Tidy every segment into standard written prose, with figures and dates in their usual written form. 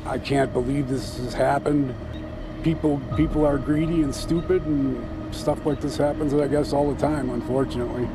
I can't believe this has happened. People are greedy and stupid, and stuff like this happens, I guess, all the time, unfortunately.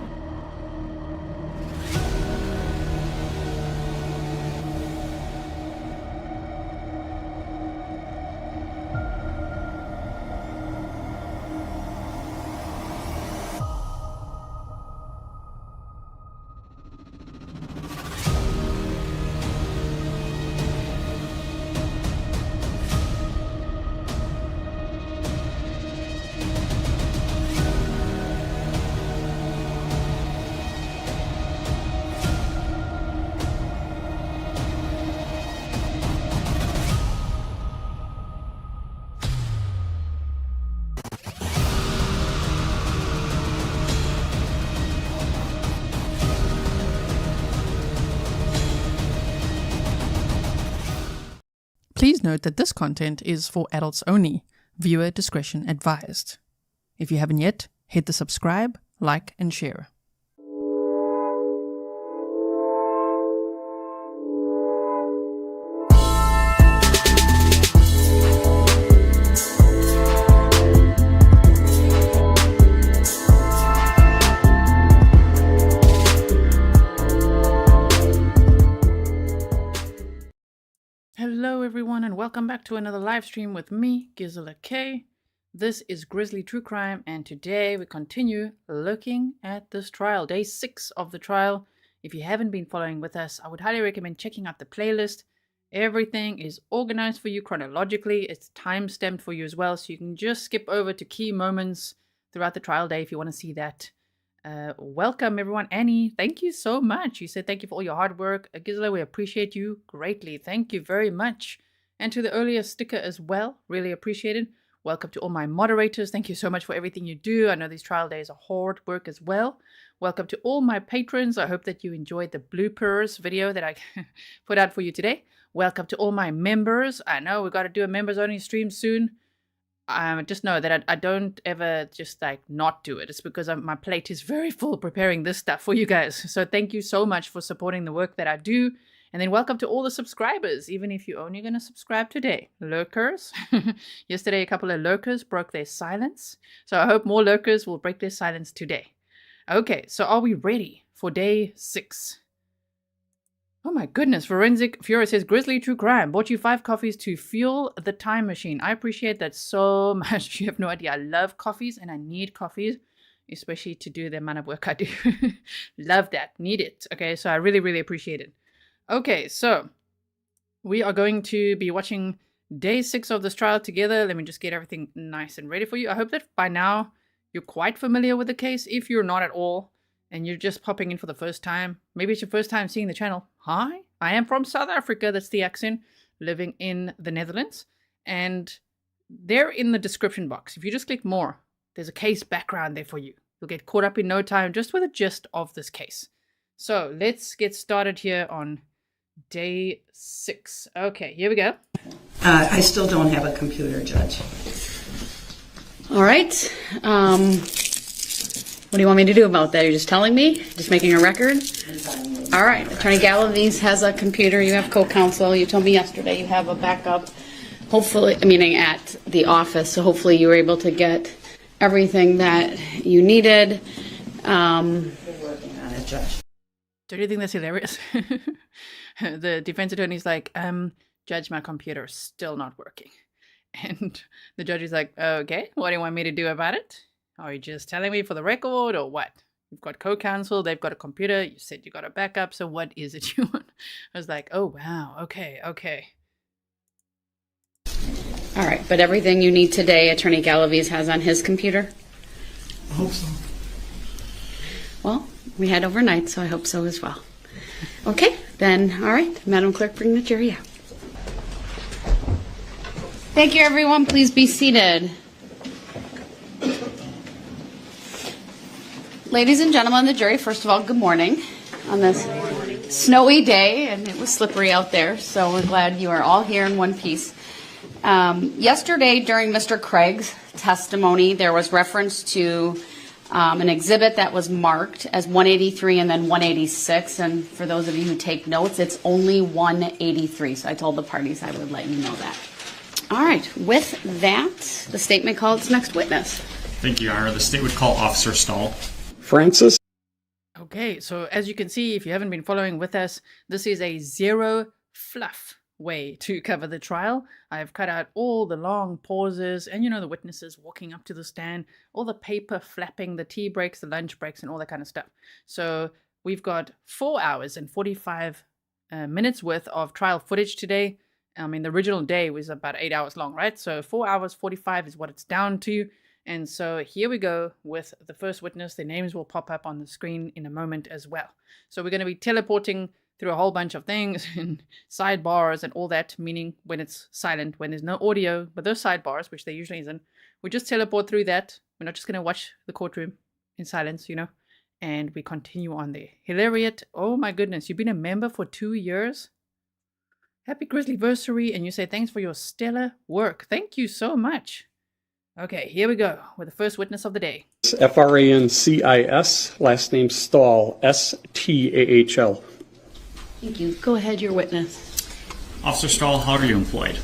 Please note that this content is for adults only. Viewer discretion advised. If you haven't yet, hit the subscribe, like, and share. Hello everyone and welcome back to another live stream with me, Grizzly K. This is Grizzly True Crime and today we continue looking at this trial, day 6 of the trial. If you haven't been following with us, I would highly recommend checking out the playlist. Everything is organized for you chronologically. It's time-stamped for you as well, so you can just skip over to key moments throughout the trial day if you want to see that. Welcome everyone. Annie, thank you so much. You said thank you for all your hard work. Grizzly, we appreciate you greatly. Thank you very much. And to the earlier sticker as well, really appreciated. Welcome to all my moderators. Thank you so much for everything you do. I know these trial days are hard work as well. Welcome to all my patrons. I hope that you enjoyed the bloopers video that I put out for you today. Welcome to all my members. I know we've got to do a members only stream soon. Just know that I don't ever just like not do it. It's because my plate is very full preparing this stuff for you guys. So thank you so much for supporting the work that I do. And then welcome to all the subscribers, even if you're only going to subscribe today. Lurkers. Yesterday, a couple of lurkers broke their silence. So I hope more lurkers will break their silence today. Okay, so are we ready for day 6? Oh my goodness, Forensic Fury says, Grizzly True Crime, bought you 5 coffees to fuel the time machine. I appreciate that so much. You have no idea. I love coffees and I need coffees, especially to do the amount of work I do. Love that. Need it. Okay, so I really, really appreciate it. Okay, so we are going to be watching day 6 of this trial together. Let me just get everything nice and ready for you. I hope that by now you're quite familiar with the case. If you're not at all, and you're just popping in for the first time, maybe it's your first time seeing the channel. Hi, I am from South Africa. That's the accent, living in the Netherlands. And they're in the description box. If you just click more, there's a case background there for you. You'll get caught up in no time just with the gist of this case. So let's get started here on day 6. Okay, here we go. I still don't have a computer, Judge. All right. What do you want me to do about that? You're just telling me? Just making a record? All right. Attorney Galaviz has a computer. You have co-counsel. You told me yesterday you have a backup. Hopefully, meaning at the office. So hopefully you were able to get everything that you needed. We're working on it, Judge. Don't you think that's hilarious? The defense attorney's like, Judge, my computer is still not working. And the judge is like, okay, what do you want me to do about it? Are you just telling me for the record or what? You've got co-counsel, they've got a computer, you said you got a backup, so what is it you want? I was like, oh, wow, okay. All right, but everything you need today, Attorney Galaviz has on his computer? I hope so. Well, we had overnight, so I hope so as well. Okay, then, all right, Madam Clerk, bring the jury out. Thank you, everyone. Please be seated. Ladies and gentlemen of the jury, first of all, good morning on this snowy day, and it was slippery out there, so we're glad you are all here in one piece. Yesterday, during Mr. Craig's testimony, there was reference to an exhibit that was marked as 183 and then 186. And for those of you who take notes, it's only 183. So I told the parties I would let you know that. All right. With that, the state may call its next witness. Thank you, Your Honor. The state would call Officer Stahl. Francis. Okay, so as you can see, if you haven't been following with us, this is a zero fluff way to cover the trial. I've cut out all the long pauses and, the witnesses walking up to the stand, all the paper flapping, the tea breaks, the lunch breaks, and all that kind of stuff. So we've got 4 hours and 45 minutes worth of trial footage today. I mean, the original day was about 8 hours long, right? So 4 hours 45 is what it's down to. And so here we go with the first witness. Their names will pop up on the screen in a moment as well. So we're going to be teleporting through a whole bunch of things and sidebars and all that, meaning when it's silent, when there's no audio, but those sidebars, which there usually isn't, we just teleport through that. We're not just going to watch the courtroom in silence, and we continue on there. Hilarious. Oh my goodness, you've been a member for 2 years? Happy Grizzlyversary, and you say thanks for your stellar work. Thank you so much. Okay, here we go with the first witness of the day. Francis, last name Stahl, Stahl. Thank you. Go ahead, your witness. Officer Stahl, how are you employed?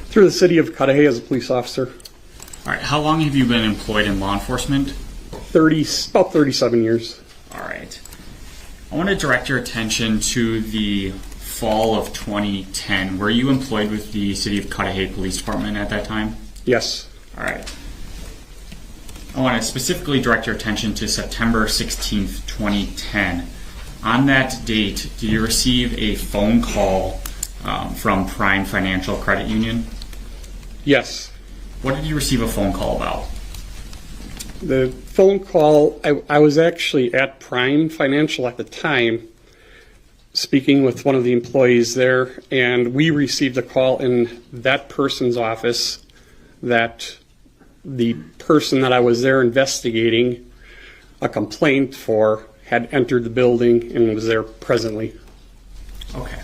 Through the city of Cudahy as a police officer. All right, how long have you been employed in law enforcement? About 37 years. All right. I want to direct your attention to the fall of 2010. Were you employed with the city of Cudahy Police Department at that time? Yes. All right. I want to specifically direct your attention to September 16th, 2010. On that date, did you receive a phone call from Prime Financial Credit Union? Yes. What did you receive a phone call about? The phone call, I was actually at Prime Financial at the time, speaking with one of the employees there, and we received a call in that person's office that the person that I was there investigating a complaint for had entered the building and was there presently. Okay.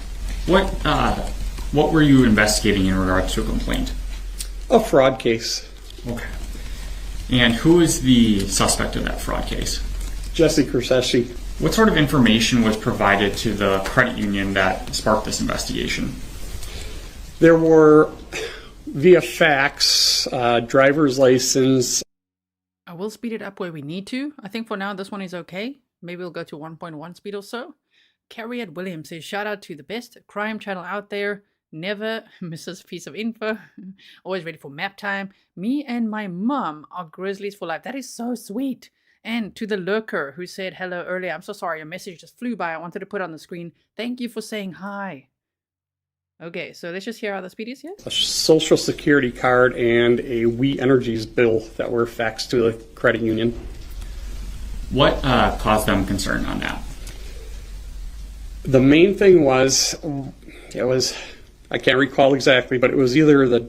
What were you investigating in regards to a complaint? A fraud case. Okay. And who is the suspect of that fraud case? Jessy Kurczewski. What sort of information was provided to the credit union that sparked this investigation? There were, via fax, driver's license. I will speed it up where we need to. I think for now this one is okay. Maybe we'll go to 1.1 speed or so. Carriette Williams says, shout out to the best crime channel out there. Never misses a piece of info. Always ready for map time. Me and my mom are Grizzlies for life. That is so sweet. And to the lurker who said hello earlier, I'm so sorry, your message just flew by. I wanted to put it on the screen. Thank you for saying hi. Okay, so let's just hear how the speed is here. A social security card and a We Energies bill that were faxed to the credit union. What caused them concern on that? The main thing was, I can't recall exactly, but it was either the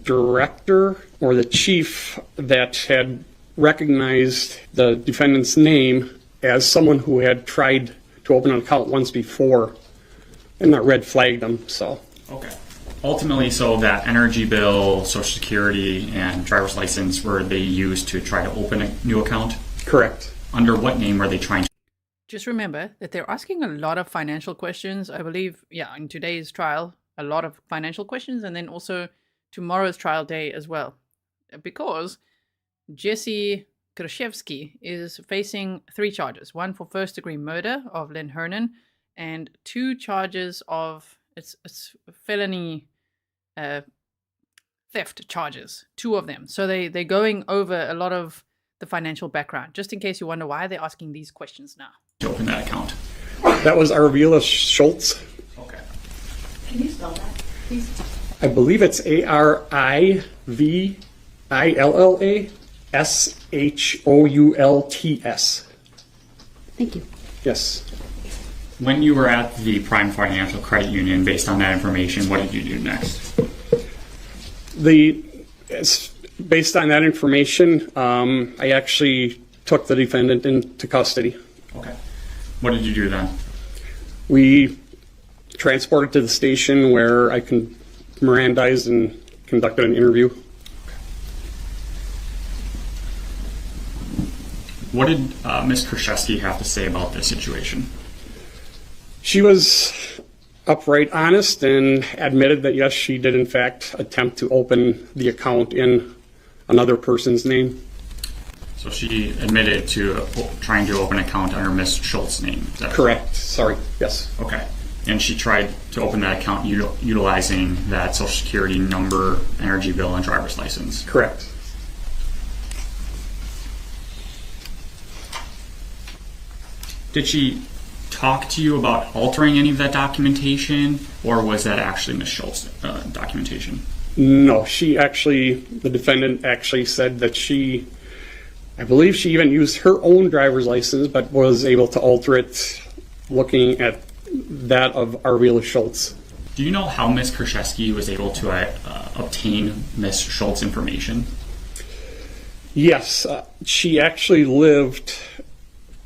director or the chief that had recognized the defendant's name as someone who had tried to open an account once before and that red flagged them, so. Okay. Ultimately, so that energy bill, social security, and driver's license, were they used to try to open a new account? Correct. Under what name were they trying to? Just remember that they're asking a lot of financial questions. I believe, in today's trial, a lot of financial questions, and then also tomorrow's trial day as well. Because Jessy Kurczewski is facing 3 charges. 1 for first-degree murder of Lynn Hernan, and 2 charges of it's felony theft charges. 2 of them. So they're going over a lot of the financial background, just in case you wonder why they're asking these questions now. To open that account. That was Arvila Schultz. Okay. Can you spell that, please? I believe it's ARIVILLASHOULTS. Thank you. Yes. When you were at the Prime Financial Credit Union, based on that information, what did you do next? Based on that information, I actually took the defendant into custody. Okay. What did you do then? We transported to the station where I Mirandized and conducted an interview. What did Ms. Kurczewski have to say about this situation? She was upright, honest, and admitted that yes, she did in fact attempt to open the account in another person's name. So she admitted to trying to open an account under Ms. Schultz's name. Is that Correct. Sorry. Yes. Okay. And she tried to open that account utilizing that Social Security number, energy bill, and driver's license. Correct. Did she talk to you about altering any of that documentation, or was that actually Ms. Schultz's documentation? No, the defendant actually said that I believe she even used her own driver's license, but was able to alter it looking at that of Arvila Schultz. Do you know how Ms. Kurczewski was able to obtain Ms. Schultz's information? Yes, she actually lived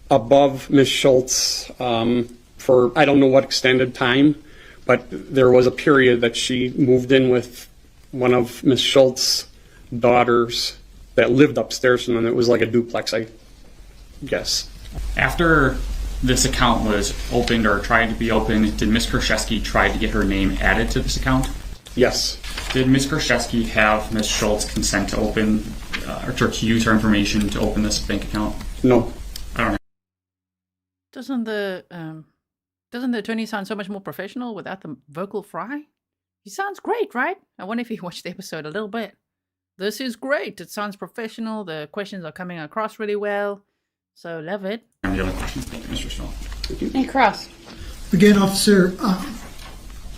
above Ms. Schultz for I don't know what extended time, but there was a period that she moved in with one of Ms. Schultz's daughters that lived upstairs from them. It was like a duplex, I guess. After this account was opened or tried to be opened, did Ms. Kurczewski try to get her name added to this account? Yes. Did Ms. Kurczewski have Ms. Schultz consent to open or to use her information to open this bank account? No. I don't know. Doesn't the attorney sound so much more professional without the vocal fry? He sounds great, right? I wonder if he watched the episode a little bit. This is great. It sounds professional. The questions are coming across really well. So, love it. Any other questions? Thank you, Mr. Stahl. Hey, Cross. Again, Officer,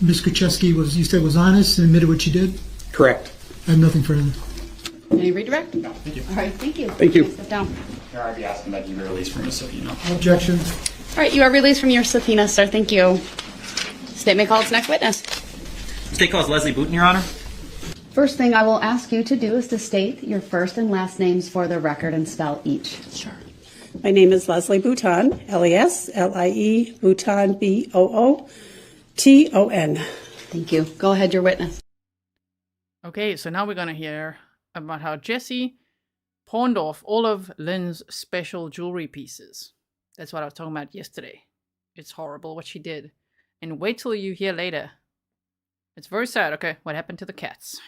Ms. Kurczewski was honest and admitted what she did. Correct. I have nothing further. Any redirect? No, thank you. All right, thank you. Thank you. Sit down. Here, I'd be asking that you be released from this, so you know. No objection. All right, you are released from your subpoena, sir. Thank you. State may call its next witness. State calls Leslie Booton, Your Honor. First thing I will ask you to do is to state your first and last names for the record and spell each. Sure. My name is Leslie Booton, Leslie Booton, Booton. Thank you. Go ahead, your witness. Okay, so now we're going to hear about how Jessy pawned off all of Lynn's special jewelry pieces. That's what I was talking about yesterday. It's horrible what she did. And wait till you hear later. It's very sad. Okay, what happened to the cats?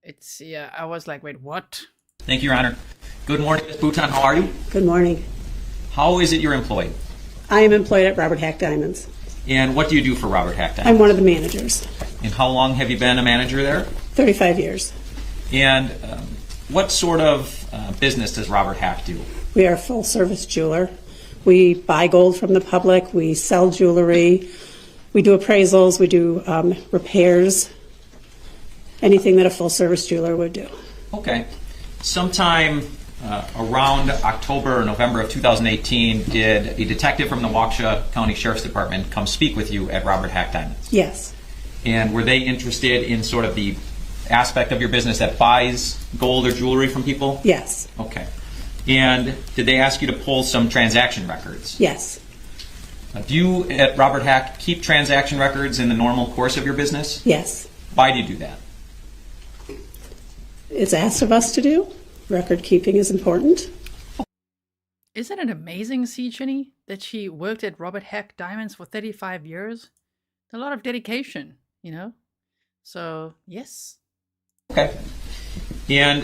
I was like, wait, what? Thank you, Your Honor. Good morning, Ms. Booton. How are you? Good morning. How is it you're employed? I am employed at Robert Hack Diamonds. And what do you do for Robert Hack Diamonds? I'm one of the managers. And how long have you been a manager there? 35 years. And what sort of business does Robert Hack do? We are a full-service jeweler. We buy gold from the public. We sell jewelry. We do appraisals. We do repairs. Anything that a full-service jeweler would do. Okay. Sometime around October or November of 2018, did a detective from the Waukesha County Sheriff's Department come speak with you at Robert Hack Diamonds? Yes. And were they interested in sort of the aspect of your business that buys gold or jewelry from people? Yes. Okay. And did they ask you to pull some transaction records? Yes. Do you at Robert Hack keep transaction records in the normal course of your business? Yes. Why do you do that? It's asked of us to do. Record keeping is important. Isn't it amazing, see, Chinny, that she worked at Robert Hack Diamonds for 35 years? A lot of dedication, you know? So, yes. Okay. And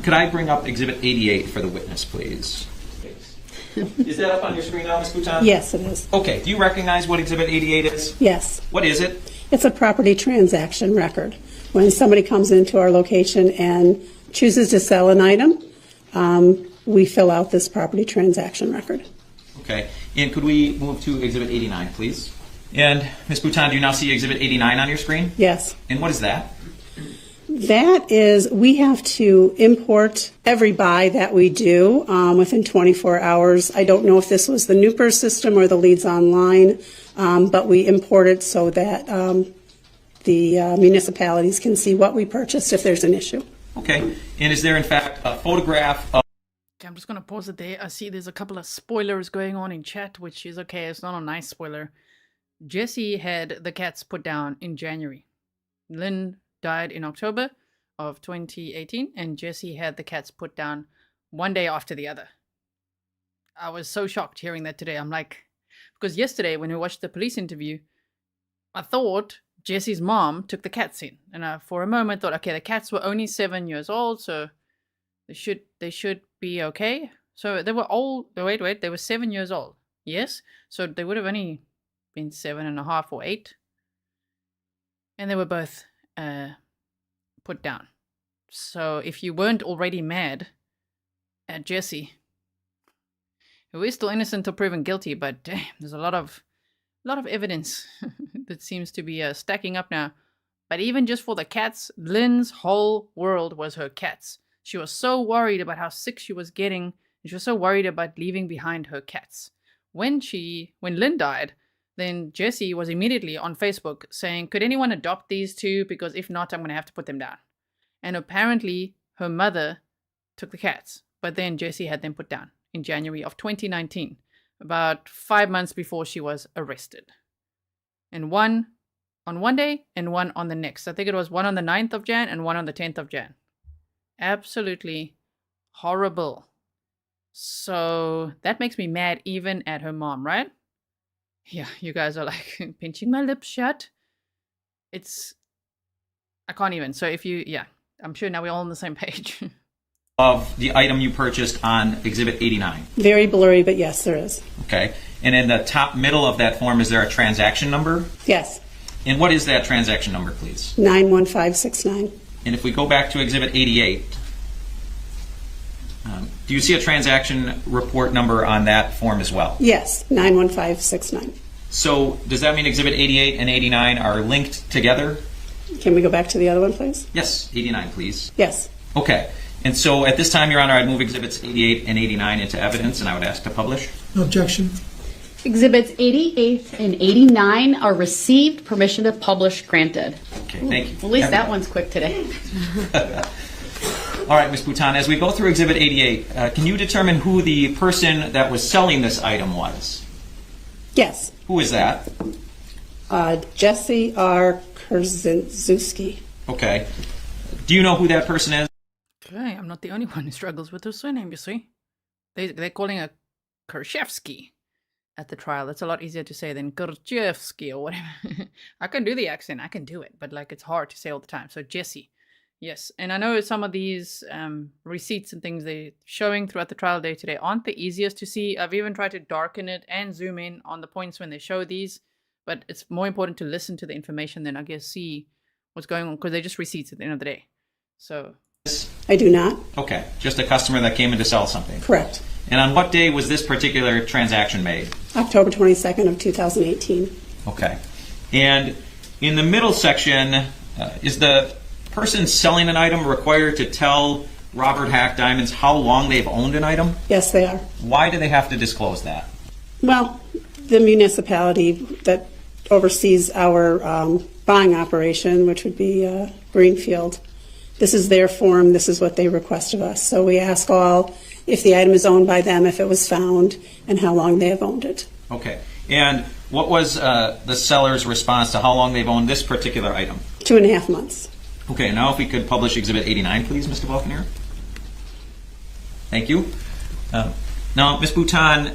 could I bring up Exhibit 88 for the witness, please? Is that up on your screen now, Ms. Booton? Yes, it is. Okay. Do you recognize what Exhibit 88 is? Yes. What is it? It's a property transaction record. When somebody comes into our location and chooses to sell an item, we fill out this property transaction record. Okay. And could we move to Exhibit 89, please? And Ms. Booton, do you now see Exhibit 89 on your screen? Yes. And what is that? That is, we have to import every buy that we do within 24 hours. I don't know if this was the Nooper system or the Leads Online, but we import it so that the municipalities can see what we purchased if there's an issue. Okay. And is there, in fact, a photograph of... Okay, I'm just going to pause it there. I see there's a couple of spoilers going on in chat, which is okay. It's not a nice spoiler. Jessy had the cats put down in January. Lynn died in October of 2018, and Jessy had the cats put down one day after the other. I was so shocked hearing that today. I'm like, because yesterday when we watched the police interview, I thought Jessy's mom took the cats in. And I, for a moment, thought, okay, the cats were only 7 years old, so they should be okay. So they were old. Wait, they were 7 years old. Yes? So they would have only been 7.5 or 8. And they were both put down. So if you weren't already mad at Jessy, who is still innocent until proven guilty, but damn, there's a lot of evidence that seems to be stacking up now. But even just for the cats, Lynn's whole world was her cats. She was so worried about how sick she was getting, and she was so worried about leaving behind her cats. When Lynn died, then Jessy was immediately on Facebook saying, could anyone adopt these two? Because if not, I'm going to have to put them down. And apparently her mother took the cats, but then Jessy had them put down in January of 2019, about 5 months before she was arrested. And one on one day and one on the next. I think it was one on the 9th of Jan and one on the 10th of Jan. Absolutely horrible. So that makes me mad even at her mom, right? Yeah, you guys are like pinching my lips shut. I can't even. So I'm sure now we're all on the same page. Of the item you purchased on Exhibit 89. Very blurry, but yes, there is. Okay. And in the top middle of that form, is there a transaction number? Yes. And what is that transaction number, please? 91569. And if we go back to Exhibit 88, do you see a transaction report number on that form as well? Yes, 91569. So does that mean Exhibit 88 and 89 are linked together? Can we go back to the other one, please? Yes, 89, please. Yes. Okay. And so at this time, Your Honor, I'd move Exhibits 88 and 89 into evidence, and I would ask to publish. No objection. Exhibits 88 and 89 are received. Permission to publish granted. Okay, thank you. At least that one's quick today. All right, Ms. Booton, as we go through Exhibit 88, can you determine who the person that was selling this item was? Yes. Who is that? Jessy R. Kurczewski. Okay. Do you know who that person is? Okay, I'm not the only one who struggles with her surname, you see. They're calling her Kurczewski at the trial. That's a lot easier to say than Kurczewski or whatever. I can do the accent, I can do it, but like it's hard to say all the time. So Jessy, yes. And I know some of these receipts and things they're showing throughout the trial day today aren't the easiest to see. I've even tried to darken it and zoom in on the points when they show these, but it's more important to listen to the information than I guess see what's going on, because they're just receipts at the end of the day. So I do not. Okay, just a customer that came in to sell something. Correct. And on what day was this particular transaction made? October 22nd of 2018. Okay. And in the middle section, is the person selling an item required to tell Robert Hack Diamonds how long they've owned an item? Yes, they are. Why do they have to disclose that? Well, the municipality that oversees our buying operation, which would be Greenfield, this is their form, this is what they request of us. So we ask all if the item is owned by them, if it was found, and how long they have owned it. Okay. And what was the seller's response to how long they've owned this particular item? 2.5 months. Okay, now if we could publish Exhibit 89, please, Mr. Vulcanier. Thank you. Now, Ms. Booton,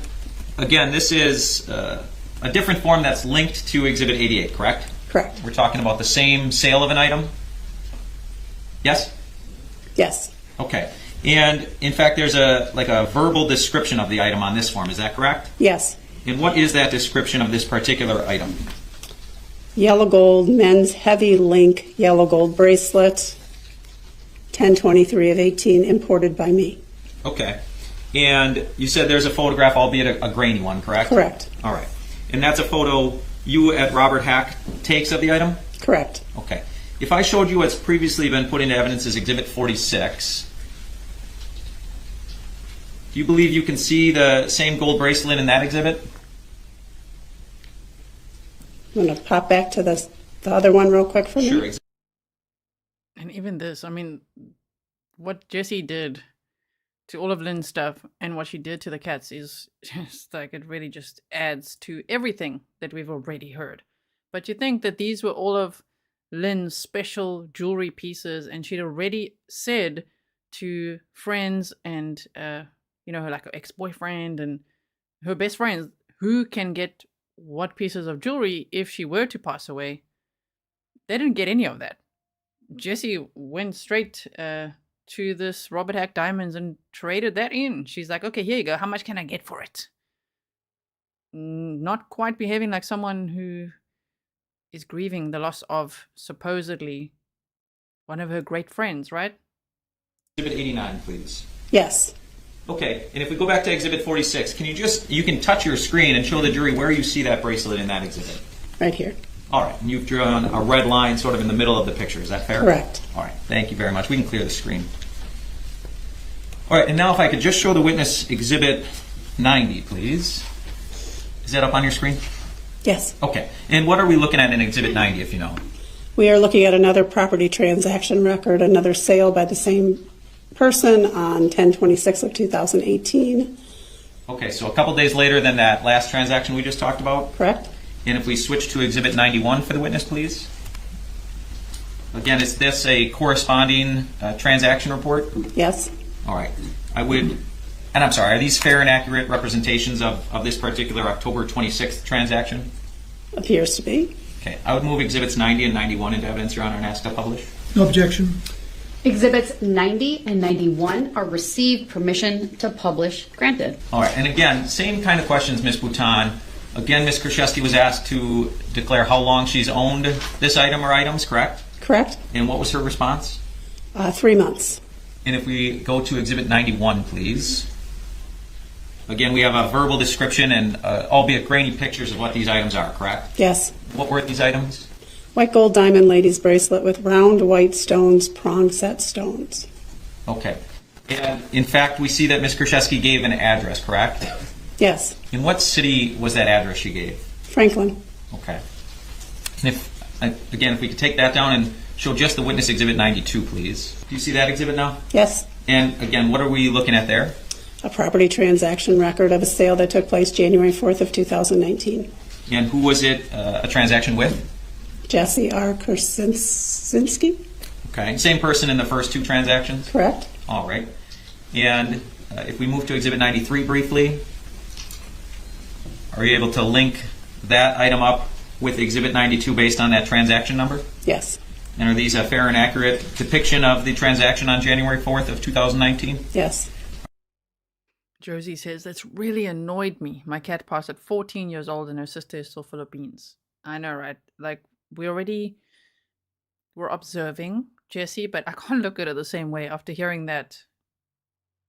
again, this is a different form that's linked to Exhibit 88, correct? Correct. We're talking about the same sale of an item? Yes? Yes. Okay. And in fact, there's a verbal description of the item on this form. Is that correct? Yes. And what is that description of this particular item? Yellow gold men's heavy link yellow gold bracelet, 10/23 of 18, imported by me. Okay. And you said there's a photograph, albeit a grainy one, correct? Correct. All right. And that's a photo you at Robert Hack takes of the item? Correct. Okay. If I showed you what's previously been put into evidence as Exhibit 46, do you believe you can see the same gold bracelet in that exhibit? I'm going to pop back to the other one real quick for me. Sure. And even this, I mean, what Jessy did to all of Lynn's stuff and what she did to the cats is just like, it really just adds to everything that we've already heard. But you think that these were all of Lynn's special jewelry pieces, and she'd already said to friends and, like her ex-boyfriend and her best friends who can get what pieces of jewelry if she were to pass away. They didn't get any of that. Jessy went straight to this Robert Hack Diamonds and traded that in. She's like, okay, here you go. How much can I get for it? Not quite behaving like someone who is grieving the loss of supposedly one of her great friends, right? Exhibit 89, please. Yes. Okay, and if we go back to Exhibit 46, you can touch your screen and show the jury where you see that bracelet in that exhibit. Right here. All right, and you've drawn a red line sort of in the middle of the picture. Is that fair? Correct. All right, thank you very much. We can clear the screen. All right, and now if I could just show the witness Exhibit 90, please. Is that up on your screen? Yes. Okay, and what are we looking at in Exhibit 90, if you know? We are looking at another property transaction record, another sale by the same person on 10/26 of 2018. Okay, so a couple days later than that last transaction we just talked about? Correct. And if we switch to Exhibit 91 for the witness, please. Again, is this a corresponding transaction report? Yes. All right. I'm sorry, are these fair and accurate representations of this particular October 26th transaction? Appears to be. Okay, I would move Exhibits 90 and 91 into evidence, Your Honor, and ask to publish. No objection. Exhibits 90 and 91 are received, permission to publish granted. All right, and again, same kind of questions, Ms. Booton. Again, Ms. Kurczewski was asked to declare how long she's owned this item or items, correct? Correct. And what was her response? 3 months. And if we go to Exhibit 91, please. Again, we have a verbal description and albeit grainy pictures of what these items are, correct? Yes. What were these items? White gold diamond ladies bracelet with round white stones, prong set stones. Okay. And in fact, we see that Ms. Kurczewski gave an address, correct? Yes. In what city was that address she gave? Franklin. Okay. And if we could take that down and show just the witness Exhibit 92, please. Do you see that exhibit now? Yes. And again, what are we looking at there? A property transaction record of a sale that took place January 4th of 2019. And who was it a transaction with? Jessy Kurczewski. Okay. Same person in the first two transactions? Correct. All right. And if we move to Exhibit 93 briefly, are you able to link that item up with Exhibit 92 based on that transaction number? Yes. And are these a fair and accurate depiction of the transaction on January 4th of 2019? Yes. Josie says, that's really annoyed me. My cat passed at 14 years old and her sister is still full of beans. I know, right? Like, we're observing Jessy, but I can't look at her the same way after hearing that.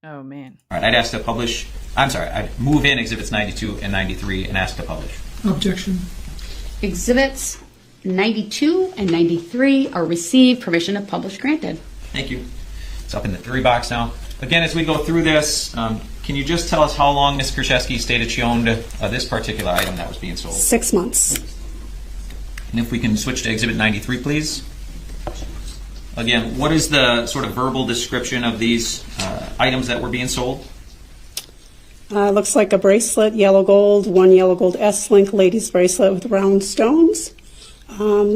Oh, man. All right, I'd move in Exhibits 92 and 93 and ask to publish. Objection. Exhibits 92 and 93 are received, permission to publish granted. Thank you. It's up in the jury box now. Again, as we go through this, can you just tell us how long Ms. Kurczewski stated she owned this particular item that was being sold? 6 months. And if we can switch to Exhibit 93, please. Again, what is the sort of verbal description of these items that were being sold? Looks like a bracelet, yellow gold, one yellow gold S-link ladies bracelet with round stones.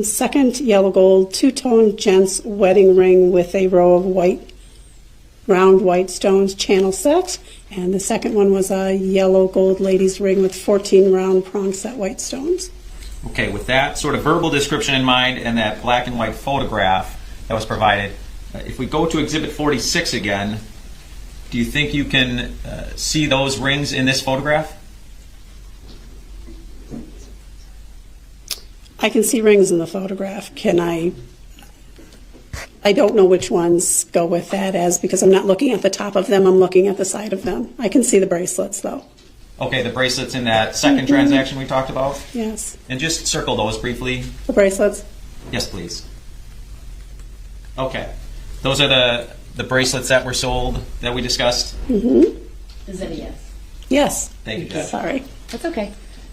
Second, yellow gold, two-tone gents wedding ring with a row of round white stones channel set. And the second one was a yellow gold ladies ring with 14 round prong set white stones. Okay, with that sort of verbal description in mind and that black and white photograph that was provided, if we go to Exhibit 46 again, do you think you can see those rings in this photograph? I can see rings in the photograph. I don't know which ones go with that because I'm not looking at the top of them, I'm looking at the side of them. I can see the bracelets though. Okay, the bracelets in that second transaction we talked about? Yes. And just circle those briefly. The bracelets? Yes, please. Okay. Those are the bracelets that were sold that we discussed? Mm-hmm. Is that a yes? Yes. Thank you, Judge. Sorry. That's okay.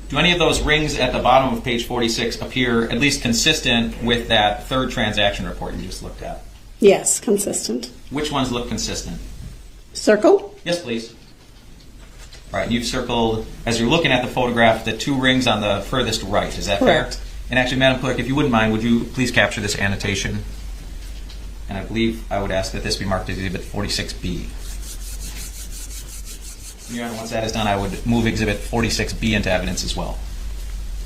Do any of those rings at the bottom of page 46 appear at least consistent with that third transaction report you just looked at? Yes, consistent. Which ones look consistent? Circle? Yes, please. All right, you've circled, as you're looking at the photograph, the two rings on the furthest right. Is that correct? Fair? And actually, Madam Clerk, if you wouldn't mind, would you please capture this annotation? And I believe I would ask that this be marked as Exhibit 46B. Your Honor, once that is done, I would move Exhibit 46B into evidence as well.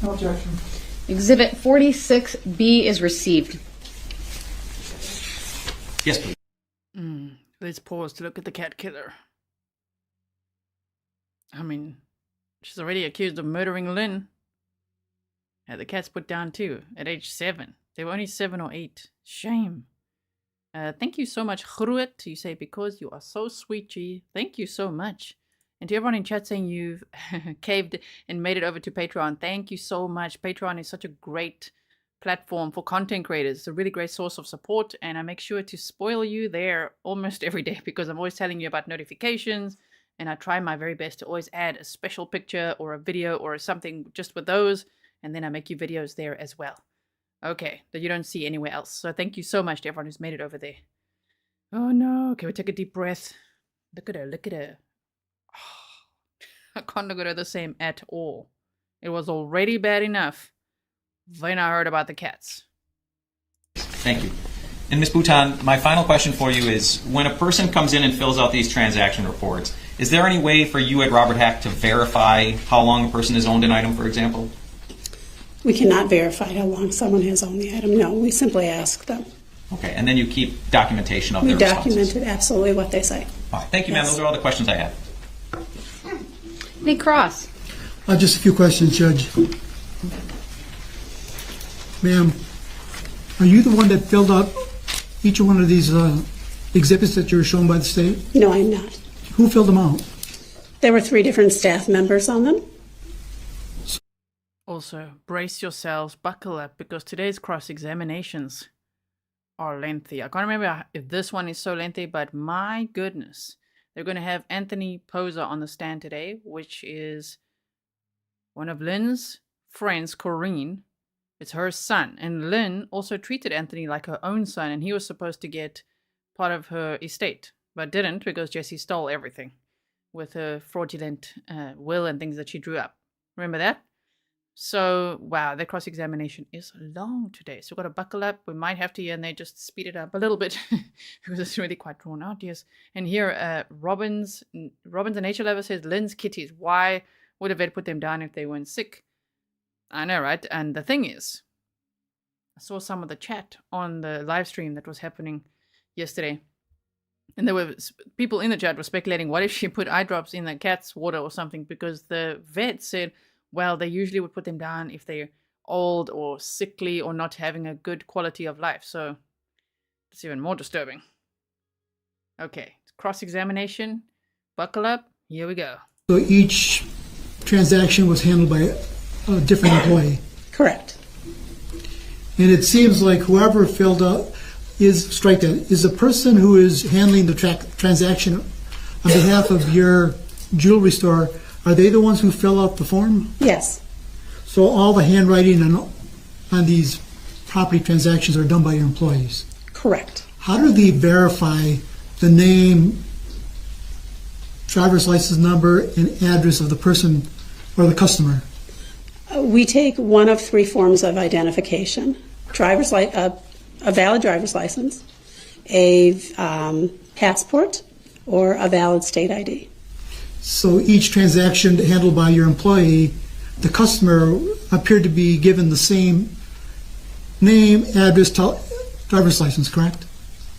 No objection. Exhibit 46B is received. Yes, please. Let's pause to look at the cat killer. I mean, she's already accused of murdering Lynn. Had the cats put down too, at age 7. They were only 7 or 8. Shame. Thank you so much, Groet. You say, because you are so sweet, G. Thank you so much. And to everyone in chat saying you've caved and made it over to Patreon, thank you so much. Patreon is such a great platform for content creators. It's a really great source of support, and I make sure to spoil you there almost every day because I'm always telling you about notifications, and I try my very best to always add a special picture or a video or something just with those, and then I make you videos there as well. Okay, that you don't see anywhere else. So thank you so much to everyone who's made it over there. Oh no, can we take a deep breath? Look at her, look at her. I can't look at her the same at all. It was already bad enough when I heard about the cats. Thank you. And Ms. Booton, my final question for you is, when a person comes in and fills out these transaction reports, is there any way for you at Robert Hack to verify how long a person has owned an item, for example? We cannot verify how long someone has owned the item. No, we simply ask them. Okay, and then you keep documentation of We their responses. documented absolutely what they say. All right, thank you, ma'am. Yes. Those are all the questions I have. Nick Cross. Just a few questions, Judge. Ma'am, are you the one that filled out each one of these exhibits that you were shown by the state? No, I'm not. Who filled them out? There were 3 different staff members on them. Also, brace yourselves, buckle up, because today's cross-examinations are lengthy. I can't remember if this one is so lengthy, but my goodness. They're going to have Anthony Pozza on the stand today, which is one of Lynn's friends, Corinne. It's her son. And Lynn also treated Anthony like her own son, and he was supposed to get part of her estate, but didn't because Jessy stole everything with her fraudulent will and things that she drew up. Remember that? So, wow, the cross-examination is long today. So we've got to buckle up. We might have to here and there just speed it up a little bit because it's really quite drawn out, yes. And here, Robbins the Nature Lover says, Lynn's kitties. Why would a vet put them down if they weren't sick? I know, right? And the thing is, I saw some of the chat on the live stream that was happening yesterday. And there were people in the chat were speculating, what if she put eye drops in the cat's water or something? Because the vet said, well, they usually would put them down if they're old or sickly or not having a good quality of life. So it's even more disturbing. Okay, cross-examination. Buckle up. Here we go. So each transaction was handled by a different employee. Correct. And it seems like whoever filled out is the person who is handling the transaction on behalf of your jewelry store. Are they the ones who fill out the form? Yes. So all the handwriting on these property transactions are done by your employees? Correct. How do they verify the name, driver's license number, and address of the person or the customer? We take one of 3 forms of identification. A valid driver's license, a passport, or a valid state ID. So each transaction handled by your employee, the customer appeared to be given the same name, address, driver's license, correct?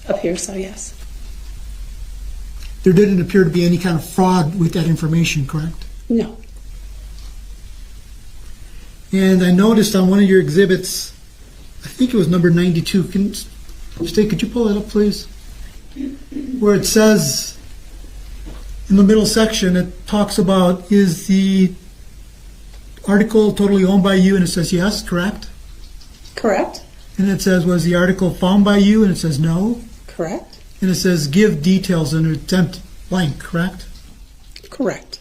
Appears so, yes. There didn't appear to be any kind of fraud with that information, correct? No. And I noticed on one of your exhibits, I think it was number 92. State, could you pull that up, please? Where it says, in the middle section, it talks about, is the article totally owned by you? And it says yes, correct? Correct. And it says, was the article found by you? And it says no. Correct. And it says, give details and attempt blank, correct? Correct.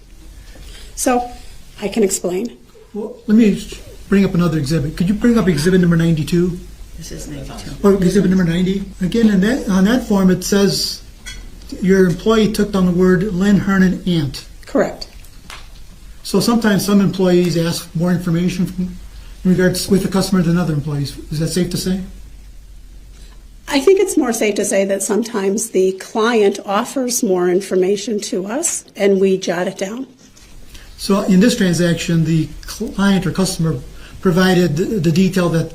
So, I can explain. Well, let me bring up another exhibit. Could you bring up exhibit number 92? This is 92. Or exhibit number 90? Again, on that form, it says your employee took down the word Lynn Hernan aunt. Correct. So sometimes some employees ask more information in regards with the customer than other employees. Is that safe to say? I think it's more safe to say that sometimes the client offers more information to us and we jot it down. So in this transaction, the client or customer provided the detail that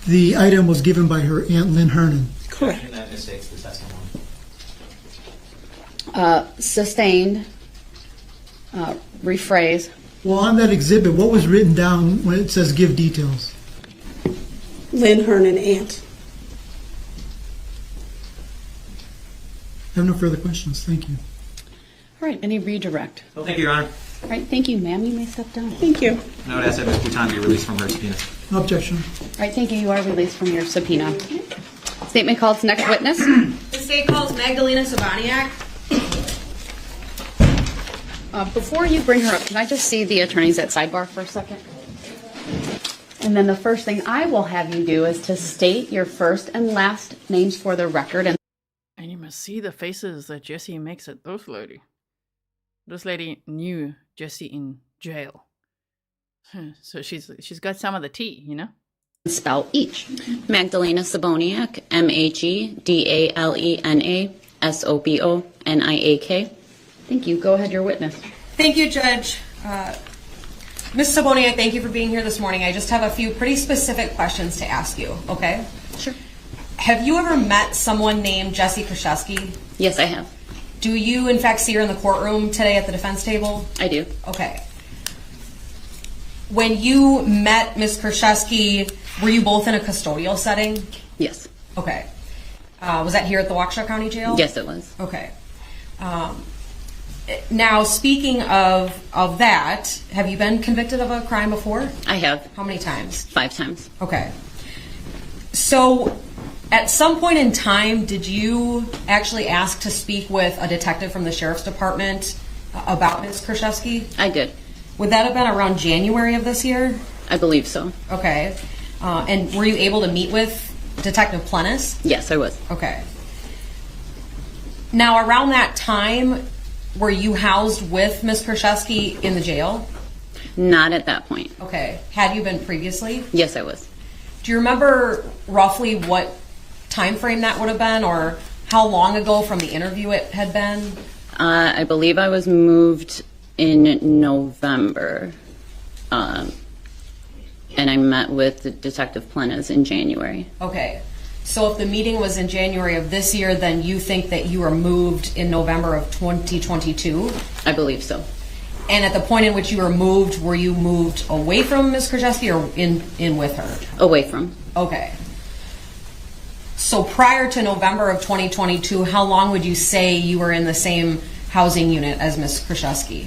the item was given by her Aunt Lynn Hernan. Correct. That mistakes the testimony. Sustained, rephrase. Well, on that exhibit, what was written down when it says give details? Lynn Hernan, aunt. I have no further questions. Thank you. All right, any redirect? Well, thank you, Your Honor. All right, thank you, ma'am. You may step down. Thank you. I would ask that Ms. Booton be released from her subpoena. No objection. All right, thank you. You are released from your subpoena. Statement called to next witness. The state calls Magdalena Saboniak. Before you bring her up, can I just see the attorneys at sidebar for a second? And then the first thing I will have you do is to state your first and last names for the record. And you must see the faces that Jessy makes at those lady. This lady knew Jessy in jail. So she's got some of the tea, you know? spell each. Magdalena Saboniak, Magdalena Thank you. Go ahead, your witness. Thank you, Judge. Ms. Saboniak, thank you for being here this morning. I just have a few pretty specific questions to ask you, okay? Sure. Have you ever met someone named Jessy Kurczewski? Yes, I have. Do you, in fact, see her in the courtroom today at the defense table? I do. Okay. When you met Ms. Kurczewski, were you both in a custodial setting? Yes. Okay. Was that here at the Waukesha County Jail? Yes, it was. Okay. Now, speaking of that, have you been convicted of a crime before? I have. How many times? 5 times. Okay. So, at some point in time, did you actually ask to speak with a detective from the Sheriff's Department about Ms. Kurczewski? I did. Would that have been around January of this year? I believe so. Okay. And were you able to meet with Detective Plennis? Yes, I was. Okay. Now, around that time, were you housed with Ms. Kurczewski in the jail? Not at that point. Okay. Had you been previously? Yes, I was. Do you remember roughly what time frame that would have been, or how long ago from the interview it had been? I believe I was moved in November, and I met with Detective Plennis in January. Okay. So if the meeting was in January of this year, then you think that you were moved in November of 2022? I believe so. And at the point in which you were you moved away from Ms. Kurczewski or in with her? Away from. Okay. So prior to November of 2022, how long would you say you were in the same housing unit as Ms. Kurczewski?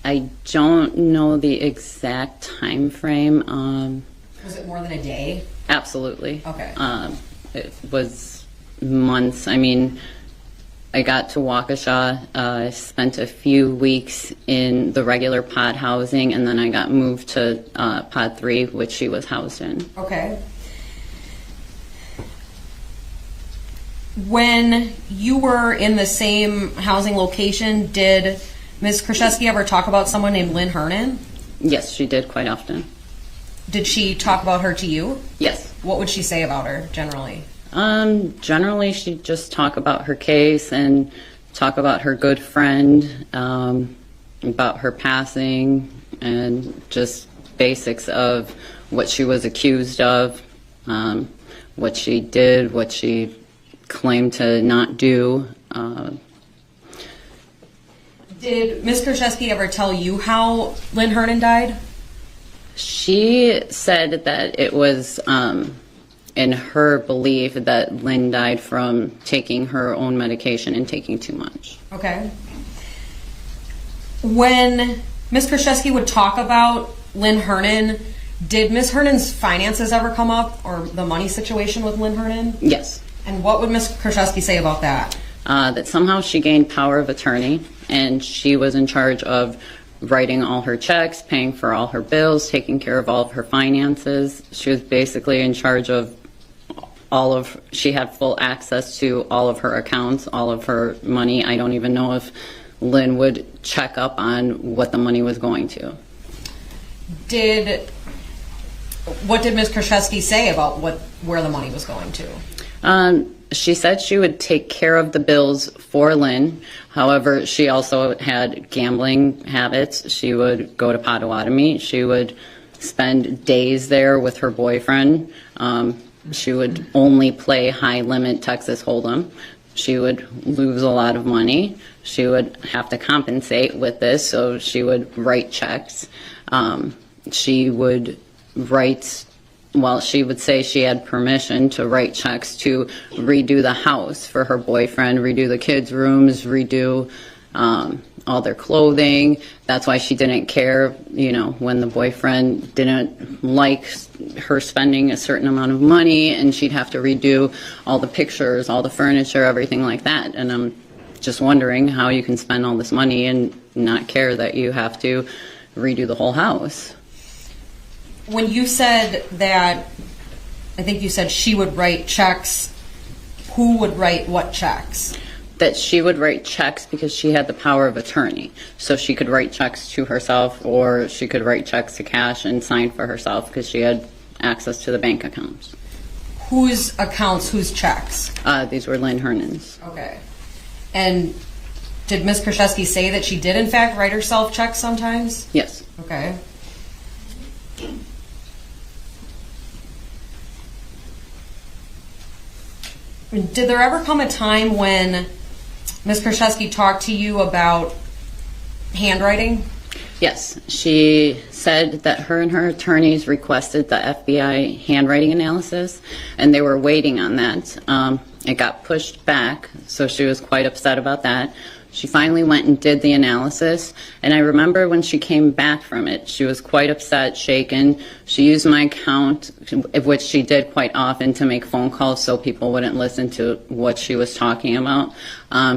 I don't know the exact time frame. Was it more than a day? Absolutely. Okay. It was months. I mean, I got to Waukesha, I spent a few weeks in the regular pod housing, and then I got moved to pod 3, which she was housed in. Okay. When you were in the same housing location, did Ms. Kurczewski ever talk about someone named Lynn Hernan? Yes, she did quite often. Did she talk about her to you? Yes. What would she say about her, generally? Generally, she'd just talk about her case and talk about her good friend, about her passing, and just basics of what she was accused of, what she did, what she claimed to not do. Did Ms. Kurczewski ever tell you how Lynn Hernan died? She said that it was in her belief that Lynn died from taking her own medication and taking too much. Okay. When Ms. Kurczewski would talk about Lynn Hernan, did Ms. Hernan's finances ever come up, or the money situation with Lynn Hernan? Yes. And what would Ms. Kurczewski say about that? That somehow she gained power of attorney, and she was in charge of writing all her checks, paying for all her bills, taking care of all of her finances. She was basically in charge of she had full access to all of her accounts, all of her money. I don't even know if Lynn would check up on what the money was going to. What did Ms. Kurczewski say about where the money was going to? She said she would take care of the bills for Lynn. However, she also had gambling habits. She would go to Potawatomi. She would spend days there with her boyfriend. She would only play high-limit Texas Hold'em. She would lose a lot of money. She would have to compensate with this, so she would write checks. She would write, well, she would say she had permission to write checks to redo the house for her boyfriend, redo the kids' rooms, redo all their clothing. That's why she didn't care, when the boyfriend didn't like her spending a certain amount of money, and she'd have to redo all the pictures, all the furniture, everything like that. And I'm just wondering how you can spend all this money and not care that you have to redo the whole house. When you said that, I think you said she would write checks, who would write what checks? That she would write checks because she had the power of attorney. So she could write checks to herself, or she could write checks to cash and sign for herself because she had access to the bank accounts. Whose accounts, whose checks? These were Lynn Hernan's. Okay. And did Ms. Kurczewski say that she did in fact write herself checks sometimes? Yes. Okay. Did there ever come a time when Ms. Kurczewski talked to you about handwriting? Yes. She said that her and her attorneys requested the FBI handwriting analysis, and they were waiting on that. It got pushed back, so she was quite upset about that. She finally went and did the analysis, and I remember when she came back from it, she was quite upset, shaken. She used my account, which she did quite often, to make phone calls so people wouldn't listen to what she was talking about.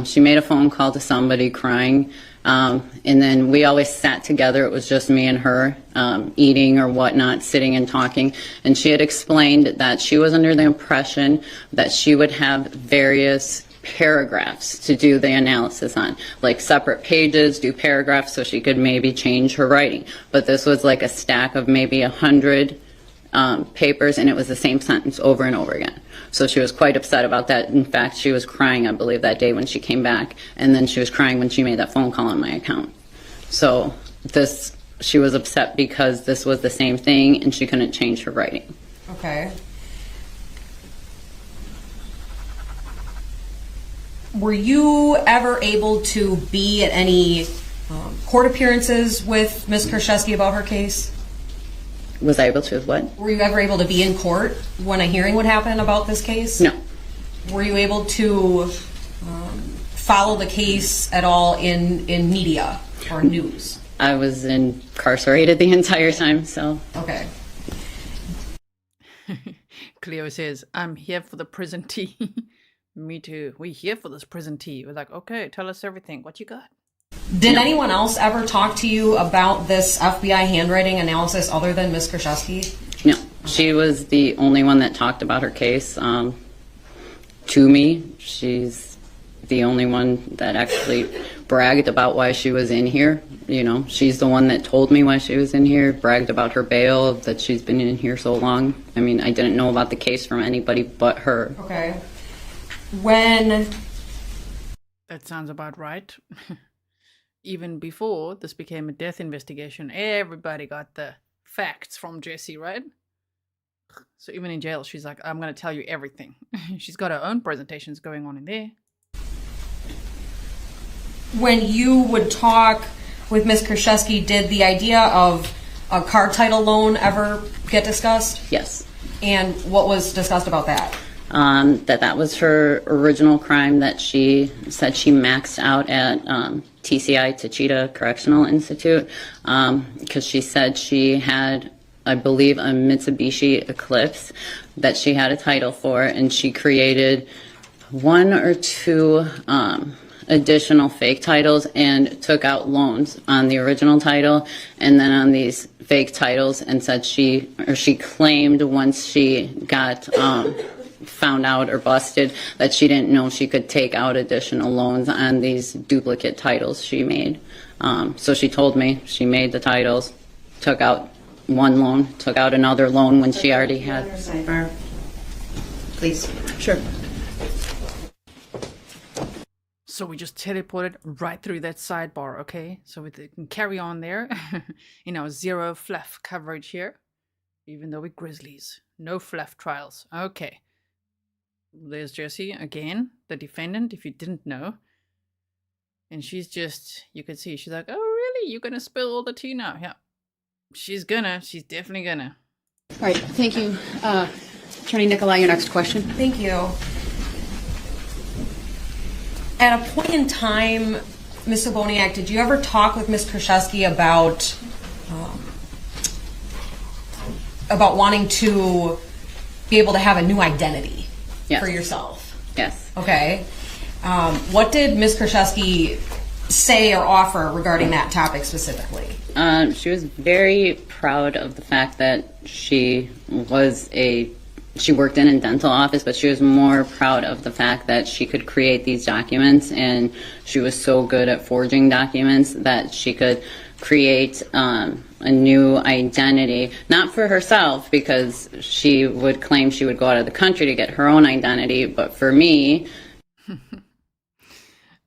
She made a phone call to somebody crying, and then we always sat together. It was just me and her, eating or whatnot, sitting and talking. And she had explained that she was under the impression that she would have various paragraphs to do the analysis on, like separate pages, do paragraphs so she could maybe change her writing. But this was like a stack of maybe 100 papers, and it was the same sentence over and over again. So she was quite upset about that. In fact, she was crying, I believe, that day when she came back, and then she was crying when she made that phone call on my account. So she was upset because this was the same thing and she couldn't change her writing. Okay. Were you ever able to be at any court appearances with Ms. Kurczewski about her case? Was I able to what? Were you ever able to be in court when a hearing would happen about this case? No. Were you able to follow the case at all in media or news? I was incarcerated the entire time, so. Okay. Cleo says, I'm here for the prison tea. Me too. We're here for this prison tea. We're like, okay, tell us everything. What you got? Did anyone else ever talk to you about this FBI handwriting analysis other than Ms. Kurczewski? No. She was the only one that talked about her case to me. She's the only one that actually bragged about why she was in here. She's the one that told me why she was in here, bragged about her bail, that she's been in here so long. I mean, I didn't know about the case from anybody but her. Okay. When... That sounds about right. Even before this became a death investigation, everybody got the facts from Jessy, right? So even in jail, she's like, I'm going to tell you everything. She's got her own presentations going on in there. When you would talk with Ms. Kurczewski, did the idea of a car title loan ever get discussed? Yes. And what was discussed about that? That was her original crime that she said she maxed out at TCI, Tachita Correctional Institute, because she said she had, I believe, a Mitsubishi Eclipse that she had a title for, and she created 1 or 2 additional fake titles and took out loans on the original title and then on these fake titles, and said she claimed once she got found out or busted that she didn't know she could take out additional loans on these duplicate titles she made. So she told me she made the titles, took out one loan, took out another loan when she already had. Sidebar, please. Sure. So we just teleported right through that sidebar, okay? So we can carry on there in our zero fluff coverage here, even though we're Grizzlies. No fluff trials. Okay. There's Jessy again, the defendant, if you didn't know. And she's just, you can see, she's like, oh, really? You're going to spill all the tea now? Yeah. She's definitely gonna. All right, thank you. Attorney Nicolai, your next question. Thank you. At a point in time, Ms. Saboniak, did you ever talk with Ms. Kurczewski about wanting to be able to have a new identity for yourself? Yes. Okay. What did Ms. Kurczewski say or offer regarding that topic specifically? She was very proud of the fact that she worked in a dental office, but she was more proud of the fact that she could create these documents, and she was so good at forging documents that she could create a new identity, not for herself, because she would claim she would go out of the country to get her own identity, but for me.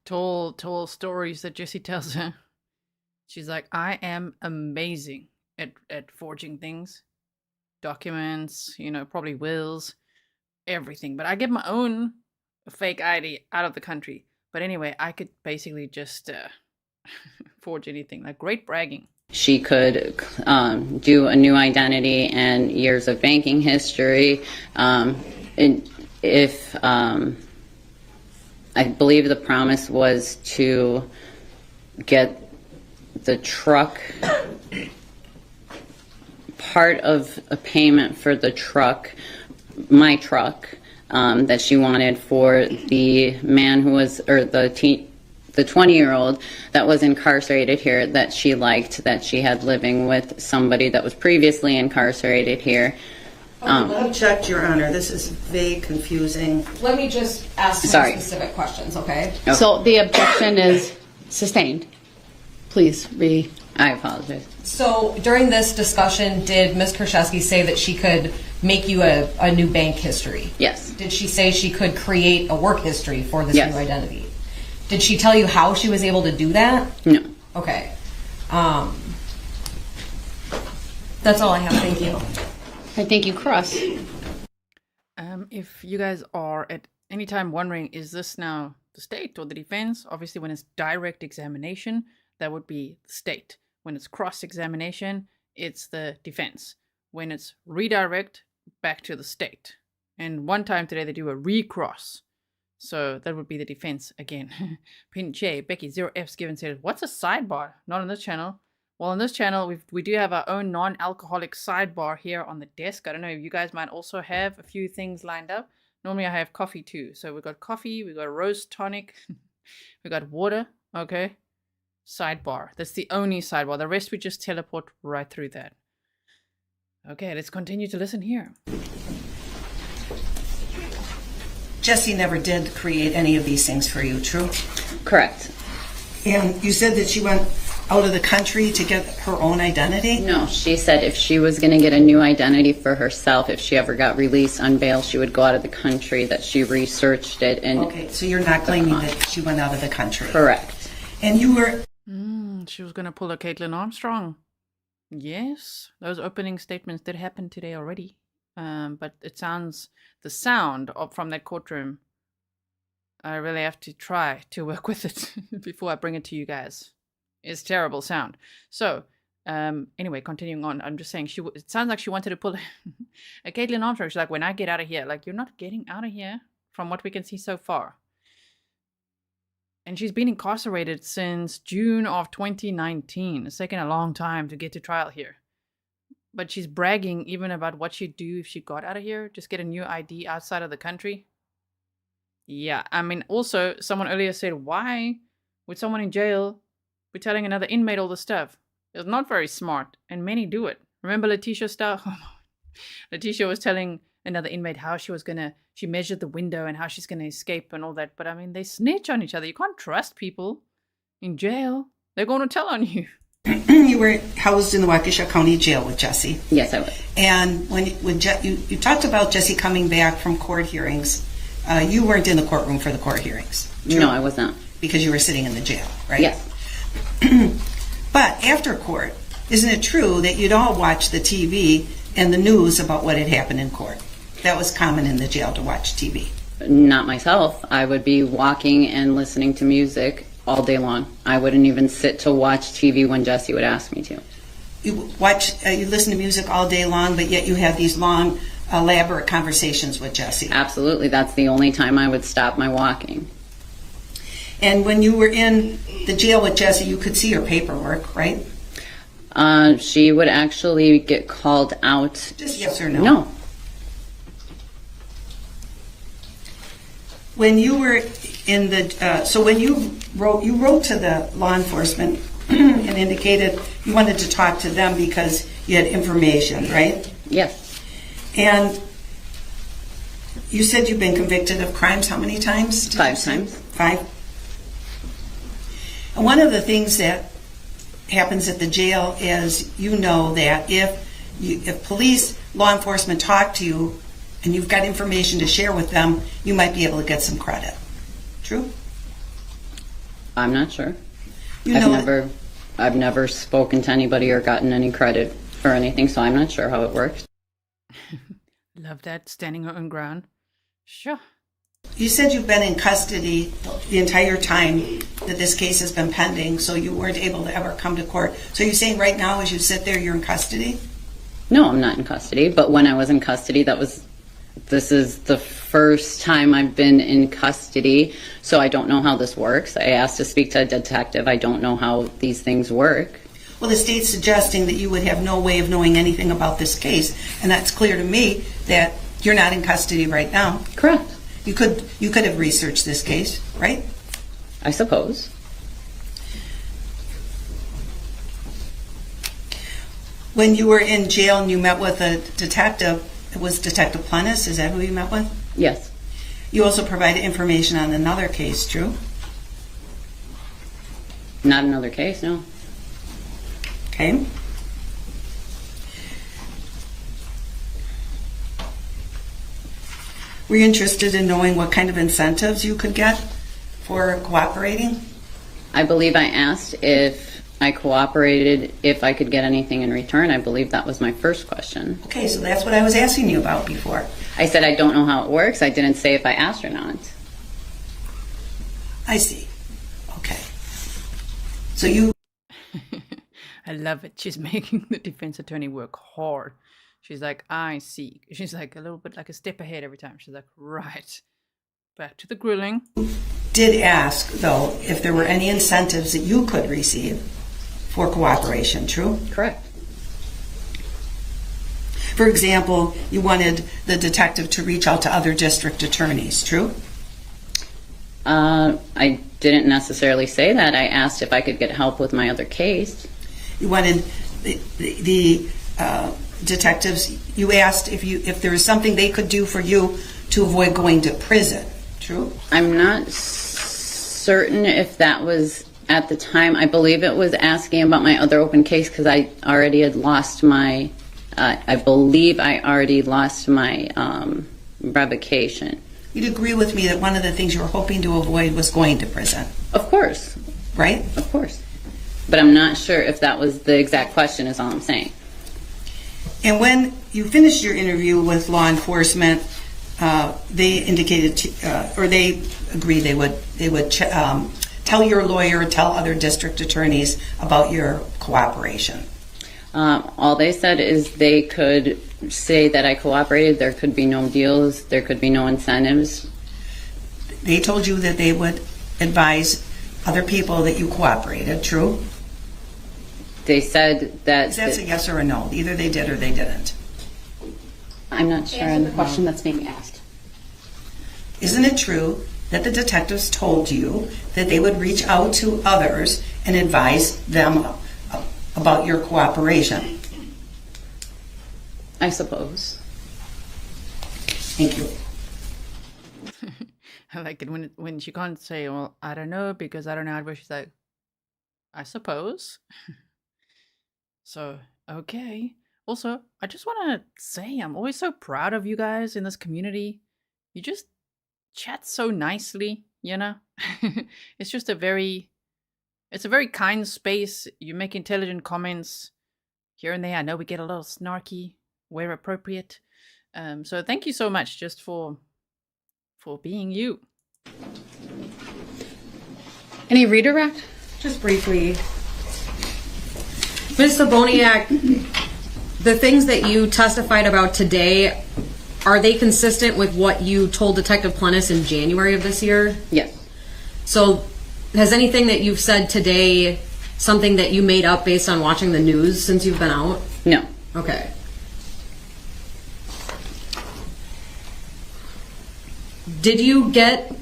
Told stories that Jessy tells her. She's like, I am amazing at forging things. Documents, probably wills, everything. But I get my own fake ID out of the country. But anyway, I could basically just forge anything. Like, great bragging. She could do a new identity and years of banking history. If I believe the promise was to get the truck, part of a payment for the truck, my truck, that she wanted for the man who was, or the 20-year-old that was incarcerated here, that she liked, that she had living with somebody that was previously incarcerated here. Object, Your Honor. This is vague, confusing. Let me just ask some specific questions, okay? So the objection is sustained. Please I apologize. So during this discussion, did Ms. Kurczewski say that she could make you a new bank history? Yes. Did she say she could create a work history for this new identity? Did she tell you how she was able to do that? No. Okay. That's all I have. Thank you. I thank you, Cross. If you guys are at any time wondering, is this now the state or the defense? Obviously, when it's direct examination, that would be the state. When it's cross-examination, it's the defense. When it's redirect, back to the state. And one time today, they do a recross. So that would be the defense again. Pinche, Becky, 0F's given said, what's a sidebar? Not on this channel. Well, on this channel, we do have our own non-alcoholic sidebar here on the desk. I don't know if you guys might also have a few things lined up. Normally, I have coffee too. So we've got coffee, we've got roast tonic, we've got water, okay? Sidebar. That's the only sidebar. The rest we just teleport right through that. Okay, let's continue to listen here. Jessy never did create any of these things for you, true? Correct. And you said that she went out of the country to get her own identity? No, she said if she was going to get a new identity for herself, if she ever got released on bail, she would go out of the country, that she researched it. And okay, so you're not claiming that she went out of the country? Correct. And you were... She was going to pull a Caitlin Armstrong. Yes, those opening statements did happen today already. But it sounds, the sound from that courtroom, I really have to try to work with it before I bring it to you guys. It's terrible sound. So, anyway, continuing on, I'm just saying, it sounds like she wanted to pull a Caitlin Armstrong. She's like, when I get out of here, like, you're not getting out of here from what we can see so far. And she's been incarcerated since June of 2019. It's taken a long time to get to trial here. But she's bragging even about what she'd do if she got out of here. Just get a new ID outside of the country. Yeah, I mean, also, someone earlier said, why would someone in jail be telling another inmate all this stuff? It's not very smart, and many do it. Remember Letitia Stahl? Letitia was telling another inmate how she measured the window and how she's gonna escape and all that. But I mean, they snitch on each other. You can't trust people in jail. They're going to tell on you. You were housed in the Waukesha County Jail with Jessy. Yes, I was. And when you talked about Jessy coming back from court hearings, you weren't in the courtroom for the court hearings. True? No, I was not. Because you were sitting in the jail, right? Yes. But after court, isn't it true that you'd all watch the TV and the news about what had happened in court? That was common in the jail to watch TV. Not myself. I would be walking and listening to music all day long. I wouldn't even sit to watch TV when Jessy would ask me to. You listen to music all day long, but yet you have these long, elaborate conversations with Jessy. Absolutely. That's the only time I would stop my walking. And when you were in the jail with Jessy, you could see her paperwork, right? She would actually get called out. Just yes or no? No. When you were in the, so when you wrote to the law enforcement and indicated you wanted to talk to them because you had information, right? Yes. And you said you've been convicted of crimes how many times? 5 times. 5? And one of the things that happens at the jail is, you know, that if police, law enforcement talk to you and you've got information to share with them, you might be able to get some credit. True? I'm not sure. You know I've never spoken to anybody or gotten any credit for anything, so I'm not sure how it works. Love that, standing on ground. Sure. You said you've been in custody the entire time that this case has been pending, so you weren't able to ever come to court. So you're saying right now as you sit there, you're in custody? No, I'm not in custody, but when I was in custody, this is the first time I've been in custody, so I don't know how this works. I asked to speak to a detective. I don't know how these things work. Well, the state's suggesting that you would have no way of knowing anything about this case, and that's clear to me that you're not in custody right now. Correct. You could have researched this case, right? I suppose. When you were in jail and you met with a detective, it was Detective Plennis, is that who you met with? Yes. You also provided information on another case, true? Not another case, no. Okay. Were you interested in knowing what kind of incentives you could get for cooperating? I believe I asked if I cooperated, if I could get anything in return. I believe that was my first question. Okay, so that's what I was asking you about before. I said I don't know how it works. I didn't say if I asked or not. I see. Okay. So you... I love it. She's making the defense attorney work hard. She's like, I see. She's like a little bit like a step ahead every time. She's like, right. Back to the grilling. Did ask, though, if there were any incentives that you could receive for cooperation, true? Correct. For example, you wanted the detective to reach out to other district attorneys, true? I didn't necessarily say that. I asked if I could get help with my other case. You wanted the detectives, you asked if there was something they could do for you to avoid going to prison, true? I'm not certain if that was at the time. I believe it was asking about my other open case because I already had lost my, I believe I already lost my revocation. You'd agree with me that one of the things you were hoping to avoid was going to prison. Of course. Right? Of course. But I'm not sure if that was the exact question is all I'm saying. And when you finished your interview with law enforcement, they indicated, or they agreed they would tell your lawyer, tell other district attorneys about your cooperation. All they said is they could say that I cooperated. There could be no deals. There could be no incentives. They told you that they would advise other people that you cooperated, true? They said that... That's a yes or a no. Either they did or they didn't. I'm not sure on the question that's being asked. Isn't it true that the detectives told you that they would reach out to others and advise them about your cooperation? I suppose. Thank you. I like it when she can't say, well, I don't know because I don't know how to, she's like, I suppose. So, okay. Also, I just want to say I'm always so proud of you guys in this community. You just chat so nicely, you know? It's just it's a very kind space. You make intelligent comments here and there. I know we get a little snarky where appropriate. So thank you so much just for being you. Any redirect? Just briefly, Ms. Saboniak, the things that you testified about today, are they consistent with what you told Detective Plennis in January of this year? Yes. So has anything that you've said today something that you made up based on watching the news since you've been out? No. Okay. Did you get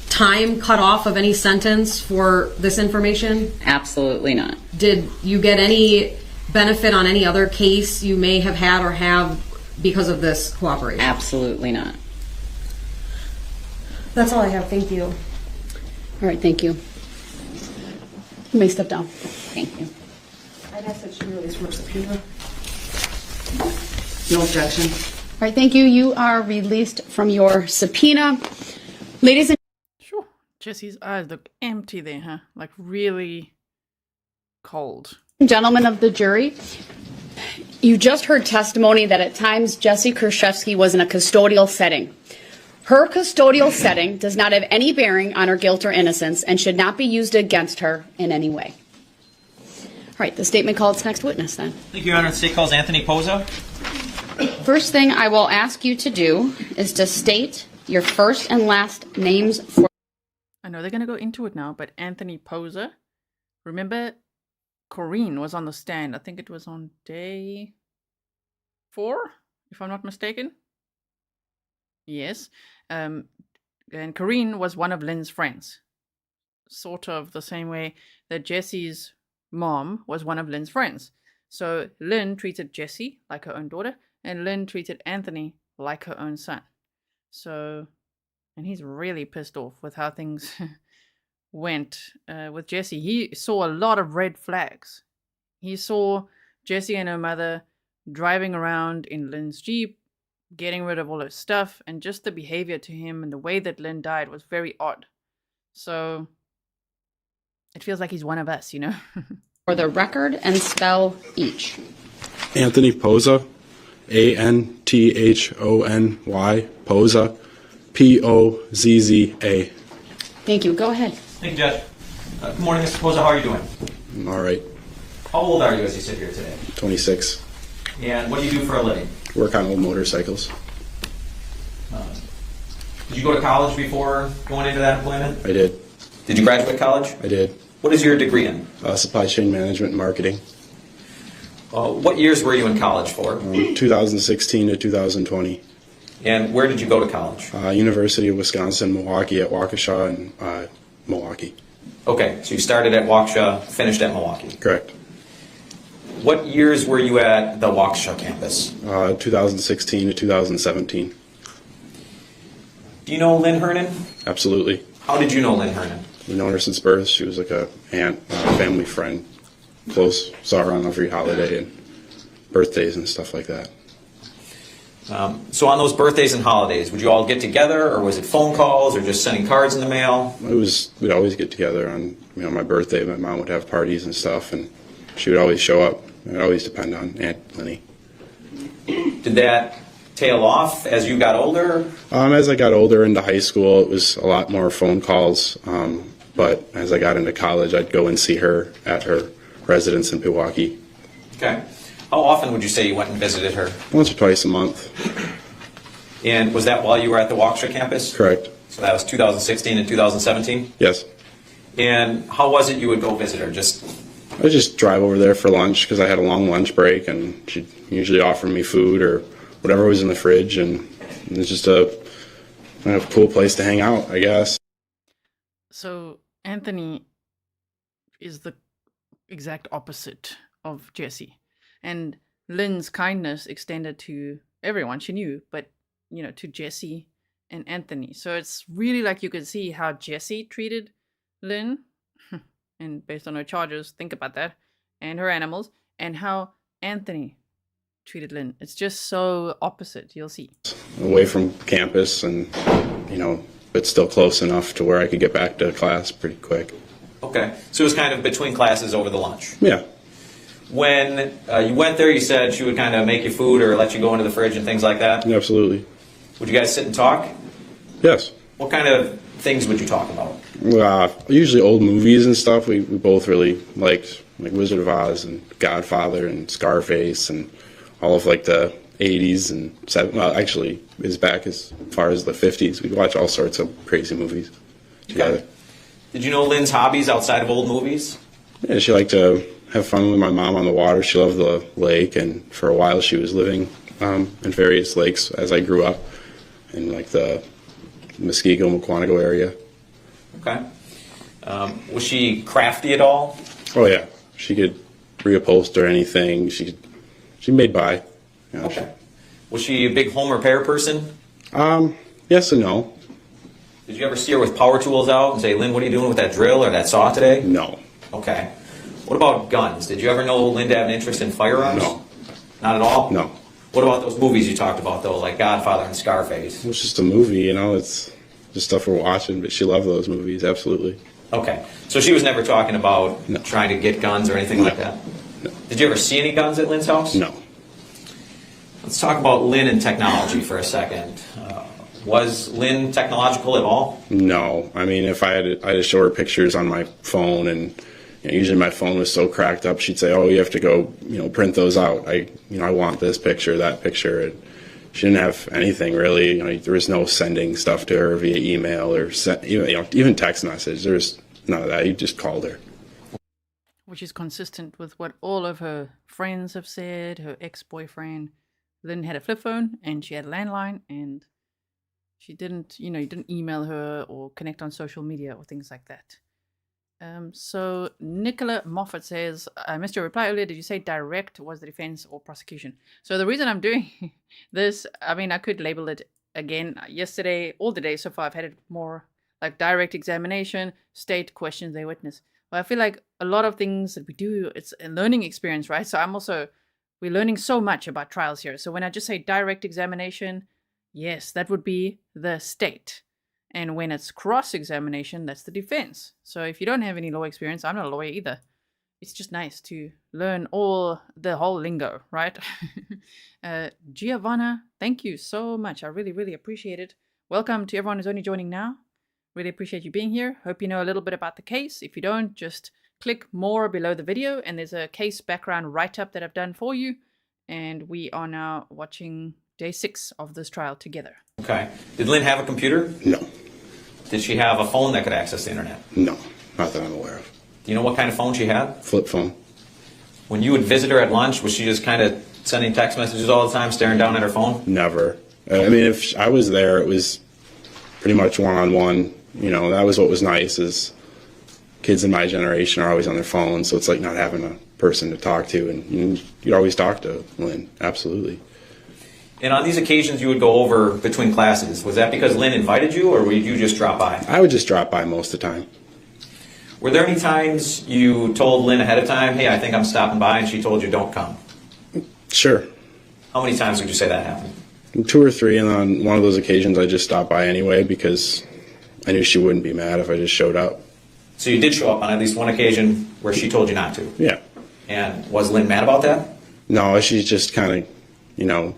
time cut off of any sentence for this information? Absolutely not. Did you get any benefit on any other case you may have had or have because of this cooperation? Absolutely not. That's all I have. Thank you. All right, thank you. You may step down. Thank you. I'd ask that she release from subpoena. No objection. All right, thank you. You are released from your subpoena. Ladies and Sure. Jesse's eyes look empty there, huh? Like really cold. gentlemen of the jury, you just heard testimony that at times Jessy Kurczewski was in a custodial setting. Her custodial setting does not have any bearing on her guilt or innocence and should not be used against her in any way. All right, the statement called its next witness then. Thank you, Your Honor. The state calls Anthony Pozza. First thing I will ask you to do is to state your first and last names for... I know they're going to go into it now, but Anthony Pozza. Remember, Corinne was on the stand. I think it was on day 4, if I'm not mistaken. Yes. And Corinne was one of Lynn's friends. Sort of the same way that Jessy's mom was one of Lynn's friends. So Lynn treated Jessy like her own daughter, and Lynn treated Anthony like her own son. So, and he's really pissed off with how things went with Jessy. He saw a lot of red flags. He saw Jessy and her mother driving around in Lynn's Jeep, getting rid of all her stuff, and just the behavior to him and the way that Lynn died was very odd. So, it feels like he's one of us, you know? for the record and spell each. Anthony Pozza, Anthony, Pozza, Pozza. Thank you. Go ahead. Thank you, Judge. Good morning, Mr. Pozza. How are you doing? I'm all right. How old are you as you sit here today? 26. And what do you do for a living? Work on old motorcycles. Did you go to college before going into that employment? I did. Did you graduate college? I did. What is your degree in? Supply chain management and marketing. What years were you in college for? 2016 to 2020. And where did you go to college? University of Wisconsin, Milwaukee at Waukesha and Milwaukee. Okay, so you started at Waukesha, finished at Milwaukee. Correct. What years were you at the Waukesha campus? 2016 to 2017. Do you know Lynn Hernan? Absolutely. How did you know Lynn Hernan? We've known her since birth. She was like a aunt, family friend. Close. Saw her on every holiday and birthdays and stuff like that. So on those birthdays and holidays, would you all get together, or was it phone calls, or just sending cards in the mail? We'd always get together on my birthday. My mom would have parties and stuff, and she would always show up. It would always depend on Aunt Lenny. Did that tail off as you got older? As I got older into high school, it was a lot more phone calls. But as I got into college, I'd go and see her at her residence in Pewaukee. Okay. How often would you say you went and visited her? Once or twice a month. And was that while you were at the Waukesha campus? Correct. So that was 2016 and 2017? Yes. And how was it you would go visit her? I would just drive over there for lunch because I had a long lunch break, and she'd usually offer me food or whatever was in the fridge, and it's just a cool place to hang out, I guess. So Anthony is the exact opposite of Jessy. And Lynn's kindness extended to everyone she knew, but, to Jessy and Anthony. So it's really like you could see how Jessy treated Lynn. And based on her charges, think about that. and her animals, and how Anthony treated Lynn. It's just so opposite. You'll see. Away from campus and, but still close enough to where I could get back to class pretty quick. Okay. So it was kind of between classes over the lunch. Yeah. When you went there, you said she would kind of make you food or let you go into the fridge and things like that? Absolutely. Would you guys sit and talk? Yes. What kind of things would you talk about? Usually old movies and stuff. We both really liked, like Wizard of Oz and Godfather and Scarface and all of like the 80s and 70s. Well, actually, it's back as far as the 50s. We'd watch all sorts of crazy movies together. Okay. Did you know Lynn's hobbies outside of old movies? Yeah, she liked to have fun with my mom on the water. She loved the lake, and for a while she was living in various lakes as I grew up in like the Muskego, Mukwonago area. Okay. Was she crafty at all? Oh yeah, she could reupholster anything. She made by. Okay. Was she a big home repair person? Yes and no. Did you ever see her with power tools out and say, Lynn, what are you doing with that drill or that saw today? No. Okay. What about guns? Did you ever know Lynn to have an interest in firearms? No. Not at all? No. What about those movies you talked about, though, like Godfather and Scarface? It was just a movie, it's just stuff we're watching, but she loved those movies, absolutely. Okay. So she was never talking about trying to get guns or anything like that? No. Did you ever see any guns at Lynn's house? No. Let's talk about Lynn and technology for a second. Was Lynn technological at all? No. I mean, if I had to show her pictures on my phone, and usually my phone was so cracked up, she'd say, "Oh, you have to go, print those out. I want this picture, that picture." And she didn't have anything really. There was no sending stuff to her via email or even text message. There was none of that. You just called her. Which is consistent with what all of her friends have said. Her ex-boyfriend, Lynn, had a flip phone and she had a landline, and she didn't, you didn't email her or connect on social media or things like that. So Nicola Moffat says, I missed your reply earlier. Did you say direct was the defense or prosecution? So the reason I'm doing this, I could label it again yesterday, all the days so far, I've had it more like direct examination, state questions their witness. But I feel like a lot of things that we do, it's a learning experience, right? So we're learning so much about trials here. So when I just say direct examination, yes, that would be the state. And when it's cross-examination, that's the defense. So if you don't have any law experience, I'm not a lawyer either. It's just nice to learn the whole lingo, right? Giovanna, thank you so much. I really, really appreciate it. Welcome to everyone who's only joining now. Really appreciate you being here. Hope you know a little bit about the case. If you don't, just click more below the video, and there's a case background write-up that I've done for you. And we are now watching day 6 of this trial together. Okay. Did Lynn have a computer? No. Did she have a phone that could access the internet? No, not that I'm aware of. Do you know what kind of phone she had? Flip phone. When you would visit her at lunch, was she just kind of sending text messages all the time, staring down at her phone? Never. If I was there, it was pretty much one-on-one. That was what was nice, is kids in my generation are always on their phones, so it's like not having a person to talk to, and you'd always talk to Lynn, absolutely. And on these occasions you would go over between classes. Was that because Lynn invited you, or would you just drop by? I would just drop by most of the time. Were there any times you told Lynn ahead of time, hey, I think I'm stopping by, and she told you don't come? Sure. How many times would you say that happened? 2 or 3, and on one of those occasions I just stopped by anyway because I knew she wouldn't be mad if I just showed up. So you did show up on at least one occasion where she told you not to? Yeah. And was Lynn mad about that? No, she just kind of,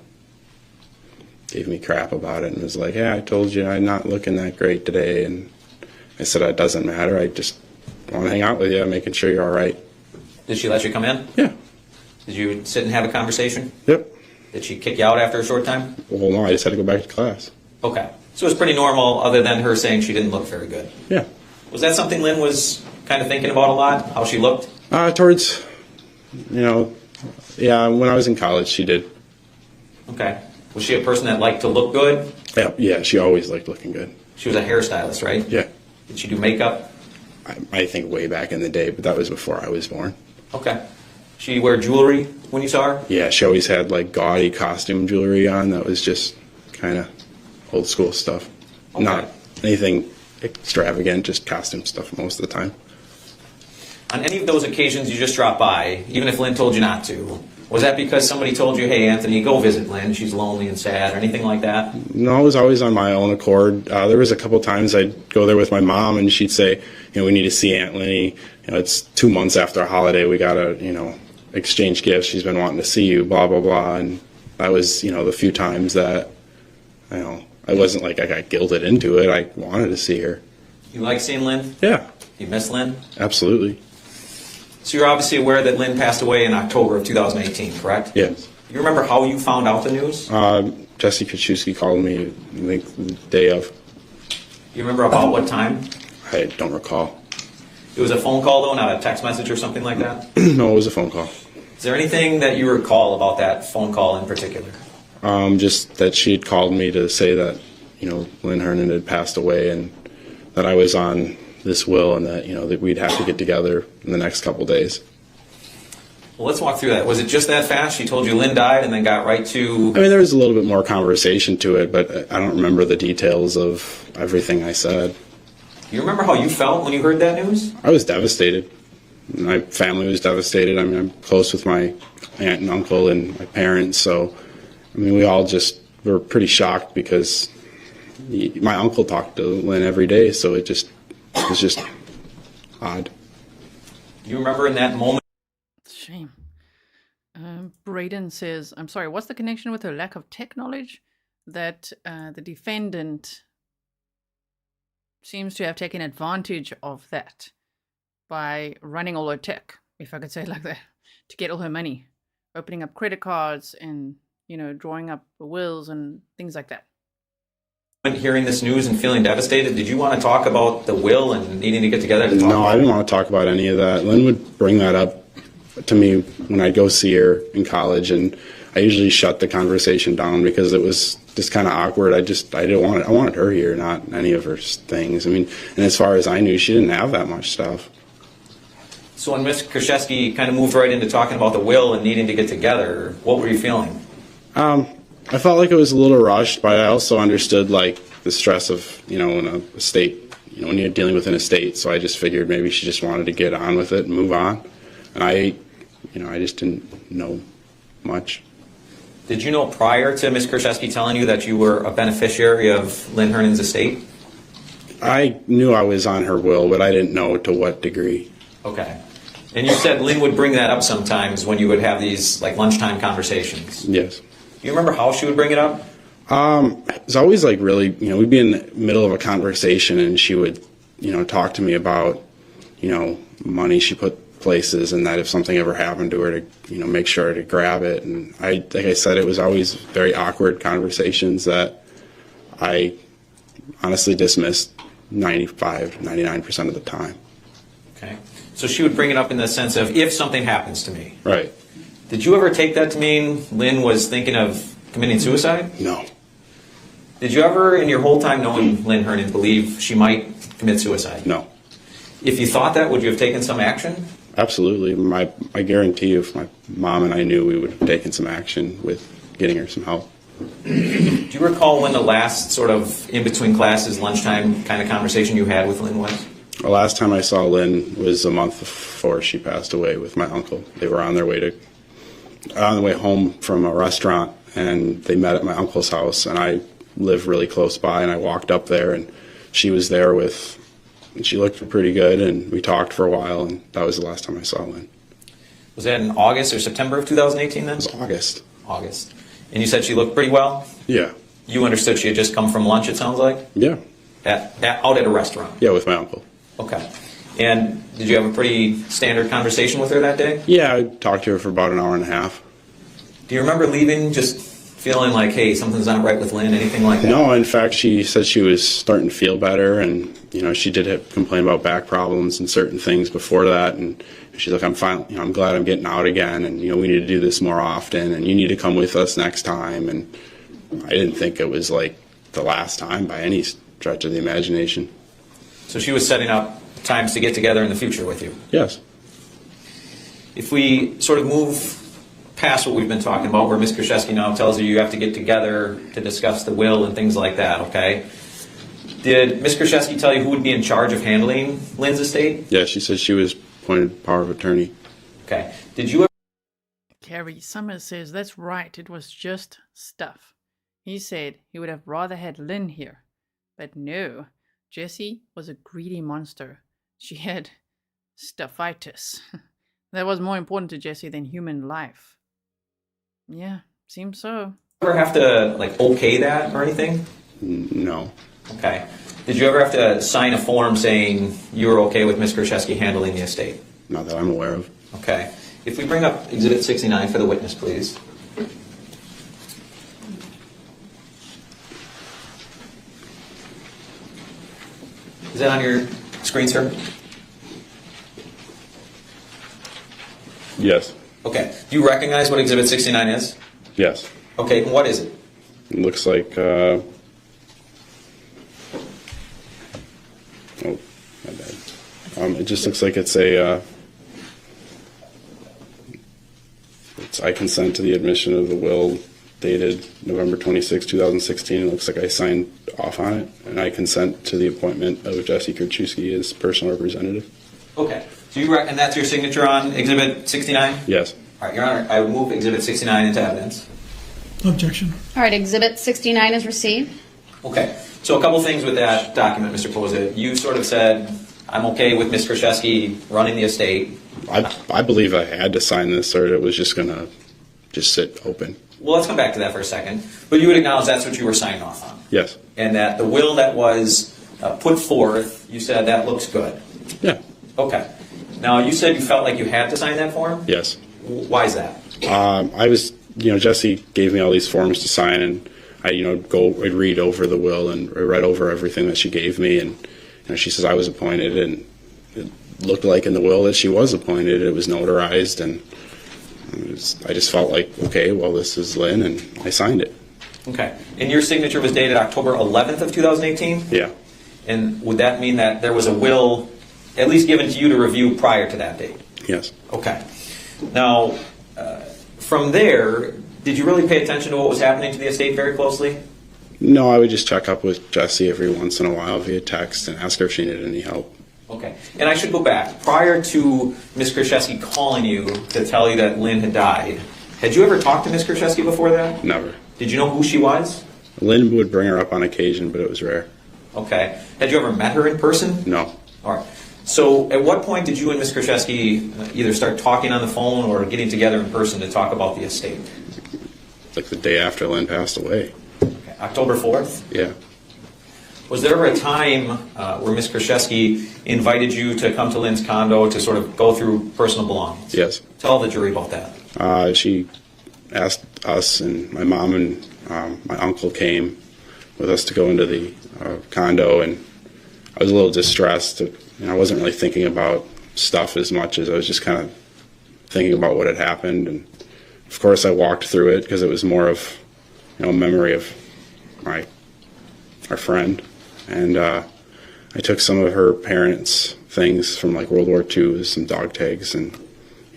gave me crap about it and was like, yeah, I told you I'm not looking that great today. And I said, it doesn't matter. I just want to hang out with you, making sure you're all right. Did she let you come in? Yeah. Did you sit and have a conversation? Yep. Did she kick you out after a short time? Well, no, I just had to go back to class. Okay. So it was pretty normal, other than her saying she didn't look very good. Yeah. Was that something Lynn was kind of thinking about a lot, how she looked? Towards, yeah, when I was in college, she did. Okay. Was she a person that liked to look good? Yeah, she always liked looking good. She was a hairstylist, right? Yeah. Did she do makeup? I think way back in the day, but that was before I was born. Okay. She wear jewelry when you saw her? Yeah, she always had like gaudy costume jewelry on that was just kind of old school stuff. Okay. Not anything extravagant, just costume stuff most of the time. On any of those occasions you just dropped by, even if Lynn told you not to, was that because somebody told you, hey, Anthony, go visit Lynn, she's lonely and sad, or anything like that? No, it was always on my own accord. There was a couple times I'd go there with my mom, and she'd say, we need to see Aunt Lenny. It's 2 months after a holiday. We got to, exchange gifts. She's been wanting to see you, blah, blah, blah. And that was, the few times that, I wasn't like I got guilted into it. I wanted to see her. You like seeing Lynn? Yeah. You miss Lynn? Absolutely. So you're obviously aware that Lynn passed away in October of 2018, correct? Yes. You remember how you found out the news? Jessy Kurczewski called me, I think, the day of. You remember about what time? I don't recall. It was a phone call, though, not a text message or something like that? No, it was a phone call. Is there anything that you recall about that phone call in particular? Just that she had called me to say that, Lynn Hernan had passed away and that I was on this will and that, that we'd have to get together in the next couple days. Well, let's walk through that. Was it just that fast? She told you Lynn died and then got right to... there was a little bit more conversation to it, but I don't remember the details of everything I said. You remember how you felt when you heard that news? I was devastated. My family was devastated. I'm close with my aunt and uncle and my parents, so, we all just were pretty shocked because my uncle talked to Lynn every day, so it was just odd. You remember in that moment? Shame. Braden says, I'm sorry, what's the connection with her lack of tech knowledge? That the defendant seems to have taken advantage of that by running all her tech, if I could say it like that, to get all her money, opening up credit cards and, drawing up wills and things like that. When hearing this news and feeling devastated, did you want to talk about the will and needing to get together to talk No, about I didn't want to talk about any of that. Lynn would bring that up to me when I'd go see her in college, and I usually shut the conversation down because it was just kind of awkward. I didn't want it. I wanted her here, not any of her things. And as far as I knew, she didn't have that much stuff. So when Ms. Kurczewski kind of moved right into talking about the will and needing to get together, what were you feeling? I felt like it was a little rushed, but I also understood the stress of, in a estate, when you're dealing with an estate. So I just figured maybe she just wanted to get on with it and move on. And I just didn't know much. Did you know prior to Ms. Kurczewski telling you that you were a beneficiary of Lynn Hernan's estate? I knew I was on her will, but I didn't know to what degree. Okay. And you said Lynn would bring that up sometimes when you would have these lunchtime conversations. Yes. Do you remember how she would bring it up? It was always really, we'd be in the middle of a conversation and she would, talk to me about, money she put places and that if something ever happened to her to, make sure to grab it. And like I said, it was always very awkward conversations that I honestly dismissed 99% of the time. Okay. So she would bring it up in the sense of if something happens to me. Right. Did you ever take that to mean Lynn was thinking of committing suicide? No. Did you ever, in your whole time knowing Lynn Hernan, believe she might commit suicide? No. If you thought that, would you have taken some action? Absolutely. I guarantee you if my mom and I knew, we would have taken some action with getting her some help. Do you recall when the last sort of in-between classes, lunchtime kind of conversation you had with Lynn was? The last time I saw Lynn was a month before she passed away with my uncle. They were on their way home from a restaurant, and they met at my uncle's house, and I live really close by, and I walked up there, and she was there and she looked pretty good, and we talked for a while, and that was the last time I saw Lynn. Was that in August or September of 2018 then? It was August. August. And you said she looked pretty well? Yeah. You understood she had just come from lunch, it sounds like? Yeah. Out at a restaurant? Yeah, with my uncle. Okay. And did you have a pretty standard conversation with her that day? Yeah, I talked to her for about an hour and a half. Do you remember leaving just feeling like, hey, something's not right with Lynn, anything like that? No, in fact, she said she was starting to feel better, and she did complain about back problems and certain things before that, and she's like, I'm fine, I'm glad I'm getting out again, and we need to do this more often, and you need to come with us next time. And I didn't think it was like the last time by any stretch of the imagination. So she was setting up times to get together in the future with you? Yes. If we sort of move past what we've been talking about, where Ms. Kurczewski now tells you have to get together to discuss the will and things like that, okay? Did Ms. Kurczewski tell you who would be in charge of handling Lynn's estate? Yeah, she said she was appointed power of attorney. Okay. Did you Carrie Summers says that's right, it was just stuff. He said he would have rather had Lynn here. But no, Jessy was a greedy monster. She had stuffitis. That was more important to Jessy than human life. Yeah, seems so. ever have to like okay that or anything? No. Okay. Did you ever have to sign a form saying you were okay with Ms. Kurczewski handling the estate? Not that I'm aware of. Okay. If we bring up Exhibit 69 for the witness, please. Is that on your screen, sir? Yes. Okay. Do you recognize what Exhibit 69 is? Yes. Okay. And what is it? It looks like, oh, my bad. It just looks like it's I consent to the admission of the will dated November 26, 2016. It looks like I signed off on it, and I consent to the appointment of Jessy Kurczewski as personal representative. Okay. So and that's your signature on Exhibit 69? Yes. All right, Your Honor, I will move Exhibit 69 into evidence. Objection. All right, Exhibit 69 is received. Okay. So a couple things with that document, Mr. Pozza. You sort of said, I'm okay with Ms. Kurczewski running the estate. I believe I had to sign this, or it was just going to just sit open. Well, let's come back to that for a second. But you would acknowledge that's what you were signing off on. Yes. And that the will that was put forth, you said that looks good. Yeah. Okay. Now, you said you felt like you had to sign that form? Yes. Why is that? I was, Jessy gave me all these forms to sign, and I'd read over the will and I read over everything that she gave me, and she says I was appointed, and it looked like in the will that she was appointed. It was notarized, and I just felt like, okay, well, this is Lynn, and I signed it. Okay. And your signature was dated October 11th of 2018? Yeah. And would that mean that there was a will at least given to you to review prior to that date? Yes. Okay. Now, from there, did you really pay attention to what was happening to the estate very closely? No, I would just check up with Jessy every once in a while via text and ask her if she needed any help. Okay. And I should go back. Prior to Ms. Kurczewski calling you to tell you that Lynn had died, had you ever talked to Ms. Kurczewski before that? Never. Did you know who she was? Lynn would bring her up on occasion, but it was rare. Okay. Had you ever met her in person? No. All right. So at what point did you and Ms. Kurczewski either start talking on the phone or getting together in person to talk about the estate? Like the day after Lynn passed away. Okay. October 4th? Yeah. Was there ever a time where Ms. Kurczewski invited you to come to Lynn's condo to sort of go through personal belongings? Yes. Tell the jury about that. She asked us, and my mom and my uncle came with us to go into the condo, and I was a little distressed. I wasn't really thinking about stuff as much as I was just kind of thinking about what had happened. And of course I walked through it because it was more of a memory of our friend. And I took some of her parents' things from like World War II, some dog tags, and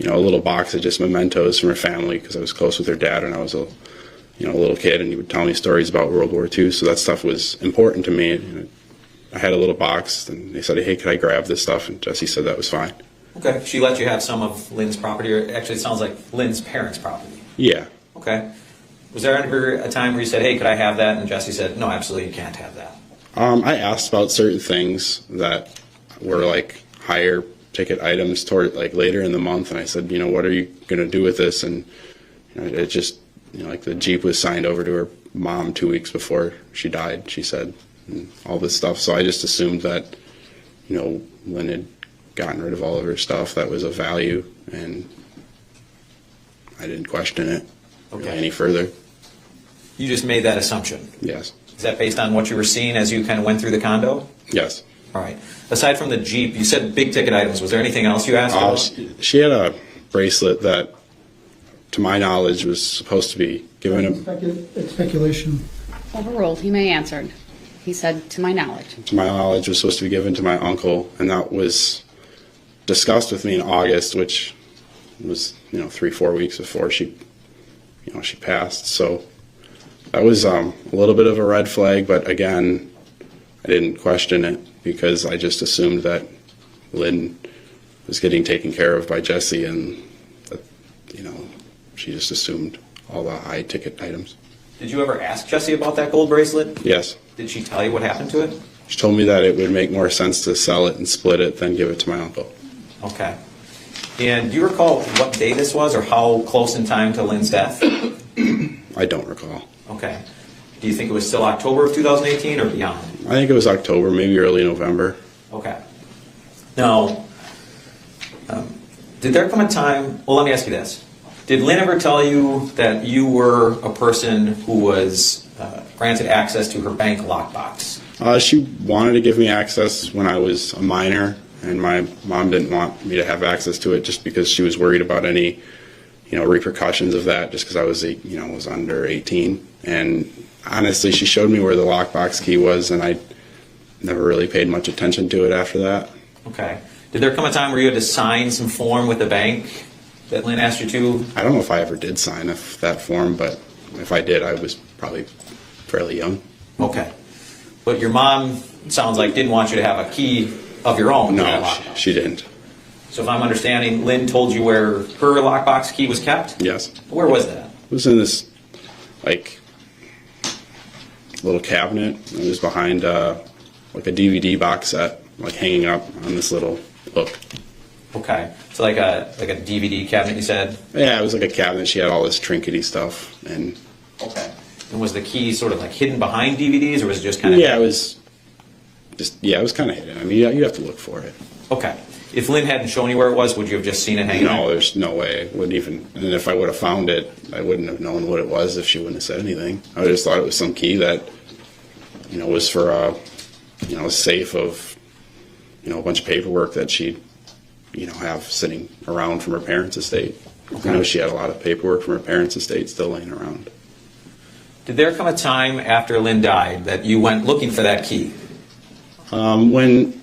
a little box of just mementos from her family, because I was close with her dad when I was a little kid, and he would tell me stories about World War II. So that stuff was important to me. I had a little box, and they said, "Hey, could I grab this stuff?" And Jessy said that was fine. Okay. She let you have some of Lynn's property, or actually it sounds like Lynn's parents' property. Yeah. Okay. Was there ever a time where you said, "Hey, could I have that?" And Jessy said, "No, absolutely, you can't have that." I asked about certain things that were like higher ticket items toward like later in the month, and I said, "What are you going to do with this?" And it just, like the Jeep was signed over to her mom 2 weeks before she died, she said, and all this stuff. So I just assumed that, Lynn had gotten rid of all of her stuff that was of value, and I didn't question it any further. You just made that assumption? Yes. Is that based on what you were seeing as you kind of went through the condo? Yes. All right. Aside from the Jeep, you said big ticket items. Was there anything else you asked about? She had a bracelet that, to my knowledge, was supposed to be given It's speculation. Overruled. He may answer. He said, to my knowledge. To my knowledge, was supposed to be given to my uncle, and that was discussed with me in August, which was 3-4 weeks before she passed. So that was a little bit of a red flag, but again, I didn't question it because I just assumed that Lynn was getting taken care of by Jessy, and you know, she just assumed all the high ticket items. Did you ever ask Jessy about that gold bracelet? Yes. Did she tell you what happened to it? She told me that it would make more sense to sell it and split it than give it to my uncle. Okay. And do you recall what day this was, or how close in time to Lynn's death? I don't recall. Okay. Do you think it was still October of 2018 or beyond? I think it was October, maybe early November. Okay. Now, did there come a time, well, let me ask you this. Did Lynn ever tell you that you were a person who was granted access to her bank lockbox? She wanted to give me access when I was a minor, and my mom didn't want me to have access to it just because she was worried about any, you know, repercussions of that, just because I was, was under 18. And honestly, she showed me where the lockbox key was, and I never really paid much attention to it after that. Okay. Did there come a time where you had to sign some form with the bank that Lynn asked you to? I don't know if I ever did sign that form, but if I did, I was probably fairly young. Okay. But your mom, it sounds like, didn't want you to have a key of your own. No, she didn't. So if I'm understanding, Lynn told you where her lockbox key was kept? Yes. Where was that? It was in this, like, little cabinet. It was behind, like, a DVD box set, like, hanging up on this little hook. Okay. So like a DVD cabinet, you said? Yeah, it was like a cabinet. She had all this trinkety stuff. And okay. And was the key sort of like hidden behind DVDs, or was it just kind of... Yeah, it was kind of hidden. I mean, you have to look for it. Okay. If Lynn hadn't shown you where it was, would you have just seen it hanging there? No, there's no way. Wouldn't even. And if I would have found it, I wouldn't have known what it was if she wouldn't have said anything. I just thought it was some key that, was for a safe of, a bunch of paperwork that she'd, have sitting around from her parents' estate. Okay. She had a lot of paperwork from her parents' estate still laying around. Did there come a time after Lynn died that you went looking for that key? When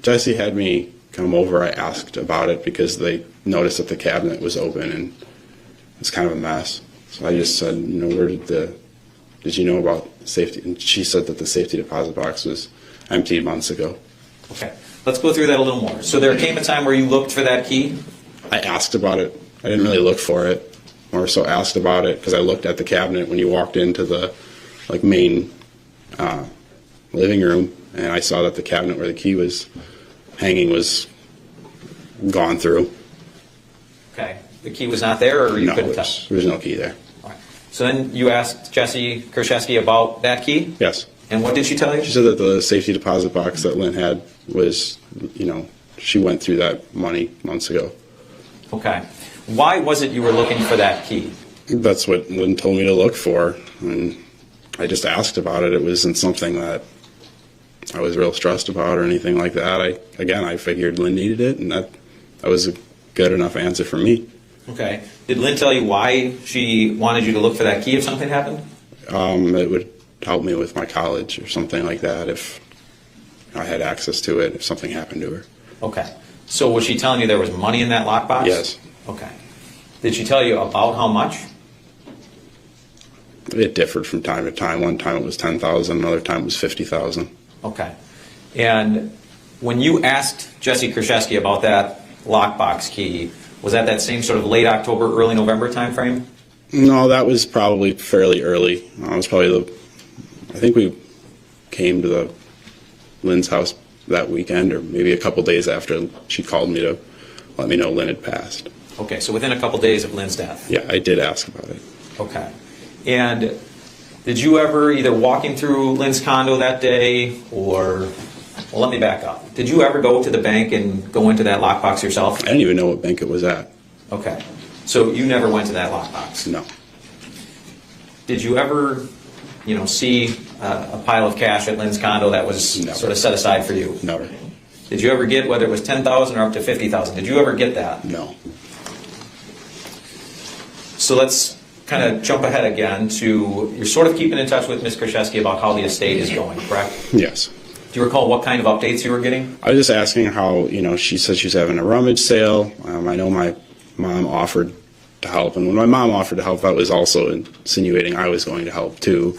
Jessy had me come over, I asked about it because they noticed that the cabinet was open and it's kind of a mess. So I just said, where did you know about safety? And she said that the safety deposit box was emptied months ago. Okay, let's go through that a little more. So there came a time where you looked for that key? I asked about it. I didn't really look for it. More so asked about it because I looked at the cabinet when you walked into the main living room, and I saw that the cabinet where the key was hanging was gone through. Okay. The key was not there, or you couldn't tell? There was no key there. All right. So then you asked Jessy Kurczewski about that key? Yes. And what did she tell you? She said that the safety deposit box that Lynn had was, she went through that money months ago. Okay. Why was it you were looking for that key? That's what Lynn told me to look for, and I just asked about it. It wasn't something that I was real stressed about or anything like that. I figured Lynn needed it, and that was a good enough answer for me. Okay. Did Lynn tell you why she wanted you to look for that key if something happened? It would help me with my college or something like that if I had access to it, if something happened to her. Okay. So was she telling you there was money in that lockbox? Yes. Okay. Did she tell you about how much? It differed from time to time. One time it was $10,000, another time it was $50,000. Okay. And when you asked Jessy Kurczewski about that lockbox key, was that same sort of late October, early November time frame? No, that was probably fairly early. It was probably I think we came to Lynn's house that weekend, or maybe a couple days after she called me to let me know Lynn had passed. Okay, so within a couple days of Lynn's death. Yeah, I did ask about it. Okay. And did you ever, either walking through Lynn's condo that day, or, well, let me back up. Did you ever go to the bank and go into that lockbox yourself? I didn't even know what bank it was at. Okay. So you never went to that lockbox? No. Did you ever, see a pile of cash at Lynn's condo that was sort of set aside for you? Never. Did you ever get, whether it was $10,000 or up to $50,000, did you ever get that? No. So let's kind of jump ahead again to, you're sort of keeping in touch with Ms. Kurczewski about how the estate is going, correct? Yes. Do you recall what kind of updates you were getting? I was just asking how, she said she was having a rummage sale. I know my mom offered to help, and when my mom offered to help, I was also insinuating I was going to help too.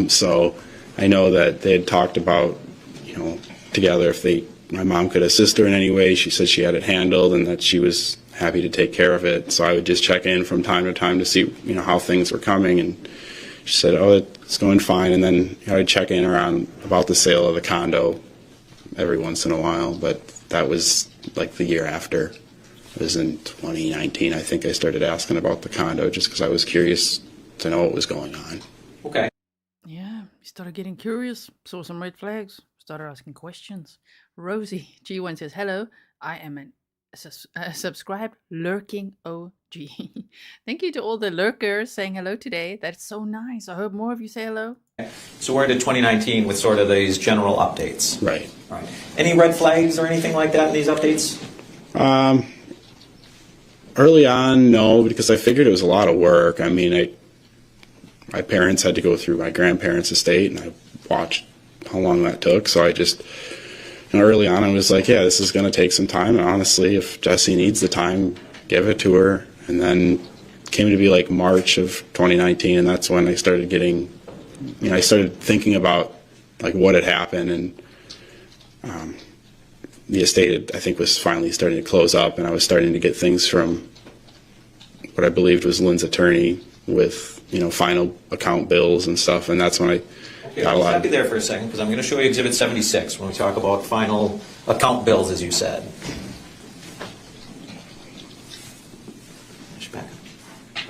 So I know that they had talked about, together if they my mom could assist her in any way. She said she had it handled and that she was happy to take care of it. So I would just check in from time to time to see, how things were coming. And she said, oh, it's going fine. And then I'd check in around about the sale of the condo every once in a while. But that was like the year after. It was in 2019, I think I started asking about the condo just because I was curious to know what was going on. Okay. Yeah, you started getting curious, saw some red flags, started asking questions. Rosie G1 says, hello, I am a subscribed lurking OG. Thank you to all the lurkers saying hello today. That's so nice. I hope more of you say hello. So we're into 2019 with sort of these general updates. Right. Right. Any red flags or anything like that in these updates? Early on, no, because I figured it was a lot of work. I mean, my parents had to go through my grandparents' estate, and I watched how long that took. So I just, early on, I was like, yeah, this is going to take some time. And honestly, if Jessy needs the time, give it to her. And then it came to be like March of 2019, and that's when I started getting, I started thinking about like what had happened, and the estate, I think, was finally starting to close up, and I was starting to get things from what I believed was Lynn's attorney with, final account bills and stuff, and that's when I got a lot. Stop you there for a second, because I'm going to show you Exhibit 76 when we talk about final account bills, as you said.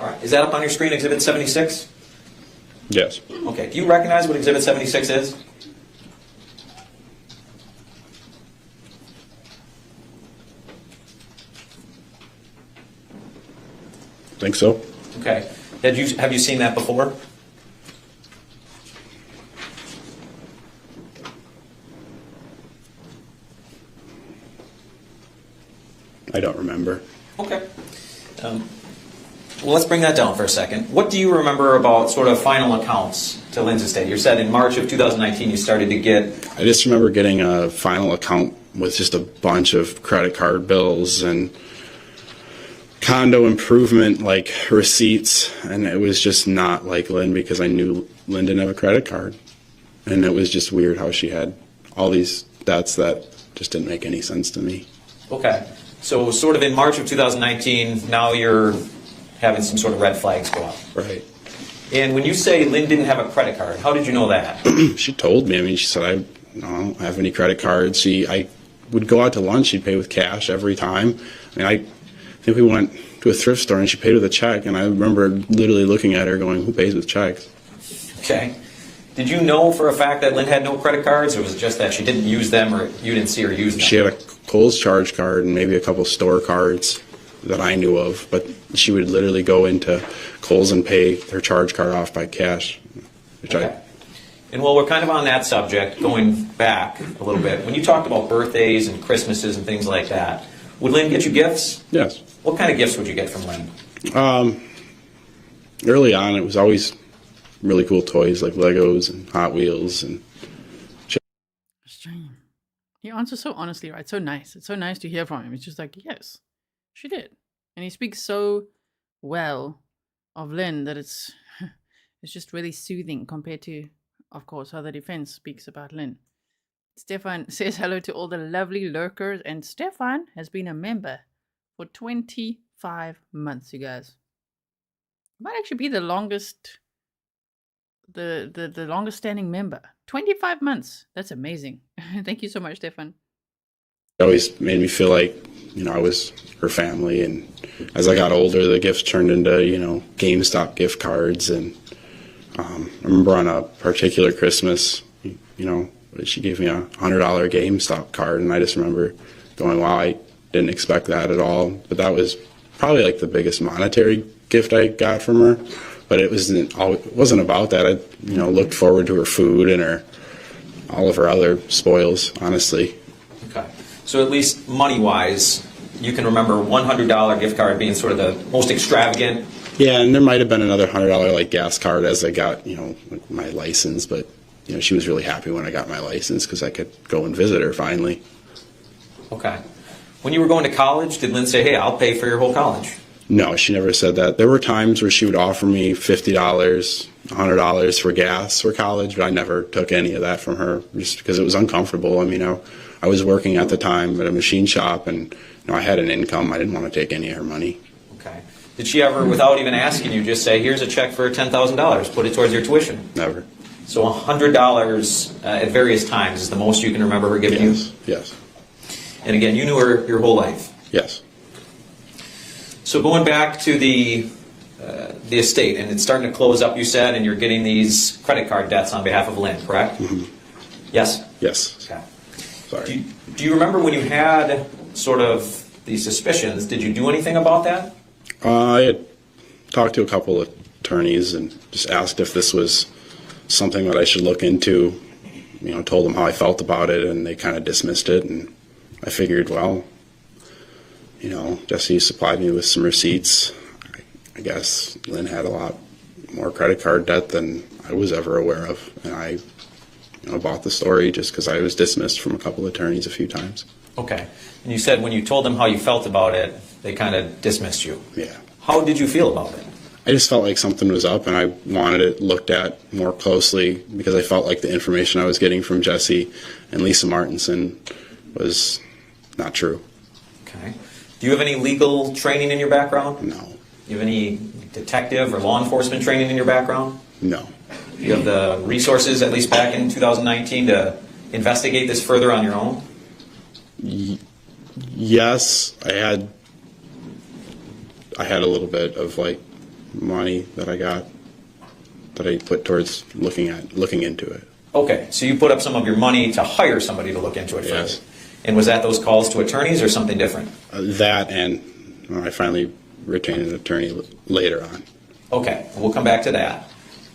All right, is that up on your screen, Exhibit 76? Yes. Okay, do you recognize what Exhibit 76 is? Think so. Okay. Have you seen that before? I don't remember. Okay. Well, let's bring that down for a second. What do you remember about sort of final accounts to Lynn's estate? You said in March of 2019 you started to get... I just remember getting a final account with just a bunch of credit card bills and condo improvement like receipts, and it was just not like Lynn because I knew Lynn didn't have a credit card, and it was just weird how she had all these debts that just didn't make any sense to me. Okay, so sort of in March of 2019, now you're having some sort of red flags go up. Right. And when you say Lynn didn't have a credit card, how did you know that? She told me. I mean, she said I don't have any credit cards. I would go out to lunch. She'd pay with cash every time. I mean, I think we went to a thrift store and she paid with a check, and I remember literally looking at her going, who pays with checks? Okay. Did you know for a fact that Lynn had no credit cards, or was it just that she didn't use them, or you didn't see her use them? She had a Kohl's charge card and maybe a couple store cards that I knew of, but she would literally go into Kohl's and pay her charge card off by cash. Okay. And while we're kind of on that subject, going back a little bit, when you talked about birthdays and Christmases and things like that, would Lynn get you gifts? Yes. What kind of gifts would you get from Lynn? Early on, it was always really cool toys like Legos and Hot Wheels and. Strange. He answers so honestly, right? So nice. It's so nice to hear from him. It's just like, yes, she did, and he speaks so well of Lynn that it's just really soothing compared to, of course, how the defense speaks about Lynn. Stefan says hello to all the lovely lurkers, and Stefan has been a member for 25 months, you guys. Might actually be the longest, the longest standing member. 25 months. That's amazing. Thank you so much, Stefan. It always made me feel like, I was her family, and as I got older, the gifts turned into, GameStop gift cards, and I remember on a particular Christmas, she gave me a $100 GameStop card, and I just remember going, wow, I didn't expect that at all. But that was probably like the biggest monetary gift I got from her. But it wasn't about that. I looked forward to her food and all of her other spoils, honestly. Okay. So at least money-wise, you can remember $100 gift card being sort of the most extravagant. Yeah, and there might have been another $100 like gas card as I got, my license, but she was really happy when I got my license because I could go and visit her finally. Okay. When you were going to college, did Lynn say, hey, I'll pay for your whole college? No, she never said that. There were times where she would offer me $50, $100 for gas for college, but I never took any of that from her just because it was uncomfortable. I mean, I I was working at the time at a machine shop, and I had an income. I didn't want to take any of her money. Okay. Did she ever, without even asking you, just say, here's a check for $10,000, put it towards your tuition? Never. So $100 at various times is the most you can remember her giving you? Yes. And again, you knew her your whole life? Yes. So going back to the estate, and it's starting to close up, you said, and you're getting these credit card debts on behalf of Lynn, correct? Mm-hmm. Yes? Yes. Okay. Sorry. Do you remember when you had sort of these suspicions, did you do anything about that? I had talked to a couple of attorneys and just asked if this was something that I should look into. Told them how I felt about it, and they kind of dismissed it. And I figured, well, Jessy supplied me with some receipts. I guess Lynn had a lot more credit card debt than I was ever aware of, and I bought the story just because I was dismissed from a couple of attorneys a few times. Okay. And you said when you told them how you felt about it, they kind of dismissed you. Yeah. How did you feel about it? I just felt like something was up, and I wanted it looked at more closely because I felt like the information I was getting from Jessy and Lisa Martinson was not true. Okay. Do you have any legal training in your background? No. Do you have any detective or law enforcement training in your background? No. Do you have the resources, at least back in 2019, to investigate this further on your own? Yes, I had a little bit of money that I got that I put towards looking into it. Okay, so you put up some of your money to hire somebody to look into it further. Yes. And was that those calls to attorneys or something different? That, and I finally retained an attorney later on. Okay, we'll come back to that.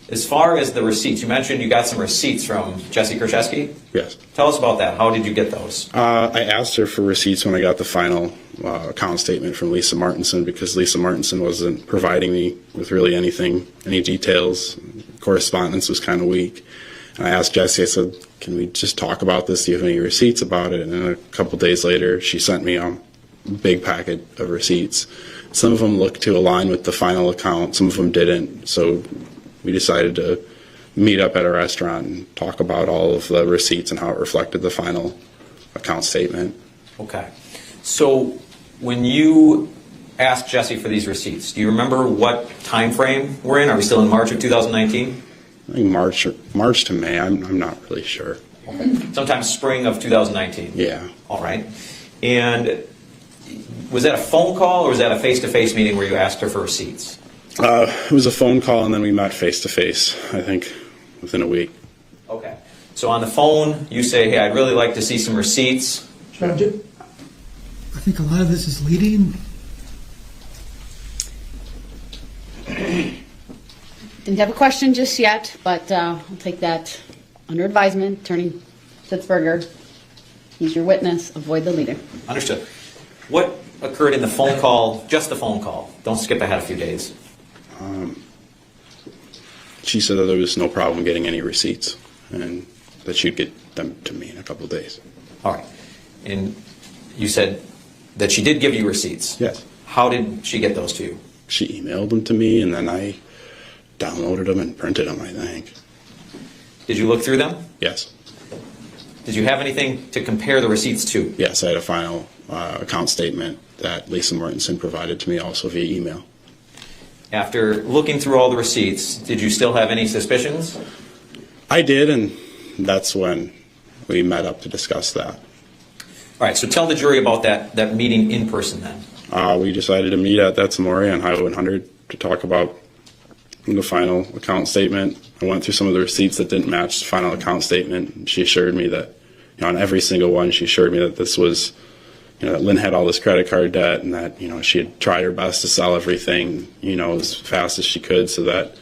As far as the receipts, you mentioned you got some receipts from Jessy Kurczewski? Yes. Tell us about that. How did you get those? I asked her for receipts when I got the final account statement from Lisa Martinson because Lisa Martinson wasn't providing me with really anything, any details. Correspondence was kind of weak. And I asked Jessy, I said, can we just talk about this? Do you have any receipts about it? And then a couple days later, she sent me a big packet of receipts. Some of them looked to align with the final account. Some of them didn't. So we decided to meet up at a restaurant and talk about all of the receipts and how it reflected the final account statement. Okay. So when you asked Jessy for these receipts, do you remember what time frame we're in? Are we still in March of 2019? I think March to May. I'm not really sure. Okay. Sometime spring of 2019? Yeah. All right. And was that a phone call or was that a face-to-face meeting where you asked her for receipts? It was a phone call, and then we met face-to-face, I think, within a week. Okay. So on the phone, you say, hey, I'd really like to see some receipts. Judge, I think a lot of this is leading. Didn't have a question just yet, but I'll take that under advisement. Attorney Sitzberger, he's your witness. Avoid the leader. Understood. What occurred in the phone call, just the phone call? Don't skip ahead a few days. She said that there was no problem getting any receipts and that she'd get them to me in a couple of days. All right. And you said that she did give you receipts. Yes. How did she get those to you? She emailed them to me, and then I downloaded them and printed them, I think. Did you look through them? Yes. Did you have anything to compare the receipts to? Yes, I had a final account statement that Lisa Mortensen provided to me also via email. After looking through all the receipts, did you still have any suspicions? I did, and that's when we met up to discuss that. All right, so tell the jury about that meeting in person then. We decided to meet at That's Amore on Highway 100 to talk about the final account statement. I went through some of the receipts that didn't match the final account statement. She assured me that, on every single one, she assured me that this was, that Lynn had all this credit card debt and that, she had tried her best to sell everything, as fast as she could so that,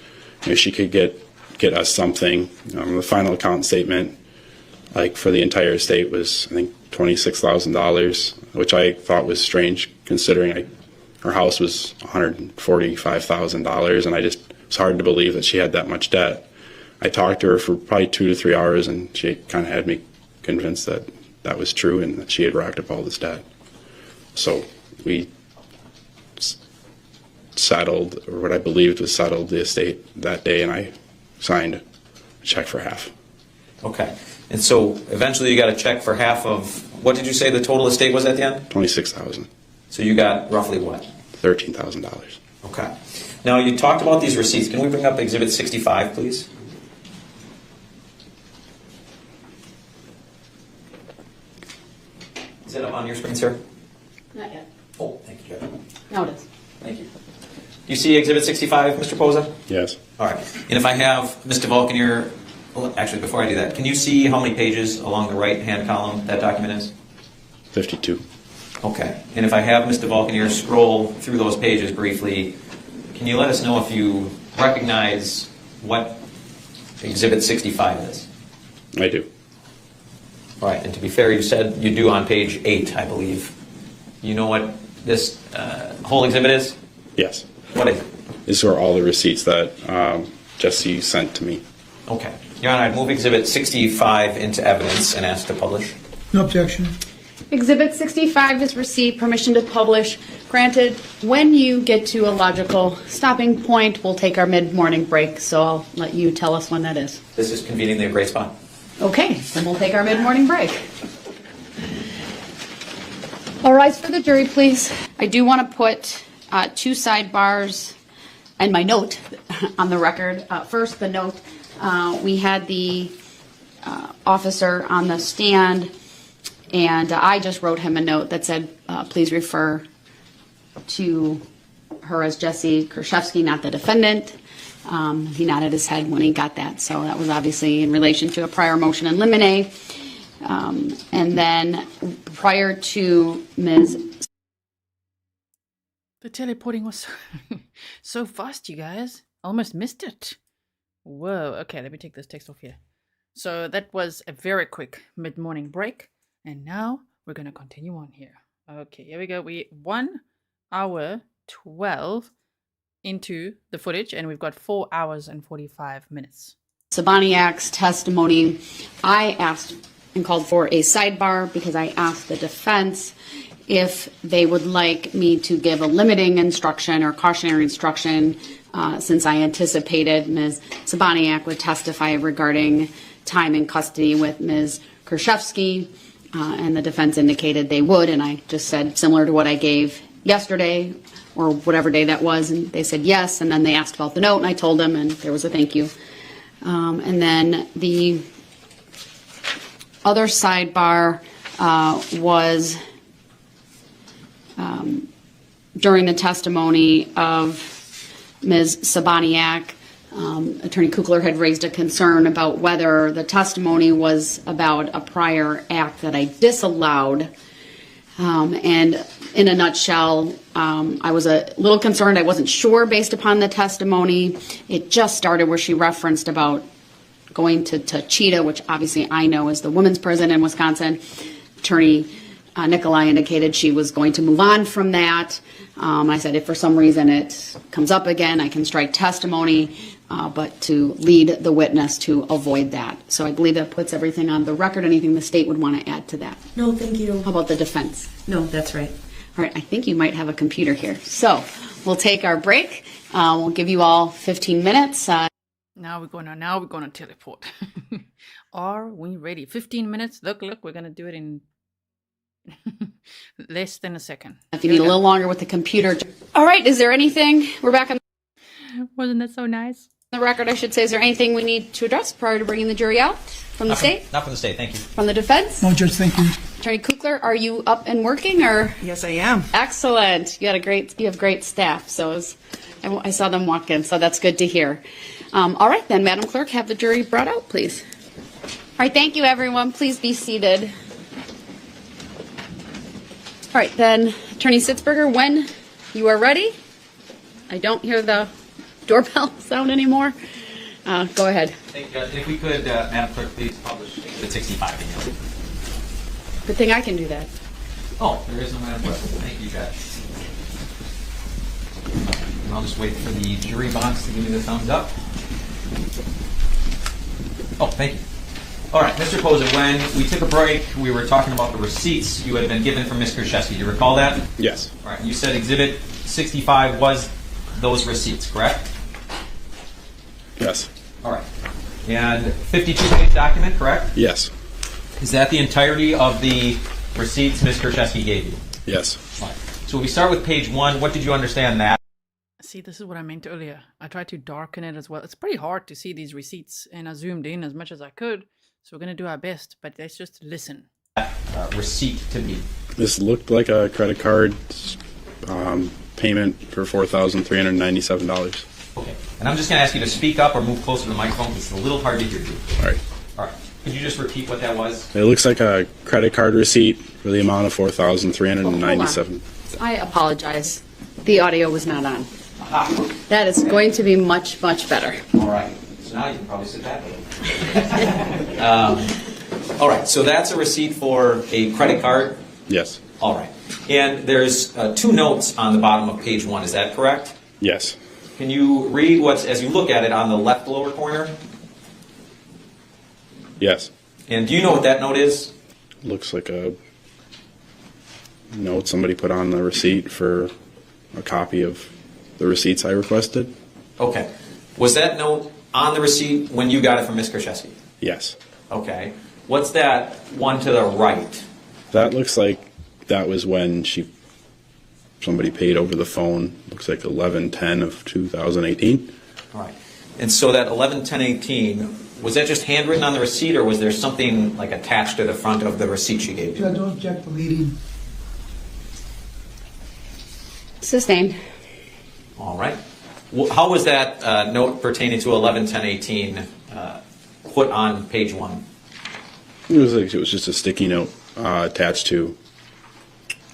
she could get us something. The final account statement, for the entire estate was, I think, $26,000, which I thought was strange considering her house was $145,000, and it's hard to believe that she had that much debt. I talked to her for probably 2 to 3 hours, and she kind of had me convinced that that was true and that she had racked up all this debt. So we settled, or what I believed was settled, the estate that day, and I signed a check for half. Okay. And so eventually you got a check for half of what did you say the total estate was at the end? $26,000, So you got roughly what? $13,000. Okay. Now, you talked about these receipts. Can we bring up Exhibit 65, please? Is it up on your screen, sir? Not yet. Oh, thank you, Jeff. No, it is. Thank you. Do you see Exhibit 65, Mr. Pozza? Yes. All right. And if I have Mr. Vulcanier, well, actually, before I do that, can you see how many pages along the right-hand column that document is? 52. Okay. And if I have Mr. Vulcanier scroll through those pages briefly, can you let us know if you recognize what Exhibit 65 is? I do. All right. And to be fair, you said you do on page 8, I believe. You know what this whole exhibit is? Yes. What is it? These are all the receipts that Jesse sent to me. Okay. Your Honor, I'd move Exhibit 65 into evidence and ask to publish. No objection. Exhibit 65 is received, permission to publish. Granted, when you get to a logical stopping point, we'll take our mid-morning break, so I'll let you tell us when that is. This is conveniently a great spot. Okay, then we'll take our mid-morning break. All rise for the jury, please. I do want to put 2 sidebars and my note on the record. First, the note. We had the officer on the stand, and I just wrote him a note that said, please refer to her as Jessy Kurczewski, not the defendant. He nodded his head when he got that, so that was obviously in relation to a prior motion in limine. And then prior to Ms. The teleporting was so fast, you guys. Almost missed it. Whoa. Okay, let me take this text off here. So that was a very quick mid-morning break. And now we're going to continue on here. Okay, here we go. We 1 hour 12 into the footage, and we've got 4 hours and 45 minutes. Saboniak's testimony, I asked and called for a sidebar because I asked the defense if they would like me to give a limiting instruction or cautionary instruction since I anticipated Ms. Saboniak would testify regarding time in custody with Ms. Kurczewski, and the defense indicated they would, and I just said similar to what I gave yesterday or whatever day that was, and they said yes, and then they asked about the note, and I told them, and there was a thank you. And then the other sidebar was during the testimony of Ms. Saboniak, Attorney Kukler had raised a concern about whether the testimony was about a prior act that I disallowed. And in a nutshell, I was a little concerned. I wasn't sure based upon the testimony. It just started where she referenced about going to Cheetah, which obviously I know is the women's prison in Wisconsin. Attorney Nikolai indicated she was going to move on from that. I said if for some reason it comes up again, I can strike testimony, but to lead the witness to avoid that. So I believe that puts everything on the record. Anything the state would want to add to that? No, thank you. How about the defense? No, that's right. All right, I think you might have a computer here. So we'll take our break. We'll give you all 15 minutes. Now we're gonna teleport. Are we ready? 15 minutes. Look, we're gonna do it in less than a second. If you need a little longer with the computer. All right, is there anything? We're back on Wasn't that so nice? the record, I should say. Is there anything we need to address prior to bringing the jury out from the state? Not from the state, thank you. From the defense? No, Judge, thank you. Attorney Kukler, are you up and working, or? Yes, I am. Excellent. You have great staff. So I saw them walk in, so that's good to hear. All right, then, Madam Clerk, have the jury brought out, please. All right, thank you, everyone. Please be seated. All right, then, Attorney Sitzberger, when you are ready. I don't hear the doorbell sound anymore. Go ahead. Thank you, Judge. If we could, Madam Clerk, please publish Exhibit 65 again. Good thing I can do that. Oh, there is no Madam Clerk. Thank you, Judge. And I'll just wait for the jury box to give me the thumbs up. Oh, thank you. All right, Mr. Pozza, when we took a break, we were talking about the receipts you had been given from Ms. Kurczewski. Do you recall that? Yes. All right, you said Exhibit 65 was those receipts, correct? Yes. All right. And 52-page document, correct? Yes. Is that the entirety of the receipts Ms. Kurczewski gave you? Yes. All right. So we start with page 1. What did you understand that? See, this is what I meant earlier. I tried to darken it as well. It's pretty hard to see these receipts, and I zoomed in as much as I could. So we're going to do our best, but let's just listen. Receipt to be? This looked like a credit card payment for $4,397. Okay. And I'm just going to ask you to speak up or move closer to the microphone. It's a little hard to hear you. All right. All right. Could you just repeat what that was? It looks like a credit card receipt for the amount of $4,397. I apologize. The audio was not on. That is going to be much, much better. All right. So now you can probably sit back a little. All right. So that's a receipt for a credit card? Yes. All right. And there's 2 notes on the bottom of page 1. Is that correct? Yes. Can you read what's, as you look at it, on the left lower corner? Yes. And do you know what that note is? Looks like a note somebody put on the receipt for a copy of the receipts I requested. Okay. Was that note on the receipt when you got it from Ms. Kurczewski? Yes. Okay. What's that one to the right? That looks like that was when somebody paid over the phone. Looks like 11/10 of 2018. All right. And so that 11/10/18, was that just handwritten on the receipt, or was there something like attached to the front of the receipt she gave you? Judge, don't object to leading. Sustained. All right. How was that note pertaining to 11/10/18 put on page 1? It was just a sticky note attached to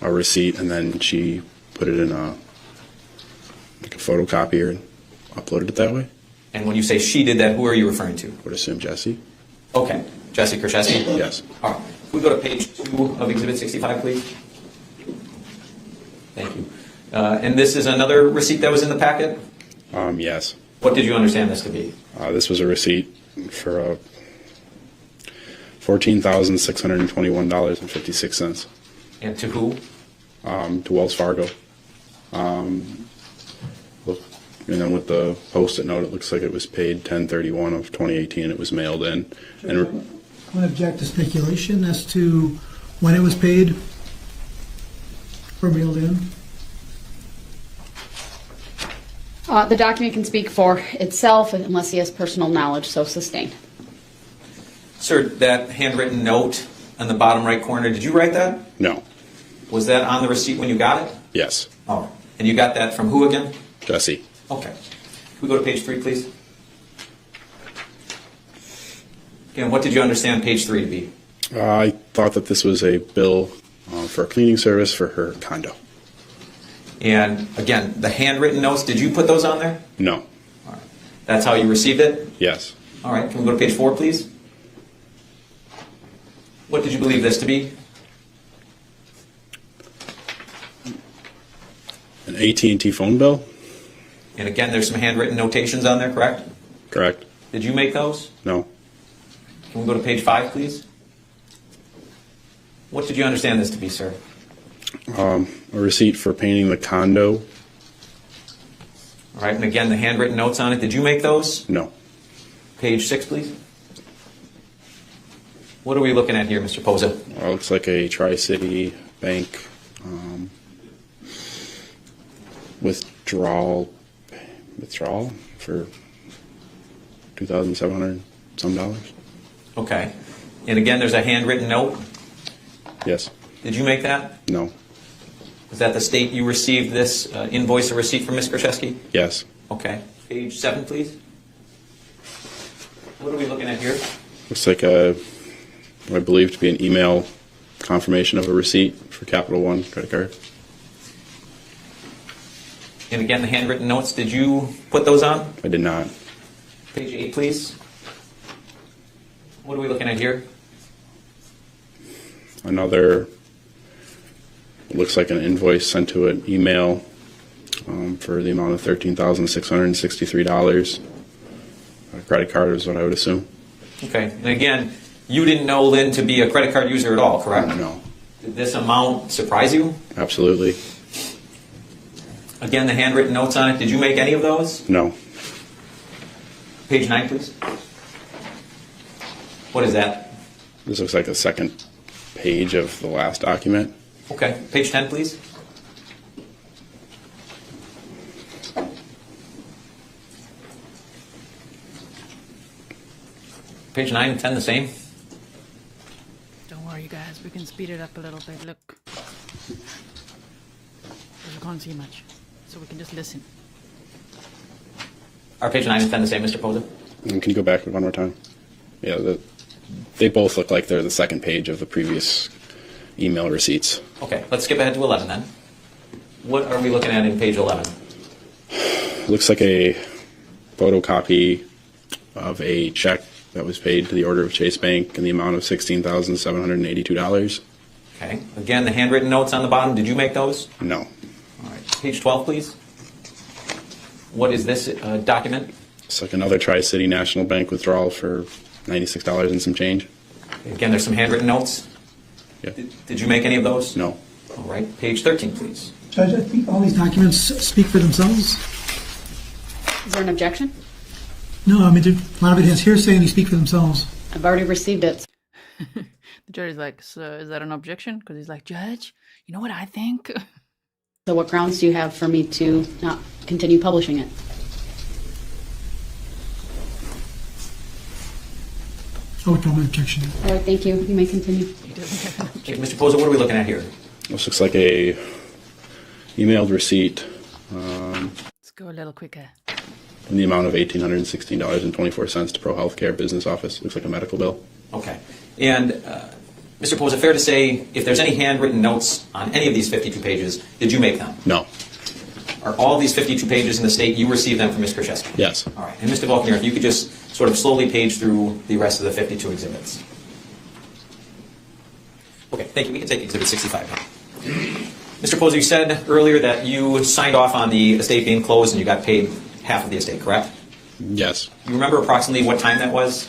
a receipt, and then she put it in a photocopier and uploaded it that way. And when you say she did that, who are you referring to? I would assume Jessy. Okay. Jessy Kurczewski? Yes. All right. Can we go to page 2 of Exhibit 65, please? Thank you. And this is another receipt that was in the packet? Yes. What did you understand this to be? This was a receipt for $14,621.56. And to who? To Wells Fargo. And then with the post-it note, it looks like it was paid 10/31 of 2018. It was mailed in. And I want to object to speculation as to when it was paid or mailed in. The document can speak for itself unless he has personal knowledge, so sustained. Sir, that handwritten note on the bottom right corner, did you write that? No. Was that on the receipt when you got it? Yes. All right. And you got that from who again? Jessy. Okay. Can we go to page 3, please? Again, what did you understand page 3 to be? I thought that this was a bill for a cleaning service for her condo. And again, the handwritten notes, did you put those on there? No. All right. That's how you received it? Yes. All right. Can we go to page 4, please? What did you believe this to be? An AT&T phone bill? And again, there's some handwritten notations on there, correct? Correct. Did you make those? No. Can we go to page 5, please? What did you understand this to be, sir? A receipt for painting the condo? All right. And again, the handwritten notes on it, did you make those? No. Page 6, please. What are we looking at here, Mr. Pozza? It looks like a Tri-City Bank withdrawal for $2,700 some. Okay. And again, there's a handwritten note. Yes. Did you make that? No. Is that the state you received this invoice or receipt from Ms. Kurczewski? Yes. Okay. Page 7, please. What are we looking at here? Looks like what I believe to be an email confirmation of a receipt for Capital One credit card. And again, the handwritten notes, did you put those on? I did not. Page 8, please. What are we looking at here? Another, it looks like an invoice sent to an email for the amount of $13,663. A credit card is what I would assume. Okay. And again, you didn't know Lynn to be a credit card user at all, correct? No. Did this amount surprise you? Absolutely. Again, the handwritten notes on it, did you make any of those? No. Page 9, please. What is that? This looks like a second page of the last document. Okay, page 10, please. Page 9 and 10 the same? Don't worry, you guys. We can speed it up a little bit. Look. We can't see much, so we can just listen. Are page 9 and 10 the same, Mr. Pozza? And can you go back one more time? Yeah, they both look like they're the second page of the previous email receipts. Okay, let's skip ahead to 11 then. What are we looking at in page 11? Looks like a photocopy of a check that was paid to the order of Chase Bank in the amount of $16,782. Okay, again, the handwritten notes on the bottom, did you make those? No. All right, page 12, please. What is this document? It's like another Tri-City National Bank withdrawal for $96 and some change. Again, there's some handwritten notes. Yeah. Did you make any of those? No. All right, page 13, please. Judge, I think all these documents speak for themselves. Is there an objection? No, I mean, a lot of it has hearsay and they speak for themselves. I've already received it. The judge is like, so is that an objection? Because he's like, Judge, you know what I think? So what grounds do you have for me to not continue publishing it? I would call my objection. All right, thank you. You may continue. Okay, Mr. Pozza, what are we looking at here? This looks like a emailed receipt Let's go a little quicker. in the amount of $1,816.24 to Pro Healthcare Business Office. Looks like a medical bill. Okay. And, Mr. Pozza, fair to say, if there's any handwritten notes on any of these 52 pages, did you make them? No. Are all these 52 pages in the state, you received them from Ms. Kurczewski? Yes. All right. And Mr. Volkner, if you could just sort of slowly page through the rest of the 52 exhibits. Okay, thank you. We can take Exhibit 65 now. Mr. Pozza, you said earlier that you signed off on the estate being closed and you got paid half of the estate, correct? Yes. You remember approximately what time that was?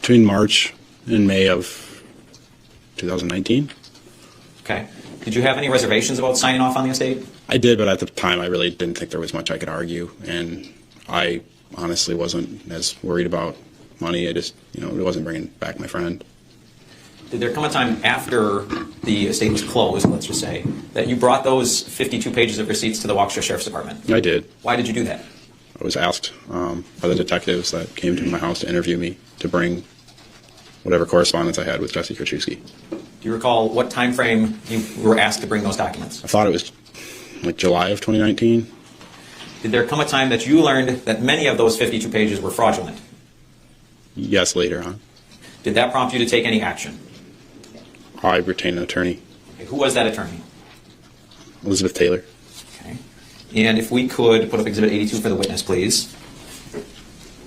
Between March and May of 2019. Okay. Did you have any reservations about signing off on the estate? I did, but at the time I really didn't think there was much I could argue, and I honestly wasn't as worried about money. I just, it wasn't bringing back my friend. Did there come a time after the estate was closed, let's just say, that you brought those 52 pages of receipts to the Waukesha Sheriff's Department? I did. Why did you do that? I was asked by the detectives that came to my house to interview me to bring whatever correspondence I had with Jessy Kurczewski. Do you recall what time frame you were asked to bring those documents? I thought it was like July of 2019. Did there come a time that you learned that many of those 52 pages were fraudulent? Yes, later on. Did that prompt you to take any action? I retained an attorney, Okay, who was that attorney? Elizabeth Taylor. Okay. And if we could put up Exhibit 82 for the witness, please.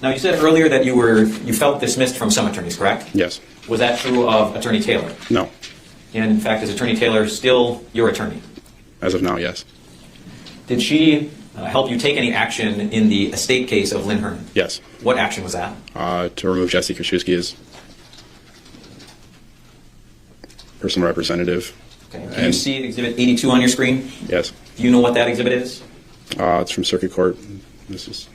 Now, you said earlier that you felt dismissed from some attorneys, correct? Yes. Was that true of Attorney Taylor? No. And in fact, is Attorney Taylor still your attorney? As of now, yes. Did she help you take any action in the estate case of Lynn Hernan? Yes. What action was that? To remove Jessy Kurczewski as personal representative. Okay. Can you see Exhibit 82 on your screen? Yes. Do you know what that exhibit is? It's from Circuit Court. This is.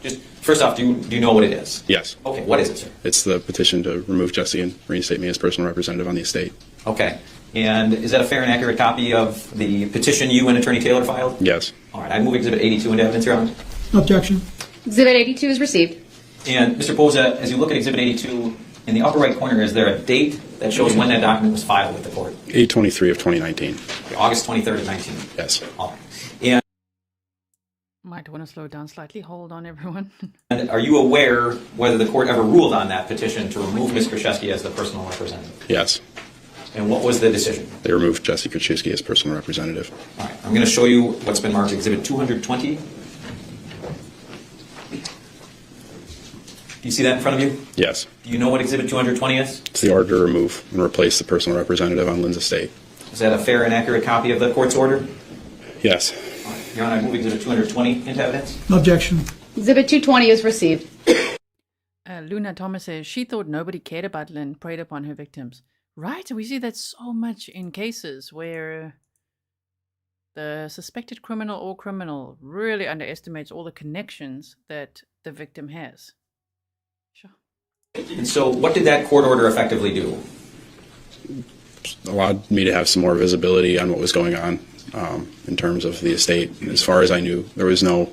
Just first off, do you know what it is? Yes. Okay. What is it, sir? It's the petition to remove Jessy and reinstate me as personal representative on the estate. Okay. And is that a fair and accurate copy of the petition you and Attorney Taylor filed? Yes. All right. I move Exhibit 82 into evidence, Your Honor. Objection. Exhibit 82 is received. And Mr. Pozza, as you look at Exhibit 82, in the upper right corner, is there a date that shows when that document was filed with the court? 8/23 of 2019. Okay, August 23rd of 19. Yes. All right. And Might want to slow down slightly. Hold on, everyone. are you aware whether the court ever ruled on that petition to remove Ms. Kurczewski as the personal representative? Yes. And what was the decision? They removed Jessy Kurczewski as personal representative. All right. I'm going to show you what's been marked Exhibit 220. Do you see that in front of you? Yes. Do you know what Exhibit 220 is? It's the order to remove and replace the personal representative on Lynn's estate. Is that a fair and accurate copy of the court's order? Yes. All right. Your Honor, I move Exhibit 220 into evidence. Objection. Exhibit 220 is received. Luna Thomas says she thought nobody cared about Lynn, preyed upon her victims. Right? We see that so much in cases where the suspected criminal or criminal really underestimates all the connections that the victim has. Sure. And so what did that court order effectively do? Allowed me to have some more visibility on what was going on in terms of the estate. As far as I knew, there was no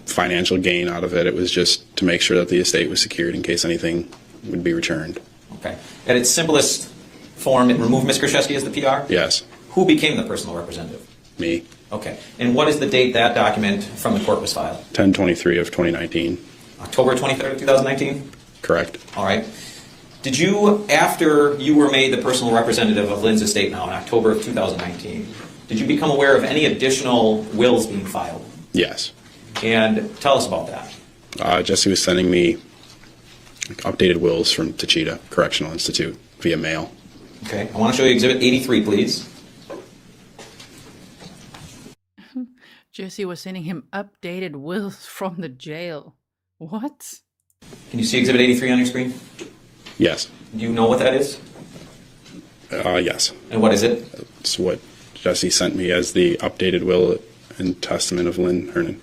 financial gain out of it. It was just to make sure that the estate was secured in case anything would be returned. Okay. At its simplest form, it removed Ms. Kurczewski as the PR? Yes. Who became the personal representative? Me. Okay. And what is the date that document from the court was filed? 10/23 of 2019. October 23rd of 2019? Correct. All right. Did you, after you were made the personal representative of Lynn's estate now in October of 2019, did you become aware of any additional wills being filed? Yes. And tell us about that. Jesse was sending me updated wills from Tachita Correctional Institute via mail. Okay. I want to show you Exhibit 83, please. Jesse was sending him updated wills from the jail. What? Can you see Exhibit 83 on your screen? Yes. Do you know what that is? Yes. And what is it? It's what Jesse sent me as the updated will and testament of Lynn Hernan.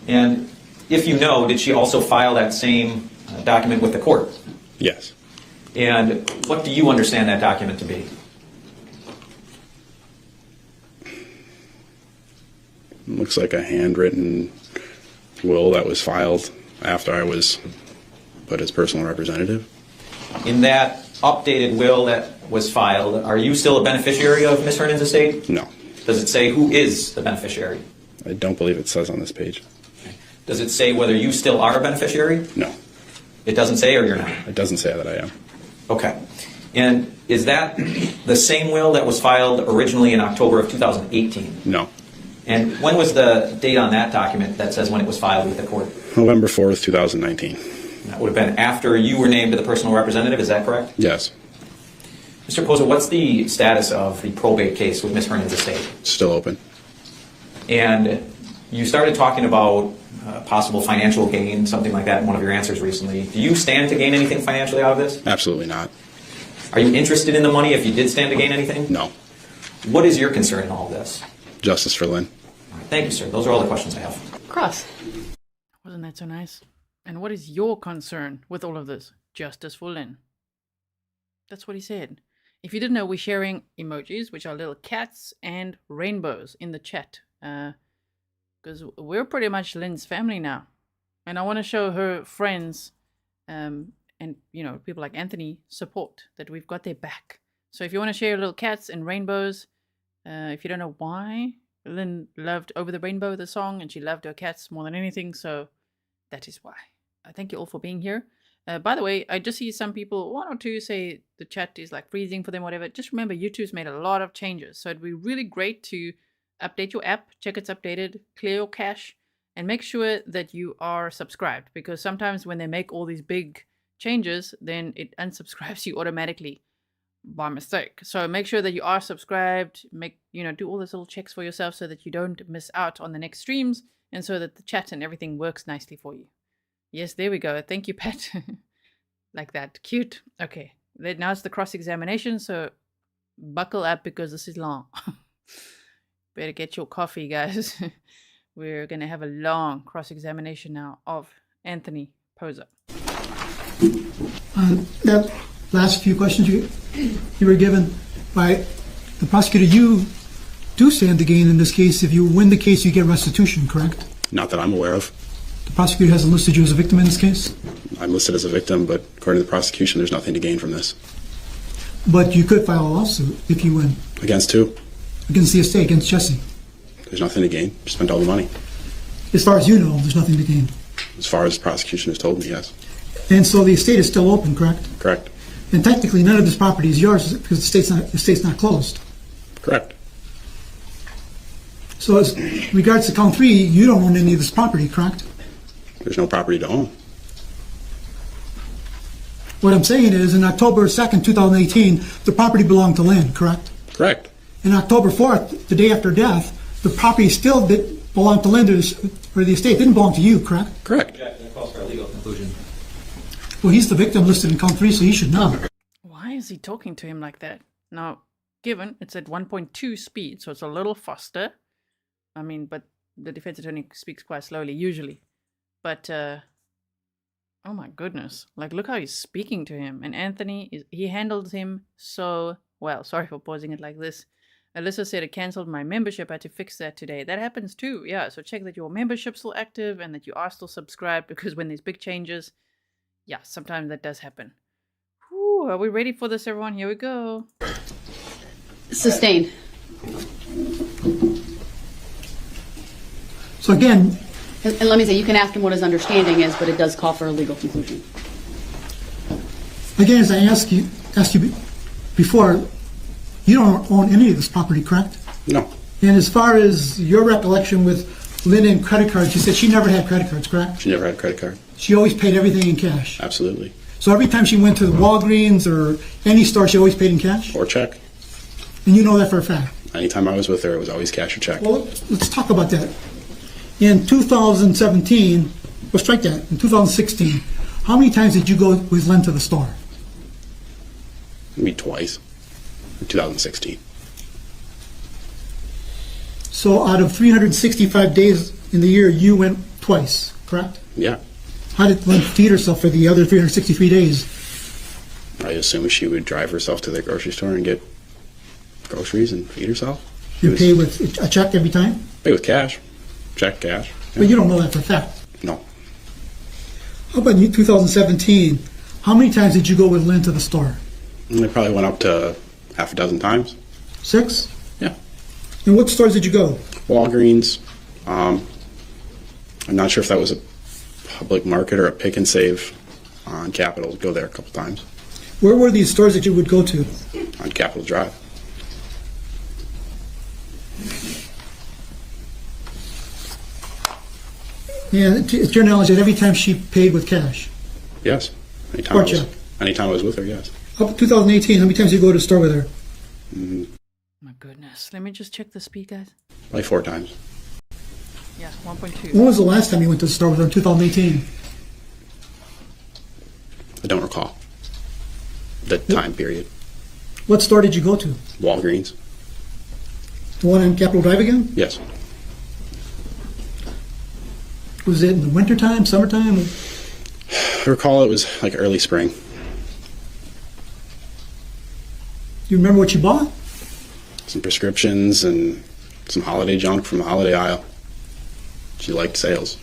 And if you know, did she also file that same document with the court? Yes. And what do you understand that document to be? Looks like a handwritten will that was filed after I was put as personal representative. In that updated will that was filed, are you still a beneficiary of Ms. Hernan's estate? No. Does it say who is the beneficiary? I don't believe it says on this page. Does it say whether you still are a beneficiary? No. It doesn't say, or you're not? It doesn't say that I am. Okay. And is that the same will that was filed originally in October of 2018? No. And when was the date on that document that says when it was filed with the court? November 4th, 2019. That would have been after you were named the personal representative, is that correct? Yes. Mr. Pozza, what's the status of the probate case with Ms. Hernan's estate? Still open. And you started talking about possible financial gain, something like that in one of your answers recently. Do you stand to gain anything financially out of this? Absolutely not. Are you interested in the money if you did stand to gain anything? No. What is your concern in all of this? Justice for Lynn. All right, thank you, sir. Those are all the questions I have. Cross. Wasn't that so nice? And what is your concern with all of this? Justice for Lynn. That's what he said. If you didn't know, we're sharing emojis, which are little cats and rainbows in the chat. Because we're pretty much Lynn's family now. And I want to show her friends and, you know, people like Anthony support, that we've got their back. So if you want to share little cats and rainbows, if you don't know why, Lynn loved Over the Rainbow, the song, and she loved her cats more than anything. So that is why. Thank you all for being here. By the way, I just see some people, one or two, say the chat is like freezing for them, whatever. Just remember, YouTube's made a lot of changes. So it'd be really great to update your app, check it's updated, clear your cache, and make sure that you are subscribed. Because sometimes when they make all these big changes, then it unsubscribes you automatically by mistake. So make sure that you are subscribed, do all those little checks for yourself so that you don't miss out on the next streams, and so that the chat and everything works nicely for you. Yes, there we go. Thank you, Pat. Like that. Cute. Okay. Now it's the cross-examination, so buckle up because this is long. Better get your coffee, guys. We're going to have a long cross-examination now of Anthony Pozza. That last few questions you were given by the prosecutor, you do stand to gain in this case. If you win the case, you get restitution, correct? Not that I'm aware of. The prosecutor hasn't listed you as a victim in this case? I'm listed as a victim, but according to the prosecution, there's nothing to gain from this. But you could file a lawsuit if you win. Against who? Against the estate, against Jesse. There's nothing to gain. Spent all the money. As far as you know, there's nothing to gain. As far as the prosecution has told me, yes. And so the estate is still open, correct? Correct. And technically, none of this property is yours because the estate's not closed. Correct. So as regards to count 3, you don't own any of this property, correct? There's no property to own. What I'm saying is, in October 2nd, 2018, the property belonged to Lynn, correct? Correct. In October 4th, the day after death, the property still belonged to Lynn, or the estate didn't belong to you, correct? Correct. That calls for a legal conclusion. Well, he's the victim listed in count 3, so he should know. Why is he talking to him like that? Now, given it's at 1.2 speed, so it's a little faster. I mean, but the defense attorney speaks quite slowly, usually. But Oh my goodness. Like, look how he's speaking to him. And Anthony, he handled him so well. Sorry for pausing it like this. Alyssa said, I canceled my membership. I had to fix that today. That happens too. Yeah, so check that your membership's still active and that you are still subscribed, because when there's big changes, yeah, sometimes that does happen. Whew, are we ready for this, everyone? Here we go. Sustained. So again, And let me say, you can ask him what his understanding is, but it does call for a legal conclusion. again, as I asked you before, you don't own any of this property, correct? No, And as far as your recollection with Lynn and credit cards, you said she never had credit cards, correct? she never had a credit card. She always paid everything in cash. Absolutely. So every time she went to the Walgreens or any store, she always paid in cash? Or check. And you know that for a fact? Anytime I was with her, it was always cash or check. Well, let's talk about that. In 2017, well, strike that, in 2016, how many times did you go with Lynn to the store? Maybe twice. In 2016. So out of 365 days in the year, you went twice, correct? Yeah. How did Lynn feed herself for the other 363 days? I assume she would drive herself to the grocery store and get groceries and feed herself. You pay with a check every time? Pay with cash. Check, cash. Yeah. But you don't know that for a fact. No. How about in 2017, how many times did you go with Lynn to the store? And they probably went up to half a dozen times. 6? Yeah. And what stores did you go? Walgreens. I'm not sure if that was a public market or a pick and save on Capitol. Go there a couple times. Where were these stores that you would go to? On Capitol Drive. And to your knowledge, that every time she paid with cash? Yes. Anytime, Or check? anytime I was with her, yes. Up to 2018, how many times did you go to the store with her? My goodness. Let me just check the speed, guys. Like 4 times. Yeah, 1.2. When was the last time you went to the store with her in 2018? I don't recall the time period. What store did you go to? Walgreens. The one on Capitol Drive again? Yes. Was it in the wintertime, summertime? I recall it was like early spring. Do you remember what you bought? Some prescriptions and some holiday junk from the holiday aisle. She liked sales.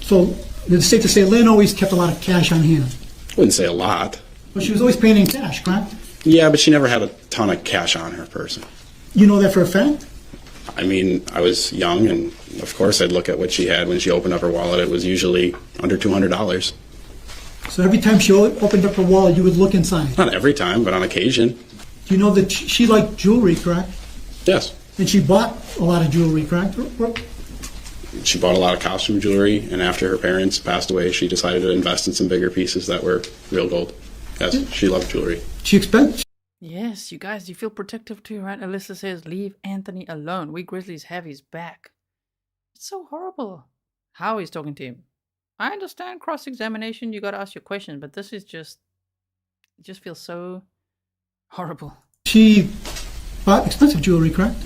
So it's safe to say Lynn always kept a lot of cash on hand. Wouldn't say a lot. But she was always paying in cash, correct? Yeah, but she never had a ton of cash on her person. You know that for a fact? I mean, I was young, and of course I'd look at what she had when she opened up her wallet. It was usually under $200. So every time she opened up her wallet, you would look inside. Not every time, but on occasion. Do you know that she liked jewelry, correct? Yes. And she bought a lot of jewelry, correct? She bought a lot of costume jewelry, and after her parents passed away, she decided to invest in some bigger pieces that were real gold. Yes, she loved jewelry. She expected. Yes, you guys, you feel protective too, right? Alyssa says, leave Anthony alone. We Grizzlies have his back. It's so horrible how he's talking to him. I understand cross-examination, you gotta ask your questions, but this is just, it just feels so horrible. She bought expensive jewelry, correct?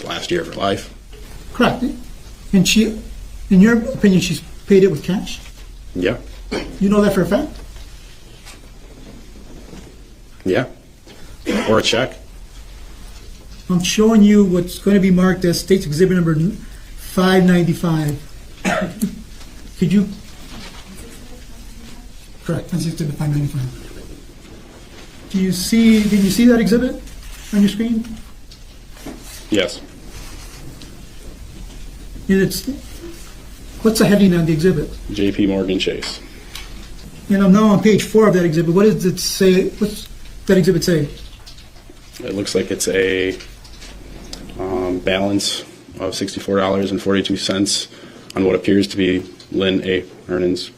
Last year of her life. Correct. And she, in your opinion, she's paid it with cash? Yeah. You know that for a fact? Yeah. Or a check. I'm showing you what's going to be marked as State's Exhibit number 595. Could you? Correct, that's Exhibit 595. Did you see that exhibit on your screen? Yes. And it's, what's the heading on the exhibit? J.P. Morgan Chase. And I'm now on page 4 of that exhibit. What does it say? What's that exhibit say? It looks like it's a balance of $64.42 on what appears to be Lynn A. Hernan's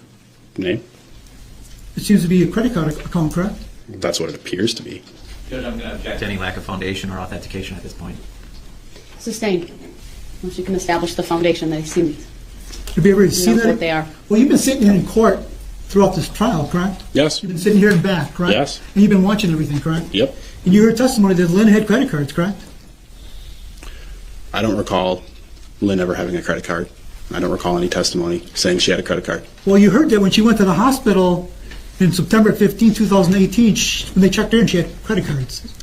name. It seems to be a credit card account, correct? That's what it appears to be. Judge, I'm going to object to any lack of foundation or authentication at this point. Sustained. Once you can establish the foundation that he seems To be able to see knows that? what they are. Well, you've been sitting here in court throughout this trial, correct? Yes. You've been sitting here and back, correct? Yes. And you've been watching everything, correct? Yep. And you heard testimony that Lynn had credit cards, correct? I don't recall Lynn ever having a credit card. I don't recall any testimony saying she had a credit card. Well, you heard that when she went to the hospital in September 15, 2018, when they checked her in, she had credit cards.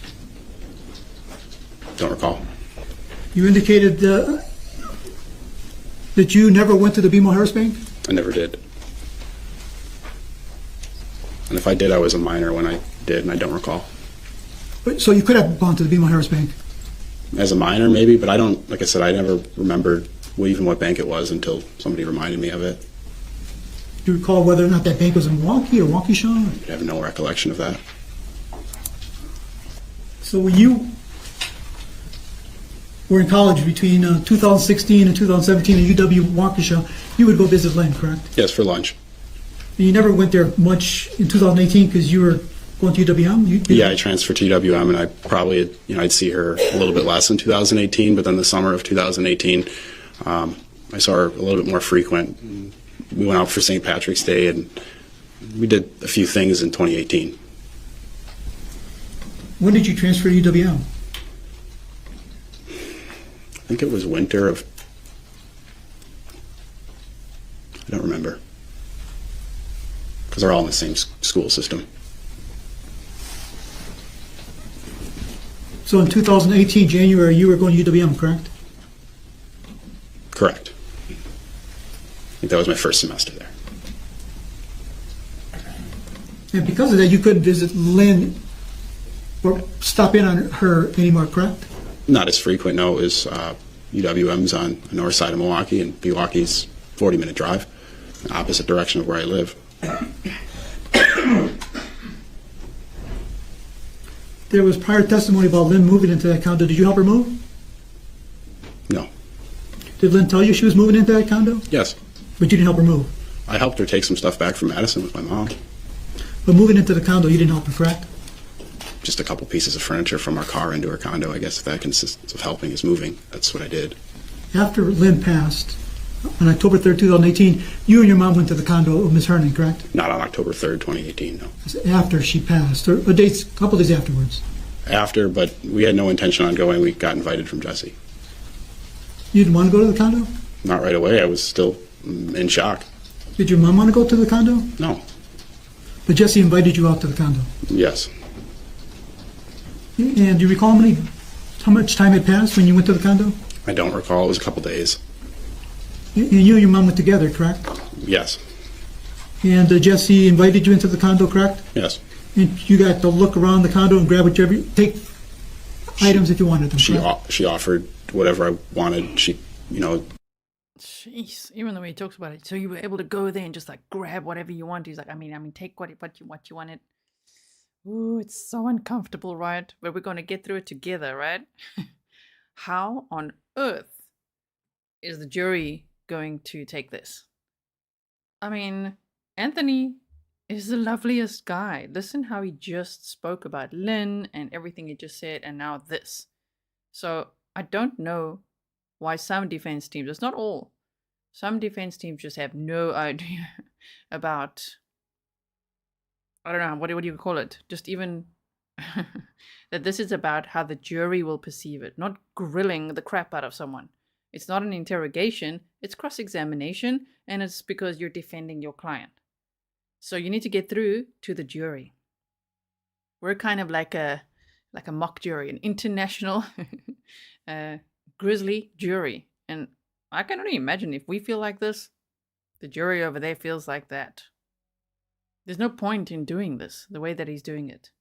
Don't recall. You indicated that you never went to the BMO Harris Bank? I never did. And if I did, I was a minor when I did, and I don't recall. So you could have gone to the BMO Harris Bank? As a minor, maybe, but I don't, like I said, I never remembered even what bank it was until somebody reminded me of it. Do you recall whether or not that bank was in Waukesha or Waukesha? I have no recollection of that. So when you were in college between 2016 and 2017 at UW Waukesha, you would go visit Lynn, correct? Yes, for lunch. And you never went there much in 2018 because you were going to UWM? Yeah, I transferred to UWM, and I probably, I'd see her a little bit less in 2018, but then the summer of 2018, I saw her a little bit more frequent. We went out for St. Patrick's Day, and we did a few things in 2018. When did you transfer to UWM? I think it was winter of, I don't remember, because they're all in the same school system. So in 2018, January, you were going to UWM, correct? Correct. I think that was my first semester there. And because of that, you couldn't visit Lynn or stop in on her anymore, correct? Not as frequent, no. It was UWM's on the north side of Milwaukee, and Pewaukee's 40-minute drive, the opposite direction of where I live. There was prior testimony about Lynn moving into that condo. Did you help her move? No. Did Lynn tell you she was moving into that condo? Yes. But you didn't help her move? I helped her take some stuff back from Madison with my mom. But moving into the condo, you didn't help her, correct? Just a couple pieces of furniture from our car into her condo. I guess if that consists of helping is moving, that's what I did. After Lynn passed, on October 3rd, 2018, you and your mom went to the condo of Ms. Hernan, correct? Not on October 3rd, 2018, no. After she passed, or a couple days afterwards? After, but we had no intention on going. We got invited from Jessy. You didn't want to go to the condo? Not right away. I was still in shock. Did your mom want to go to the condo? No. But Jessy invited you out to the condo? Yes. And do you recall how much time had passed when you went to the condo? I don't recall. It was a couple days. And you and your mom went together, correct? Yes. And Jessy invited you into the condo, correct? Yes. And you got to look around the condo and grab take items if you wanted them, She offered whatever I wanted. She, Jeez, even the way he talks about it. So you were able to go there and just like grab whatever you want. He's like, I mean, take what you wanted. Ooh, it's so uncomfortable, right? But we're going to get through it together, right? How on earth is the jury going to take this? I mean, Anthony is the loveliest guy. Listen how he just spoke about Lynn and everything he just said, and now this. So I don't know why some defense teams, it's not all, some defense teams just have no idea about, I don't know, what do you call it? Just even that this is about how the jury will perceive it, not grilling the crap out of someone. It's not an interrogation, it's cross-examination, and it's because you're defending your client. So you need to get through to the jury. We're kind of like a mock jury, an international Grizzly jury. And I can only imagine if we feel like this, the jury over there feels like that. There's no point in doing this the way that he's doing it.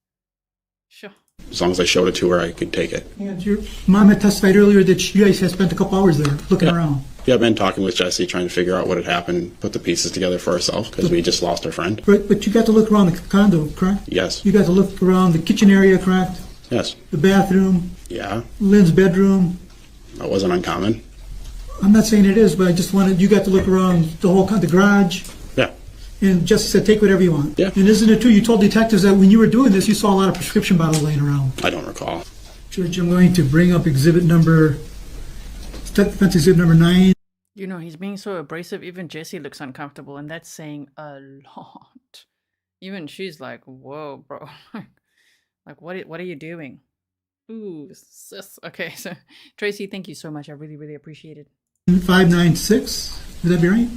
Sure. As long as I showed it to her, I could take it. And your mom had testified earlier that you guys had spent a couple hours there looking around. Yeah, I've been talking with Jessy, trying to figure out what had happened and put the pieces together for ourselves because we just lost our friend. Right, but you got to look around the condo, correct? Yes. You got to look around the kitchen area, correct? Yes. The bathroom. Yeah. Lynn's bedroom. That wasn't uncommon. I'm not saying it is, but I just wanted, you got to look around the garage. Yeah. And Jessy said, take whatever you want. Yeah. And isn't it true, you told detectives that when you were doing this, you saw a lot of prescription bottles laying around? I don't recall. Judge, I'm going to bring up exhibit number 9. You know, he's being so abrasive, even Jessy looks uncomfortable, and that's saying a lot. Even she's like, whoa, bro. Like, what are you doing? Ooh, sis. Okay, so Tracy, thank you so much. I really, really appreciate it. 596. Would that be right?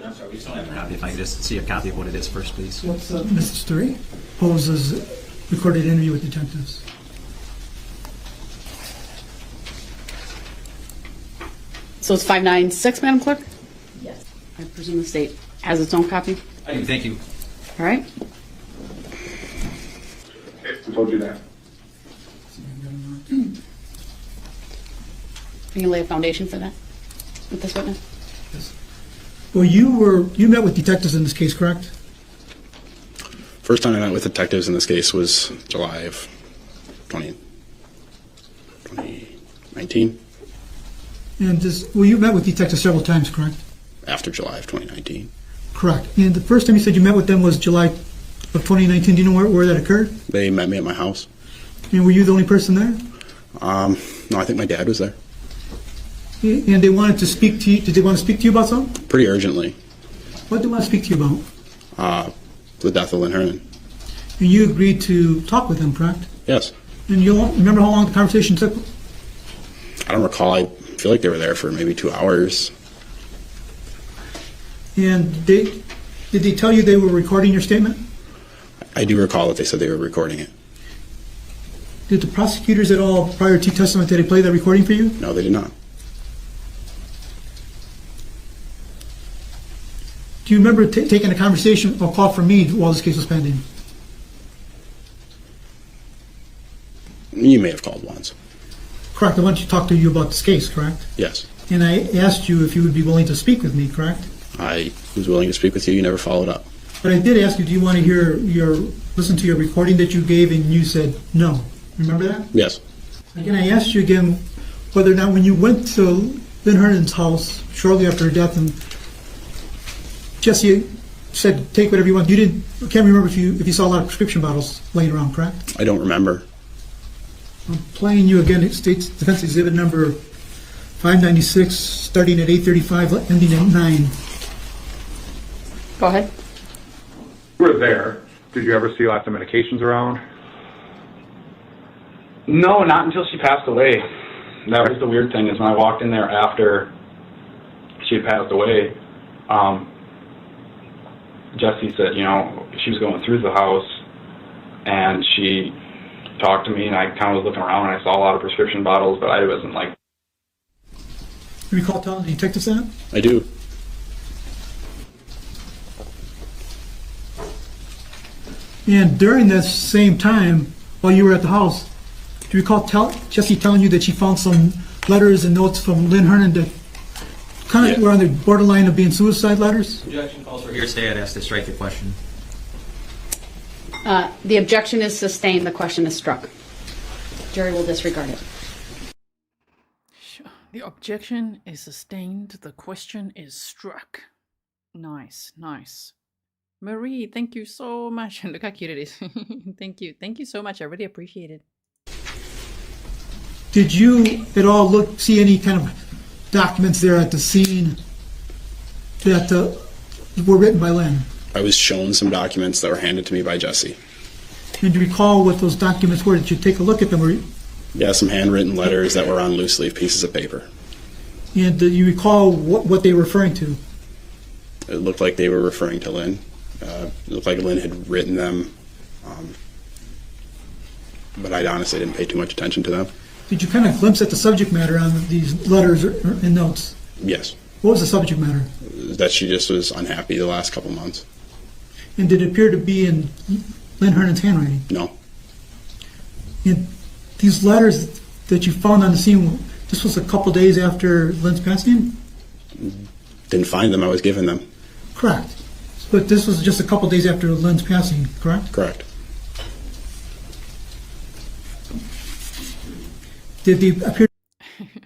I'm sorry, we just don't have a copy. If I could just see a copy of what it is first, please. What's Mr. Story? Pozza's recorded interview with detectives. So it's 596, Madam Clerk? Yes. I presume the state has its own copy? I do, thank you. All right. I told you that. You can lay a foundation for that with this witness? Well, you met with detectives in this case, correct? First time I met with detectives in this case was July of 2019. And you met with detectives several times, correct? After July of 2019. Correct. And the first time you said you met with them was July of 2019. Do you know where that occurred? They met me at my house. And were you the only person there? No, I think my dad was there. And they wanted to speak to you. Did they want to speak to you about something? Pretty urgently. What did they want to speak to you about? The death of Lynn Hernan. And you agreed to talk with them, correct? Yes. And you remember how long the conversation took? I don't recall. I feel like they were there for maybe 2 hours. And did they tell you they were recording your statement? I do recall that they said they were recording it. Did the prosecutors at all, prior to testimony, did they play that recording for you? No, they did not. Do you remember taking a conversation or call from me while this case was pending? You may have called once. Correct. I want to talk to you about this case, correct? Yes. And I asked you if you would be willing to speak with me, correct? I was willing to speak with you. You never followed up. But I did ask you, do you want to listen to your recording that you gave, and you said no. Remember that? Yes. Again, I asked you again whether or not when you went to Lynn Hernan's house shortly after her death, and Jesse said, take whatever you want. You can't remember if you saw a lot of prescription bottles laying around, correct? I don't remember. I'm playing you again. It states defense exhibit number 596, starting at 8:35, ending at 9. Go ahead. You were there. Did you ever see lots of medications around? No, not until she passed away. That was the weird thing, is when I walked in there after she had passed away, Jessy said, she was going through the house, and she talked to me, and I kind of was looking around, and I saw a lot of prescription bottles, but I wasn't like... You recall telling the detectives that? I do. And during that same time, while you were at the house, do you recall Jessy telling you that she found some letters and notes from Lynn Hernan that kind of were on the borderline of being suicide letters? Objection calls for hearsay. I'd ask to strike the question. The objection is sustained. The question is struck. Jury will disregard it. The objection is sustained. The question is struck. Nice, nice. Marie, thank you so much. Look how cute it is. Thank you. Thank you so much. I really appreciate it. Did you at all see any kind of documents there at the scene that were written by Lynn? I was shown some documents that were handed to me by Jessy. And do you recall what those documents were? Did you take a look at them? Yeah, some handwritten letters that were on loose leaf pieces of paper. And do you recall what they were referring to? It looked like they were referring to Lynn. It looked like Lynn had written them, but I honestly didn't pay too much attention to them. Did you kind of glimpse at the subject matter on these letters and notes? Yes. What was the subject matter? That she just was unhappy the last couple months. And did it appear to be in Lynn Hernan's handwriting? No. And these letters that you found on the scene, this was a couple days after Lynn's passing? Didn't find them. I was given them. Correct. But this was just a couple days after Lynn's passing, correct? Correct. Did they appear?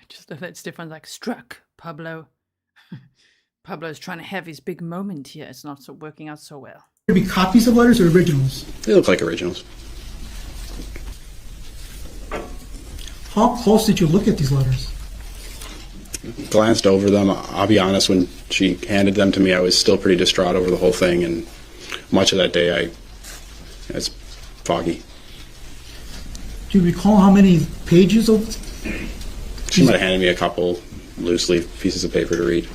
Just that Stefan's like, struck, Pablo. Pablo's trying to have his big moment here. It's not working out so well. To be copies of letters or originals? They look like originals. How close did you look at these letters? Glanced over them. I'll be honest, when she handed them to me, I was still pretty distraught over the whole thing, and much of that day, it's foggy. Do you recall how many pages of? She might have handed me a couple loose leaf pieces of paper to read.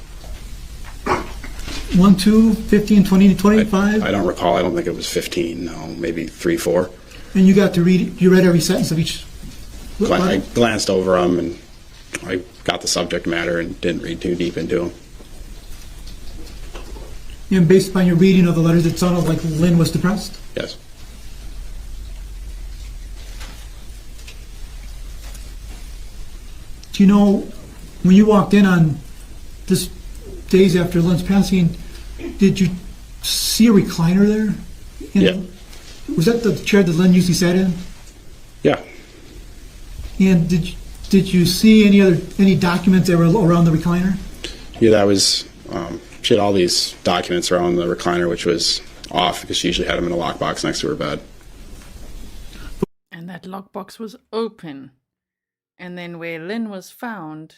1, 2, 15, 20, 25? I don't recall. I don't think it was 15. No, maybe 3, 4. And you got to read, you read every sentence of each? I glanced over them and I got the subject matter and didn't read too deep into them. And based upon your reading of the letters, it sounded like Lynn was depressed? Yes. Do you know, when you walked in on this days after Lynn's passing, did you see a recliner there? Yeah. Was that the chair that Lynn usually sat in? Yeah. And did you see any documents that were around the recliner? Yeah, that was, she had all these documents around the recliner, which was off because she usually had them in a lockbox next to her bed. And that lockbox was open. And then where Lynn was found,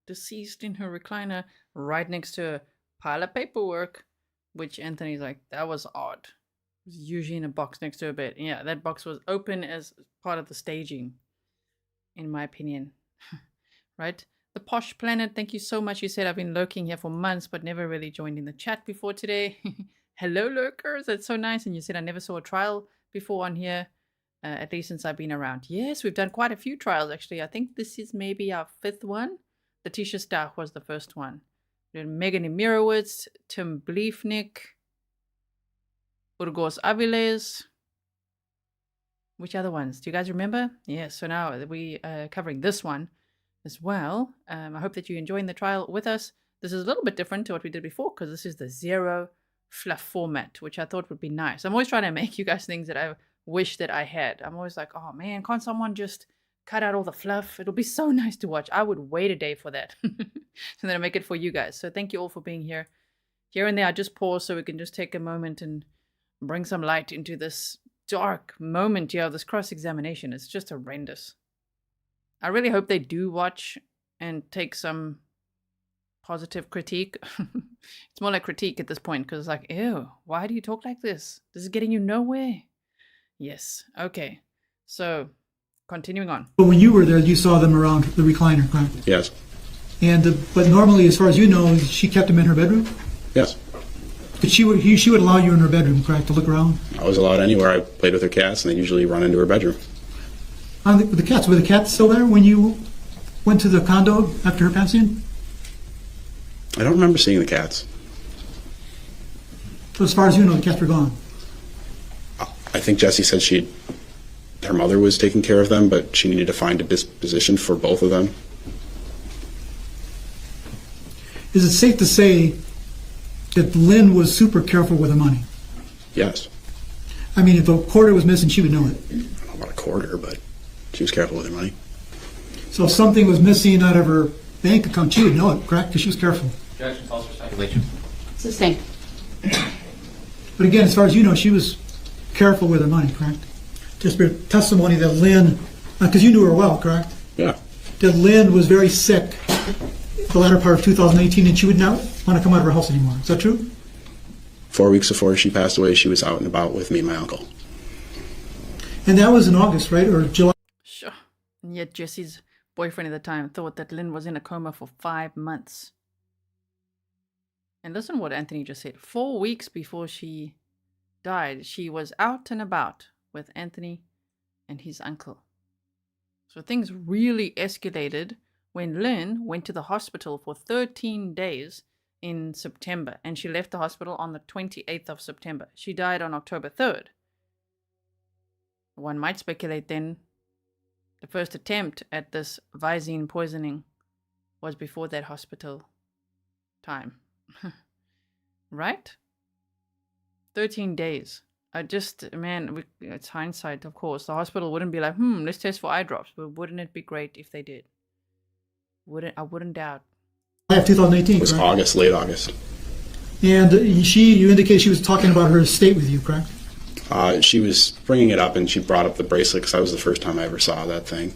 deceased in her recliner, right next to a pile of paperwork, which Anthony's like, that was odd. It was usually in a box next to her bed. Yeah, that box was open as part of the staging, in my opinion. Right? The Posh Planet, thank you so much. You said I've been lurking here for months, but never really joined in the chat before today. Hello, lurkers. That's so nice. And you said I never saw a trial before on here. At least since I've been around. Yes, we've done quite a few trials, actually. I think this is maybe our 5th one. Letitia Stahl was the first one. We did Megan Emirowitz, Tim Bliefnik, Urgos Aviles. Which other ones? Do you guys remember? Yes, so now we are covering this one as well. I hope that you're enjoying the trial with us. This is a little bit different to what we did before because this is the zero fluff format, which I thought would be nice. I'm always trying to make you guys things that I wish that I had. I'm always like, oh man, can't someone just cut out all the fluff? It'll be so nice to watch. I would wait a day for that. So then I make it for you guys. So thank you all for being here. Here and there, I just pause so we can just take a moment and bring some light into this dark moment here, this cross-examination. It's just horrendous. I really hope they do watch and take some positive critique. It's more like critique at this point because it's like, ew, why do you talk like this? This is getting you nowhere. Yes. Okay. So, continuing on. But when you were there, you saw them around the recliner, correct? Yes. And but normally, as far as you know, she kept them in her bedroom. Yes. But she would allow you in her bedroom, correct, to look around. I was allowed anywhere. I played with her cats, and they usually run into her bedroom. With the cats, were the cats still there when you went to the condo after her passing? I don't remember seeing the cats. So as far as you know, the cats were gone. I think Jessy said her mother was taking care of them, but she needed to find a disposition for both of them. Is it safe to say that Lynn was super careful with her money? Yes. I mean, if a quarter was missing, she would know it. I don't know about a quarter, but she was careful with her money. So if something was missing out of her bank account, she would know it, correct? Because she was careful. Objection, calls for speculation. Sustained. But again, as far as you know, she was careful with her money, correct? Just for testimony that Lynn, because you knew her well, correct? Yeah. That Lynn was very sick the latter part of 2018 and she would not want to come out of her house anymore. Is that true? 4 weeks before she passed away, she was out and about with me and my uncle. And that was in August, right? Or July? Sure. And yet Jesse's boyfriend at the time thought that Lynn was in a coma for 5 months. And listen what Anthony just said. 4 weeks before she died, she was out and about with Anthony and his uncle. So things really escalated when Lynn went to the hospital for 13 days in September, and she left the hospital on the 28th of September. She died on October 3rd. One might speculate then the first attempt at this Visine poisoning was before that hospital time. Right? 13 days. It's hindsight, of course. The hospital wouldn't be like, let's test for eye drops, but wouldn't it be great if they did? I wouldn't doubt. 2018, It was correct? August, late August. And you indicated she was talking about her estate with you, correct? She was bringing it up, and she brought up the bracelet because that was the first time I ever saw that thing.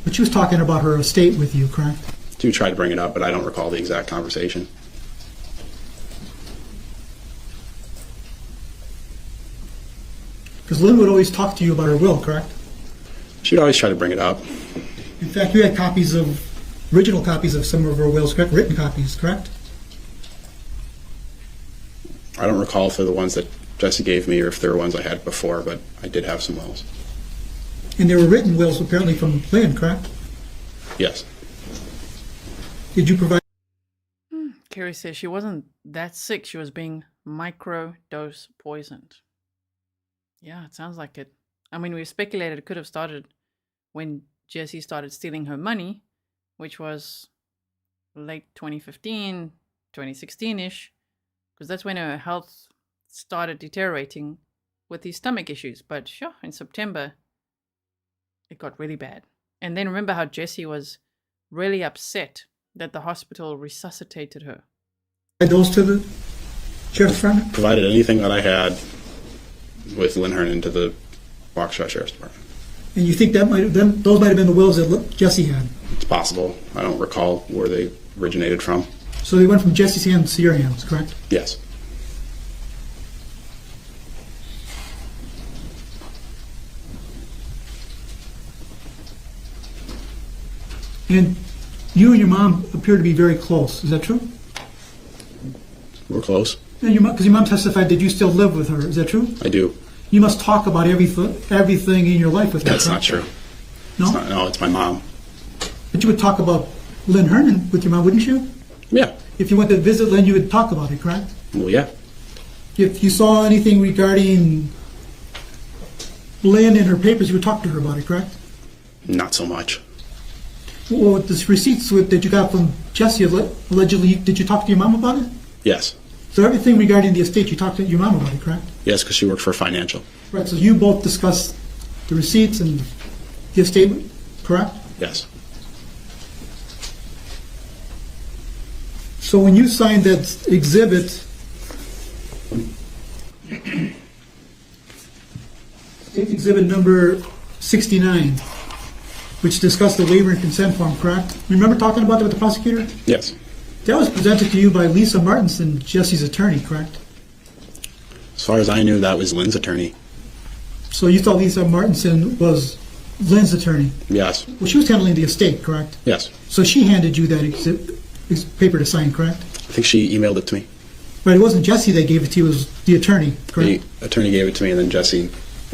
But she was talking about her estate with you, correct? She tried to bring it up, but I don't recall the exact conversation. Because Lynn would always talk to you about her will, correct? She'd always try to bring it up. In fact, you had original copies of some of her wills, correct? Written copies, correct? I don't recall if they're the ones that Jessy gave me or if they're ones I had before, but I did have some wills. And there were written wills apparently from Lynn, correct? Yes. Did you provide? Carrie says she wasn't that sick. She was being microdose poisoned. Yeah, it sounds like it. I mean, we speculated it could have started when Jessy started stealing her money, which was late 2015, 2016-ish, because that's when her health started deteriorating with these stomach issues. But sure, in September, it got really bad. And then remember how Jessy was really upset that the hospital resuscitated her. Those to the sheriff's department? Provided anything that I had with Lynn Hernan to the Waukesha Sheriff's Department. And you think those might have been the wills that Jessy had? It's possible. I don't recall where they originated from. So they went from Jessy's hands to your hands, correct? Yes. And you and your mom appear to be very close. Is that true? We're close. Because your mom testified that you still live with her. Is that true? I do. You must talk about everything in your life with her. That's not true. No? No, it's my mom. But you would talk about Lynn Hernan with your mom, wouldn't you? Yeah. If you went to visit Lynn, you would talk about it, correct? Well, yeah. If you saw anything regarding Lynn in her papers, you would talk to her about it, correct? Not so much. Well, the receipts that you got from Jessy, allegedly, did you talk to your mom about it? Yes. So everything regarding the estate, you talked to your mom about it, correct? Yes, because she worked for financial. Right, so you both discussed the receipts and the estate, correct? Yes. So when you signed that exhibit, exhibit number 69, which discussed the waiver and consent form, correct? Remember talking about that with the prosecutor? Yes. That was presented to you by Lisa Martinson, Jesse's attorney, correct? As far as I knew, that was Lynn's attorney. So you thought Lisa Martinson was Lynn's attorney? Yes. Well, she was handling the estate, correct? Yes. So she handed you that paper to sign, correct? I think she emailed it to me. Right, it wasn't Jessy that gave it to you, it was the attorney, correct? The attorney gave it to me, and then Jessy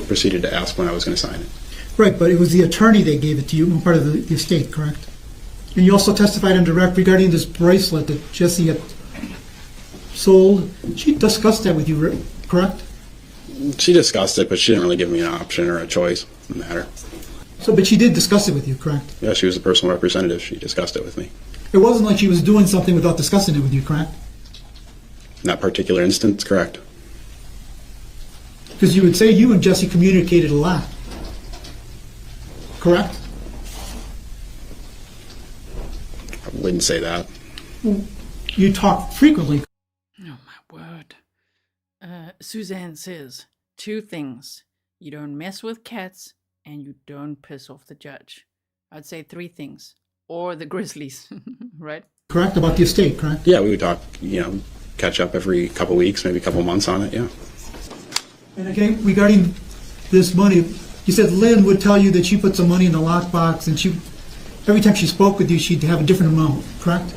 proceeded to ask when I was going to sign it. Right, but it was the attorney that gave it to you, part of the estate, correct? And you also testified on direct regarding this bracelet that Jessy had sold. She discussed that with you, correct? She discussed it, but she didn't really give me an option or a choice in the matter. So, but she did discuss it with you, correct? Yeah, she was a personal representative. She discussed it with me. It wasn't like she was doing something without discussing it with you, correct? In that particular instance, correct. Because you would say you and Jessy communicated a lot, correct? I wouldn't say that. You talk frequently. Oh, my word. Suzanne says, 2 things. You don't mess with cats, and you don't piss off the judge. I'd say 3 things. Or the Grizzlies, right? Correct, about the estate, correct? Yeah, we would talk, catch up every couple weeks, maybe a couple months on it, yeah. And again, regarding this money, you said Lynn would tell you that she put some money in the lockbox, and every time she spoke with you, she'd have a different amount, correct?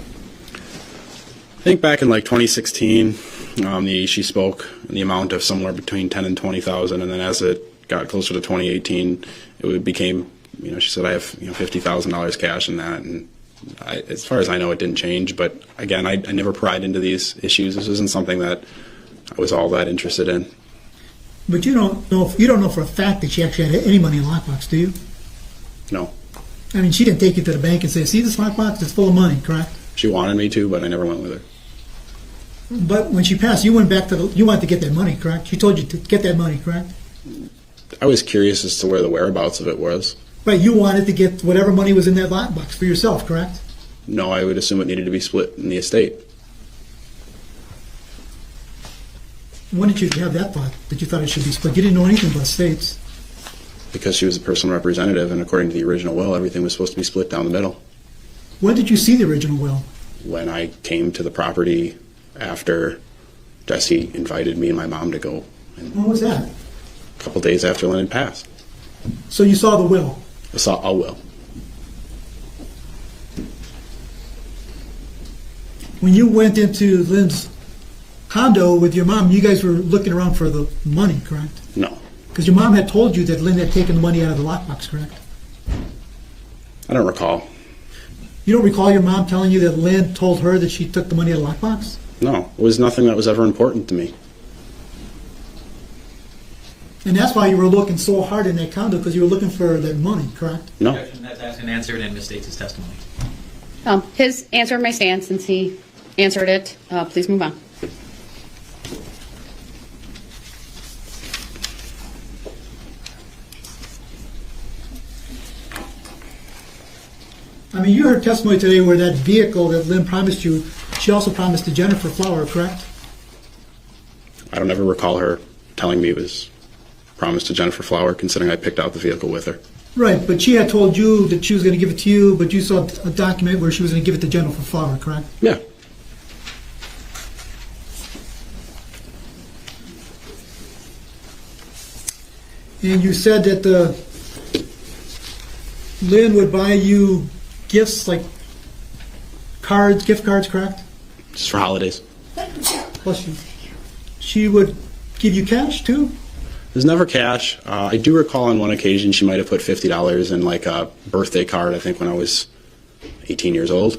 I think back in 2016, she spoke in the amount of somewhere between 10 and 20,000, and then as it got closer to 2018, it became, she said I have $50,000 cash in that, and as far as I know, it didn't change. But again, I never pried into these issues. This isn't something that I was all that interested in. But you don't know for a fact that she actually had any money in the lockbox, do you? No. I mean, she didn't take you to the bank and say, "See this lockbox? It's full of money," correct? She wanted me to, but I never went with her. But when she passed, you went back you wanted to get that money, correct? She told you to get that money, correct? I was curious as to where the whereabouts of it was. Right, you wanted to get whatever money was in that lockbox for yourself, correct? No, I would assume it needed to be split in the estate. When did you have that thought, that you thought it should be split? You didn't know anything about estates. Because she was a personal representative, and according to the original will, everything was supposed to be split down the middle. When did you see the original will? When I came to the property after Jessy invited me and my mom to go. When was that? A couple days after Lynn had passed. So you saw the will? I saw a will. When you went into Lynn's condo with your mom, you guys were looking around for the money, correct? No. Because your mom had told you that Lynn had taken the money out of the lockbox, correct? I don't recall. You don't recall your mom telling you that Lynn told her that she took the money out of the lockbox? No. It was nothing that was ever important to me. And that's why you were looking so hard in that condo, because you were looking for that money, correct? No. That's been answered in Ms. States' testimony. His answer may stand since he answered it. Please move on. I mean, you heard testimony today where that vehicle that Lynn promised you, she also promised to Jennifer Flower, correct? I don't ever recall her telling me it was promised to Jennifer Flower, considering I picked out the vehicle with her. Right, but she had told you that she was going to give it to you, but you saw a document where she was going to give it to Jennifer Flower, correct? Yeah. And you said that Lynn would buy you gifts like cards, gift cards, correct? Just for holidays. Plus, she would give you cash too? There's never cash. I do recall on one occasion she might have put $50 in like a birthday card, I think when I was 18 years old.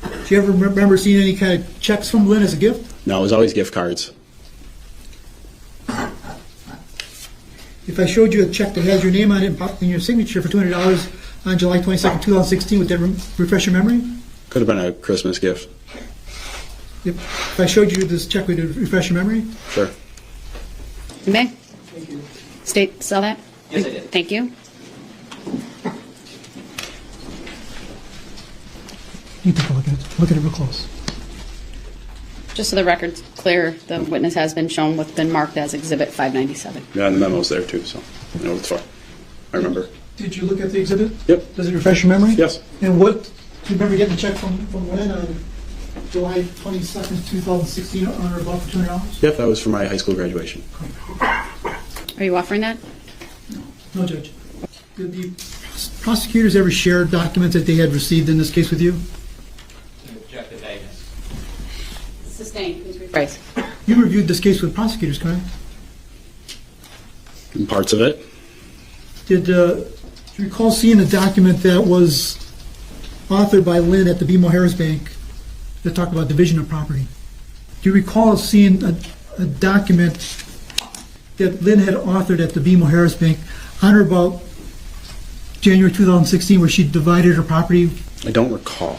Do you ever remember seeing any kind of checks from Lynn as a gift? No, it was always gift cards. If I showed you a check that has your name on it and your signature for $200 on July 22nd, 2016, would that refresh your memory? Could have been a Christmas gift. If I showed you this check, would it refresh your memory? Sure. You may. State, sell that? Yes, I did. Thank you. You take a look at it. Look at it real close. Just so the record's clear, the witness has been shown what's been marked as Exhibit 597. Yeah, and the memo's there too, so I know what it's for. I remember. Did you look at the exhibit? Yep. Does it refresh your memory? Yes. And what, do you remember getting a check from Lynn on July 22nd, 2016 on or above for $200? Yep, that was for my high school graduation. Are you offering that? No, Judge. Did the prosecutors ever share documents that they had received in this case with you? Objective vagueness. Sustained. Please rephrase. You reviewed this case with prosecutors, correct? And parts of it. Did you recall seeing a document that was authored by Lynn at the BMO Harris Bank that talked about division of property? Do you recall seeing a document that Lynn had authored at the BMO Harris Bank on or about January 2016 where she divided her property? I don't recall.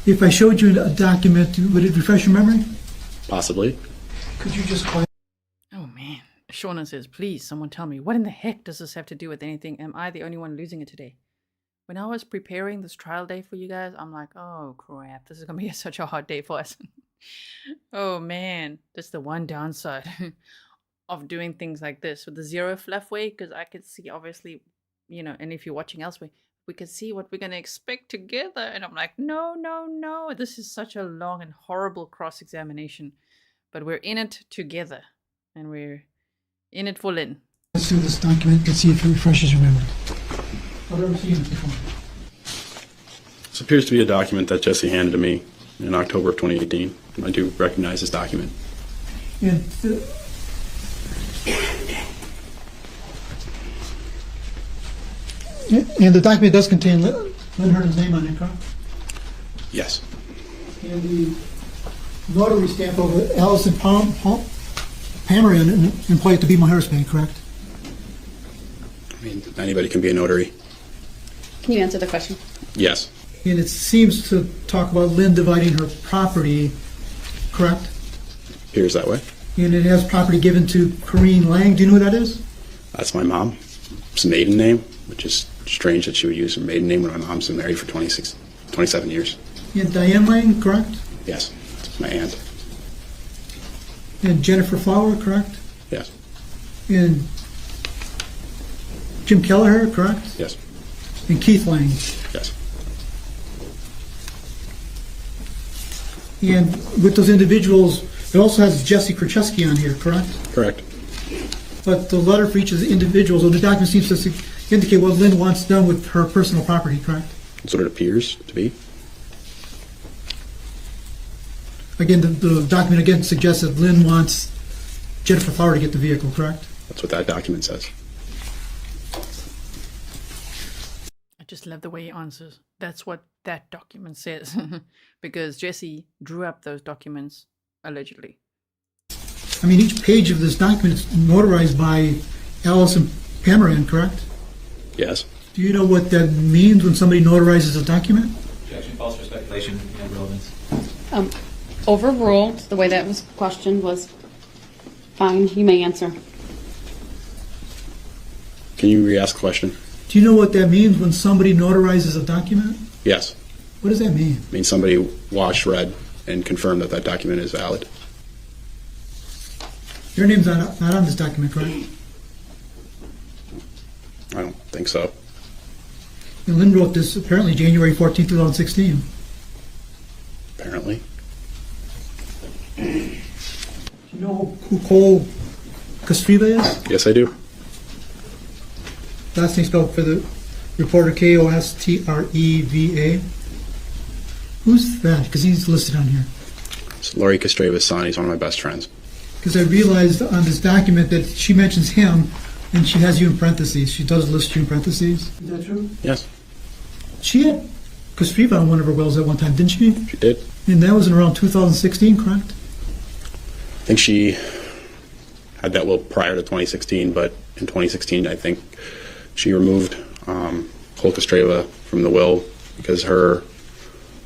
If I showed you a document, would it refresh your memory? Possibly. Could you just call? Oh man. Shauna says, please, someone tell me, what in the heck does this have to do with anything? Am I the only one losing it today? When I was preparing this trial day for you guys, I'm like, oh crap, this is going to be such a hard day for us. Oh man, that's the one downside of doing things like this with the zero fluff way, because I could see obviously, you know, and if you're watching elsewhere, we could see what we're going to expect together. And I'm like, no, no, no, this is such a long and horrible cross-examination. But we're in it together, and we're in it for Lynn. Let's do this document. Let's see if it refreshes your memory. I've never seen it before. This appears to be a document that Jesse handed to me in October of 2018. I do recognize this document. And the document does contain Lynn Hernan's name on it, correct? Yes. And the notary stamp of Allison Pamaran, an employee at the BMO Harris Bank, correct? I mean, anybody can be a notary. Can you answer the question? Yes. And it seems to talk about Lynn dividing her property, correct? Appears that way. And it has property given to Corrine Lang. Do you know who that is? That's my mom. It's a maiden name, which is strange that she would use her maiden name when my mom's been married for 27 years. And Diane Lang, correct? Yes. It's my aunt. And Jennifer Flower, correct? Yes. And Jim Kelleher, correct? Yes. And Keith Lang. Yes. And with those individuals, it also has Jessy Kurczewski on here, correct? Correct. But the letter for each of the individuals, or the document seems to indicate what Lynn wants done with her personal property, correct? That's what it appears to be. Again, the document again suggests that Lynn wants Jennifer Flower to get the vehicle, correct? That's what that document says. I just love the way he answers. That's what that document says. Because Jessy drew up those documents, allegedly. I mean, each page of this document is notarized by Allison Pamaran, correct? Yes. Do you know what that means when somebody notarizes a document? Objection, false for speculation, and relevance. Overruled. The way that was questioned was fine. You may answer. Can you re-ask the question? Do you know what that means when somebody notarizes a document? Yes. What does that mean? It means somebody watched, read, and confirmed that that document is valid. Your name's not on this document, correct? I don't think so. And Lynn wrote this apparently January 14, 2016. Apparently. Do you know who Cole Kostreva is? Yes, I do. Last name spelled for the reporter Kostreva. Who's that? Because he's listed on here. It's Lori Kostreva's son. He's one of my best friends. Because I realized on this document that she mentions him and she has you in parentheses. She does list you in parentheses. Is that true? Yes. She had Kostreva on one of her wills at one time, didn't she? She did. And that was in around 2016, correct? I think she had that will prior to 2016, but in 2016, I think she removed Cole Kostreva from the will because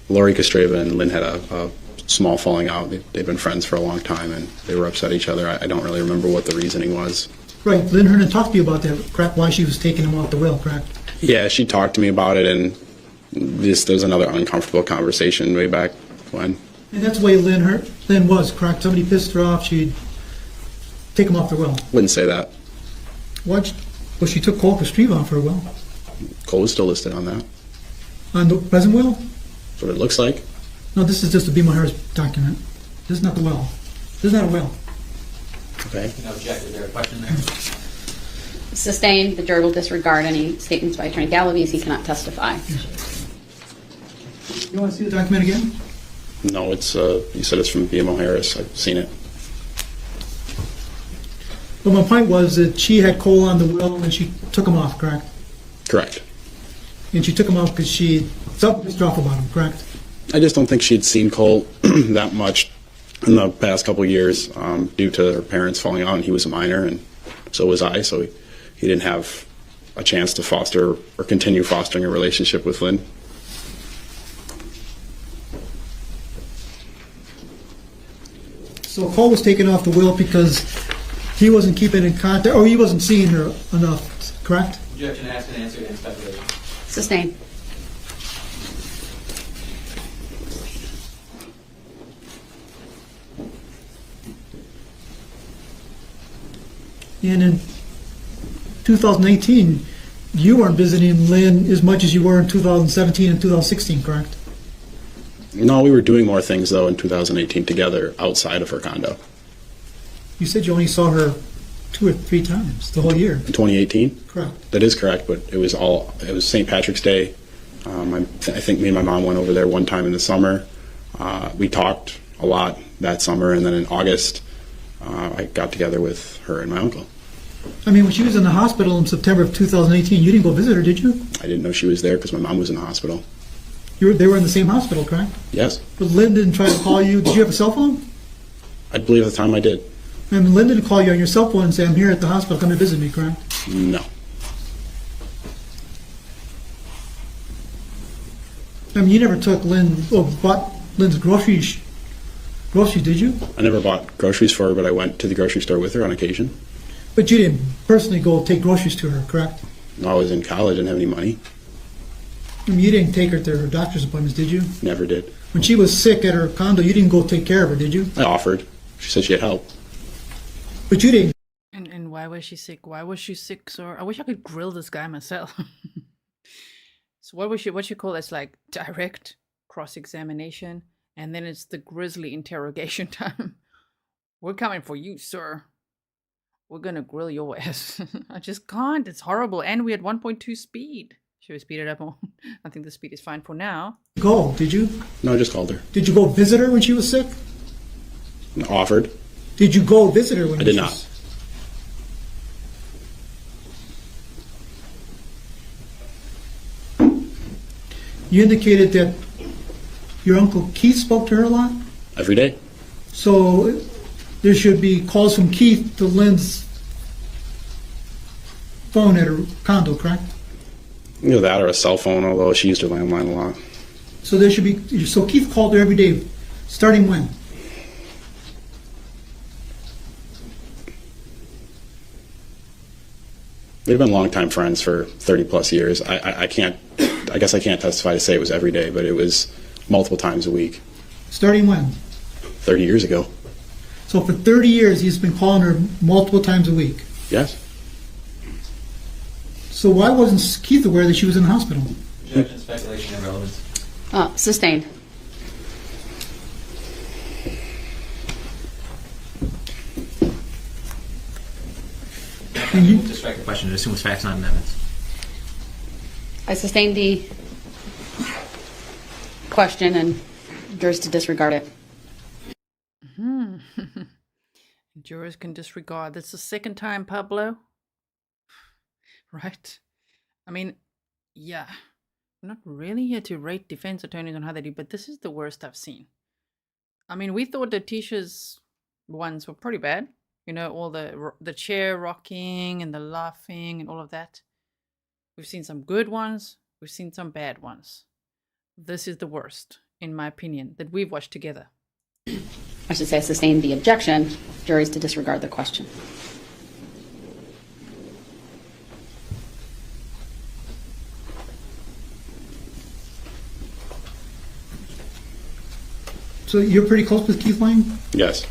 Lori Kostreva and Lynn had a small falling out. They've been friends for a long time, and they were upset at each other. I don't really remember what the reasoning was. Right. Lynn Hernan talked to you about that, correct? Why she was taking him off the will, correct? Yeah, she talked to me about it, and there was another uncomfortable conversation way back when. And that's the way Lynn was, correct? Somebody pissed her off, she'd take him off the will. Wouldn't say that. What? Well, she took Cole Kostreva off her will. Cole is still listed on that. On the present will? That's what it looks like. No, this is just a BMO Harris document. This is not the will. This is not a will. Okay. No object. Is there a question there? Sustained. The jury will disregard any statements by Attorney Galloway as he cannot testify. You want to see the document again? No, it's you said it's from BMO Harris. I've seen it. But my point was that she had Cole on the will and she took him off, correct? Correct. And she took him off because she felt pissed off about him, correct? I just don't think she'd seen Cole that much in the past couple of years due to her parents falling out, and he was a minor, and so was I, so he didn't have a chance to foster or continue fostering a relationship with Lynn. So Cole was taken off the will because he wasn't keeping in contact, or he wasn't seeing her enough, correct? Objection asked and answered and speculation. Sustained. And in 2018, you weren't visiting Lynn as much as you were in 2017 and 2016, correct? No, we were doing more things, though, in 2018 together outside of her condo. You said you only saw her 2 or 3 times the whole year. In 2018? Correct. That is correct, but it was St. Patrick's Day. I think me and my mom went over there one time in the summer. We talked a lot that summer, and then in August, I got together with her and my uncle. I mean, when she was in the hospital in September of 2018, you didn't go visit her, did you? I didn't know she was there because my mom was in the hospital. They were in the same hospital, correct? Yes. But Lynn didn't try to call you. Did you have a cell phone? I believe at the time I did. I mean, Lynn didn't call you on your cell phone and say, I'm here at the hospital, come to visit me, correct? No. I mean, you never took bought Lynn's groceries, did you? I never bought groceries for her, but I went to the grocery store with her on occasion. But you didn't personally go take groceries to her, correct? No, I was in college, didn't have any money. I mean, you didn't take her to her doctor's appointments, did you? Never did. When she was sick at her condo, you didn't go take care of her, did you? I offered. She said she had help. But you didn't. And why was she sick? Why was she sick, sir? I wish I could grill this guy myself. So what you call it's like direct cross-examination, and then it's the Grizzly interrogation time. We're coming for you, sir. We're gonna grill your ass. I just can't. It's horrible. And we had 1.2 speed. Should we speed it up more? I think the speed is fine for now. Go, did you? No, I just called her. Did you go visit her when she was sick? Offered. Did you go visit her when I did not. You indicated that your Uncle Keith spoke to her a lot? Every day. So there should be calls from Keith to Lynn's phone at her condo, correct? Either that or a cell phone, although she used her landline a lot. So there should be, so Keith called her every day, starting when? They've been longtime friends for 30 plus years. I guess I can't testify to say it was every day, but it was multiple times a week. Starting when? 30 years ago. So for 30 years, he's been calling her multiple times a week. Yes. So why wasn't Keith aware that she was in the hospital? Objection, speculation, irrelevance. Sustained. And you, To strike the question, assume it's facts, not amendments. I sustained the question and jurors to disregard it. Jurors can disregard. That's the second time, Pablo. Right? I mean, yeah. I'm not really here to rate defense attorneys on how they do, but this is the worst I've seen. I mean, we thought that Tisha's ones were pretty bad. You know, all the chair rocking and the laughing and all of that. We've seen some good ones. We've seen some bad ones. This is the worst, in my opinion, that we've watched together. I should say I sustained the objection. Juries to disregard the question. so you're pretty close with Keith Lang? Yes.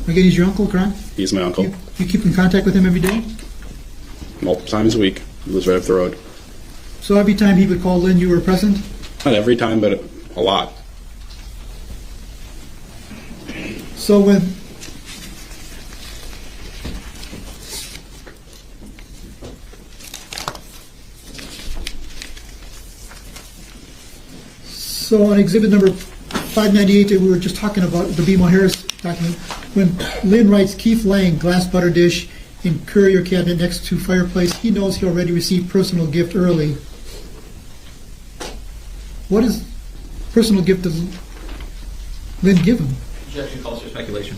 Again, he's your uncle, correct? He's my uncle. You keep in contact with him every day? Multiple times a week. He lives right up the road. So every time he would call Lynn, you were present? Not every time, but a lot. So when on exhibit number 598 that we were just talking about, the BMO Harris document, when Lynn writes Keith Lang, glass butter dish in courier cabinet next to fireplace, he knows he already received personal gift early. What is personal gift did Lynn give him? Objection calls for speculation.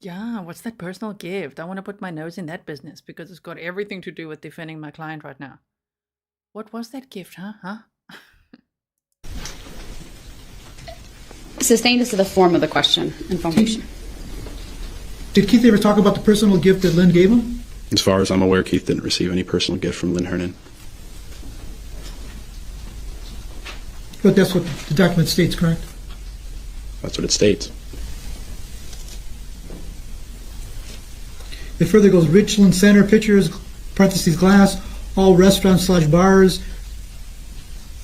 Yeah, what's that personal gift? I want to put my nose in that business because it's got everything to do with defending my client right now. What was that gift, huh? Sustained as to the form of the question and foundation. Did Keith ever talk about the personal gift that Lynn gave him? As far as I'm aware, Keith didn't receive any personal gift from Lynn Hernan. But that's what the document states, correct? That's what it states. It further goes, Richland Center, pictures, parentheses, glass, all restaurants/bars.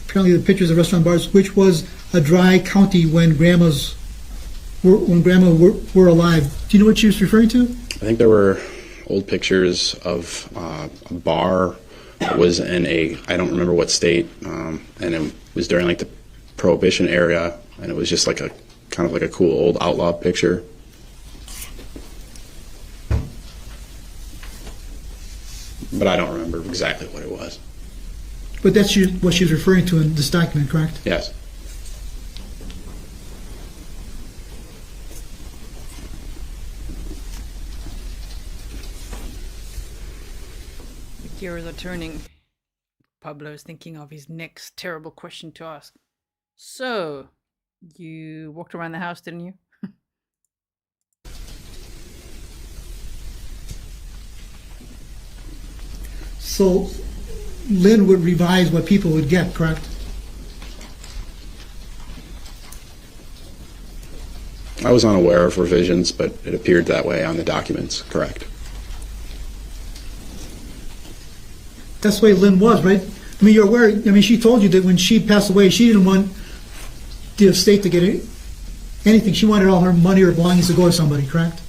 Apparently the pictures of restaurant bars, which was a dry county when grandma were alive. Do you know what she was referring to? I think there were old pictures of a bar that was in I don't remember what state, and it was during like the Prohibition era, and it was just like kind of like a cool old outlaw picture. But I don't remember exactly what it was. But that's what she was referring to in this document, correct? Yes. The gears are turning. Pablo is thinking of his next terrible question to ask. So, you walked around the house, didn't you? So Lynn would revise what people would get, correct? I was unaware of revisions, but it appeared that way on the documents, correct. That's the way Lynn was, right? I mean, you're aware, I mean, she told you that when she passed away, she didn't want the estate to get anything. She wanted all her money or belongings to go to somebody, correct?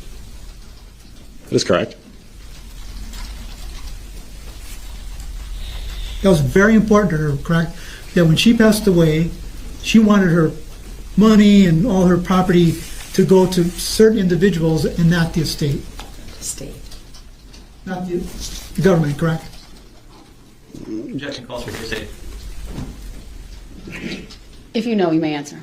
That is correct. That was very important to her, correct? That when she passed away, she wanted her money and all her property to go to certain individuals and not the estate. State. Not the government, correct? Objection calls for hearsay. If you know, you may answer.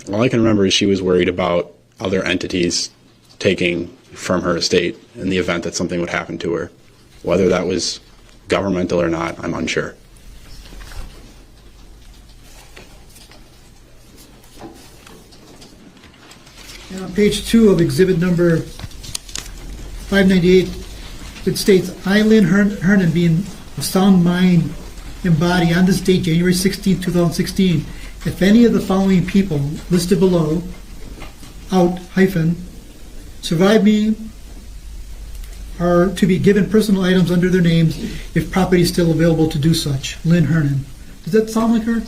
All I can remember is she was worried about other entities taking from her estate in the event that something would happen to her. Whether that was governmental or not, I'm unsure. And on page 2 of exhibit number 598, it states, I, Lynn Hernan, being of sound mind and body on this date, January 16, 2016, if any of the following people listed below, survive me, are to be given personal items under their names if property is still available to do such. Lynn Hernan. Does that sound like her?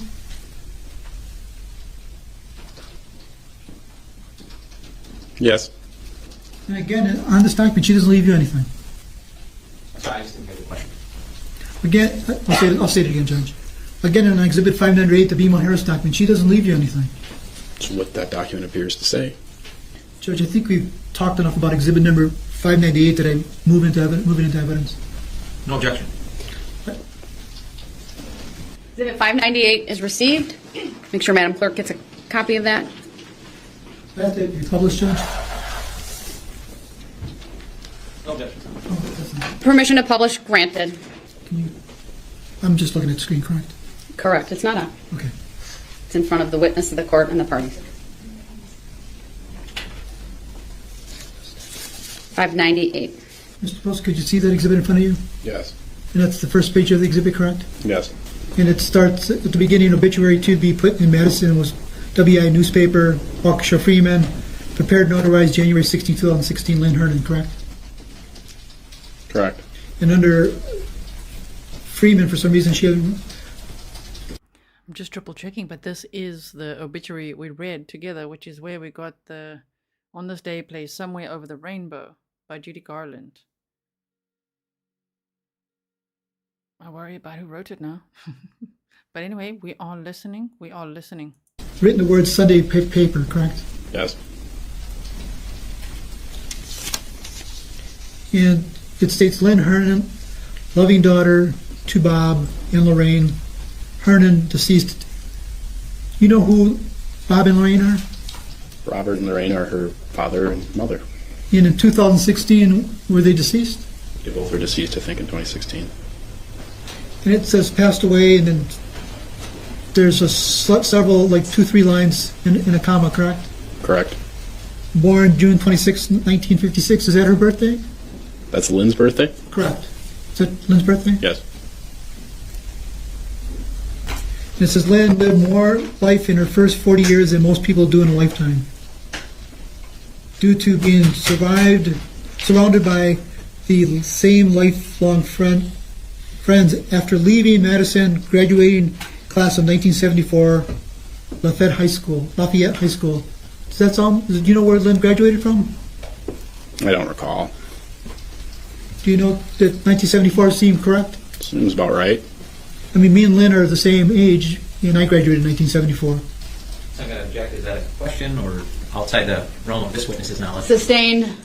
Yes. And again, on this document, she doesn't leave you anything. Sorry, I just didn't hear the question. Again, I'll say it again, Judge. Again, on Exhibit 598, the Beamer Harris document, she doesn't leave you anything. That's what that document appears to say. Judge, I think we've talked enough about Exhibit number 598 that I move into evidence. No objection. Exhibit 598 is received. Make sure Madam Clerk gets a copy of that. That be published, Judge? No objection. Permission to publish granted. I'm just looking at the screen, correct? Correct. It's not on. Okay. It's in front of the witness of the court and the parties. 598. Mr. Post, could you see that exhibit in front of you? Yes. And that's the first page of the exhibit, correct? Yes. And it starts at the beginning, obituary to be put in Madison was WI newspaper, Waukesha Freeman, prepared, notarized January 16, 2016, Lynn Hernan, correct? Correct. And under Freeman, for some reason, I'm just triple checking, but this is the obituary we read together, which is where we got the On This Day Plays Somewhere Over the Rainbow by Judy Garland. I worry about who wrote it now. But anyway, we are listening. We are listening. Written the word Sunday paper, correct? Yes. And it states Lynn Hernan, loving daughter to Bob and Lorraine. Hernan, deceased. You know who Bob and Lorraine are? Robert and Lorraine are her father and mother. And in 2016, were they deceased? They both were deceased, I think, in 2016. And it says passed away, and then there's several, like 2-3 lines in a comma, correct? Correct. Born June 26, 1956. Is that her birthday? That's Lynn's birthday? Correct. Is that Lynn's birthday? Yes. And it says Lynn lived more life in her first 40 years than most people do in a lifetime. Due to being surrounded by the same lifelong friends after leaving Madison, graduating class of 1974, Lafayette High School. Does that sound? Do you know where Lynn graduated from? I don't recall. Do you know that 1974 seemed correct? Seems about right. I mean, me and Lynn are the same age, and I graduated in 1974. So I'm going to object. Is that a question or outside the realm of this witness's knowledge? Sustained.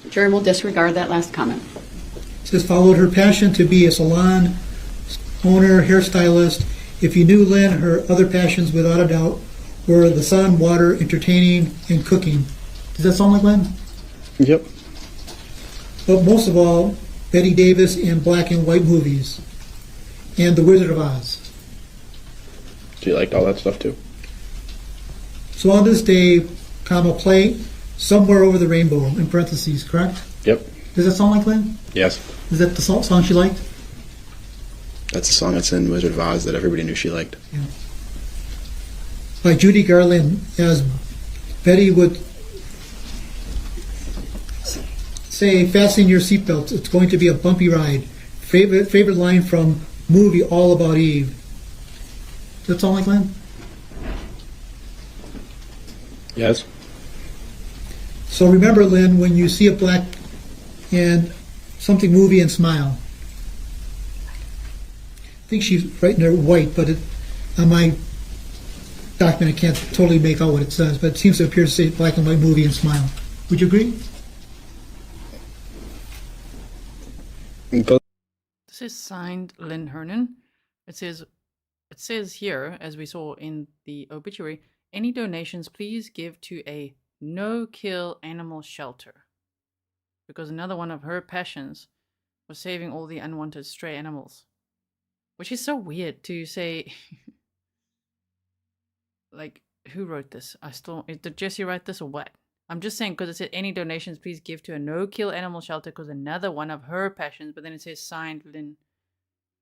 Jury will disregard that last comment. It says followed her passion to be a salon owner, hairstylist. If you knew Lynn, her other passions, without a doubt, were the sun, water, entertaining, and cooking. Does that sound like Lynn? Yep. But most of all, Betty Davis and black and white movies, and The Wizard of Oz. She liked all that stuff too. So on this day, play Somewhere Over the Rainbow, in parentheses, correct? Yep. Does that sound like Lynn? Yes. Is that the song she liked? That's the song that's in Wizard of Oz that everybody knew she liked. Yeah. By Judy Garland, as Betty would say, fasten your seatbelts, it's going to be a bumpy ride. Favorite line from movie All About Eve. Does that sound like Lynn? Yes. So remember, Lynn, when you see a black and something movie and smile. I think she's writing there white, but on my document, I can't totally make out what it says, but it seems to appear to say black and white movie and smile. Would you agree? This is signed Lynn Hernan. It says here, as we saw in the obituary, any donations please give to a no-kill animal shelter. Because another one of her passions was saving all the unwanted stray animals. Which is so weird to say. Like, who wrote this? Did Jessy write this or what? I'm just saying because it said any donations please give to a no-kill animal shelter because another one of her passions, but then it says signed Lynn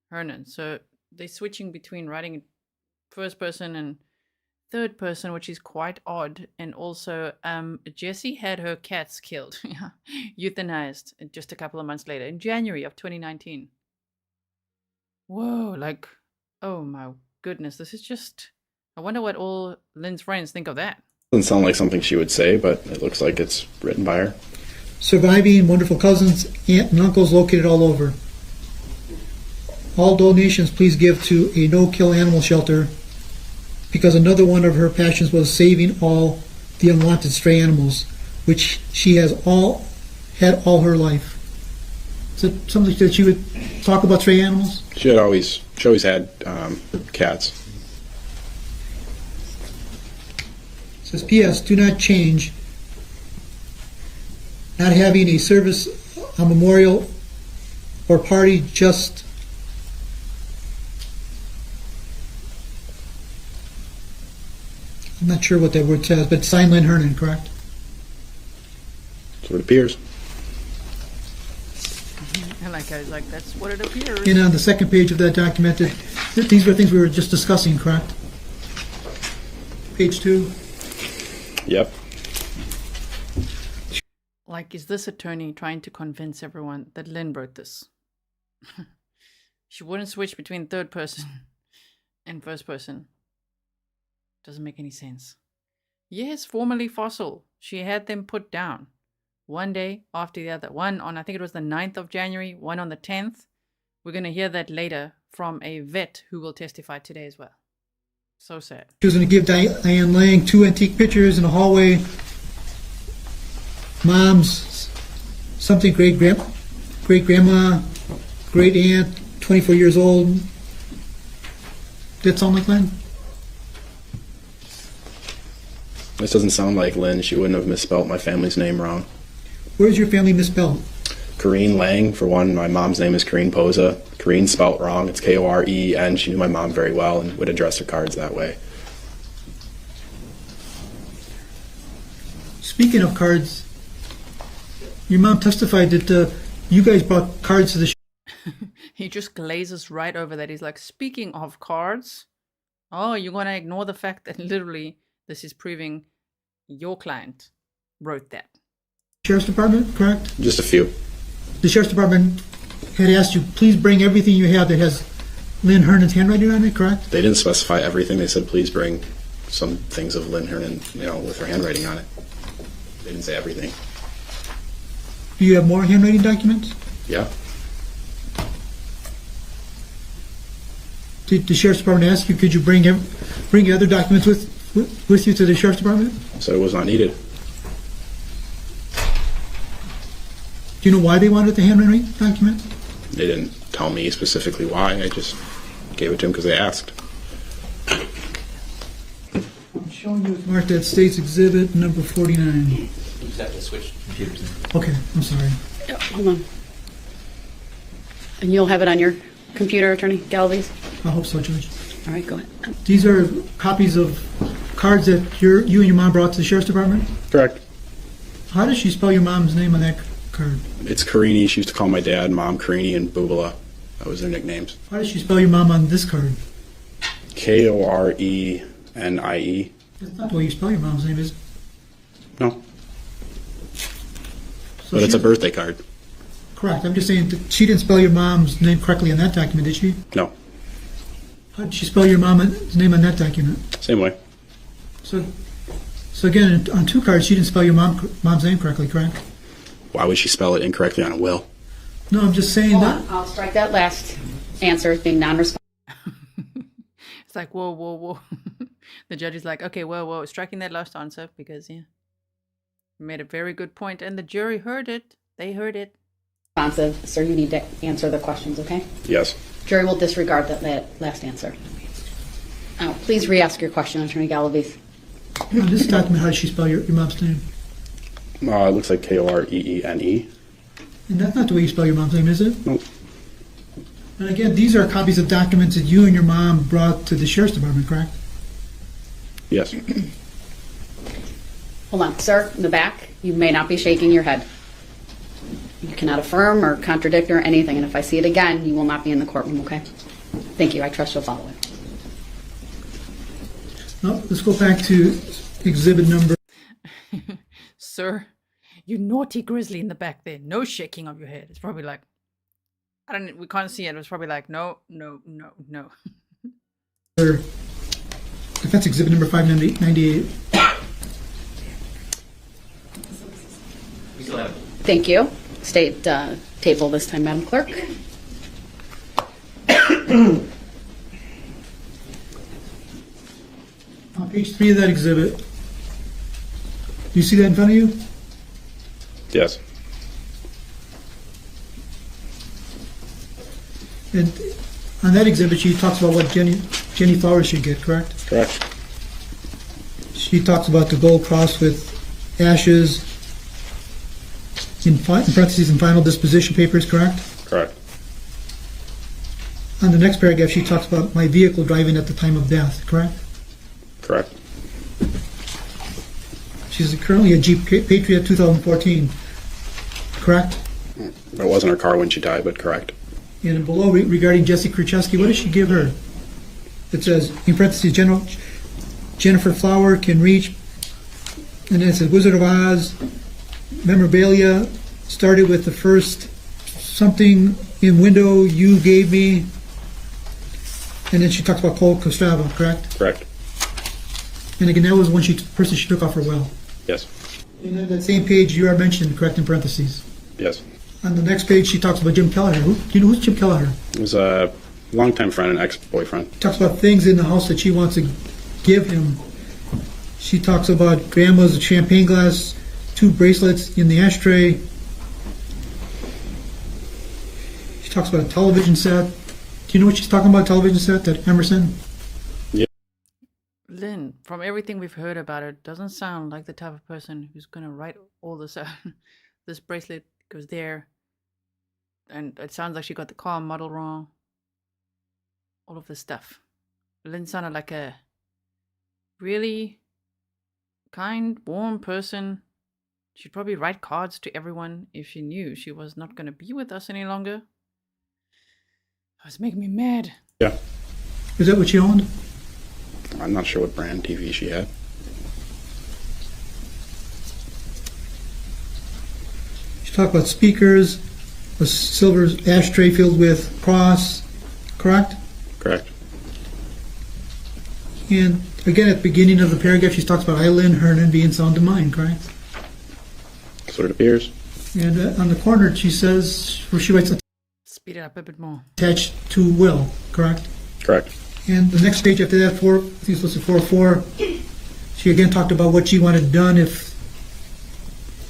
Hernan. So they're switching between writing first person and third person, which is quite odd. And also, Jessy had her cats killed, euthanized just a couple of months later in January of 2019. Whoa, like, oh my goodness, this is just, I wonder what all Lynn's friends think of that. Doesn't sound like something she would say, but it looks like it's written by her. Surviving wonderful cousins, aunt and uncles located all over. All donations please give to a no-kill animal shelter because another one of her passions was saving all the unwanted stray animals, which she has had all her life. Is it something that she would talk about stray animals? She always had cats. It says, P.S. Do not change. Not having a service, a memorial, or party just I'm not sure what that word says, but signed Lynn Hernan, correct? That's what it appears. And like I was like, that's what it appears. And on the second page of that document, these were things we were just discussing, correct? Page 2. Yep. Like, is this attorney trying to convince everyone that Lynn wrote this? She wouldn't switch between third person and first person. Doesn't make any sense. Yes, formerly Fossil. She had them put down. One day after the other. One on, I think it was the 9th of January, one on the 10th. We're going to hear that later from a vet who will testify today as well. So sad. She was going to give Diane Lang 2 antique pictures in the hallway. Mom's something great grandma, great aunt, 24 years old. That sound like Lynn? This doesn't sound like Lynn. She wouldn't have misspelled my family's name wrong. Where's your family misspelled? Corrine Lang, for one. My mom's name is Corrine Pozza. Corrine spelt wrong. It's K-O-R-E-N. She knew my mom very well and would address her cards that way. Speaking of cards, your mom testified that you guys brought cards to the He just glazes right over that. He's like, speaking of cards, oh, you're going to ignore the fact that literally this is proving your client wrote that. Sheriff's Department, correct? Just a few. The Sheriff's Department had asked you, please bring everything you have that has Lynn Hernan's handwriting on it, correct? They didn't specify everything. They said, please bring some things of Lynn Hernan, with her handwriting on it. They didn't say everything. Do you have more handwriting documents? Yeah. Did the Sheriff's Department ask you, could you bring other documents with you to the Sheriff's Department? Said it was not needed. Do you know why they wanted the handwriting document? They didn't tell me specifically why. I just gave it to them because they asked. I'm showing you it's marked at State's Exhibit number 49. You just have to switch computers. Okay, I'm sorry. Oh, hold on. And you'll have it on your computer, Attorney Galvez? I hope so, Judge. All right, go ahead. These are copies of cards that you and your mom brought to the Sheriff's Department? Correct. How does she spell your mom's name on that card? It's Carini. She used to call my dad Mom Carini and Boobala. That was their nicknames. How does she spell your mom on this card? K-O-R-E-N-I-E. That's not the way you spell your mom's name, is it? No. So But it's a birthday card. Correct. I'm just saying that she didn't spell your mom's name correctly on that document, did she? No. How did she spell your mom's name on that document? Same way. So again, on 2 cards, she didn't spell your mom's name correctly, correct? Why would she spell it incorrectly on a will? No, I'm just saying Hold that. on. I'll strike that last answer as being non-responsive. It's like, whoa. The judge is like, okay, well, striking that last answer because, yeah, you made a very good point, and the jury heard it. They heard it. Responsive, sir, you need to answer the questions, okay? Yes. Jury will disregard that last answer. Please re-ask your question, Attorney Galaviz. Now, this document, how does she spell your mom's name? It looks like Koreene. And that's not the way you spell your mom's name, is it? Nope. And again, these are copies of documents that you and your mom brought to the Sheriff's Department, correct? Yes. Hold on, sir, in the back, you may not be shaking your head. You cannot affirm or contradict or anything, and if I see it again, you will not be in the courtroom, okay? Thank you, I trust you'll follow it. Now, let's go back to exhibit number. Sir, you naughty Grizzly in the back there. No shaking of your head. It's probably like, we can't see it. It's probably like, no. Defense exhibit number 598. We still have it. Thank you. State table this time, Madam Clerk. On page 3 of that exhibit, do you see that in front of you? Yes. And on that exhibit, she talks about what Jenny Flowers should get, correct? Correct. She talks about the gold cross with ashes, in parentheses, and final disposition papers, correct? Correct. On the next paragraph, she talks about my vehicle driving at the time of death, correct? Correct. She's currently a Jeep Patriot 2014, correct? It wasn't her car when she died, but correct. And below, regarding Jessy Kurczewski, what does she give her? It says, in parentheses, Jennifer Flower can reach, and then it says Wizard of Oz, memorabilia, started with the first something in window you gave me, and then she talks about Cole Kostrava, correct? Correct. And again, that was when person she took off her well. Yes. And on that same page, you are mentioned, correct, in parentheses. Yes. On the next page, she talks about Jim Kelleher. Do you know who's Jim Kelleher? It was a longtime friend and ex-boyfriend. She talks about things in the house that she wants to give him. She talks about grandma's champagne glass, 2 bracelets in the ashtray. She talks about a television set. Do you know what she's talking about, television set, that Emerson? Yeah. Lynn, from everything we've heard about her, doesn't sound like the type of person who's going to write all this out. This bracelet goes there. And it sounds like she got the car model wrong. All of this stuff. Lynn sounded like a really kind, warm person. She'd probably write cards to everyone if she knew she was not going to be with us any longer. It was making me mad. Yeah. Is that what she owned? I'm not sure what brand TV she had. She talked about speakers, a silver ashtray filled with cross, correct? Correct. And again, at the beginning of the paragraph, she talks about Lynn Hernan being sound of mind, correct? That's what it appears. And on the corner, she says, where she writes Speed it up a bit more. attached to will, correct? Correct. And the next page after that, I think it's listed 4.4, she again talked about what she wanted done if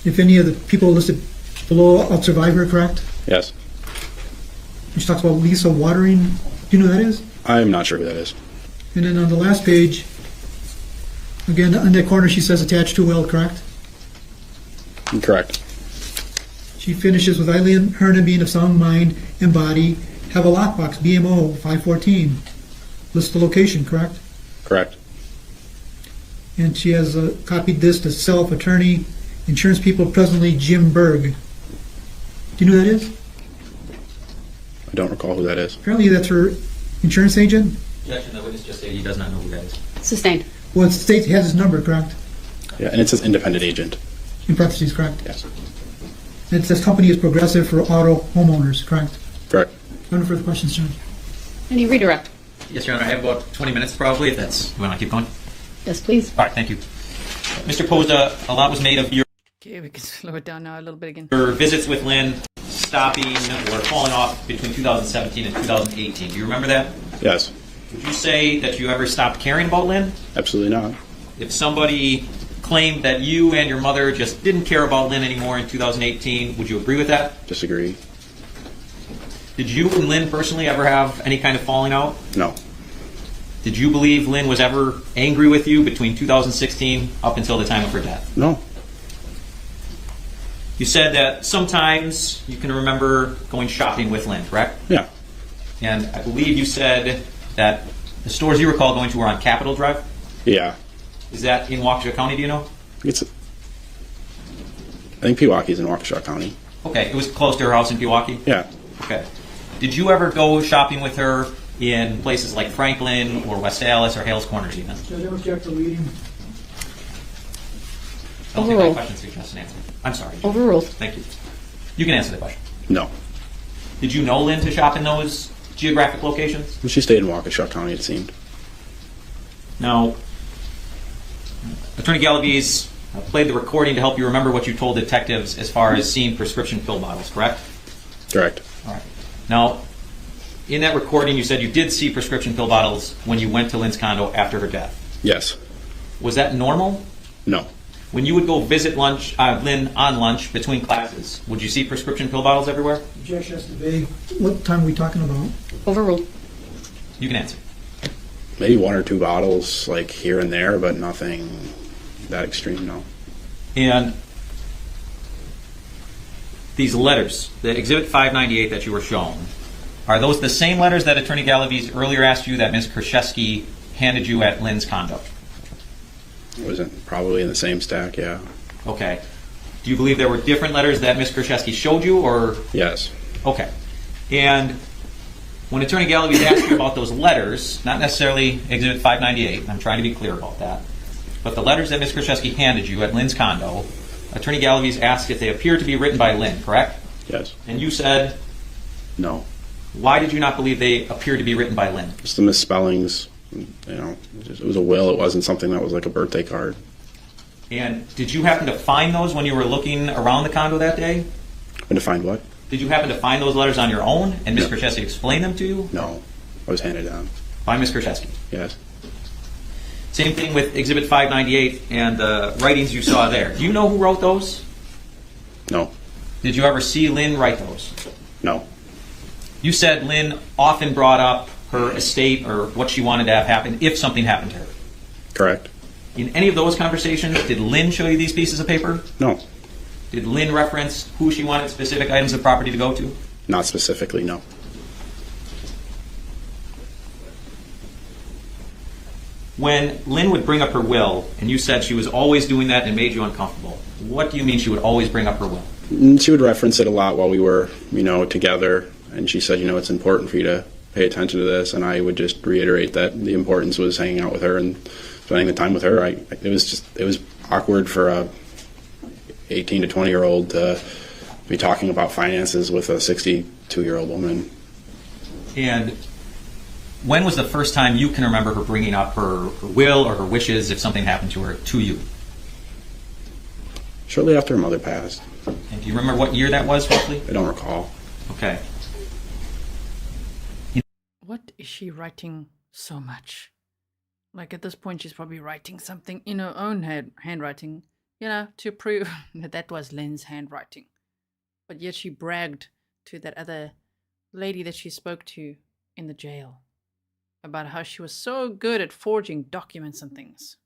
any of the people listed below outsurvive her, correct? Yes. And she talks about Lisa Watering. Do you know who that is? I'm not sure who that is. And then on the last page, again, on that corner, she says attached to will, correct? Correct. She finishes with Lynn Hernan being of sound mind and body, have a lockbox, BMO 514. List the location, correct? Correct. And she has copied this to self-attorney, insurance people presently, Jim Berg. Do you know who that is? I don't recall who that is. Apparently that's her insurance agent. Objection, the witness just stated he does not know who that is. Sustained. Well, it states he has his number, correct? Yeah, and it says independent agent. In parentheses, correct? Yes. And it says company is Progressive for auto homeowners, correct? Correct. No further questions, Judge. Any redirect? Yes, Your Honor, I have about 20 minutes probably, if that's, you want to keep going? Yes, please. All right, thank you. Mr. Pozza, a lot was made of your Okay, we can slow it down now a little bit again. visits with Lynn stopping or falling off between 2017 and 2018. Do you remember that? Yes. Would you say that you ever stopped caring about Lynn? Absolutely not. If somebody claimed that you and your mother just didn't care about Lynn anymore in 2018, would you agree with that? Disagree. Did you and Lynn personally ever have any kind of falling out? No. Did you believe Lynn was ever angry with you between 2016 up until the time of her death? No. You said that sometimes you can remember going shopping with Lynn, correct? Yeah. And I believe you said that the stores you recall going to were on Capitol Drive? Yeah. Is that in Waukesha County, do you know? I think Pewaukee's in Waukesha County. Okay, it was close to her house in Pewaukee? Yeah. Okay. Did you ever go shopping with her in places like Franklin or West Allis or Hales Corners even? Judge, I object to leading. Don't think my question suggests an answer. I'm sorry. Overruled. Thank you. You can answer the question. No. Did you know Lynn to shop in those geographic locations? She stayed in Waukesha County, it seemed. Now, Attorney Galaviz played the recording to help you remember what you told detectives as far as seeing prescription pill bottles, correct? Correct. All right. Now, in that recording, you said you did see prescription pill bottles when you went to Lynn's condo after her death. Yes. Was that normal? No. When you would go visit Lynn on lunch between classes, would you see prescription pill bottles everywhere? Objection as to vague. What time are we talking about? Overruled. You can answer. Maybe 1 or 2 bottles, like here and there, but nothing that extreme, no. And these letters, the Exhibit 598 that you were shown, are those the same letters that Attorney Galaviz earlier asked you that Ms. Kurczewski handed you at Lynn's condo? It wasn't probably in the same stack, yeah. Okay. Do you believe there were different letters that Ms. Kurczewski showed you, or? Yes. Okay. And when Attorney Galaviz asked you about those letters, not necessarily Exhibit 598, and I'm trying to be clear about that, but the letters that Ms. Kurczewski handed you at Lynn's condo, Attorney Galaviz asked if they appeared to be written by Lynn, correct? Yes. And you said? No. Why did you not believe they appeared to be written by Lynn? Just the misspellings. It was a will. It wasn't something that was like a birthday card. And did you happen to find those when you were looking around the condo that day? And to find what? Did you happen to find those letters on your own and Ms. Kurczewski explained them to you? No. I was handed down. By Ms. Kurczewski? Yes. Same thing with Exhibit 598 and the writings you saw there. Do you know who wrote those? No. Did you ever see Lynn write those? No. You said Lynn often brought up her estate or what she wanted to have happen if something happened to her. Correct. In any of those conversations, did Lynn show you these pieces of paper? No. Did Lynn reference who she wanted specific items of property to go to? Not specifically, no. When Lynn would bring up her will, and you said she was always doing that and made you uncomfortable, what do you mean she would always bring up her will? She would reference it a lot while we were, together, and she said, it's important for you to pay attention to this, and I would just reiterate that the importance was hanging out with her and spending the time with her. It was awkward for a 18 to 20-year-old to be talking about finances with a 62-year-old woman. And when was the first time you can remember her bringing up her will or her wishes if something happened to her to you? Shortly after her mother passed. And do you remember what year that was, roughly? I don't recall. Okay. What is she writing so much? Like at this point, she's probably writing something in her own handwriting, to prove that was Lynn's handwriting. But yet she bragged to that other lady that she spoke to in the jail about how she was so good at forging documents and things.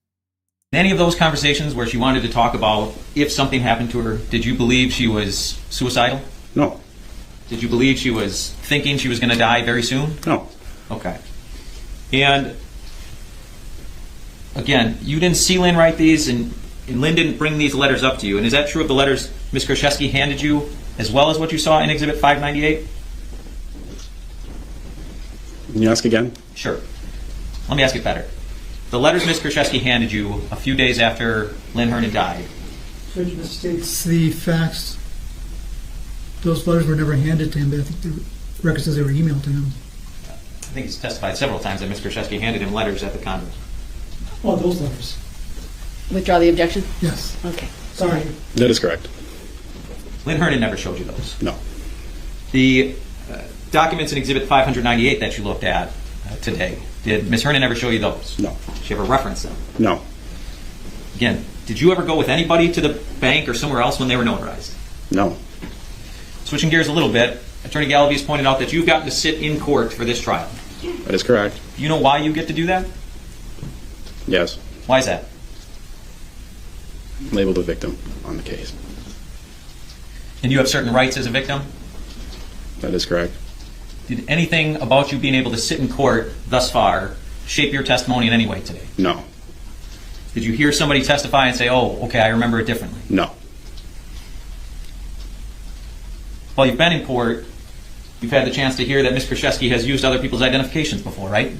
In any of those conversations where she wanted to talk about if something happened to her, did you believe she was suicidal? No. Did you believe she was thinking she was going to die very soon? No. Okay. And again, you didn't see Lynn write these, and Lynn didn't bring these letters up to you. And is that true of the letters Ms. Kurczewski handed you, as well as what you saw in Exhibit 598? Can you ask again? Sure. Let me ask it better. The letters Ms. Kurczewski handed you a few days after Lynn Hernan died. Judge misstates the facts. Those letters were never handed to him, but I think the record says they were emailed to him. I think he's testified several times that Ms. Kurczewski handed him letters at the condo. Oh, those letters. Withdraw the objection? Yes. Okay. Sorry. That is correct. Lynn Hernan never showed you those. No. The documents in Exhibit 598 that you looked at, today. Did Ms. Hernan ever show you those? No. Did she ever reference them? No. Again, did you ever go with anybody to the bank or somewhere else when they were notarized? No. Switching gears a little bit, Attorney Galaviz has pointed out that you've gotten to sit in court for this trial. That is correct. Do you know why you get to do that? Yes. Why is that? Labeled a victim on the case. And you have certain rights as a victim? That is correct. Did anything about you being able to sit in court thus far shape your testimony in any way today? No. Did you hear somebody testify and say, oh, okay, I remember it differently? No. While you've been in court, you've had the chance to hear that Ms. Kurczewski has used other people's identifications before, right?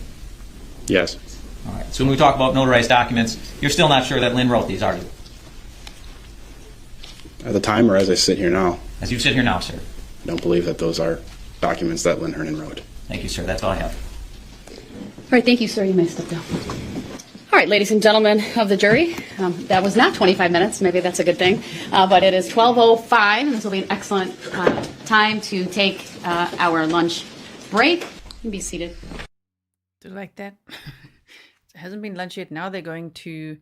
Yes. All right. So when we talk about notarized documents, you're still not sure that Lynn wrote these, are you? At the time or as I sit here now? As you sit here now, sir. I don't believe that those are documents that Lynn Hernan wrote. Thank you, sir. That's all I have. All right, thank you, sir. You may step down. All right, ladies and gentlemen of the jury, that was not 25 minutes. Maybe that's a good thing. But it is 12:05, and this will be an excellent time to take our lunch break. You can be seated. Do you like that? It hasn't been lunch yet. Now they're going to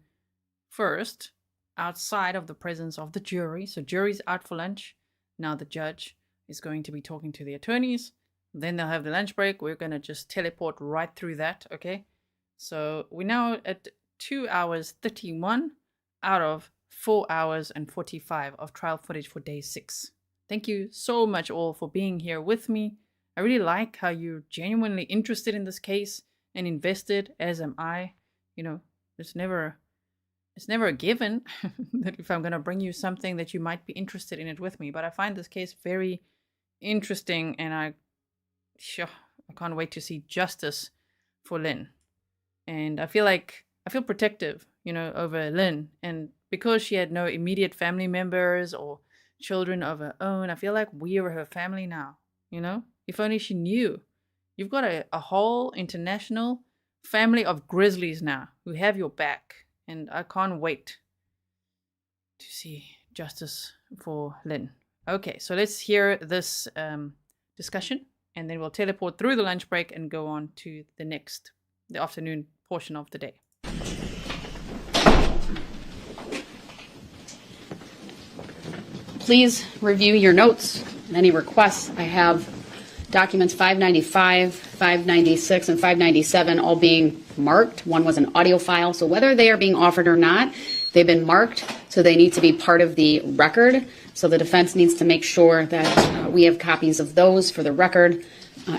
first outside of the presence of the jury. So jury's out for lunch. Now the judge is going to be talking to the attorneys. Then they'll have the lunch break. We're going to just teleport right through that, okay? So we're now at 2 hours 31 out of 4 hours and 45 of trial footage for day 6. Thank you so much all for being here with me. I really like how you're genuinely interested in this case and invested, as am I. You know, it's never a given that if I'm going to bring you something that you might be interested in it with me. But I find this case very interesting, and I can't wait to see justice for Lynn. And I feel protective, you know, over Lynn. And because she had no immediate family members or children of her own, I feel like we are her family now, you know? If only she knew. You've got a whole international family of Grizzlies now who have your back. And I can't wait to see justice for Lynn. Okay, so let's hear this discussion, and then we'll teleport through the lunch break and go on to the afternoon portion of the day. Please review your notes and any requests. I have documents 595, 596, and 597 all being marked. One was an audio file, so whether they are being offered or not, they've been marked, so they need to be part of the record. So the defense needs to make sure that we have copies of those for the record,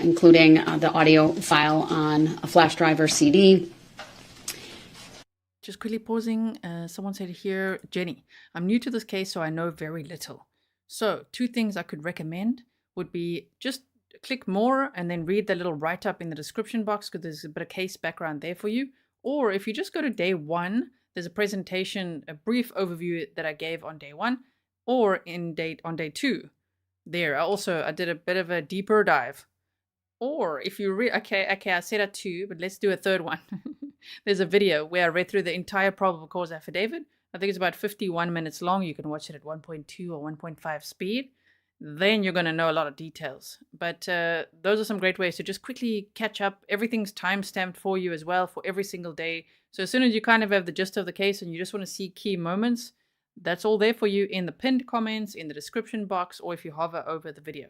including the audio file on a flash drive or CD. Just quickly pausing, someone said here, Jenny, I'm new to this case, so I know very little. So 2 things I could recommend would be just click more and then read the little write-up in the description box, because there's a bit of case background there for you. Or if you just go to day 1, there's a presentation, a brief overview that I gave on day 1, or on day 2. There, I did a bit of a deeper dive. Or if you read, okay, I said a 2, but let's do a third one. There's a video where I read through the entire probable cause affidavit. I think it's about 51 minutes long. You can watch it at 1.2 or 1.5 speed. Then you're going to know a lot of details. But those are some great ways to just quickly catch up. Everything's time-stamped for you as well for every single day. So as soon as you kind of have the gist of the case and you just want to see key moments, that's all there for you in the pinned comments, in the description box, or if you hover over the video.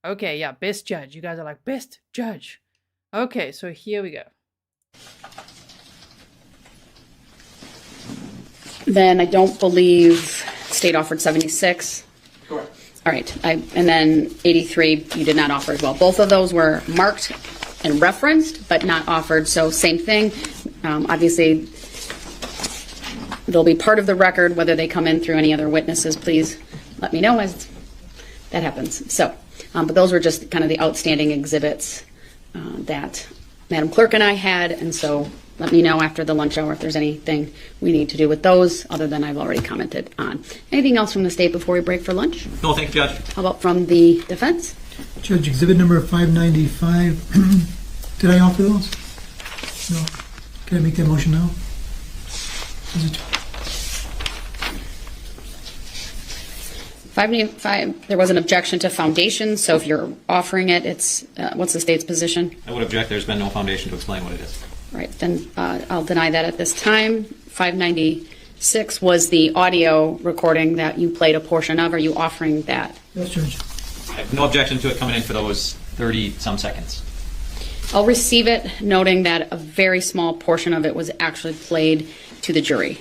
Okay, yeah, best judge. You guys are like, best judge. Okay, so here we go. Then I don't believe state offered 76. Correct. All right, and then 83 you did not offer as well. Both of those were marked and referenced, but not offered, so same thing. Obviously, they'll be part of the record. Whether they come in through any other witnesses, please let me know as that happens. So, but those were just kind of the outstanding exhibits that Madam Clerk and I had, and so let me know after the lunch hour if there's anything we need to do with those, other than I've already commented on. Anything else from the state before we break for lunch? No, thank you, Judge. How about from the defense? Judge, exhibit number 595. Did I offer those? No. Can I make that motion now? 595, there was an objection to foundation, so if you're offering it, it's, what's the state's position? I would object. There's been no foundation to explain what it is. Right, then I'll deny that at this time. 596 was the audio recording that you played a portion of. Are you offering that? Yes, Judge. I have no objection to it coming in for those 30-some seconds. I'll receive it, noting that a very small portion of it was actually played to the jury.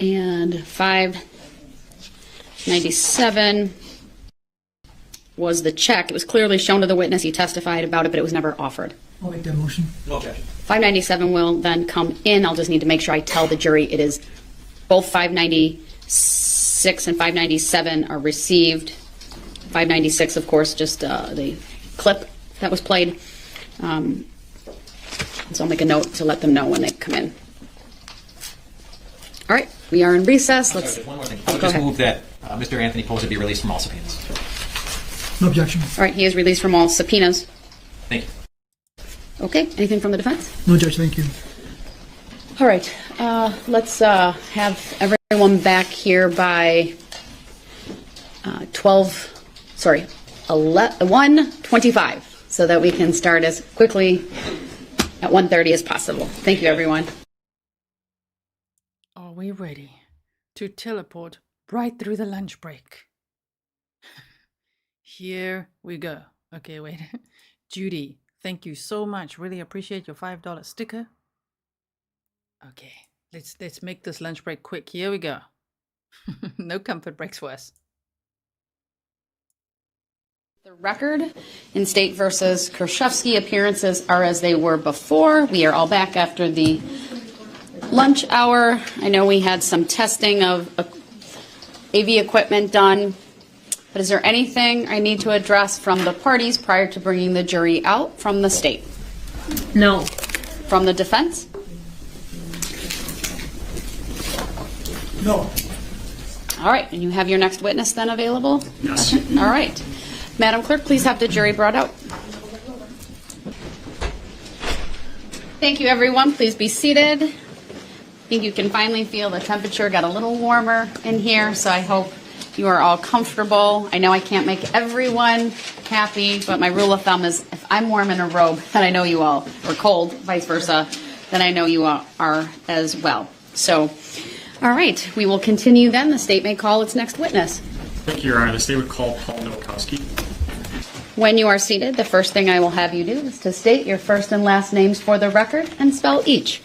And 597 was the check. It was clearly shown to the witness. He testified about it, but it was never offered. I'll make that motion. No objection. 597 will then come in. I'll just need to make sure I tell the jury it is both 596 and 597 are received. 596, of course, just the clip that was played. So I'll make a note to let them know when they come in. All right, we are in recess. Let's. One more thing. Oh, I would go just ahead. move that Mr. Anthony Pozza be released from all subpoenas. No objection. All right, he is released from all subpoenas. Thank you. Okay, anything from the defense? No, Judge, thank you. All right, let's have everyone back here by 1:25, so that we can start as quickly at 1:30 as possible. Thank you, everyone. Are we ready to teleport right through the lunch break? Here we go. Okay, wait. Judy, thank you so much. Really appreciate your $5 sticker. Okay, let's make this lunch break quick. Here we go. No comfort breaks for us. The record in State versus Kurczewski appearances are as they were before. We are all back after the lunch hour. I know we had some testing of AV equipment done, but is there anything I need to address from the parties prior to bringing the jury out from the state? No. From the defense? No. All right, and you have your next witness then available? Yes. All right. Madam Clerk, please have the jury brought out. Thank you, everyone. Please be seated. I think you can finally feel the temperature got a little warmer in here, so I hope you are all comfortable. I know I can't make everyone happy, but my rule of thumb is if I'm warm in a robe, then I know you all, or cold, vice versa, then I know you all are as well. So, all right, we will continue then. The state may call its next witness. Thank you, Your Honor. The state would call Paul Nowakowski. When you are seated, the first thing I will have you do is to state your first and last names for the record and spell each.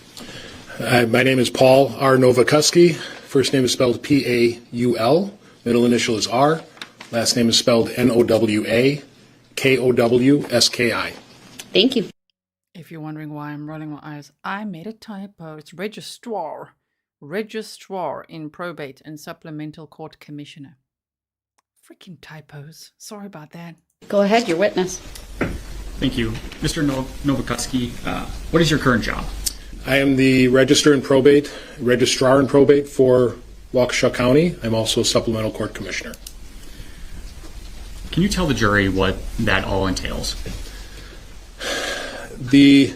My name is Paul R. Nowakowski. First name is spelled P-A-U-L. Middle initial is R. Last name is spelled N-O-W-A-K-O-W-S-K-I. Thank you. If you're wondering why I'm rolling my eyes, I made a typo. It's registrar. Registrar in probate and supplemental court commissioner. Freaking typos. Sorry about that. Go ahead, your witness. Thank you. Mr. Nowakowski, what is your current job? I am the registrar in probate for Waukesha County. I'm also a supplemental court commissioner. Can you tell the jury what that all entails? The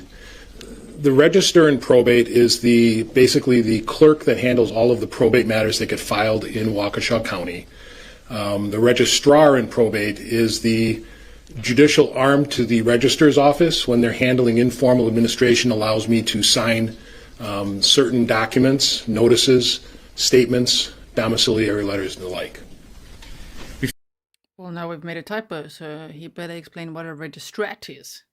register in probate is basically the clerk that handles all of the probate matters that get filed in Waukesha County. The registrar in probate is the judicial arm to the registrar's office when they're handling informal administration, allows me to sign certain documents, notices, statements, domiciliary letters, and the like. Well, now we've made a typo, so he better explain what a registrat is.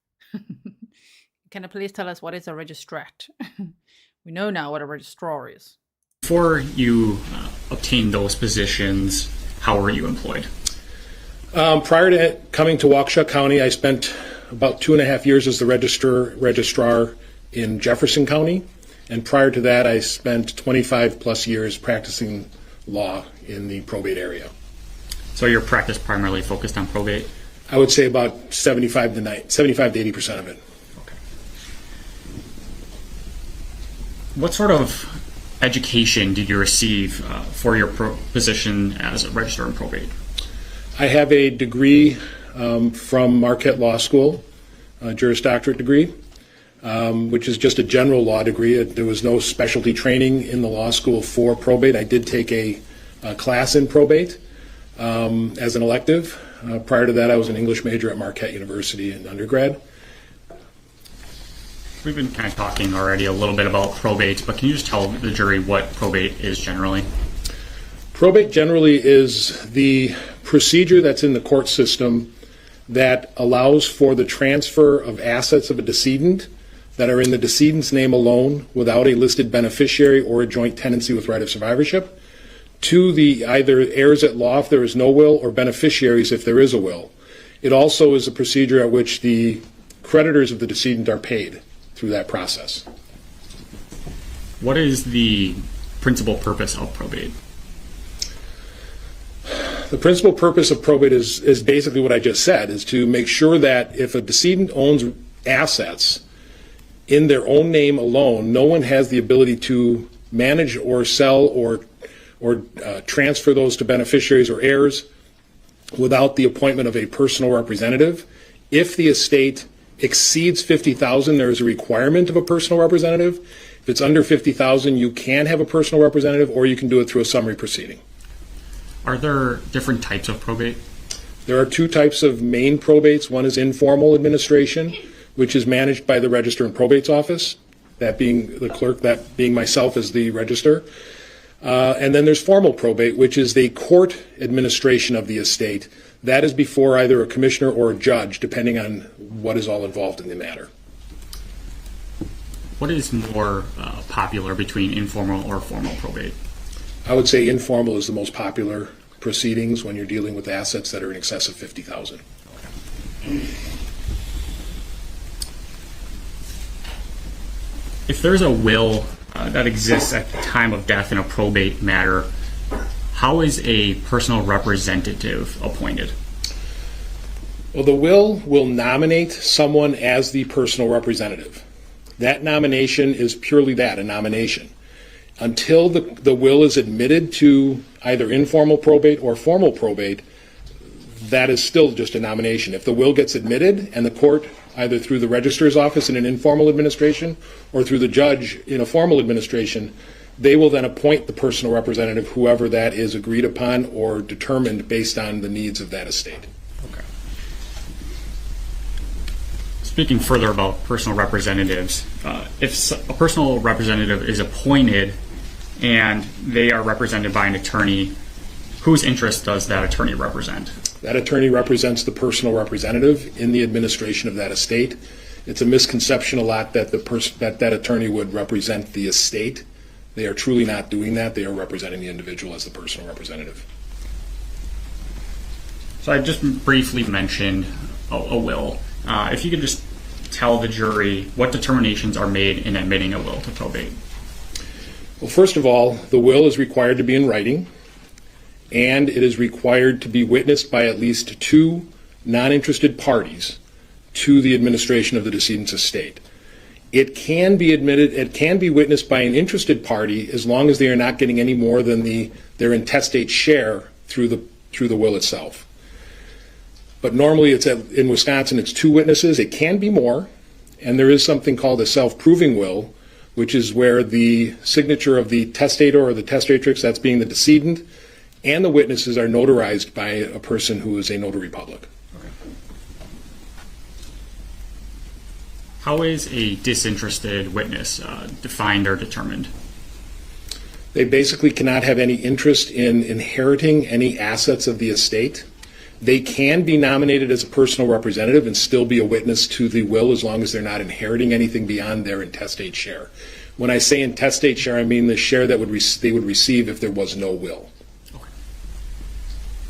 Can you please tell us what is a registrat? We know now what a registrar is. Before you obtained those positions, how were you employed? Prior to coming to Waukesha County, I spent about 2.5 years as the registrar in Jefferson County. And prior to that, I spent 25 plus years practicing law in the probate area. So your practice primarily focused on probate? I would say about 75 to 80% of it. Okay. What sort of education did you receive for your position as a registrar in probate? I have a degree from Marquette Law School, a Juris Doctorate degree. which is just a general law degree. There was no specialty training in the law school for probate. I did take a class in probate as an elective. Prior to that, I was an English major at Marquette University in undergrad. We've been kind of talking already a little bit about probate, but can you just tell the jury what probate is generally? Probate generally is the procedure that's in the court system that allows for the transfer of assets of a decedent that are in the decedent's name alone without a listed beneficiary or a joint tenancy with right of survivorship to the either heirs at law if there is no will or beneficiaries if there is a will. It also is a procedure at which the creditors of the decedent are paid through that process. What is the principal purpose of probate? The principal purpose of probate is basically what I just said, is to make sure that if a decedent owns assets in their own name alone, no one has the ability to manage or sell or transfer those to beneficiaries or heirs without the appointment of a personal representative. If the estate exceeds $50,000, there is a requirement of a personal representative. If it's under $50,000, you can have a personal representative, or you can do it through a summary proceeding. Are there different types of probate? There are two types of main probates. One is informal administration, which is managed by the Register and Probate's office, that being the clerk, that being myself as the register. And then there's formal probate, which is the court administration of the estate. That is before either a commissioner or a judge, depending on what is all involved in the matter. What is more popular between informal or formal probate? I would say informal is the most popular proceedings when you're dealing with assets that are in excess of $50,000. If there's a will that exists at the time of death in a probate matter, how is a personal representative appointed? Well, the will nominate someone as the personal representative. That nomination is purely that, a nomination. Until the will is admitted to either informal probate or formal probate, that is still just a nomination. If the will gets admitted and the court, either through the registrar's office in an informal administration or through the judge in a formal administration, they will then appoint the personal representative, whoever that is agreed upon or determined based on the needs of that estate. Okay. Speaking further about personal representatives, if a personal representative is appointed and they are represented by an attorney, whose interest does that attorney represent? That attorney represents the personal representative in the administration of that estate. It's a misconception a lot that that attorney would represent the estate. They are truly not doing that. They are representing the individual as the personal representative. So I just briefly mentioned a will. If you could just tell the jury what determinations are made in admitting a will to probate. Well, first of all, the will is required to be in writing, and it is required to be witnessed by at least two non-interested parties to the administration of the decedent's estate. It can be witnessed by an interested party as long as they are not getting any more than their intestate share through the will itself. But normally in Wisconsin it's two witnesses. It can be more, and there is something called a self-proving will, which is where the signature of the testator or the testatrix, that's being the decedent, and the witnesses are notarized by a person who is a notary public. Okay. How is a disinterested witness defined or determined? They basically cannot have any interest in inheriting any assets of the estate. They can be nominated as a personal representative and still be a witness to the will as long as they're not inheriting anything beyond their intestate share. When I say intestate share, I mean the share that they would receive if there was no will. Okay.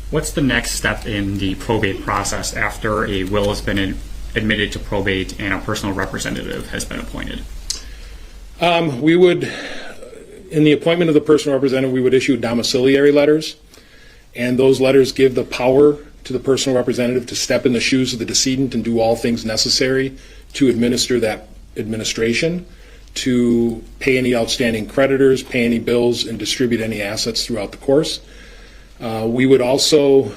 What's the next step in the probate process after a will has been admitted to probate and a personal representative has been appointed? We would, in the appointment of the personal representative, we would issue domiciliary letters, and those letters give the power to the personal representative to step in the shoes of the decedent and do all things necessary to administer that administration, to pay any outstanding creditors, pay any bills, and distribute any assets throughout the course. We would also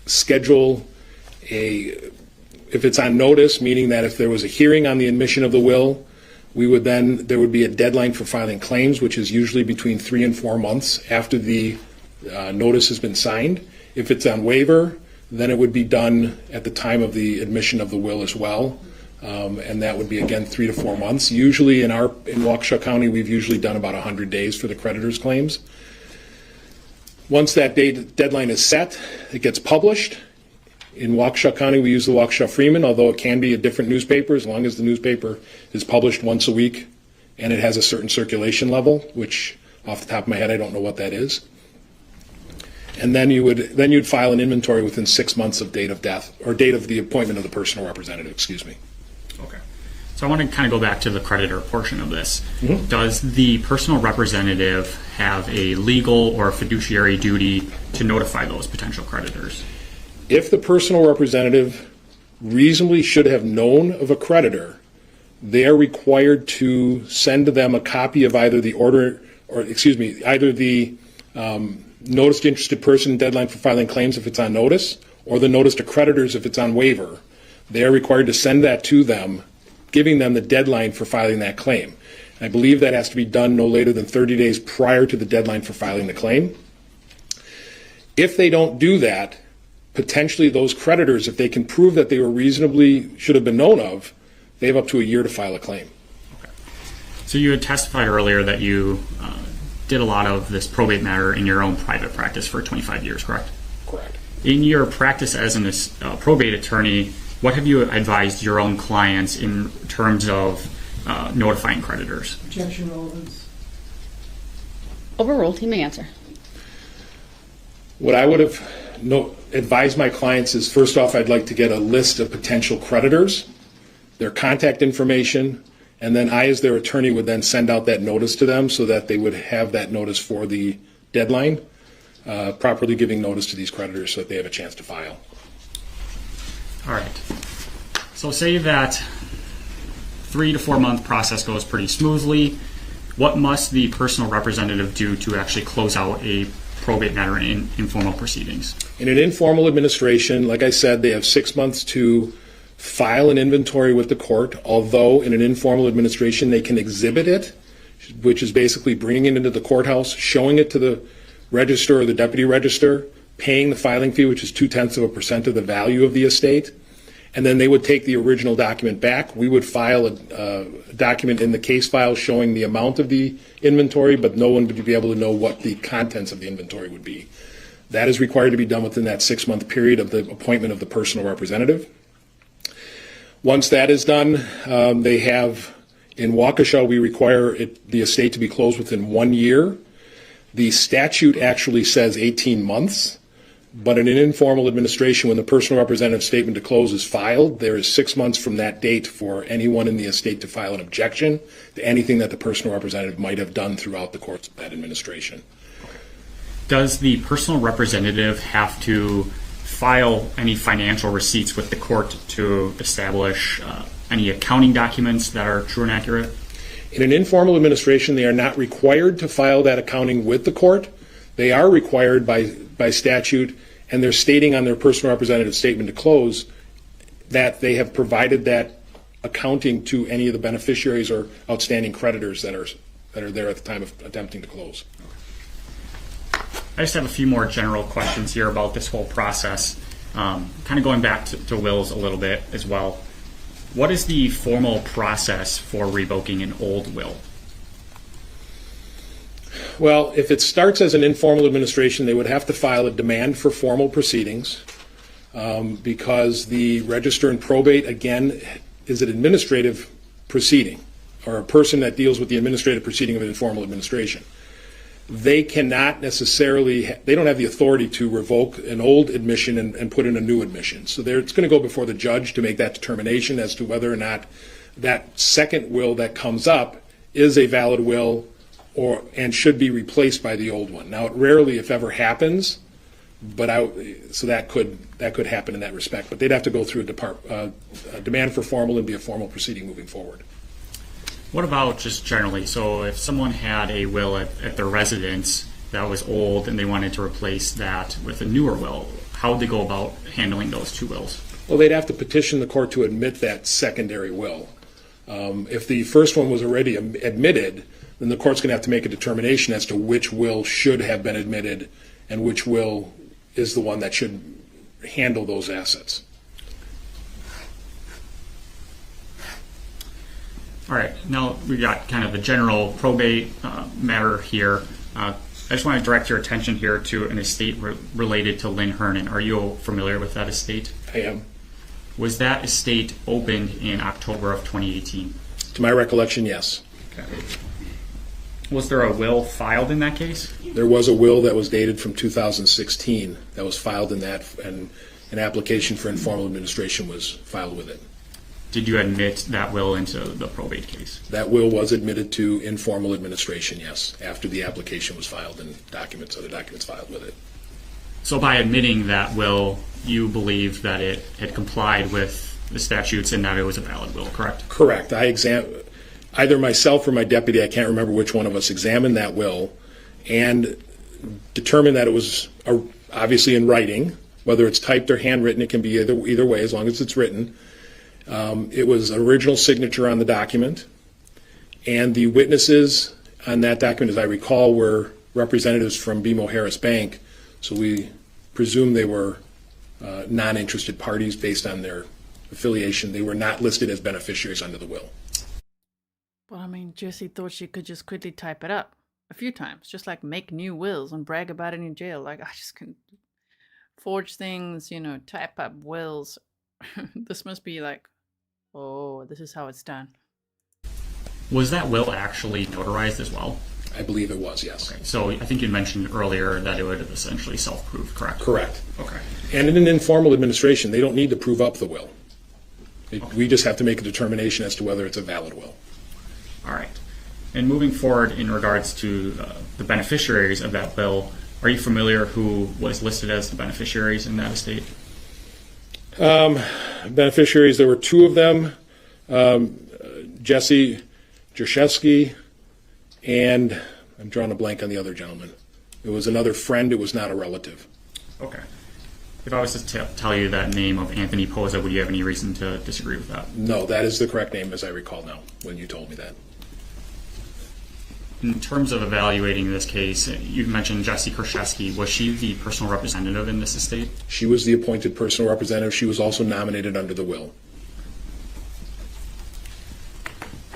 schedule if it's on notice, meaning that if there was a hearing on the admission of the will, there would be a deadline for filing claims, which is usually between 3 and 4 months after the notice has been signed. If it's on waiver, then it would be done at the time of the admission of the will as well. And that would be, again, 3 to 4 months. Usually in Waukesha County, we've usually done about 100 days for the creditor's claims. Once that deadline is set, it gets published. In Waukesha County, we use the Waukesha Freeman, although it can be a different newspaper, as long as the newspaper is published once a week and it has a certain circulation level, which off the top of my head, I don't know what that is. And then you'd file an inventory within 6 months of date of death, or date of the appointment of the personal representative, excuse me. Okay. So I want to kind of go back to the creditor portion of this. Mm-hmm. Does the personal representative have a legal or fiduciary duty to notify those potential creditors? If the personal representative reasonably should have known of a creditor, they are required to send to them a copy of either the notice to interested person deadline for filing claims if it's on notice, or the notice to creditors if it's on waiver. They are required to send that to them, giving them the deadline for filing that claim. I believe that has to be done no later than 30 days prior to the deadline for filing the claim. If they don't do that, potentially those creditors, if they can prove that they were reasonably should have been known of, they have up to a year to file a claim. Okay. So you had testified earlier that you did a lot of this probate matter in your own private practice for 25 years, correct? Correct. In your practice as a probate attorney, what have you advised your own clients in terms of notifying creditors? Objection, relevance. Overruled. He may answer. What I would have advised my clients is, first off, I'd like to get a list of potential creditors, their contact information, and then I, as their attorney, would then send out that notice to them so that they would have that notice for the deadline, properly giving notice to these creditors so that they have a chance to file. All right. So say that 3 to 4 month process goes pretty smoothly. What must the personal representative do to actually close out a probate matter in informal proceedings? In an informal administration, like I said, they have 6 months to file an inventory with the court, although in an informal administration they can exhibit it, which is basically bringing it into the courthouse, showing it to the register or the deputy register, paying the filing fee, which is 0.2% of the value of the estate, and then they would take the original document back. We would file a document in the case file showing the amount of the inventory, but no one would be able to know what the contents of the inventory would be. That is required to be done within that 6 month period of the appointment of the personal representative. Once that is done, they have, in Waukesha, we require the estate to be closed within 1 year. The statute actually says 18 months, but in an informal administration, when the personal representative statement to close is filed, there is 6 months from that date for anyone in the estate to file an objection to anything that the personal representative might have done throughout the course of that administration. Does the personal representative have to file any financial receipts with the court to establish any accounting documents that are true and accurate? In an informal administration, they are not required to file that accounting with the court. They are required by statute, and they're stating on their personal representative statement to close that they have provided that accounting to any of the beneficiaries or outstanding creditors that are there at the time of attempting to close. I just have a few more general questions here about this whole process. Kind of going back to wills a little bit as well. What is the formal process for revoking an old will? Well, if it starts as an informal administration, they would have to file a demand for formal proceedings because the register and probate, again, is an administrative proceeding or a person that deals with the administrative proceeding of an informal administration. They cannot necessarily, they don't have the authority to revoke an old admission and put in a new admission. So it's going to go before the judge to make that determination as to whether or not that second will that comes up is a valid will and should be replaced by the old one. Now, it rarely, if ever, happens, but so that could happen in that respect. But they'd have to go through a demand for formal and be a formal proceeding moving forward. What about just generally? So if someone had a will at their residence that was old and they wanted to replace that with a newer will, how would they go about handling those two wills? Well, they'd have to petition the court to admit that secondary will. If the first one was already admitted, then the court's going to have to make a determination as to which will should have been admitted and which will is the one that should handle those assets. All right, now we got kind of the general probate matter here. I just want to direct your attention here to an estate related to Lynn Hernan. Are you familiar with that estate? I am. Was that estate opened in October of 2018? To my recollection, yes. Okay. Was there a will filed in that case? There was a will that was dated from 2016 that was filed in that, and an application for informal administration was filed with it. Did you admit that will into the probate case? That will was admitted to informal administration, yes, after the application was filed and other documents filed with it. So by admitting that will, you believe that it had complied with the statutes and that it was a valid will, correct? Correct. Either myself or my deputy, I can't remember which one of us, examined that will and determined that it was obviously in writing, whether it's typed or handwritten. It can be either way as long as it's written. It was an original signature on the document, and the witnesses on that document, as I recall, were representatives from BMO Harris Bank, so we presume they were non-interested parties based on their affiliation. They were not listed as beneficiaries under the will. Well, I mean, Jessy thought she could just quickly type it up a few times, just like make new wills and brag about it in jail. Like, I just can forge things, type up wills. This must be like, oh, this is how it's done. Was that will actually notarized as well? I believe it was, yes. Okay, so I think you mentioned earlier that it would essentially self-prove, correct? Correct. Okay. And in an informal administration, they don't need to prove up the will. We just have to make a determination as to whether it's a valid will. All right. And moving forward in regards to the beneficiaries of that will, are you familiar who was listed as the beneficiaries in that estate? Beneficiaries, there were two of them, Jessy Kurczewski, and I'm drawing a blank on the other gentleman. It was another friend. It was not a relative. Okay. If I was to tell you that name of Anthony Pozza, would you have any reason to disagree with that? No, that is the correct name as I recall now when you told me that. In terms of evaluating this case, you mentioned Jessy Kurczewski. Was she the personal representative in this estate? She was the appointed personal representative. She was also nominated under the will.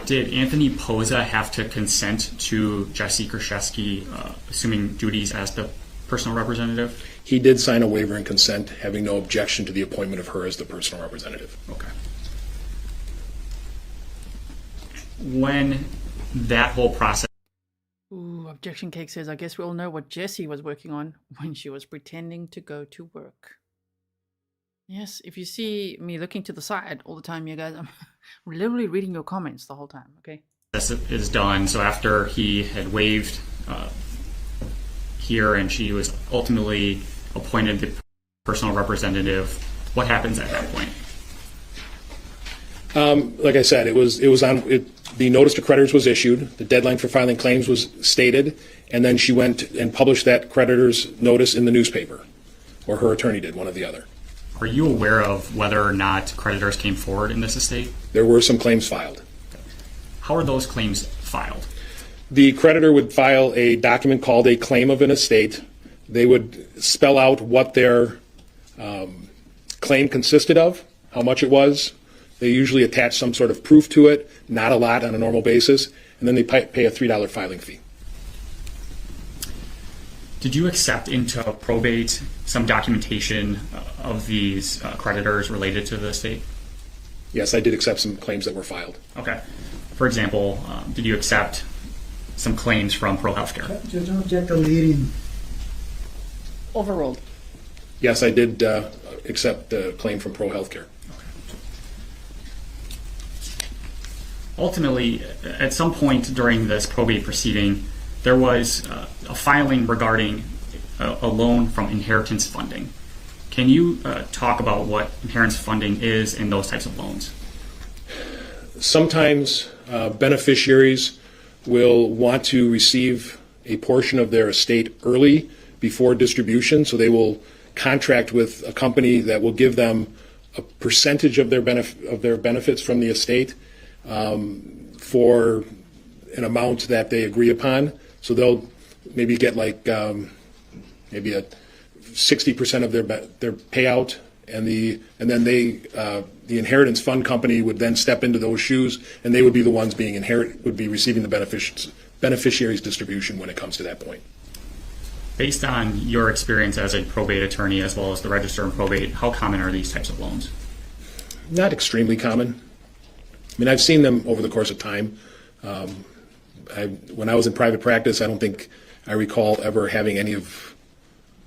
Did Anthony Pozza have to consent to Jessy Kurczewski assuming duties as the personal representative? He did sign a waiver and consent, having no objection to the appointment of her as the personal representative. Okay. When that whole process... Ooh, Objection Cake says, I guess we all know what Jessy was working on when she was pretending to go to work. Yes, if you see me looking to the side all the time, you guys, I'm literally reading your comments the whole time, okay? This is done, so after he had waived here and she was ultimately appointed the personal representative, what happens at that point? Like I said, the notice to creditors was issued, the deadline for filing claims was stated, and then she went and published that creditor's notice in the newspaper, or her attorney did, one or the other. Are you aware of whether or not creditors came forward in this estate? There were some claims filed. How are those claims filed? The creditor would file a document called a claim of an estate. They would spell out what their claim consisted of, how much it was. They usually attach some sort of proof to it, not a lot on a normal basis, and then they pay a $3 filing fee. Did you accept into probate some documentation of these creditors related to the estate? Yes, I did accept some claims that were filed. Okay. For example, did you accept some claims from Pro Healthcare? Judge, object the leading. Overruled. Yes, I did accept the claim from Pro Healthcare. Ultimately, at some point during this probate proceeding, there was a filing regarding a loan from inheritance funding. Can you talk about what inheritance funding is in those types of loans? Sometimes beneficiaries will want to receive a portion of their estate early before distribution, so they will contract with a company that will give them a percentage of their benefits from the estate for an amount that they agree upon. So they'll maybe get like maybe a 60% of their payout, and then the inheritance fund company would then step into those shoes, and they would be the ones would be receiving the beneficiary's distribution when it comes to that point. Based on your experience as a probate attorney as well as the registrar in probate, how common are these types of loans? Not extremely common. I mean, I've seen them over the course of time. When I was in private practice, I don't think I recall ever having any of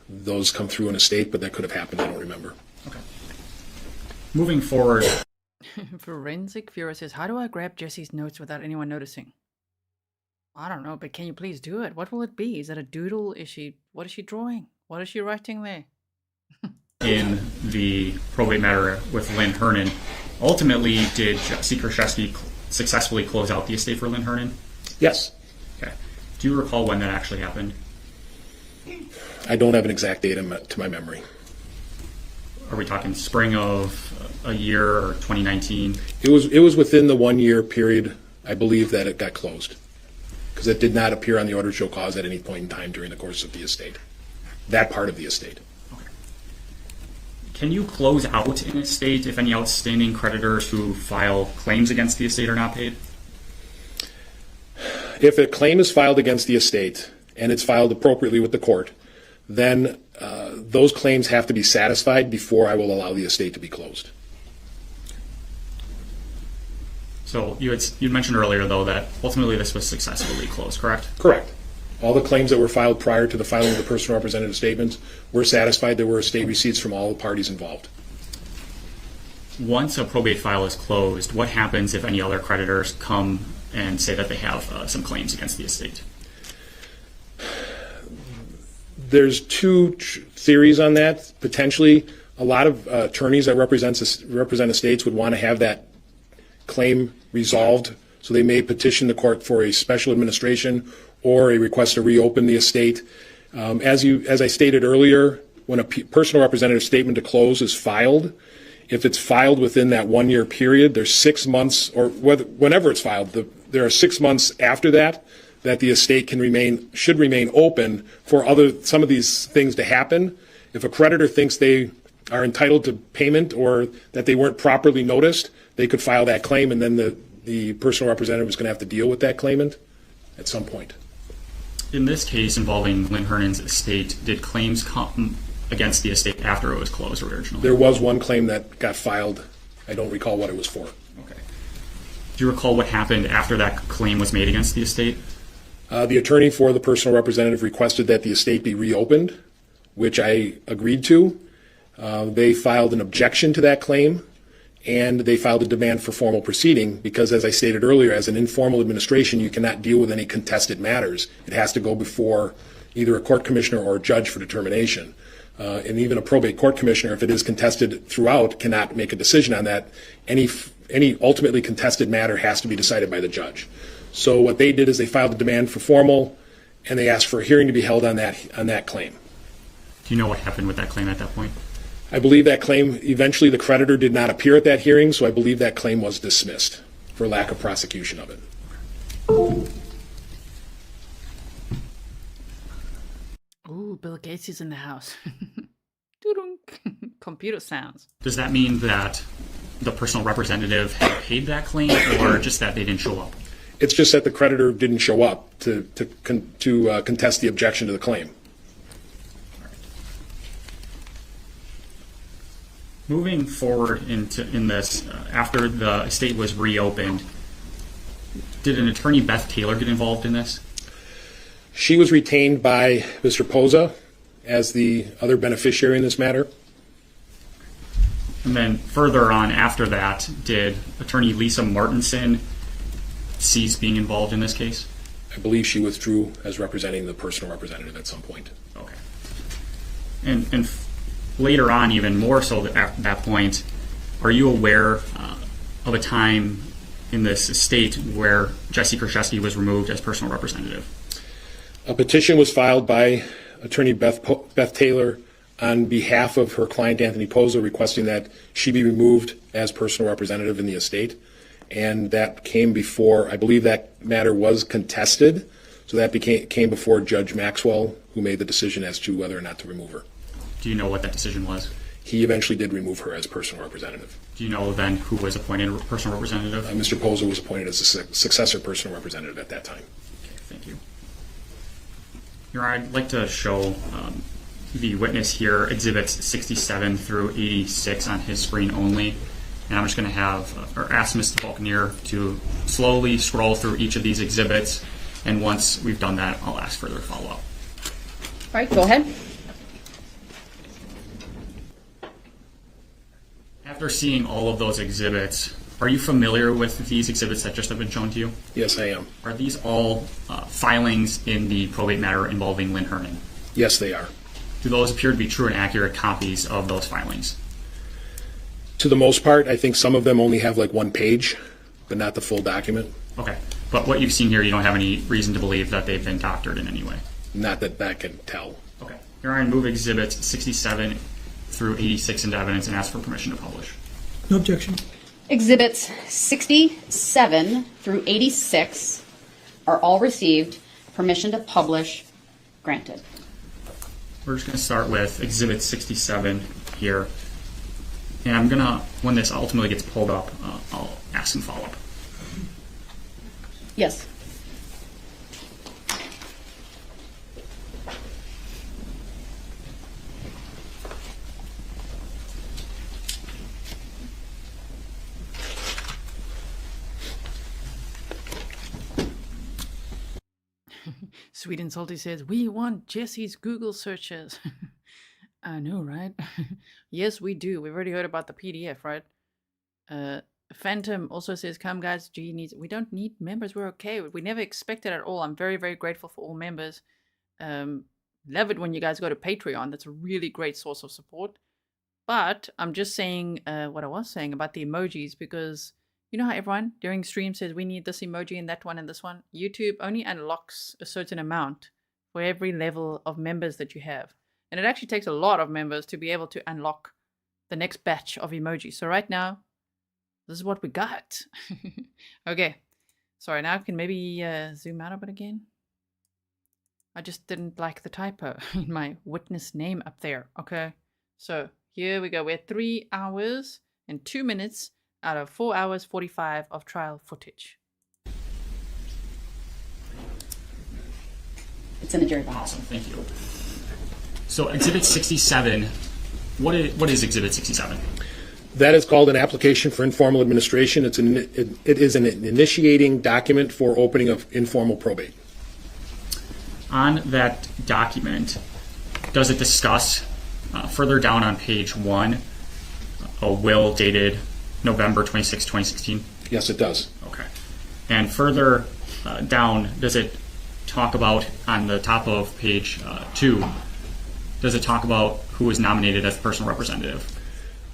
those come through an estate, but that could have happened. I don't remember. Okay. Moving forward. Forensic Fuhrer says, how do I grab Jesse's notes without anyone noticing? I don't know, but can you please do it? What will it be? Is that a doodle? What is she drawing? What is she writing there? In the probate matter with Lynn Hernan, ultimately, did Jessy Kurczewski successfully close out the estate for Lynn Hernan? Yes. Okay. Do you recall when that actually happened? I don't have an exact date to my memory. Are we talking spring of a year or 2019? It was within the 1 year period, I believe, that it got closed, because it did not appear on the order to show cause at any point in time during the course of the estate, that part of the estate. Okay. Can you close out an estate if any outstanding creditors who file claims against the estate are not paid? If a claim is filed against the estate and it's filed appropriately with the court, then those claims have to be satisfied before I will allow the estate to be closed. So you mentioned earlier, though, that ultimately this was successfully closed, correct? Correct. All the claims that were filed prior to the filing of the personal representative statements were satisfied. There were estate receipts from all the parties involved. Once a probate file is closed, what happens if any other creditors come and say that they have some claims against the estate? There's two theories on that. Potentially, a lot of attorneys that represent estates would want to have that claim resolved, so they may petition the court for a special administration or a request to reopen the estate. As I stated earlier, when a personal representative statement to close is filed, if it's filed within that 1 year period, there's 6 months, or whenever it's filed, there are 6 months after that the estate should remain open for some of these things to happen. If a creditor thinks they are entitled to payment or that they weren't properly noticed, they could file that claim, and then the personal representative is going to have to deal with that claimant at some point. In this case involving Lynn Hernan's estate, did claims come against the estate after it was closed originally? There was one claim that got filed. I don't recall what it was for. Okay. Do you recall what happened after that claim was made against the estate? The attorney for the personal representative requested that the estate be reopened, which I agreed to. They filed an objection to that claim, and they filed a demand for formal proceeding because, as I stated earlier, as an informal administration, you cannot deal with any contested matters. It has to go before either a court commissioner or a judge for determination. And even a probate court commissioner, if it is contested throughout, cannot make a decision on that. Any ultimately contested matter has to be decided by the judge. So what they did is they filed a demand for formal, and they asked for a hearing to be held on that claim. Do you know what happened with that claim at that point? I believe that claim, eventually the creditor did not appear at that hearing, so I believe that claim was dismissed for lack of prosecution of it. Ooh, Bill Gates is in the house. Computer sounds. Does that mean that the personal representative had paid that claim, or just that they didn't show up? It's just that the creditor didn't show up to contest the objection to the claim. Moving forward in this, after the estate was reopened, did an attorney, Beth Taylor, get involved in this? She was retained by Mr. Pozza as the other beneficiary in this matter. And then further on after that, did attorney Lisa Martinson cease being involved in this case? I believe she withdrew as representing the personal representative at some point. Okay. And later on, even more so at that point, are you aware of a time in this estate where Jessy Kurczewski was removed as personal representative? A petition was filed by attorney Beth Taylor on behalf of her client, Anthony Pozza, requesting that she be removed as personal representative in the estate. And that came before, I believe that matter was contested, so that came before Judge Maxwell, who made the decision as to whether or not to remove her. Do you know what that decision was? He eventually did remove her as personal representative. Do you know then who was appointed personal representative? Mr. Pozza was appointed as a successor personal representative at that time. Okay, thank you. Your Honor, I'd like to show the witness here, exhibits 67 through 86 on his screen only. And I'm just going to ask Mr. Buccaneer to slowly scroll through each of these exhibits. And once we've done that, I'll ask further follow-up. All right, go ahead. After seeing all of those exhibits, are you familiar with these exhibits that just have been shown to you? Yes, I am. Are these all filings in the probate matter involving Lynn Hernan? Yes, they are. Do those appear to be true and accurate copies of those filings? To the most part, I think some of them only have like one page, but not the full document. Okay. But what you've seen here, you don't have any reason to believe that they've been doctored in any way? Not that I can tell. Okay. Your Honor, move exhibits 67 through 86 into evidence and ask for permission to publish. No objection. Exhibits 67 through 86 are all received. Permission to publish granted. We're just going to start with exhibit 67 here. And I'm going to, when this ultimately gets pulled up, I'll ask some follow-up. Yes. Sweet and Salty says, we want Jesse's Google searches. I know, right? Yes, we do. We've already heard about the PDF, right? Phantom also says, come guys, G needs, we don't need members, we're okay. We never expected at all. I'm very, very grateful for all members. Love it when you guys go to Patreon. That's a really great source of support. But I'm just saying what I was saying about the emojis, because you know how everyone during stream says we need this emoji and that one and this one? YouTube only unlocks a certain amount for every level of members that you have. And it actually takes a lot of members to be able to unlock the next batch of emojis. So right now, this is what we got. Okay. Sorry, now I can maybe zoom out a bit again. I just didn't like the typo in my witness name up there. Okay. So here we go. We're 3 hours and 2 minutes out of 4 hours 45 of trial footage. It's in the jury box. Awesome, thank you. So exhibit 67, what is exhibit 67? That is called an application for informal administration. It is an initiating document for opening of informal probate. On that document, does it discuss further down on page 1 a will dated November 26, 2016? Yes, it does. Okay. And further down, does it talk about, on the top of page 2, does it talk about who was nominated as personal representative?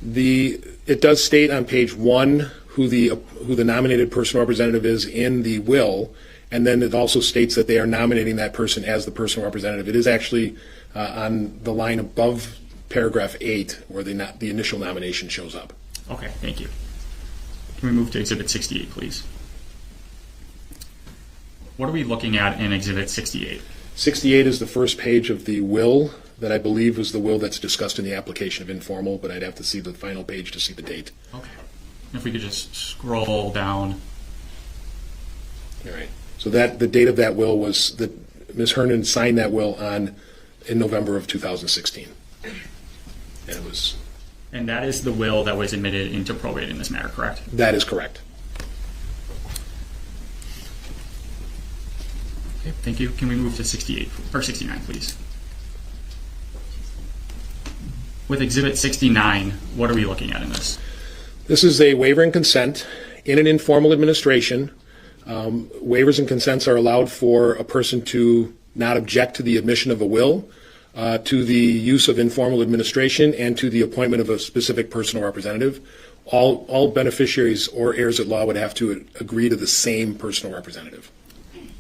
It does state on page 1 who the nominated personal representative is in the will, and then it also states that they are nominating that person as the personal representative. It is actually on the line above paragraph 8 where the initial nomination shows up. Okay, thank you. Can we move to exhibit 68, please? What are we looking at in exhibit 68? 68 is the first page of the will that I believe was the will that's discussed in the application of informal, but I'd have to see the final page to see the date. Okay. If we could just scroll down. All right. So the date of that will was that Ms. Hernan signed that will in November of 2016. And it was. And that is the will that was admitted into probate in this matter, correct? That is correct. Okay, thank you. Can we move to 68 or 69, please? With exhibit 69, what are we looking at in this? This is a waiver and consent in an informal administration. Waivers and consents are allowed for a person to not object to the admission of a will, to the use of informal administration, and to the appointment of a specific personal representative. All beneficiaries or heirs at law would have to agree to the same personal representative.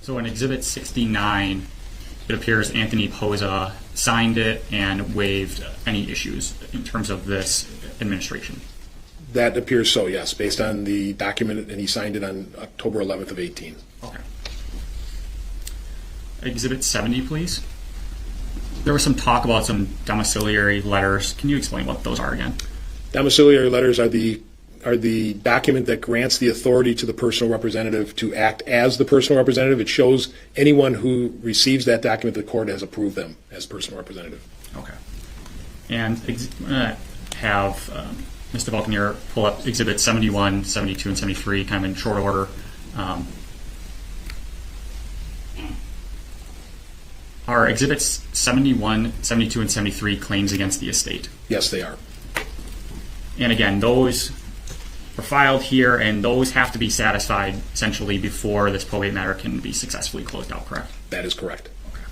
So in exhibit 69, it appears Anthony Pozza signed it and waived any issues in terms of this administration. That appears so, yes, based on the document, and he signed it on October 11th of 18. Okay. Exhibit 70, please. There was some talk about some domiciliary letters. Can you explain what those are again? Domiciliary letters are the document that grants the authority to the personal representative to act as the personal representative. It shows anyone who receives that document, the court has approved them as personal representative. Okay. And have Mr. Vulcanier pull up Exhibit 71, 72, and 73 kind of in short order. Are Exhibits 71, 72, and 73 claims against the estate? Yes, they are. And again, those were filed here, and those have to be satisfied essentially before this probate matter can be successfully closed out, correct? That is correct. Okay.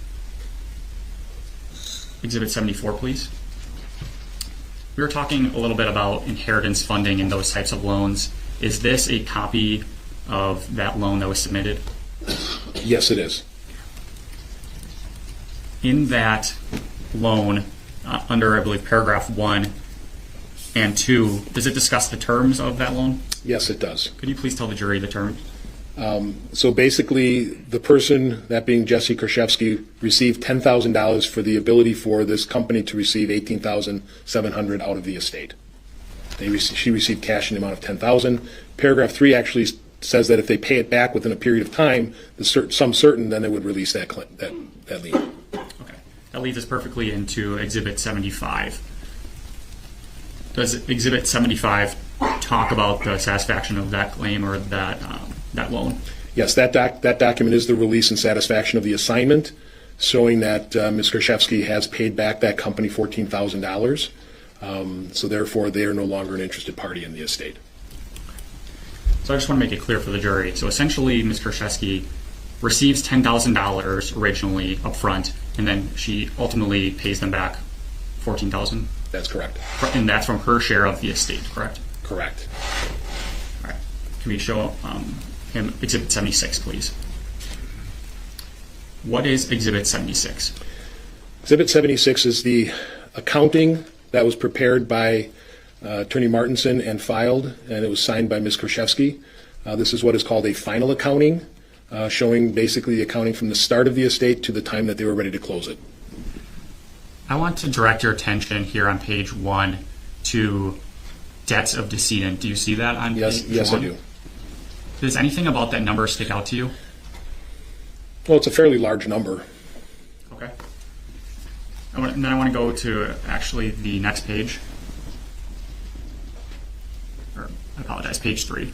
Exhibit 74, please. We were talking a little bit about inheritance funding and those types of loans. Is this a copy of that loan that was submitted? Yes, it is. In that loan, under, I believe, paragraph 1 and 2, does it discuss the terms of that loan? Yes, it does. Could you please tell the jury the terms? So basically, the person, that being Jessy Kurczewski, received $10,000 for the ability for this company to receive $18,700 out of the estate. She received cash in the amount of $10,000. Paragraph 3 actually says that if they pay it back within a period of time, some certain, then they would release that lien. Okay. That leads us perfectly into Exhibit 75. Does Exhibit 75 talk about the satisfaction of that claim or that loan? Yes, that document is the release and satisfaction of the assignment, showing that Ms. Kurczewski has paid back that company $14,000. So therefore, they are no longer an interested party in the estate. So I just want to make it clear for the jury. So essentially, Ms. Kurczewski receives $10,000 originally up front, and then she ultimately pays them back $14,000? That's correct. And that's from her share of the estate, correct? Correct. All right. Can we show him Exhibit 76, please? What is Exhibit 76? Exhibit 76 is the accounting that was prepared by Attorney Martinson and filed, and it was signed by Ms. Kurczewski. This is what is called a final accounting, showing basically the accounting from the start of the estate to the time that they were ready to close it. I want to direct your attention here on page 1 to debts of decedent. Do you see that on page 1? Yes, I do. Does anything about that number stick out to you? Well, it's a fairly large number. Okay. And then I want to go to actually the next page. Or, I apologize, page 3.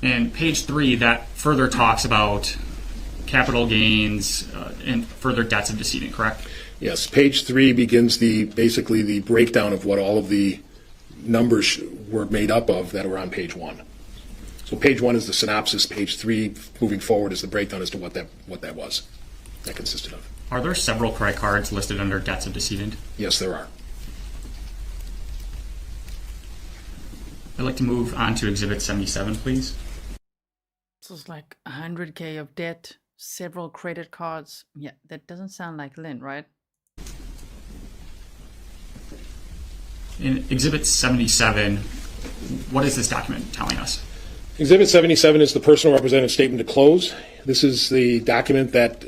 And page 3, that further talks about capital gains and further debts of decedent, correct? Yes, page 3 begins basically the breakdown of what all of the numbers were made up of that were on page 1. So page 1 is the synopsis. Page 3, moving forward, is the breakdown as to what that consisted of. Are there several credit cards listed under debts of decedent? Yes, there are. I'd like to move on to Exhibit 77, please. This is like $100K of debt, several credit cards. Yeah, that doesn't sound like Lynn, right? In Exhibit 77, what is this document telling us? Exhibit 77 is the personal representative statement to close. This is the document that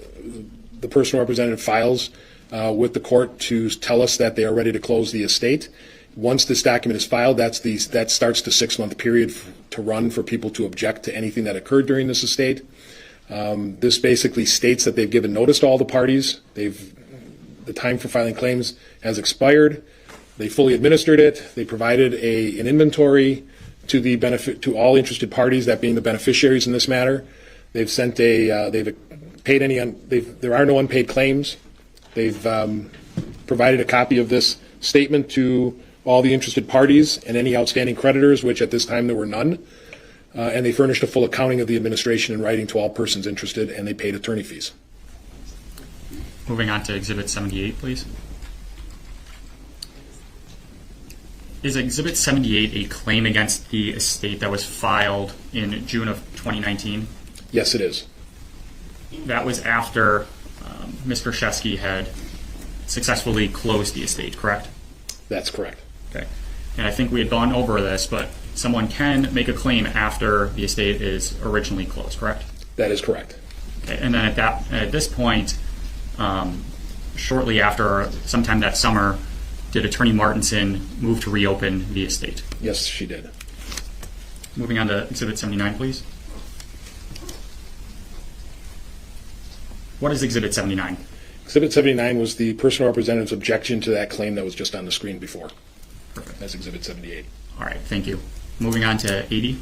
the personal representative files with the court to tell us that they are ready to close the estate. Once this document is filed, that starts the 6-month period to run for people to object to anything that occurred during this estate. This basically states that they've given notice to all the parties. The time for filing claims has expired. They fully administered it. They provided an inventory to the benefit to all interested parties, that being the beneficiaries in this matter. They've sent they've paid there are no unpaid claims. They've provided a copy of this statement to all the interested parties and any outstanding creditors, which at this time there were none. And they furnished a full accounting of the administration in writing to all persons interested, and they paid attorney fees. Moving on to Exhibit 78, please. Is Exhibit 78 a claim against the estate that was filed in June of 2019? Yes, it is. That was after Ms. Kurczewski had successfully closed the estate, correct? That's correct. Okay. And I think we had gone over this, but someone can make a claim after the estate is originally closed, correct? That is correct. Okay. And then at this point, shortly after, sometime that summer, did Attorney Martinson move to reopen the estate? Yes, she did. Moving on to Exhibit 79, please. What is Exhibit 79? Exhibit 79 was the personal representative's objection to that claim that was just on the screen before. Perfect. That's Exhibit 78. All right, thank you. Moving on to 80.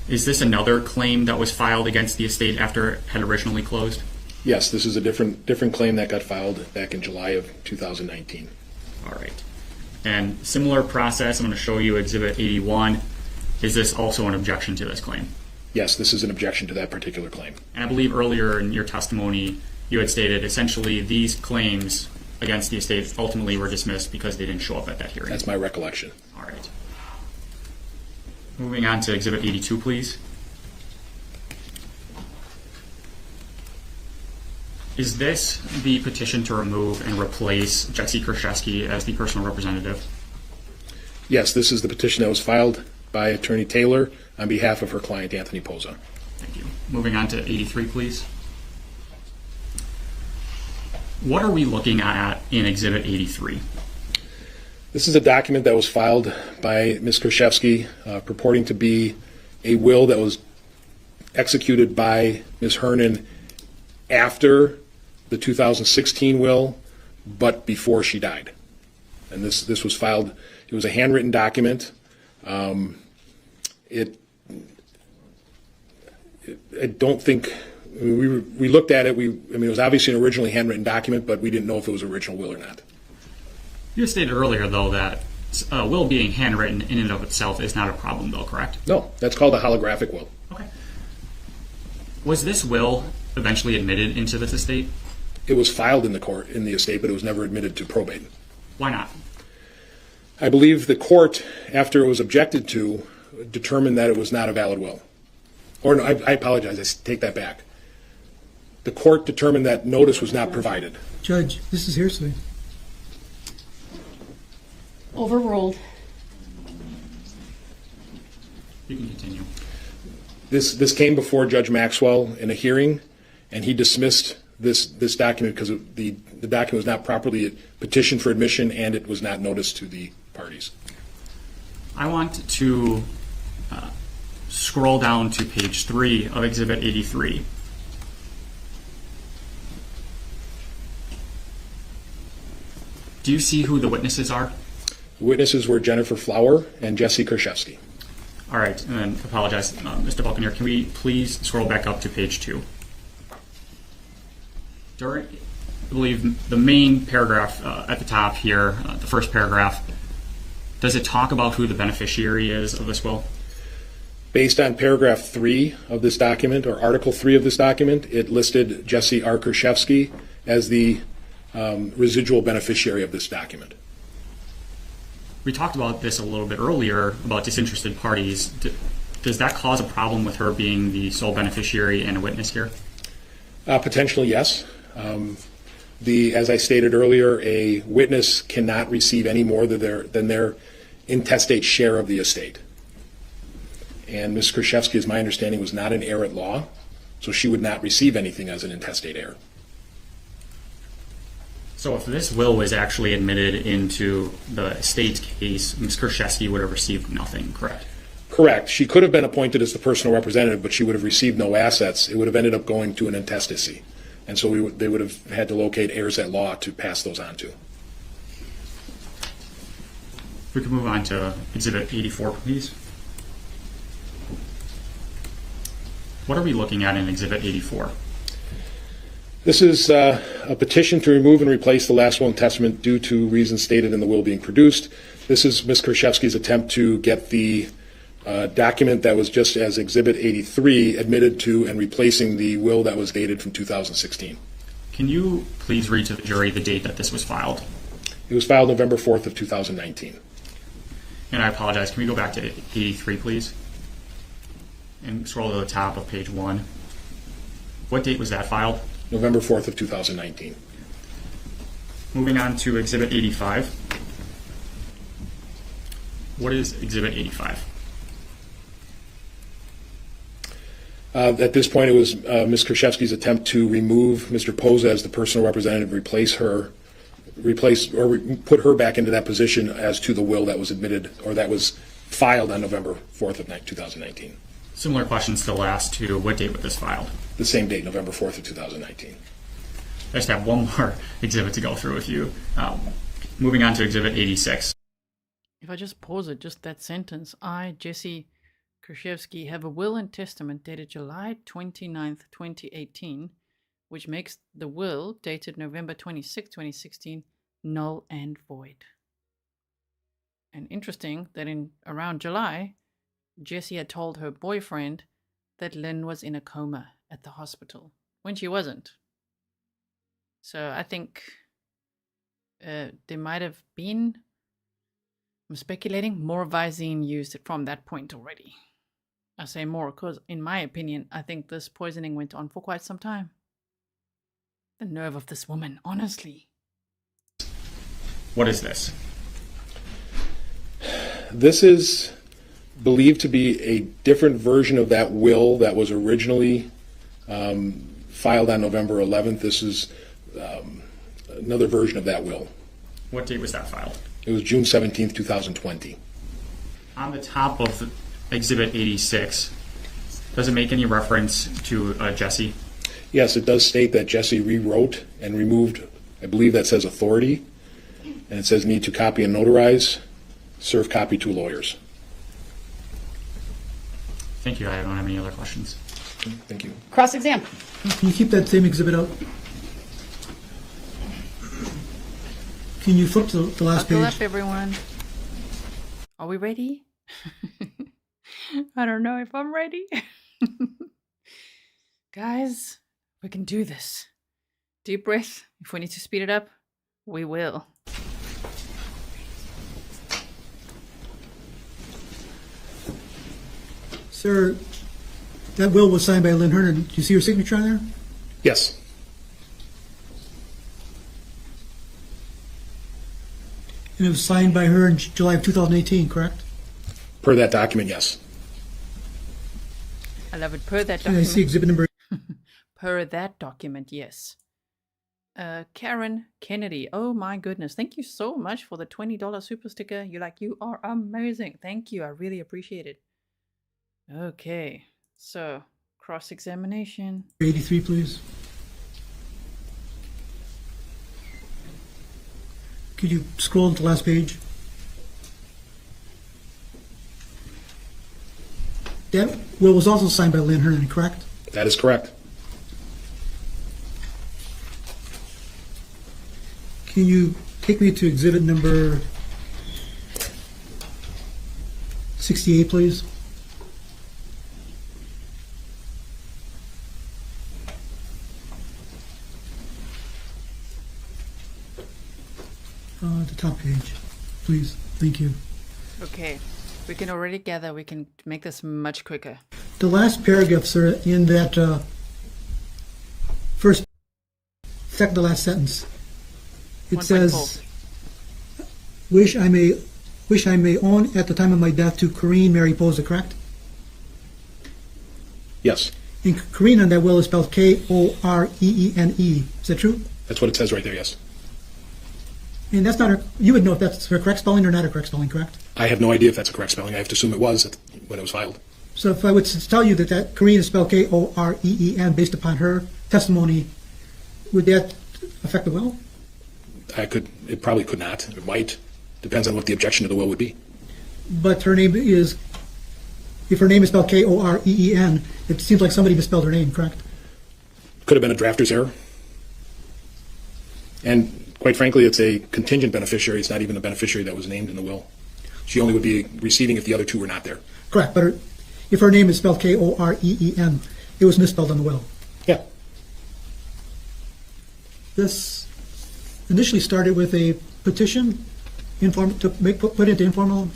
Is this another claim that was filed against the estate after it had originally closed? Yes, this is a different claim that got filed back in July of 2019. All right. And similar process, I'm going to show you Exhibit 81. Is this also an objection to this claim? Yes, this is an objection to that particular claim. And I believe earlier in your testimony, you had stated essentially these claims against the estate ultimately were dismissed because they didn't show up at that hearing. That's my recollection. All right. Moving on to Exhibit 82, please. Is this the petition to remove and replace Jessy Kurczewski as the personal representative? Yes, this is the petition that was filed by Attorney Taylor on behalf of her client, Anthony Pozza. Thank you. Moving on to 83, please. What are we looking at in Exhibit 83? This is a document that was filed by Ms. Kurczewski purporting to be a will that was executed by Ms. Hernan after the 2016 will, but before she died. And this was filed, it was a handwritten document. I don't think, we looked at it, it was obviously an originally handwritten document, but we didn't know if it was original will or not. You stated earlier, though, that a will being handwritten in and of itself is not a problem, though, correct? No, that's called a holographic will. Okay. Was this will eventually admitted into this estate? It was filed in the estate, but it was never admitted to probate. Why not? I believe the court, after it was objected to, determined that it was not a valid will. Or no, I apologize, I take that back. The court determined that notice was not provided. Judge, this is hearsay. Overruled. You can continue. This came before Judge Maxwell in a hearing, and he dismissed this document because the document was not properly petitioned for admission and it was not noticed to the parties. I want to scroll down to page 3 of Exhibit 83. Do you see who the witnesses are? The witnesses were Jennifer Flower and Jessy Kurczewski. All right, and then apologize, Mr. Buccaneer, can we please scroll back up to page 2? I believe the main paragraph at the top here, the first paragraph, does it talk about who the beneficiary is of this will? Based on paragraph 3 of this document, or article 3 of this document, it listed Jessy R. Kurczewski as the residual beneficiary of this document. We talked about this a little bit earlier about disinterested parties. Does that cause a problem with her being the sole beneficiary and a witness here? Potentially, yes. As I stated earlier, a witness cannot receive any more than their intestate share of the estate. And Ms. Kurczewski, as my understanding, was not an heir at law, so she would not receive anything as an intestate heir. So if this will was actually admitted into the estate case, Ms. Kurczewski would have received nothing, correct? Correct. She could have been appointed as the personal representative, but she would have received no assets. It would have ended up going to an intestacy. And so they would have had to locate heirs at law to pass those on to. If we could move on to Exhibit 84, please. What are we looking at in Exhibit 84? This is a petition to remove and replace the last will and testament due to reasons stated in the will being produced. This is Ms. Kurczewski's attempt to get the document that was just as Exhibit 83 admitted to and replacing the will that was dated from 2016. Can you please read to the jury the date that this was filed? It was filed November 4th of 2019. And I apologize, can we go back to 83, please? And scroll to the top of page 1. What date was that filed? November 4th of 2019. Moving on to Exhibit 85. What is Exhibit 85? At this point, it was Ms. Kurczewski's attempt to remove Mr. Pozza as the personal representative, put her back into that position as to the will that was admitted or that was filed on November 4th of 2019. Similar question still asked to what date was this filed? The same date, November 4th of 2019. I just have one more exhibit to go through with you. Moving on to Exhibit 86. If I just pause it, just that sentence, I, Jessy Kurczewski, have a will and testament dated July 29th, 2018, which makes the will dated November 26, 2016, null and void. And interesting that in around July, Jessy had told her boyfriend that Lynn was in a coma at the hospital, when she wasn't. So I think there might have been, I'm speculating, more Visine used from that point already. I say more because, in my opinion, I think this poisoning went on for quite some time. The nerve of this woman, honestly. What is this? This is believed to be a different version of that will that was originally filed on November 11th. This is another version of that will. What date was that filed? It was June 17th, 2020. On the top of Exhibit 86, does it make any reference to Jessy? Yes, it does state that Jessy rewrote and removed, I believe that says authority, and it says need to copy and notarize, serve copy to lawyers. Thank you. I don't have any other questions. Thank you. Cross-exam. Can you keep that same exhibit up? Can you flip to the last Buckle page? up, everyone. Are we ready? I don't know if I'm ready. Guys, we can do this. Deep breath. If we need to speed it up, we will. Sir, that will was signed by Lynn Hernan. Do you see her signature on there? Yes. And it was signed by her in July of 2018, correct? Per that document, yes. I love it. Per that Can I document. see exhibit number? Per that document, yes. Karen Kennedy. Oh my goodness. Thank you so much for the $20 super sticker. You are amazing. Thank you. I really appreciate it. Okay. So, cross-examination. 83, please. Could you scroll to the last page? That will was also signed by Lynn Hernan, correct? That is correct. Can you take me to exhibit number 68, please? The top page, please. Thank you. Okay. We can already gather we can make this much quicker. The last paragraph, sir, in that second to last sentence, it says, wish I may own at the time of my death to Corrine Mary Pozza, correct? Yes. And Corrine on that will is spelled K-O-R-E-E-N-E. Is that true? That's what it says right there, yes. And that's not her, you would know if that's her correct spelling or not a correct spelling, correct? I have no idea if that's a correct spelling. I have to assume it was when it was filed. So if I would tell you that Corrine is spelled K-O-R-E-E-N based upon her testimony, would that affect the will? It probably could not. It might. Depends on what the objection to the will would be. But her name is, if her name is spelled K-O-R-E-E-N, it seems like somebody misspelled her name, correct? Could have been a drafter's error. And quite frankly, it's a contingent beneficiary. It's not even a beneficiary that was named in the will. She only would be receiving if the other two were not there. Correct, but if her name is spelled K-O-R-E-E-N, it was misspelled in the will. Yeah. This initially started with a petition put into informal.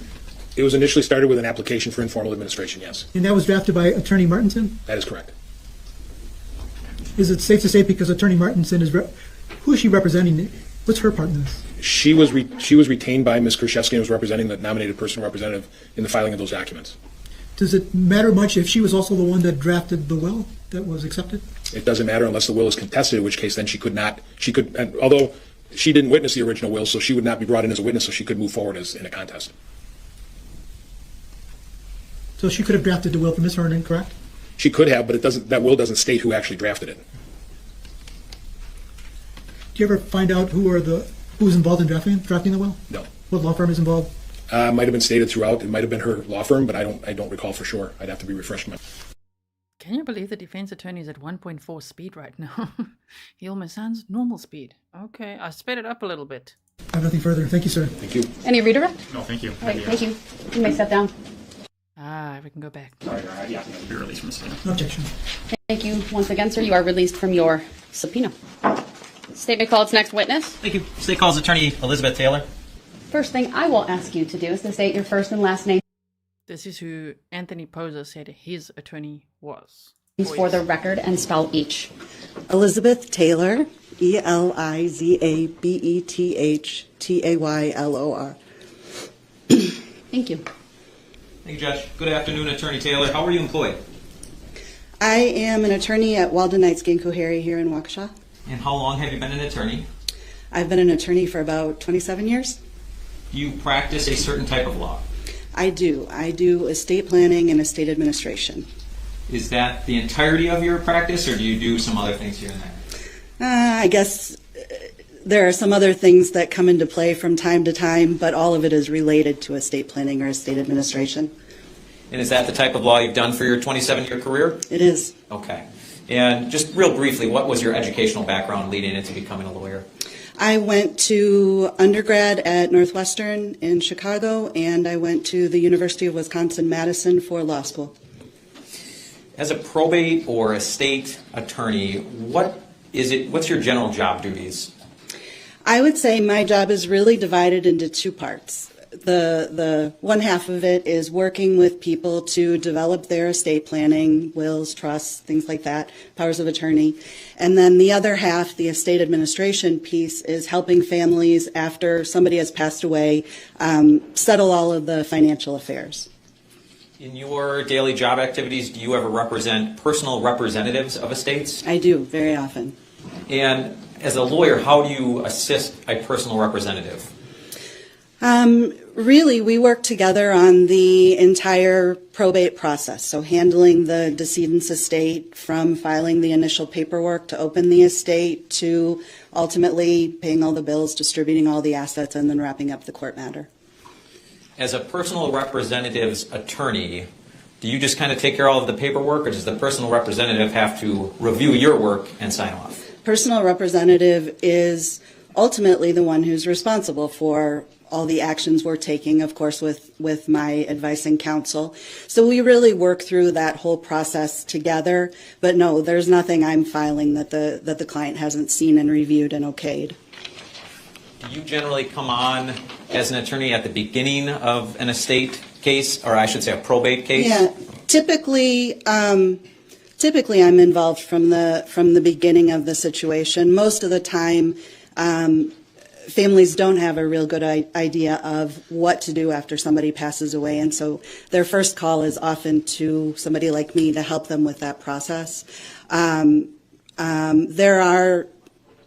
It was initially started with an application for informal administration, yes. And that was drafted by Attorney Martinson? That is correct. Is it safe to say because Attorney Martinson is, who is she representing? What's her part in this? She was retained by Ms. Kurczewski and was representing the nominated personal representative in the filing of those documents. Does it matter much if she was also the one that drafted the will that was accepted? It doesn't matter unless the will is contested, in which case then she could, and although she didn't witness the original will, so she would not be brought in as a witness, so she could move forward as in a contest. So she could have drafted the will for Ms. Hernan, correct? She could have, but that will doesn't state who actually drafted it. Do you ever find out who was involved in drafting the will? No. What law firm is involved? Might have been stated throughout. It might have been her law firm, but I don't recall for sure. I'd have to be refreshed. Can you believe the defense attorney is at 1.4 speed right now? He almost sounds normal speed. Okay, I sped it up a little bit. I have nothing further. Thank you, sir. Thank you. Any redirect? No, thank you. All right, thank you. You may step down. We can go back. Sorry, yeah, be released from the stand. No objection. Thank you once again, sir. You are released from your subpoena. State may call its next witness. Thank you. State calls Attorney Elizabeth Taylor. First thing I will ask you to do is to state your first and last name. This is who Anthony Pozza said his attorney was. For the record and spell each. Elizabeth Taylor, ELIZABETHTAYLOR. Thank you. Thank you, Judge. Good afternoon, Attorney Taylor. How are you employed? I am an attorney at Walden Knights Ginkgo Harry here in Waukesha. And how long have you been an attorney? I've been an attorney for about 27 years. Do you practice a certain type of law? I do. I do estate planning and estate administration. Is that the entirety of your practice, or do you do some other things here and there? I guess there are some other things that come into play from time to time, but all of it is related to estate planning or estate administration. And is that the type of law you've done for your 27-year career? It is. Okay. And just real briefly, what was your educational background leading into becoming a lawyer? I went to undergrad at Northwestern in Chicago, and I went to the University of Wisconsin-Madison for law school. As a probate or estate attorney, what's your general job duties? I would say my job is really divided into two parts. The one half of it is working with people to develop their estate planning, wills, trusts, things like that, powers of attorney. And then the other half, the estate administration piece, is helping families after somebody has passed away settle all of the financial affairs. In your daily job activities, do you ever represent personal representatives of estates? I do, very often. And as a lawyer, how do you assist a personal representative? Really, we work together on the entire probate process, so handling the decedent's estate from filing the initial paperwork to open the estate to ultimately paying all the bills, distributing all the assets, and then wrapping up the court matter. As a personal representative's attorney, do you just kind of take care of all of the paperwork, or does the personal representative have to review your work and sign off? Personal representative is ultimately the one who's responsible for all the actions we're taking, of course, with my advice and counsel. So we really work through that whole process together. But no, there's nothing I'm filing that the client hasn't seen and reviewed and okayed. Do you generally come on as an attorney at the beginning of an estate case, or I should say a probate case? Yeah, typically I'm involved from the beginning of the situation. Most of the time, families don't have a real good idea of what to do after somebody passes away, and so their first call is often to somebody like me to help them with that process. There are,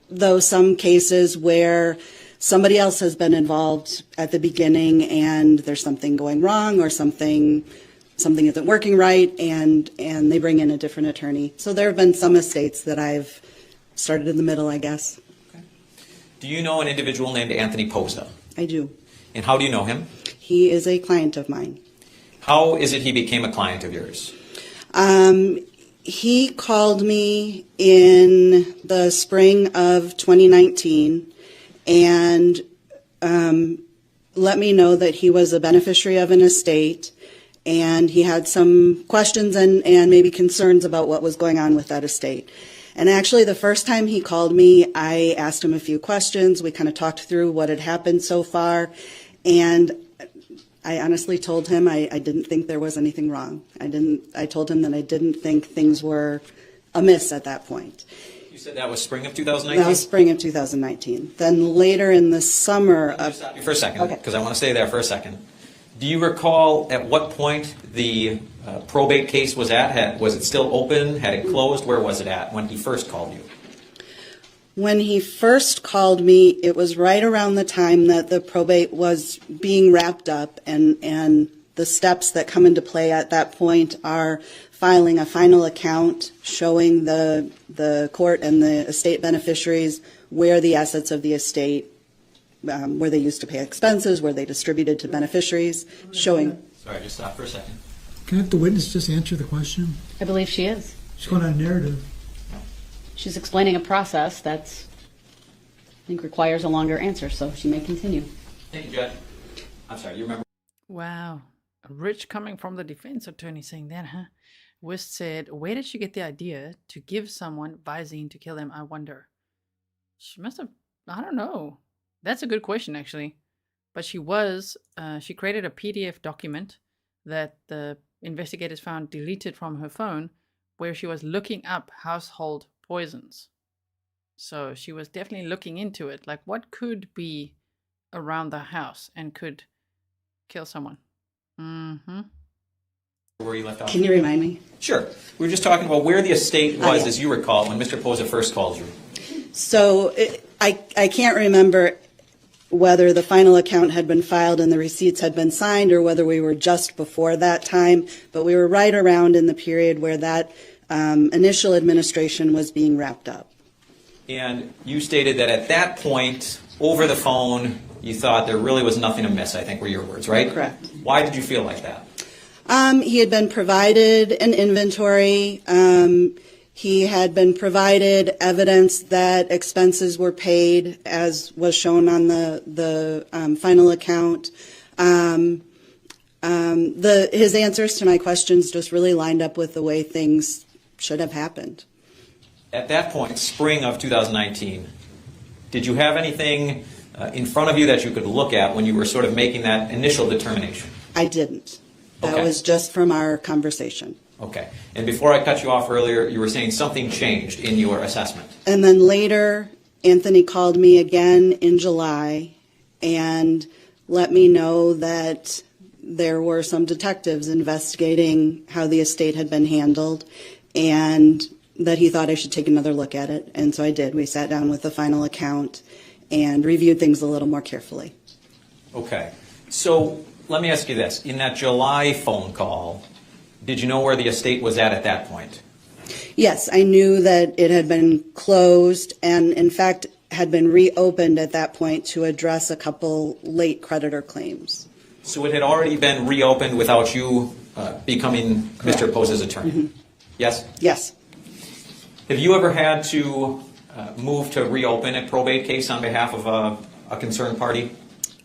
though, some cases where somebody else has been involved at the beginning and there's something going wrong or something isn't working right, and they bring in a different attorney. So there have been some estates that I've started in the middle, I guess. Do you know an individual named Anthony Pozza? I do. And how do you know him? He is a client of mine. How is it he became a client of yours? He called me in the spring of 2019 and let me know that he was a beneficiary of an estate, and he had some questions and maybe concerns about what was going on with that estate. And actually, the first time he called me, I asked him a few questions. We kind of talked through what had happened so far, and I honestly told him I didn't think there was anything wrong. I told him that I didn't think things were amiss at that point. You said that was spring of 2019? That was spring of 2019. Then later in the summer of... Stop you for a second, Okay. because I want to stay there for a second. Do you recall at what point the probate case was at? Was it still open? Had it closed? Where was it at when he first called you? When he first called me, it was right around the time that the probate was being wrapped up, and the steps that come into play at that point are filing a final account showing the court and the estate beneficiaries where the assets of the estate, where they used to pay expenses, where they distributed to beneficiaries, showing... Sorry, just stop for a second. Can I have the witness just answer the question? I believe she is. She's going on a narrative. She's explaining a process that's, I think, requires a longer answer, so she may continue. Thank you, Judge. I'm sorry, you remember? Wow. Rich coming from the defense attorney saying that, huh? West said, where did she get the idea to give someone Visine to kill them, I wonder? She must have, I don't know. That's a good question, actually. But she created a PDF document that the investigators found deleted from her phone where she was looking up household poisons. So she was definitely looking into it. Like, what could be around the house and could kill someone? Mm-hmm. Where you left off? Can you remind me? Sure. We were just talking about where the estate was, as you recall, when Mr. Pozza first called you. So I can't remember whether the final account had been filed and the receipts had been signed or whether we were just before that time, but we were right around in the period where that initial administration was being wrapped up. And you stated that at that point, over the phone, you thought there really was nothing amiss, I think were your words, right? Correct. Why did you feel like that? He had been provided an inventory. He had been provided evidence that expenses were paid, as was shown on the final account. His answers to my questions just really lined up with the way things should have happened. At that point, spring of 2019, did you have anything in front of you that you could look at when you were sort of making that initial determination? I didn't. That Okay. was just from our conversation. Okay. And before I cut you off earlier, you were saying something changed in your assessment. And then later, Anthony called me again in July and let me know that there were some detectives investigating how the estate had been handled and that he thought I should take another look at it. And so I did. We sat down with the final account and reviewed things a little more carefully. Okay. So let me ask you this. In that July phone call, did you know where the estate was at that point? Yes, I knew that it had been closed and, in fact, had been reopened at that point to address a couple late creditor claims. So it had already been reopened without you becoming Mr. Pozza's attorney? Mm-hmm. Yes? Yes. Have you ever had to move to reopen a probate case on behalf of a concerned party?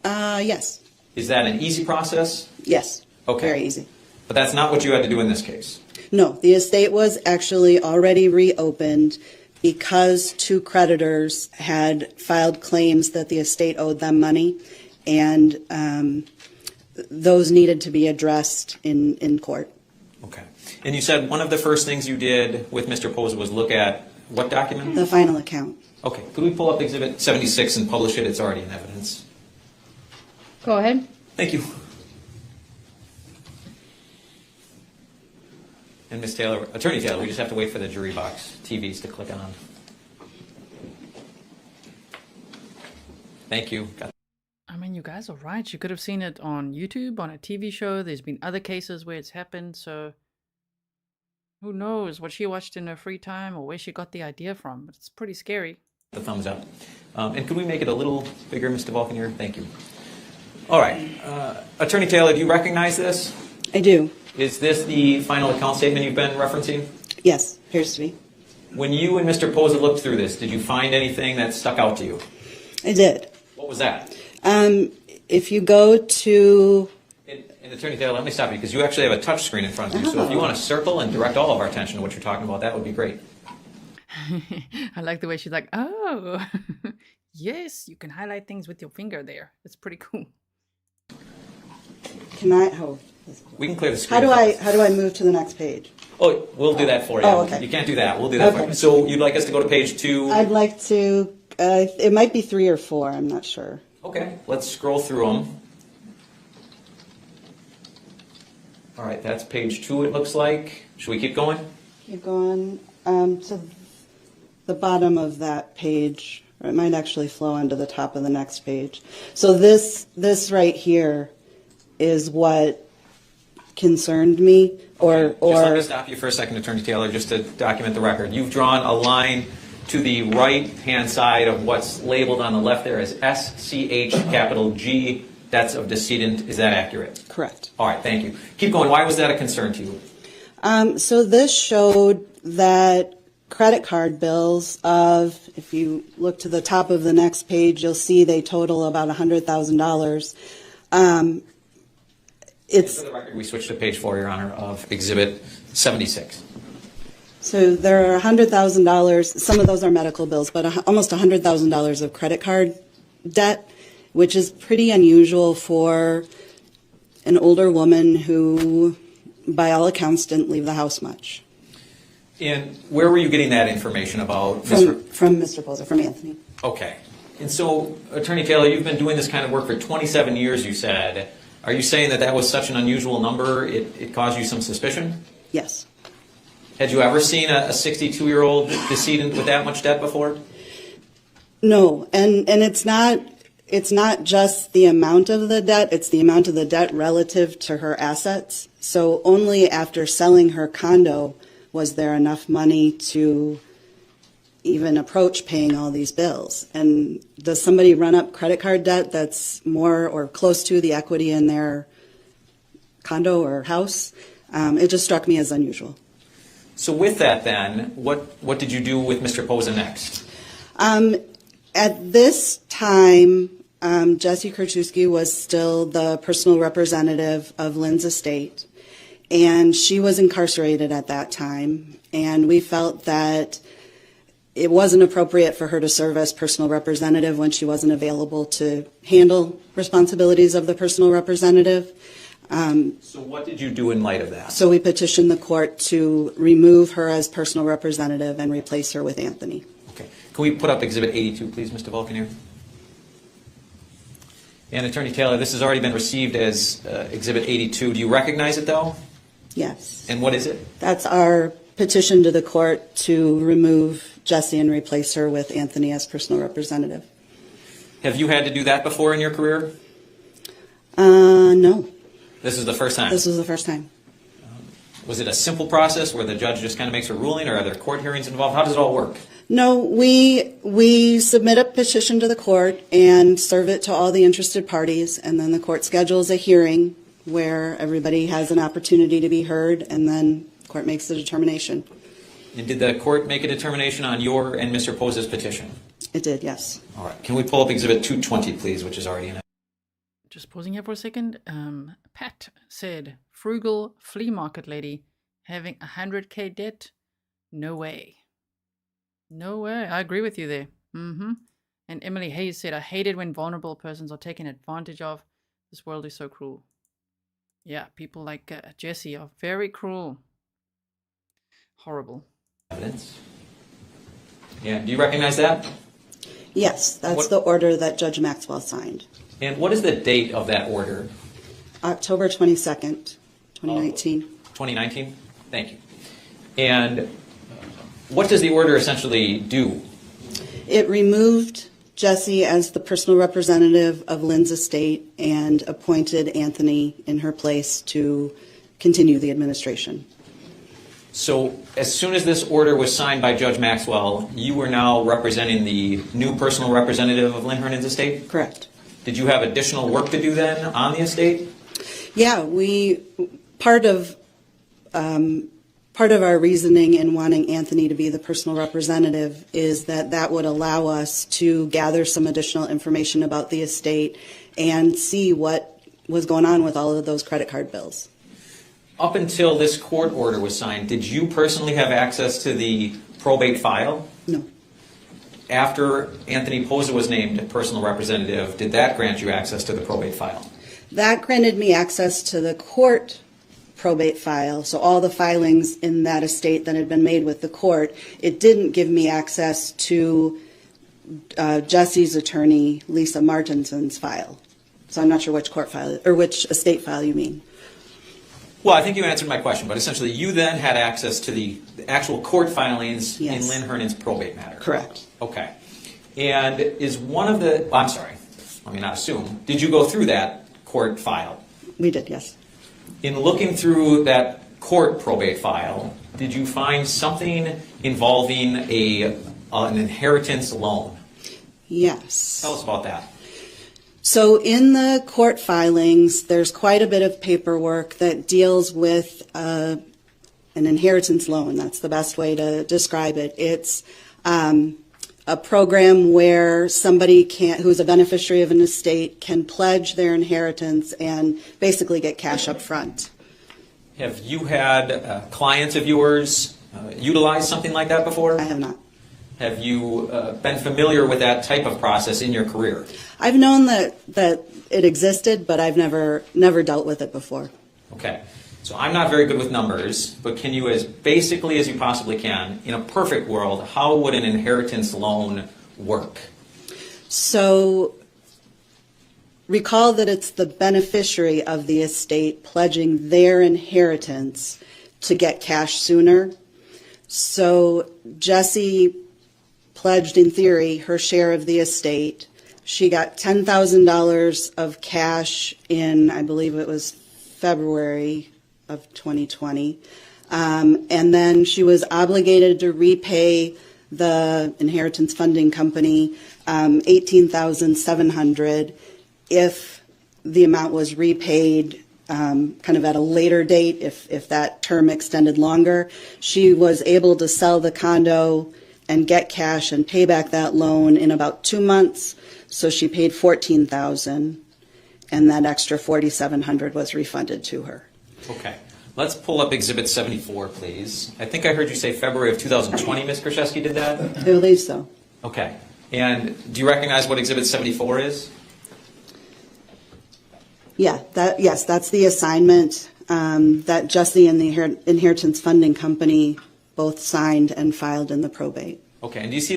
Yes. Is that an easy process? Yes. Okay. Very easy. But that's not what you had to do in this case. No, the estate was actually already reopened because two creditors had filed claims that the estate owed them money, and those needed to be addressed in court. Okay. And you said one of the first things you did with Mr. Pozza was look at what document? The final account. Okay. Could we pull up Exhibit 76 and publish it? It's already in evidence. Go ahead. Thank you. And Ms. Taylor, Attorney Taylor, we just have to wait for the jury box TVs to click on. Thank you. I mean, you guys are right. You could have seen it on YouTube, on a TV show. There's been other cases where it's happened, so who knows what she watched in her free time or where she got the idea from. But it's pretty scary. The thumbs up. And could we make it a little bigger, Mr. Vulcanier? Thank you. All right. Attorney Taylor, do you recognize this? I do. Is this the final account statement you've been referencing? Yes, appears to be. When you and Mr. Pozza looked through this, did you find anything that stuck out to you? I did. What was that? If you go to... And Attorney Taylor, let me stop you, because you actually have a touch screen in front of you. So if you want to circle and direct all of our attention to what you're talking about, that would be great. I like the way she's like, oh, yes, you can highlight things with your finger there. It's pretty cool. Can I... Oh, we can clear the screen. How do I move to the next page? Oh, we'll do that for you. Oh, okay. You can't do that. We'll do that for you. So you'd like us to go to page 2? I'd like to, it might be 3 or 4, I'm not sure. Okay, let's scroll through them. All right, that's page 2, it looks like. Should we keep going? Keep going to the bottom of that page, or it might actually flow onto the top of the next page. So this right here is what concerned me, Just let me stop you for a second, Attorney Taylor, just to document the record. You've drawn a line to the right-hand side of what's labeled on the left there as SCH capital G, debts of decedent. Is that accurate? Correct. All right, thank you. Keep going. Why was that a concern to you? So this showed that credit card bills of, if you look to the top of the next page, you'll see they total about $100,000. For the record, we switched to page 4, Your Honor, of Exhibit 76. So there are $100,000, some of those are medical bills, but almost $100,000 of credit card debt, which is pretty unusual for an older woman who, by all accounts, didn't leave the house much. And where were you getting that information about? From Mr. Pozza, from Anthony. Okay. And so, Attorney Taylor, you've been doing this kind of work for 27 years, you said. Are you saying that that was such an unusual number, it caused you some suspicion? Yes. Had you ever seen a 62-year-old decedent with that much debt before? No, and it's not just the amount of the debt, it's the amount of the debt relative to her assets. So only after selling her condo was there enough money to even approach paying all these bills. And does somebody run up credit card debt that's more or close to the equity in their condo or house? It just struck me as unusual. So with that then, what did you do with Mr. Pozza next? At this time, Jessy Kurczewski was still the personal representative of Lynn's estate, and she was incarcerated at that time, and we felt that it wasn't appropriate for her to serve as personal representative when she wasn't available to handle responsibilities of the personal representative. So what did you do in light of that? So we petitioned the court to remove her as personal representative and replace her with Anthony. Okay. Can we put up Exhibit 82, please, Mr. Vulcanier? And Attorney Taylor, this has already been received as Exhibit 82. Do you recognize it, though? Yes. And what is it? That's our petition to the court to remove Jessy and replace her with Anthony as personal representative. Have you had to do that before in your career? No. This is the first time? This was the first time. Was it a simple process where the judge just kind of makes a ruling, or are there court hearings involved? How does it all work? No, we submit a petition to the court and serve it to all the interested parties, and then the court schedules a hearing where everybody has an opportunity to be heard, and then the court makes the determination. And did the court make a determination on your and Mr. Pozza's petition? It did, yes. All right. Can we pull up Exhibit 220, please, which is already in it? Just pausing here for a second. Pat said, frugal flea market lady having 100K debt? No way. No way. I agree with you there. Mm-hmm. And Emily Hayes said, I hate it when vulnerable persons are taken advantage of. This world is so cruel. Yeah, people like Jessy are very cruel. Horrible. Evidence. Yeah, do you recognize that? Yes, that's the order that Judge Maxwell signed. And what is the date of that order? October 22nd, 2019. 2019? Thank you. And what does the order essentially do? It removed Jessy as the personal representative of Lynn's estate and appointed Anthony in her place to continue the administration. So as soon as this order was signed by Judge Maxwell, you were now representing the new personal representative of Lynn Hernan's estate? Correct. Did you have additional work to do then on the estate? Yeah, part of our reasoning in wanting Anthony to be the personal representative is that would allow us to gather some additional information about the estate and see what was going on with all of those credit card bills. Up until this court order was signed, did you personally have access to the probate file? No. After Anthony Pozza was named personal representative, did that grant you access to the probate file? That granted me access to the court probate file. So all the filings in that estate that had been made with the court, it didn't give me access to Jessy's attorney, Lisa Martinson's file. So I'm not sure which court file or which estate file you mean. Well, I think you answered my question, but essentially you then had access to the actual court filings Yes. in Lynn Hernan's probate matter. Correct. Okay. And is one of the, I'm sorry, let me not assume, did you go through that court file? We did, yes. In looking through that court probate file, did you find something involving an inheritance loan? Yes. Tell us about that. So in the court filings, there's quite a bit of paperwork that deals with an inheritance loan. That's the best way to describe it. It's a program where somebody who's a beneficiary of an estate can pledge their inheritance and basically get cash up front. Have you had clients of yours utilize something like that before? I have not. Have you been familiar with that type of process in your career? I've known that it existed, but I've never dealt with it before. Okay. So I'm not very good with numbers, but can you, as basically as you possibly can, in a perfect world, how would an inheritance loan work? So recall that it's the beneficiary of the estate pledging their inheritance to get cash sooner. So Jessy pledged, in theory, her share of the estate. She got $10,000 of cash in, I believe it was February of 2020. And then she was obligated to repay the inheritance funding company $18,700 if the amount was repaid kind of at a later date, if that term extended longer. She was able to sell the condo and get cash and pay back that loan in about 2 months. So she paid $14,000, and that extra $4,700 was refunded to her. Okay. Let's pull up Exhibit 74, please. I think I heard you say February of 2020, Ms. Kurczewski did that? I believe so. Okay. And do you recognize what Exhibit 74 is? Yeah, yes, that's the assignment that Jessy and the inheritance funding company both signed and filed in the probate. Okay, and do you see?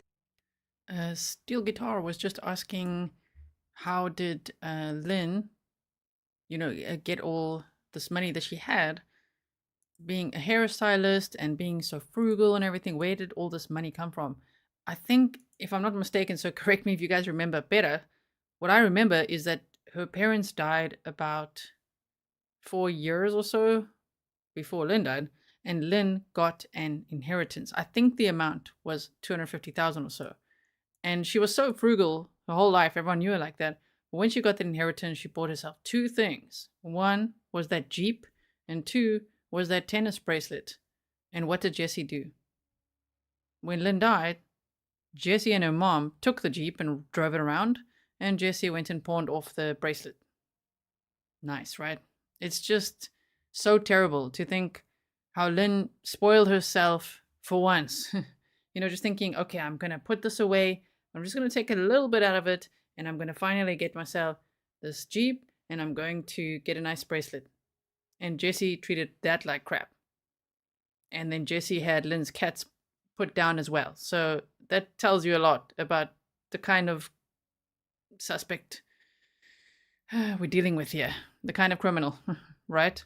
Steel Guitar was just asking, how did Lynn, get all this money that she had, being a hairstylist and being so frugal and everything? Where did all this money come from? I think, if I'm not mistaken, so correct me if you guys remember better, what I remember is that her parents died about 4 years or so before Lynn died, and Lynn got an inheritance. I think the amount was $250,000 or so. And she was so frugal her whole life, everyone knew her like that. But when she got the inheritance, she bought herself 2 things. 1 was that Jeep, and 2 was that tennis bracelet. And what did Jessy do? When Lynn died, Jessy and her mom took the Jeep and drove it around, and Jessy went and pawned off the bracelet. Nice, right? It's just so terrible to think how Lynn spoiled herself for once. Just thinking, okay, I'm going to put this away. I'm just going to take a little bit out of it, and I'm going to finally get myself this Jeep, and I'm going to get a nice bracelet. And Jessy treated that like crap. And then Jessy had Lynn's cats put down as well. So that tells you a lot about the kind of suspect we're dealing with here. The kind of criminal, right?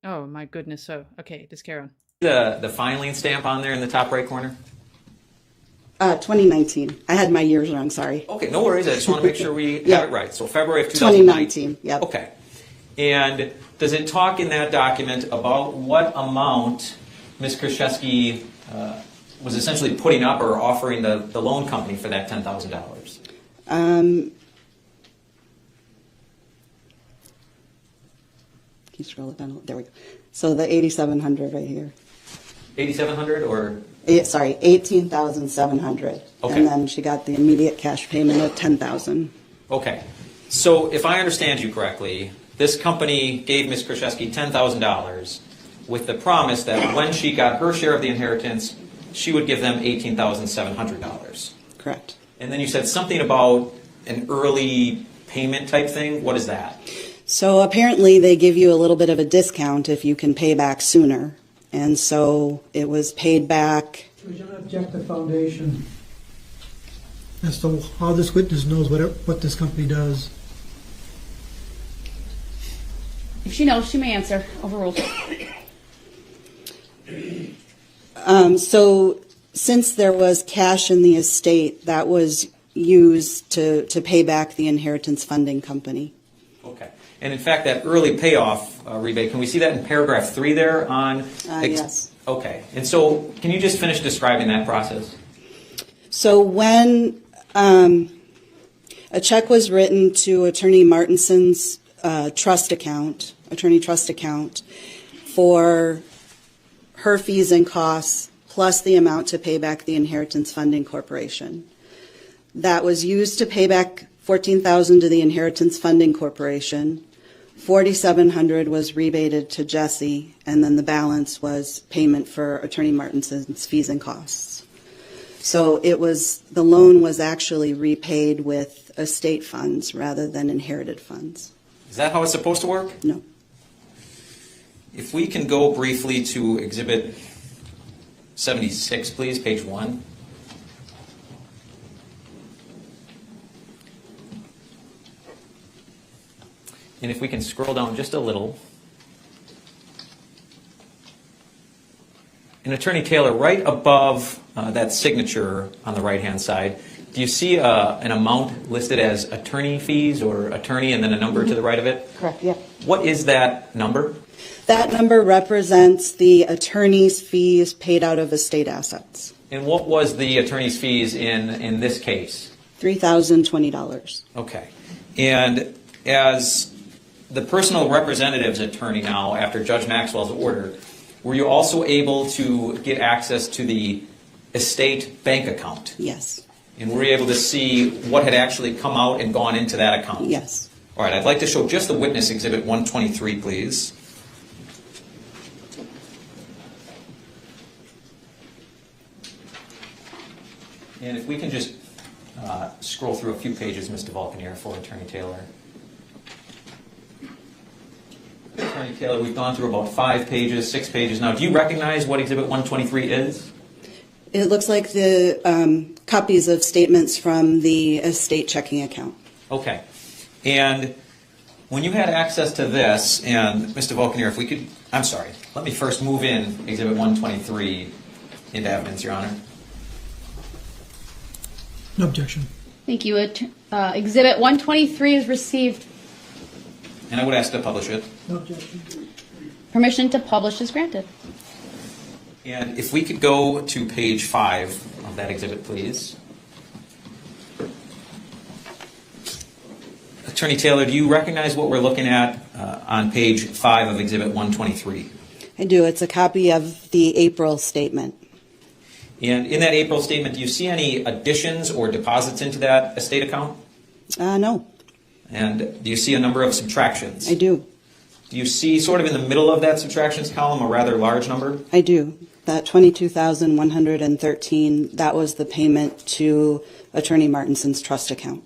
Oh my goodness. So, okay, just carry on. The filing stamp on there in the top right corner? 2019. I had my years wrong, sorry. Okay, no worries. I just want to make sure we Yeah. have it right. So February of 2019. 2019, yep. Okay. And does it talk in that document about what amount Ms. Kurczewski was essentially putting up or offering the loan company for that $10,000? Can you scroll it down? There we go. So the $8,700 right here. $8,700 or? Sorry, $18,700. Okay. And then she got the immediate cash payment of $10,000. Okay. So if I understand you correctly, this company gave Ms. Kurczewski $10,000 with the promise that when she got her share of the inheritance, she would give them $18,700. Correct. And then you said something about an early payment type thing. What is that? So apparently they give you a little bit of a discount if you can pay back sooner. And so it was paid back. Would you object the foundation as to how this witness knows what this company does? If she knows, she may answer. Overruled. So since there was cash in the estate, that was used to pay back the inheritance funding company. Okay. And in fact, that early payoff rebate, can we see that in paragraph 3 there on? Yes. Okay. And so can you just finish describing that process? So when a check was written to Attorney Martinson's attorney trust account for her fees and costs plus the amount to pay back the Inheritance Funding Corporation. That was used to pay back $14,000 to the Inheritance Funding Corporation. $4,700 was rebated to Jessy, and then the balance was payment for Attorney Martinson's fees and costs. So the loan was actually repaid with estate funds rather than inherited funds. Is that how it's supposed to work? No. If we can go briefly to Exhibit 76, please, page 1. And if we can scroll down just a little. And Attorney Taylor, right above that signature on the right-hand side, do you see an amount listed as attorney fees or attorney and then a number to the right of it? Correct, yeah. What is that number? That number represents the attorney's fees paid out of estate assets. And what was the attorney's fees in this case? $3,020. Okay. And as the personal representative's attorney now, after Judge Maxwell's order, were you also able to get access to the estate bank account? Yes. And were you able to see what had actually come out and gone into that account? Yes. All right, I'd like to show just the witness exhibit 123, please. And if we can just scroll through a few pages, Mr. Vulcanier, for Attorney Taylor. Attorney Taylor, we've gone through about 5 pages, 6 pages now. Do you recognize what Exhibit 123 is? It looks like the copies of statements from the estate checking account. Okay. And when you had access to this, and Mr. Vulcanier, if we could, I'm sorry, let me first move in Exhibit 123 into evidence, Your Honor. No objection. Thank you. Exhibit 123 is received. And I would ask to publish it. No objection. Permission to publish is granted. And if we could go to page 5 of that exhibit, please. Attorney Taylor, do you recognize what we're looking at on page 5 of Exhibit 123? I do. It's a copy of the April statement. And in that April statement, do you see any additions or deposits into that estate account? No. And do you see a number of subtractions? I do. Do you see sort of in the middle of that subtractions column a rather large number? I do. That $22,113, that was the payment to Attorney Martinson's trust account.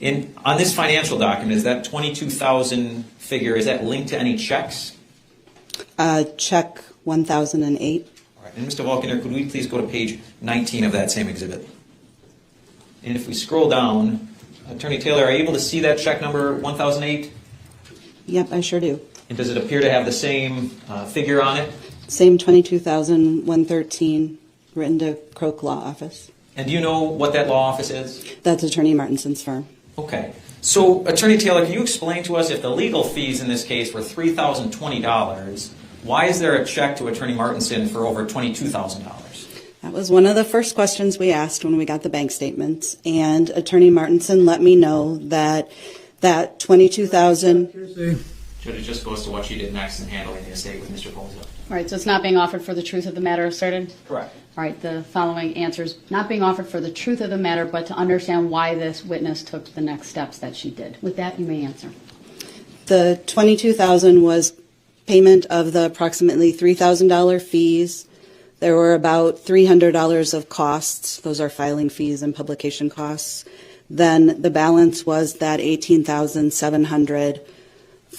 And on this financial document, is that $22,000 figure, is that linked to any checks? Check 1008. All right. And Mr. Vulcanier, could we please go to page 19 of that same exhibit? And if we scroll down, Attorney Taylor, are you able to see that check number 1008? Yep, I sure do. And does it appear to have the same figure on it? Same $22,113 written to Croak Law Office. And do you know what that law office is? That's Attorney Martinson's firm. Okay. So, Attorney Taylor, can you explain to us if the legal fees in this case were $3,020, why is there a check to Attorney Martinson for over $22,000? That was one of the first questions we asked when we got the bank statements. And Attorney Martinson let me know that $22,000... Judge, it just goes to what she did next in handling the estate with Mr. Pozza. All right, so it's not being offered for the truth of the matter asserted? Correct. All right, the following answers, not being offered for the truth of the matter, but to understand why this witness took the next steps that she did. With that, you may answer. The $22,000 was payment of the approximately $3,000 fees. There were about $300 of costs. Those are filing fees and publication costs. Then the balance was that $18,700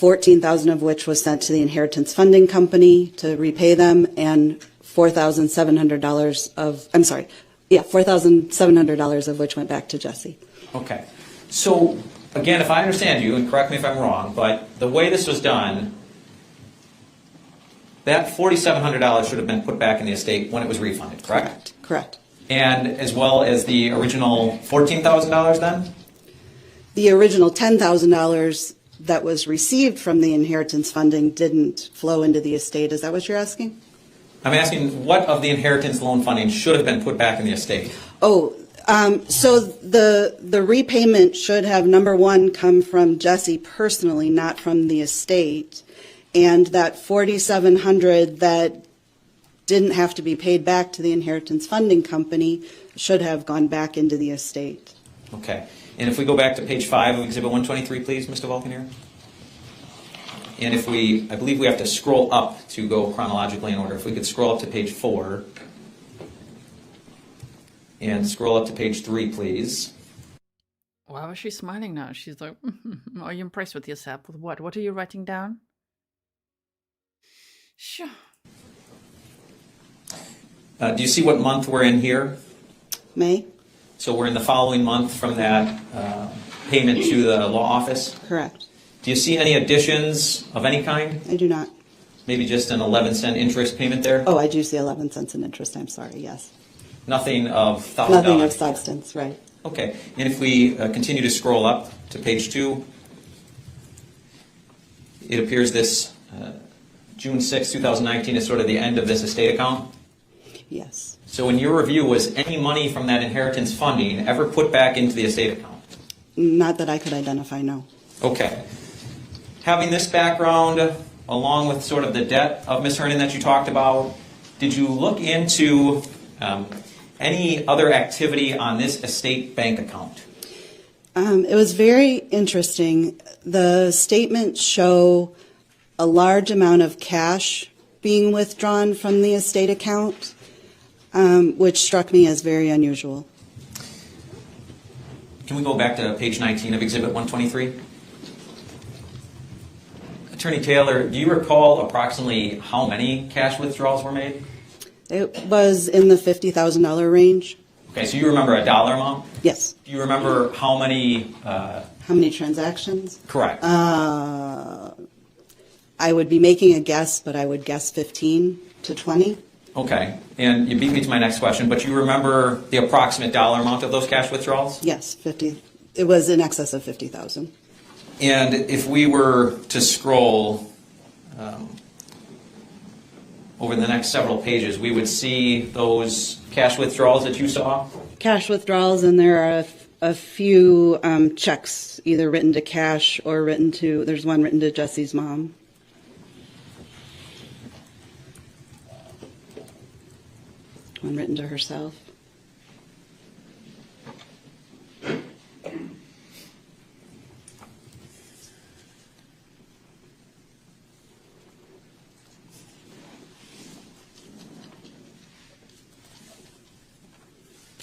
14,000 of which was sent to the inheritance funding company to repay them, and $4,700 of which went back to Jessy. Okay. So, again, if I understand you, and correct me if I'm wrong, but the way this was done, that $4,700 should have been put back in the estate when it was refunded, correct? Correct. And as well as the original $14,000 then? The original $10,000 that was received from the inheritance funding didn't flow into the estate. Is that what you're asking? I'm asking what of the inheritance loan funding should have been put back in the estate? Oh, so the repayment should have, number one, come from Jessy personally, not from the estate. And that $4,700 that didn't have to be paid back to the inheritance funding company should have gone back into the estate. Okay. And if we go back to page 5 of Exhibit 123, please, Mr. Vulcanier. And if I believe we have to scroll up to go chronologically in order. If we could scroll up to page 4 and scroll up to page 3, please. Why was she smiling now? She's like, are you impressed with yourself? With what? What are you writing down? Sure. Do you see what month we're in here? May. So we're in the following month from that payment to the law office? Correct. Do you see any additions of any kind? I do not. Maybe just an 11-cent interest payment there? Oh, I do see 11 cents in interest. I'm sorry, yes. Nothing of $1,000? Nothing of substance, right. Okay. And if we continue to scroll up to page 2, it appears this June 6, 2019 is sort of the end of this estate account? Yes. So in your review, was any money from that inheritance funding ever put back into the estate account? Not that I could identify, no. Okay. Having this background, along with sort of the debt of Ms. Hernan that you talked about, did you look into any other activity on this estate bank account? It was very interesting. The statements show a large amount of cash being withdrawn from the estate account, which struck me as very unusual. Can we go back to page 19 of Exhibit 123? Attorney Taylor, do you recall approximately how many cash withdrawals were made? It was in the $50,000 range. Okay, so you remember a dollar amount? Yes. Do you remember how many? How many transactions? Correct. I would be making a guess, but I would guess 15 to 20. Okay, and you beat me to my next question, but you remember the approximate dollar amount of those cash withdrawals? Yes, 50. It was in excess of 50,000. And if we were to scroll over the next several pages, we would see those cash withdrawals that you saw? Cash withdrawals, and there are a few checks, either written to cash or written to, there's one written to Jessy's mom. One written to herself.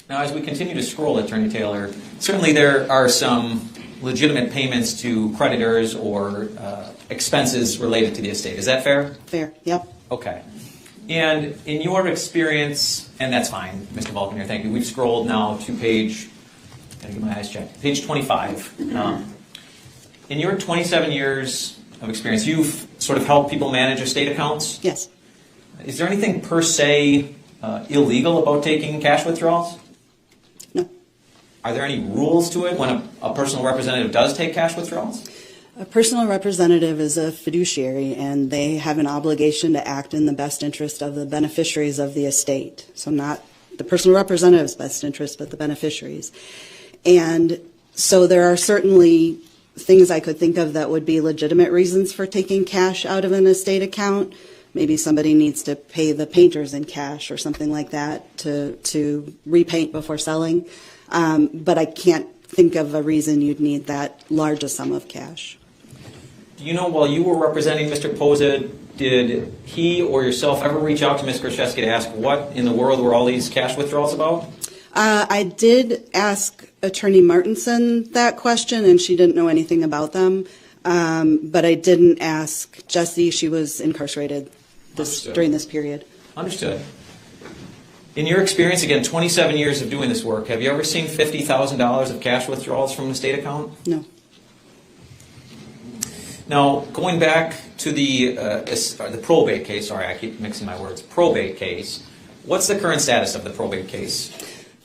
Now, as we continue to scroll, Attorney Taylor, certainly there are some legitimate payments to creditors or expenses related to the estate. Is that fair? Fair, yep. Okay. And in your experience, and that's fine, Mr. Vulcanier, thank you. We've scrolled now to page, gotta get my eyes checked, page 25. In your 27 years of experience, you've sort of helped people manage estate accounts? Yes. Is there anything per se illegal about taking cash withdrawals? No. Are there any rules to it when a personal representative does take cash withdrawals? A personal representative is a fiduciary, and they have an obligation to act in the best interest of the beneficiaries of the estate. So not the personal representative's best interest, but the beneficiaries. And so there are certainly things I could think of that would be legitimate reasons for taking cash out of an estate account. Maybe somebody needs to pay the painters in cash or something like that to repaint before selling. But I can't think of a reason you'd need that large a sum of cash. Do you know, while you were representing Mr. Pozza, did he or yourself ever reach out to Ms. Kurczewski to ask what in the world were all these cash withdrawals about? I did ask Attorney Martinson that question, and she didn't know anything about them. but I didn't ask Jessy. She was incarcerated during this period. Understood. In your experience, again, 27 years of doing this work, have you ever seen $50,000 of cash withdrawals from the state account? No. Now, going back to the probate case, sorry, I keep mixing my words, probate case, what's the current status of the probate case?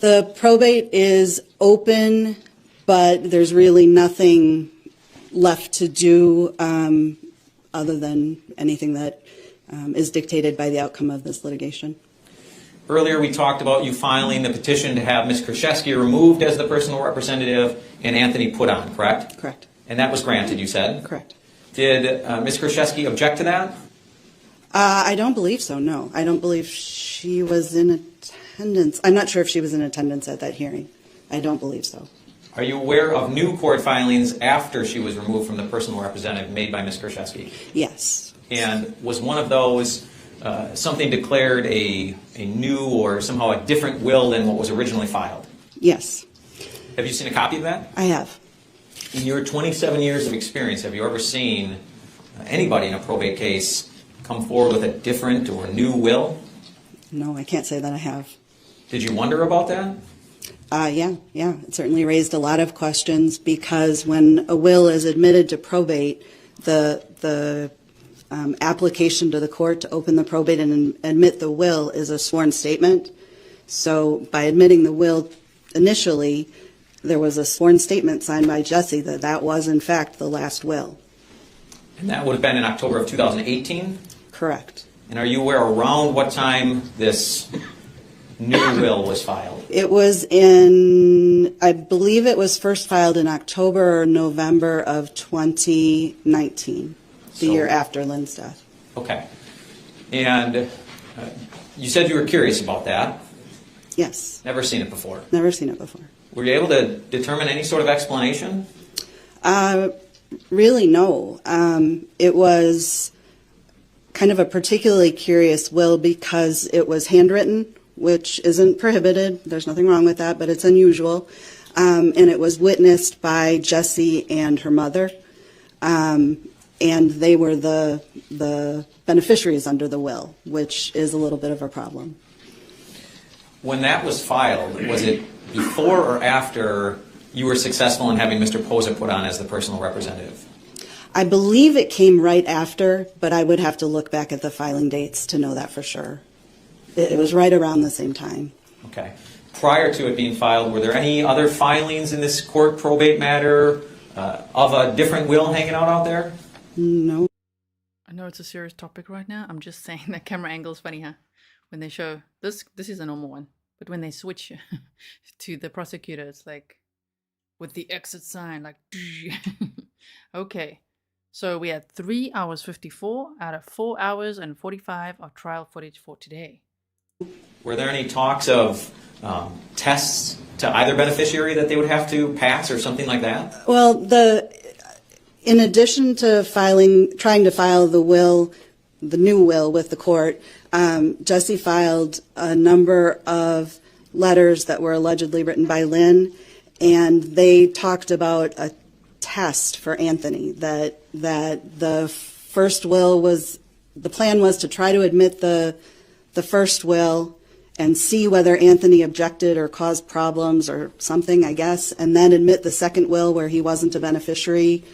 The probate is open, but there's really nothing left to do other than anything that is dictated by the outcome of this litigation. Earlier we talked about you filing the petition to have Ms. Kurczewski removed as the personal representative and Anthony put on, correct? Correct. And that was granted, you said? Correct. Did Ms. Kurczewski object to that? I don't believe so, no. I don't believe she was in attendance. I'm not sure if she was in attendance at that hearing. I don't believe so. Are you aware of new court filings after she was removed from the personal representative made by Ms. Kurczewski? Yes. And was one of those something declared a new or somehow a different will than what was originally filed? Yes. Have you seen a copy of that? I have. In your 27 years of experience, have you ever seen anybody in a probate case come forward with a different or new will? No, I can't say that I have. Did you wonder about that? Yeah. It certainly raised a lot of questions because when a will is admitted to probate, the application to the court to open the probate and admit the will is a sworn statement. So by admitting the will initially, there was a sworn statement signed by Jessy that that was in fact the last will. And that would have been in October of 2018? Correct. And are you aware around what time this new will was filed? It was I believe it was first filed in October or November of 2019, the year after Lynn's death. Okay. And you said you were curious about that. Yes. Never seen it before? Never seen it before. Were you able to determine any sort of explanation? Really, no. It was kind of a particularly curious will because it was handwritten, which isn't prohibited. There's nothing wrong with that, but it's unusual. And it was witnessed by Jessy and her mother. And they were the beneficiaries under the will, which is a little bit of a problem. When that was filed, was it before or after you were successful in having Mr. Pozza put on as the personal representative? I believe it came right after, but I would have to look back at the filing dates to know that for sure. It was right around the same time. Okay. Prior to it being filed, were there any other filings in this court probate matter of a different will hanging out there? No. I know it's a serious topic right now. I'm just saying that camera angle is funny, huh? When they show this is a normal one, but when they switch to the prosecutor, it's like with the exit sign, like okay. So we had 3 hours 54 out of 4 hours and 45 of trial footage for today. Were there any talks of tests to either beneficiary that they would have to pass or something like that? Well, in addition to trying to file the new will with the court, Jessy filed a number of letters that were allegedly written by Lynn, and they talked about a test for Anthony, that the first will was, the plan was to try to admit the first will and see whether Anthony objected or caused problems or something, I guess, and then admit the second will where he wasn't a beneficiary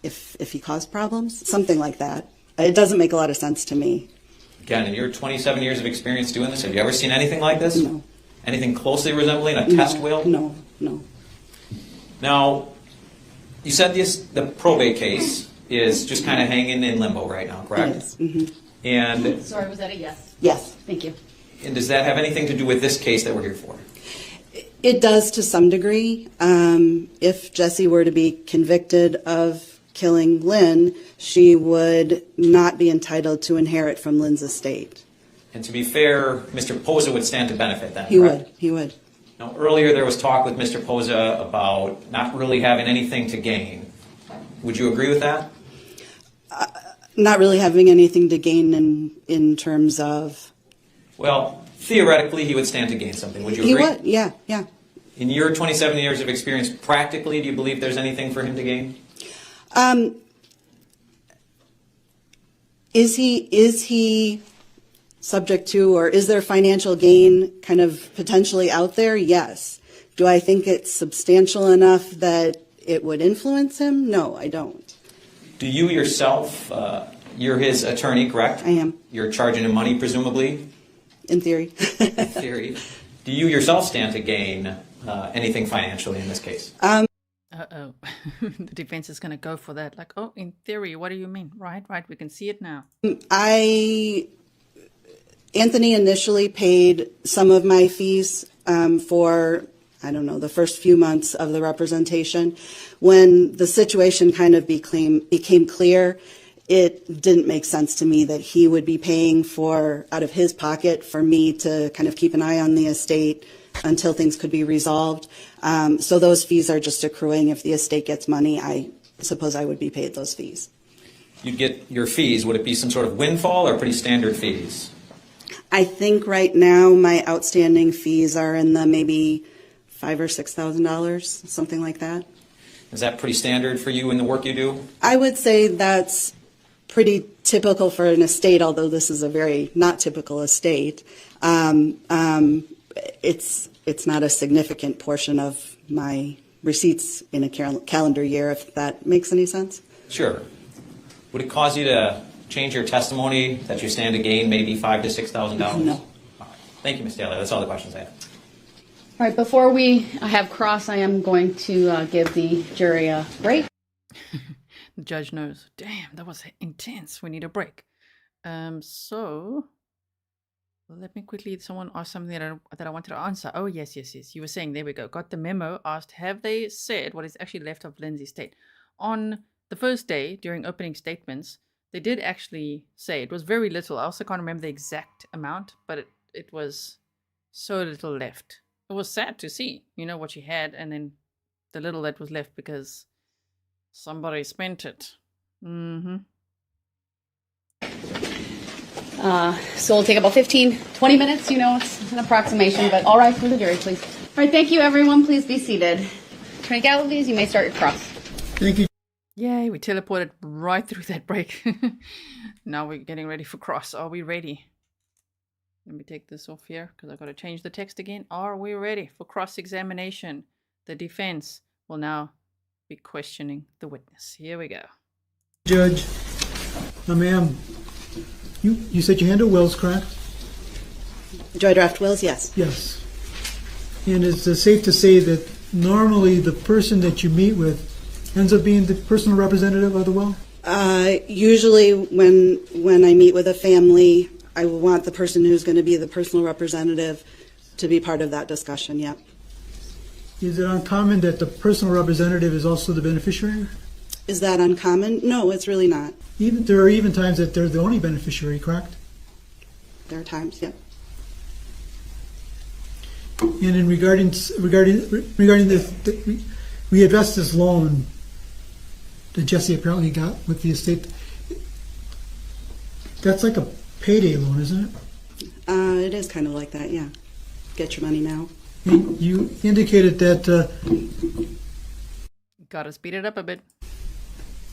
if he caused problems, something like that. It doesn't make a lot of sense to me. Again, in your 27 years of experience doing this, have you ever seen anything like this? No. Anything closely resembling a test will? No. Now, you said the probate case is just kind of hanging in limbo right now, correct? It is. Mm-hmm. And Sorry, was that a yes? Yes. Thank you. And does that have anything to do with this case that we're here for? It does to some degree. If Jessy were to be convicted of killing Lynn, she would not be entitled to inherit from Lynn's estate. And to be fair, Mr. Pozza would stand to benefit then, He correct? would. He would. Now, earlier there was talk with Mr. Pozza about not really having anything to gain. Would you agree with that? Not really having anything to gain in terms of... Well, theoretically, he would stand to gain something. Would you agree? He would, yeah. In your 27 years of experience, practically, do you believe there's anything for him to gain? Is he subject to, or is there financial gain kind of potentially out there? Yes. Do I think it's substantial enough that it would influence him? No, I don't. Do you yourself, you're his attorney, correct? I am. You're charging him money, presumably? In theory. In theory. Do you yourself stand to gain anything financially in this case? Uh-oh. The defense is going to go for that. Like, oh, in theory, what do you mean? Right, we can see it now. Anthony initially paid some of my fees for, I don't know, the first few months of the representation. When the situation kind of became clear, it didn't make sense to me that he would be paying for, out of his pocket, for me to kind of keep an eye on the estate until things could be resolved. So those fees are just accruing. If the estate gets money, I suppose I would be paid those fees. You'd get your fees. Would it be some sort of windfall or pretty standard fees? I think right now my outstanding fees are in the maybe $5,000 or $6,000, something like that. Is that pretty standard for you in the work you do? I would say that's pretty typical for an estate, although this is a very not typical estate. It's not a significant portion of my receipts in a calendar year, if that makes any sense. Sure. Would it cause you to change your testimony that you stand to gain maybe $5,000 to $6,000? No. All right. Thank you, Ms. Taylor. That's all the questions I have. All right, before we have cross, I am going to give the jury a break. The judge knows. Damn, that was intense. We need a break. So let me quickly. Someone asked something that I wanted to answer. Oh yes. You were saying, there we go. Got the memo. Asked, have they said what is actually left of Lindsay's estate? On the first day during opening statements, they did actually say it was very little. I also can't remember the exact amount, but it was so little left. It was sad to see, what she had, and then the little that was left because somebody spent it. So we'll take about 15, 20 minutes. It's an approximation, but all right, for the jury, please. All right, thank you, everyone. Please be seated. Attorney Galaviz, you may start your cross. Thank you. Yay, we teleported right through that break. Now we're getting ready for cross. Are we ready? Let me take this off here because I've got to change the text again. Are we ready for cross-examination? The defense will now be questioning the witness. Here we go. Judge, ma'am, you said you handle wills, correct? Do I draft wills? Yes. Yes. And it's safe to say that normally the person that you meet with ends up being the personal representative of the will? Usually when I meet with a family, I want the person who's going to be the personal representative to be part of that discussion, yeah. Is it uncommon that the personal representative is also the beneficiary? Is that uncommon? No, it's really not. There are even times that they're the only beneficiary, correct? There are times, yeah. And in regarding this, we addressed this loan that Jessy apparently got with the estate. That's like a payday loan, isn't it? It is kind of like that, yeah. Get your money now. You indicated that Gotta speed it up a bit.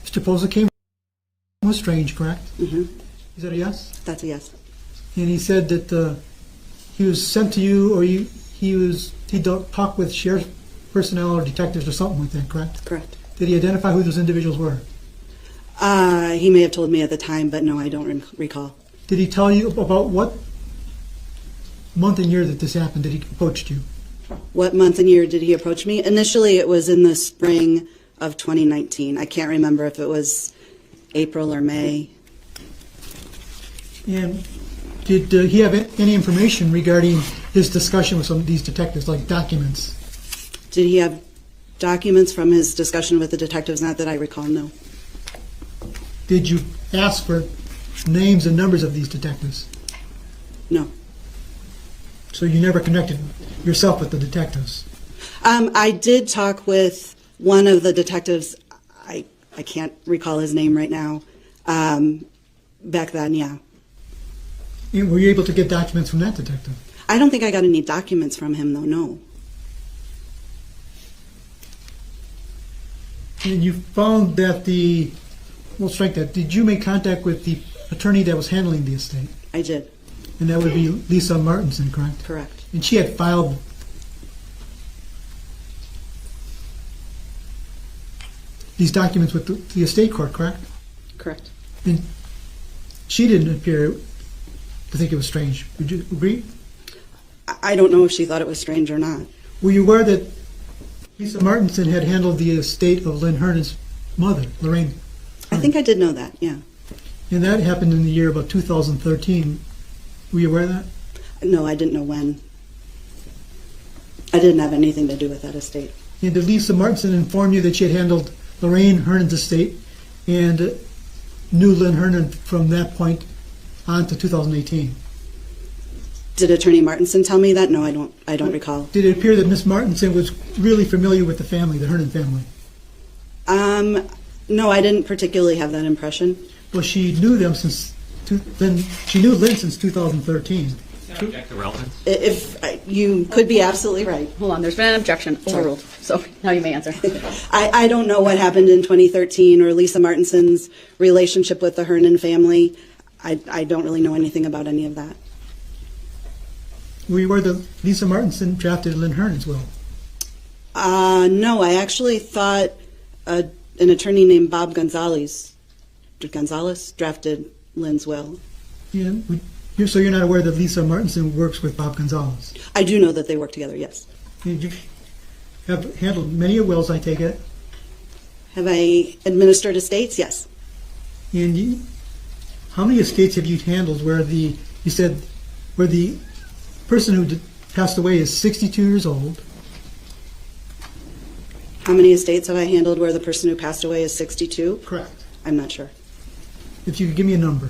Mr. Pozza came from Lestrange, correct? Mm-hmm. Is that a yes? That's a yes. And he said that he was sent to you, or he talked with sheriff personnel or detectives or something like that, correct? Correct. Did he identify who those individuals were? He may have told me at the time, but no, I don't recall. Did he tell you about what month and year that this happened, that he approached you? What month and year did he approach me? Initially, it was in the spring of 2019. I can't remember if it was April or May. And did he have any information regarding his discussion with some of these detectives, like documents? Did he have documents from his discussion with the detectives? Not that I recall, no. Did you ask for names and numbers of these detectives? No. So you never connected yourself with the detectives? I did talk with one of the detectives. I can't recall his name right now. Back then, yeah. And were you able to get documents from that detective? I don't think I got any documents from him, though, no. And you found that we'll strike that. Did you make contact with the attorney that was handling the estate? I did. And that would be Lisa Martinson, correct? Correct. And she had filed these documents with the estate court, correct? Correct. And she didn't appear to think it was strange. Would you agree? I don't know if she thought it was strange or not. Were you aware that Lisa Martinson had handled the estate of Lynn Hernan's mother, Lorraine? I think I did know that, yeah. And that happened in the year about 2013. Were you aware of that? No, I didn't know when. I didn't have anything to do with that estate. And did Lisa Martinson inform you that she had handled Lorraine Hernan's estate and knew Lynn Hernan from that point on to 2018? Did Attorney Martinson tell me that? No, I don't recall. Did it appear that Miss Martinson was really familiar with the family, the Hernan family? No, I didn't particularly have that impression. Well, she knew them she knew Lynn since 2013. Object to relevance. If you could be absolutely right. Hold on, there's been an objection overruled. So now you may answer. I don't know what happened in 2013 or Lisa Martinson's relationship with the Hernan family. I don't really know anything about any of that. Were you aware that Lisa Martinson drafted Lynn Hernan's will? No, I actually thought an attorney named Bob Gonzalez drafted Lynn's will. Yeah, so you're not aware that Lisa Martinson works with Bob Gonzalez? I do know that they work together, yes. You have handled many wills, I take it? Have I administered estates? Yes. And how many estates have you handled where the person who passed away is 62 years old? How many estates have I handled where the person who passed away is 62? Correct. I'm not sure. If you could give me a number.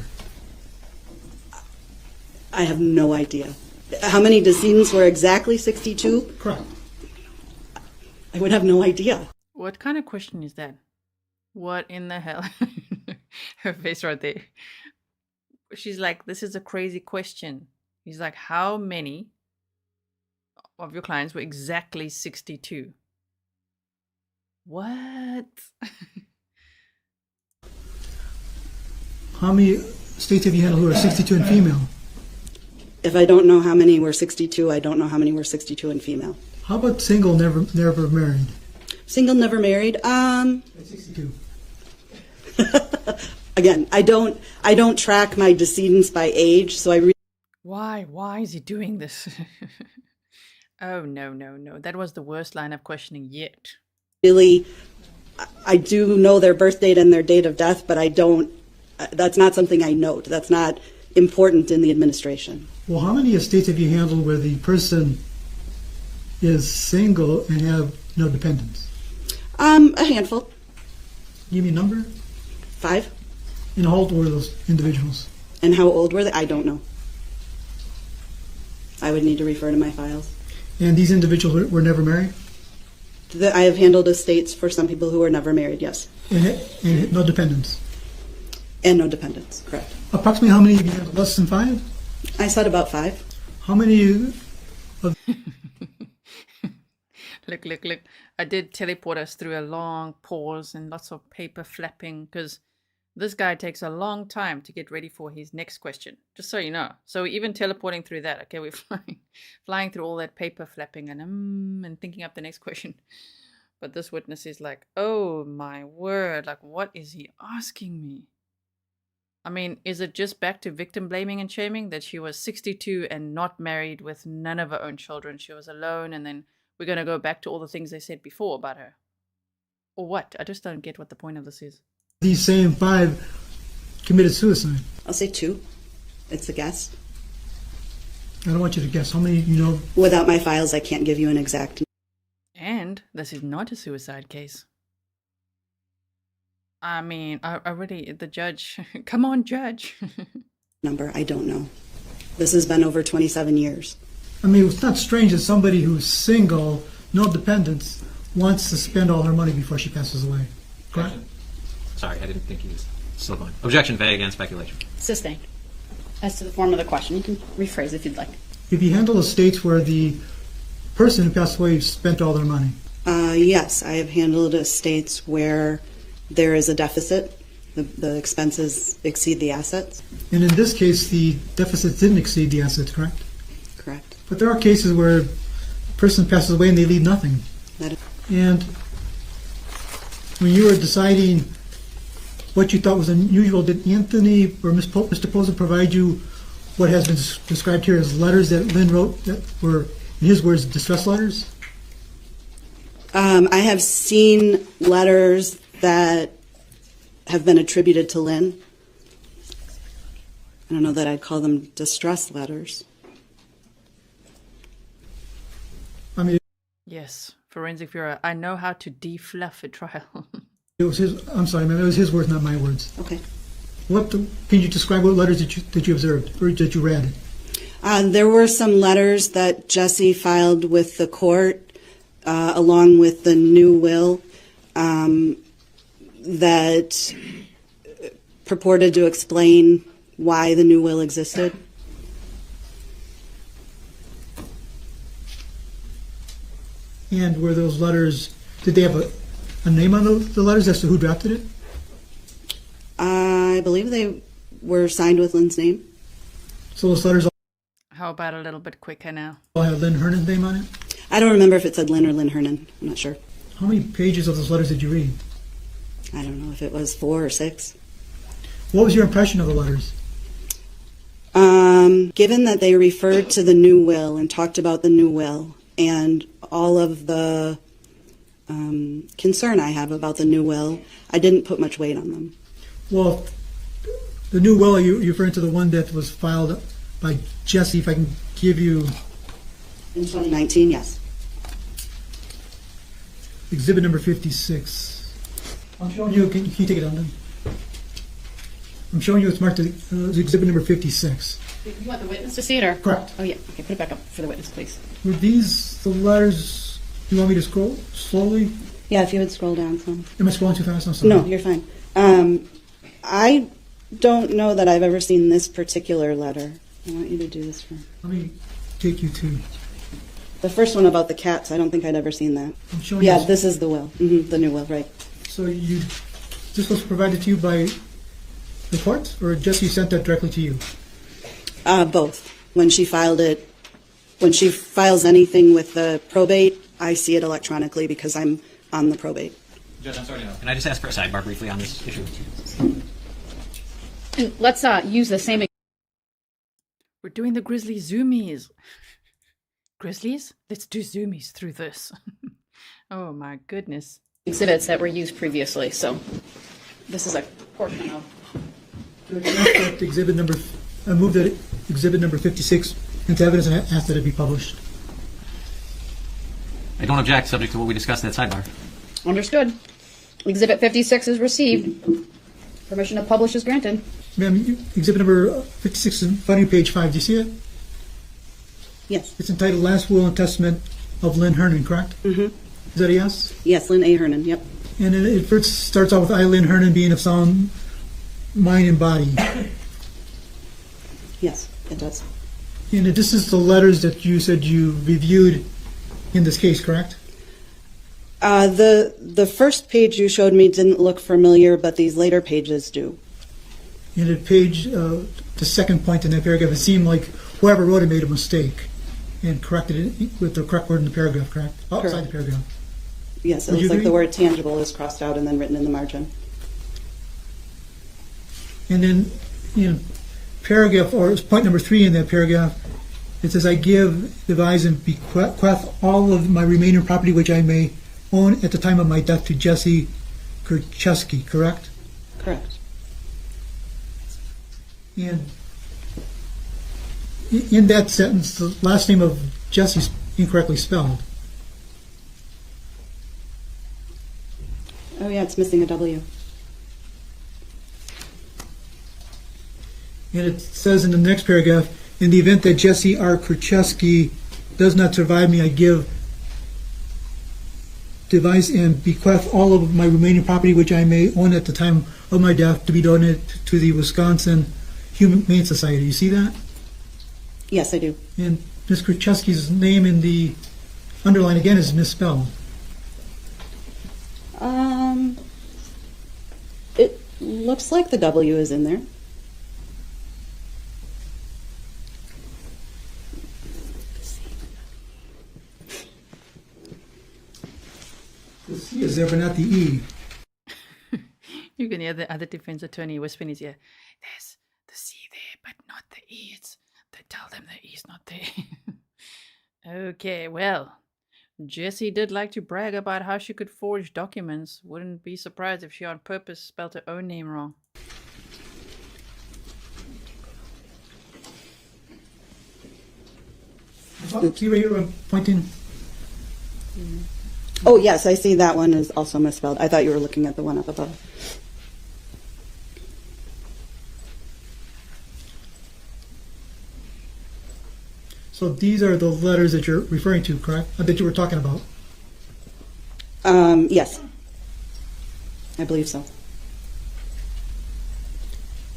I have no idea. How many decedents were exactly 62? Correct. I would have no idea. What kind of question is that? What in the hell? Her face right there. She's like, this is a crazy question. He's like, how many of your clients were exactly 62? What? How many states have you handled who are 62 and female? If I don't know how many were 62, I don't know how many were 62 and female. How about single, never married? Single, never married. 62. Again, I don't track my decedents by age, so I. Why is he doing this? Oh no! That was the worst line of questioning yet. Really, I do know their birth date and their date of death, but I don't. That's not something I note. That's not important in the administration. Well, how many estates have you handled where the person is single and have no dependents? A handful. Give me a number. 5. And how old were those individuals? And how old were they? I don't know. I would need to refer to my files. And these individuals were never married? I have handled estates for some people who were never married, yes. And no dependents? And no dependents, correct. Approximately how many have you handled? Less than 5? I said about 5. How many of... Look. I did teleport us through a long pause and lots of paper flapping because this guy takes a long time to get ready for his next question, just so you know. So even teleporting through that, okay, we're flying through all that paper flapping and thinking up the next question. But this witness is like, oh my word, like what is he asking me? I mean, is it just back to victim blaming and shaming that she was 62 and not married with none of her own children? She was alone, and then we're going to go back to all the things they said before about her. Or what? I just don't get what the point of this is. These same 5 committed suicide. I'll say 2. It's a guess. I don't want you to guess. How many you know? Without my files, I can't give you an exact. And this is not a suicide case. I mean, already the judge, come on, judge. Number, I don't know. This has been over 27 years. I mean, it's not strange that somebody who's single, no dependents, wants to spend all her money before she passes away. Correct? Sorry, I didn't think he was still going. Objection, vague, and speculation. Sustained. As to the form of the question, you can rephrase if you'd like. If you handle estates where the person who passed away spent all their money. Yes, I have handled estates where there is a deficit. The expenses exceed the assets. And in this case, the deficit didn't exceed the assets, correct? Correct. But there are cases where a person passes away and they leave nothing. That is, And when you were deciding what you thought was unusual, did Anthony or Mr. Pozza provide you what has been described here as letters that Lynn wrote that were, in his words, distress letters? I have seen letters that have been attributed to Lynn. I don't know that I'd call them distress letters. I mean, Yes, forensic bureau. I know how to defluff a trial. it was his. I'm sorry, ma'am. It was his words, not my words. Okay. Can you describe what letters that you observed or that you read? There were some letters that Jessy filed with the court along with the new will that purported to explain why the new will existed. And were those letters, did they have a name on the letters as to who drafted it? I believe they were signed with Lynn's name. So those letters How about a little bit quicker now? all had Lynn Hernan's name on it? I don't remember if it said Lynn or Lynn Hernan. I'm not sure. How many pages of those letters did you read? I don't know if it was 4 or 6. What was your impression of the letters? Given that they referred to the new will and talked about the new will and all of the concern I have about the new will, I didn't put much weight on them. Well, the new will, you're referring to the one that was filed by Jessy, if I can give you... In 2019, yes. Exhibit number 56. I'm showing you, can you take it down then? I'm showing you it's marked as exhibit number 56. You want the witness to see it, or? Correct. Oh, yeah. Okay, put it back up for the witness, please. Were these the letters, you want me to scroll slowly? Yeah, if you would scroll down some. Am I scrolling too fast? I'm sorry. No, you're fine. I don't know that I've ever seen this particular letter. I want you to do this for me. Let me take you to... The first one about the cats, I don't think I'd ever seen that. I'm showing Yeah, you... this is the will. The new will, right. So this was provided to you by the court, or Jessy sent that directly to you? Both. When she files anything with the probate, I see it electronically because I'm on the probate. Judge, I'm sorry to know. Can I just ask for a sidebar briefly on this issue? And let's use the same. We're doing the Grizzly zoomies. Grizzlies? Let's do zoomies through this. Oh my goodness. Exhibits that were used previously, so this is a portion of. Exhibit number... I moved that exhibit number 56 into evidence and asked that it be published. I don't object, subject to what we discussed in that sidebar. Understood. Exhibit 56 is received. Permission to publish is granted. Ma'am, exhibit number 56 is in front of you, page 5. Do you see it? Yes. It's entitled Last Will and Testament of Lynn Hernan, correct? Mm-hmm. Is that a yes? Yes, Lynn A. Hernan, yep. And it first starts out with I, Lynn Hernan, being of sound mind and body. Yes, it does. And this is the letters that you said you reviewed in this case, correct? The first page you showed me didn't look familiar, but these later pages do. And at page, the second point in that paragraph, it seemed like whoever wrote it made a mistake and corrected it with the correct word in the paragraph, correct? Outside Correct. the paragraph. Yes, it Would looks you like agree? the word tangible is crossed out and then written in the margin. And then in paragraph, or point number 3 in that paragraph, it says, I give, devise, and bequeath all of my remaining property which I may own at the time of my death to Jessy Kurczewski, correct? Correct. And in that sentence, the last name of Jessy's incorrectly spelled. Oh yeah, it's missing a W. And it says in the next paragraph, in the event that Jessy R. Kurczewski does not survive me, I give, devise, and bequeath all of my remaining property which I may own at the time of my death to be donated to the Wisconsin Humane Society. You see that? Yes, I do. And Ms. Kurczewski's name in the underline again is misspelled. It looks like the W is in there. The C is there, but not the E. You can hear the other defense attorney whisper in his ear, there's the C there, but not the E. They tell them the E's not there. Okay, well, Jessy did like to brag about how she could forge documents. Wouldn't be surprised if she on purpose spelled her own name wrong. See where you're pointing? Oh, yes, I see that one is also misspelled. I thought you were looking at the one up above. So these are the letters that you're referring to, correct? That you were talking about? Yes. I believe so.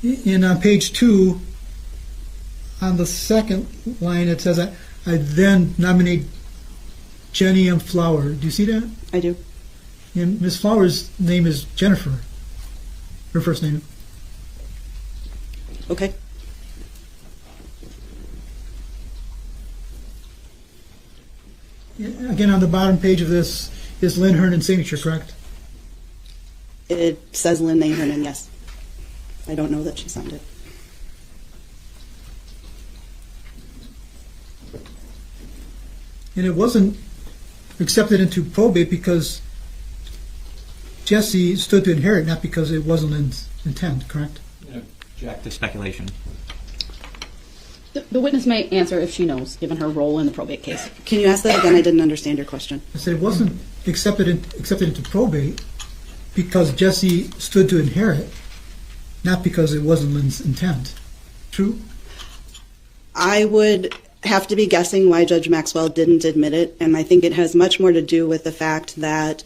And on page 2, on the second line, it says, I then nominate Jenny M. Flower. Do you see that? I do. And Ms. Flower's name is Jennifer, her first name. Okay. Again, on the bottom page of this is Lynn Hernan's signature, correct? It says Lynn Hernan, yes. I don't know that she signed it. And it wasn't accepted into probate because Jessy stood to inherit, not because it wasn't Lynn's intent, correct? Object to speculation. The witness may answer if she knows, given her role in the probate case. Can you ask that again? I didn't understand your question. I said it wasn't accepted into probate because Jessy stood to inherit, not because it wasn't Lynn's intent. True? I would have to be guessing why Judge Maxwell didn't admit it, and I think it has much more to do with the fact that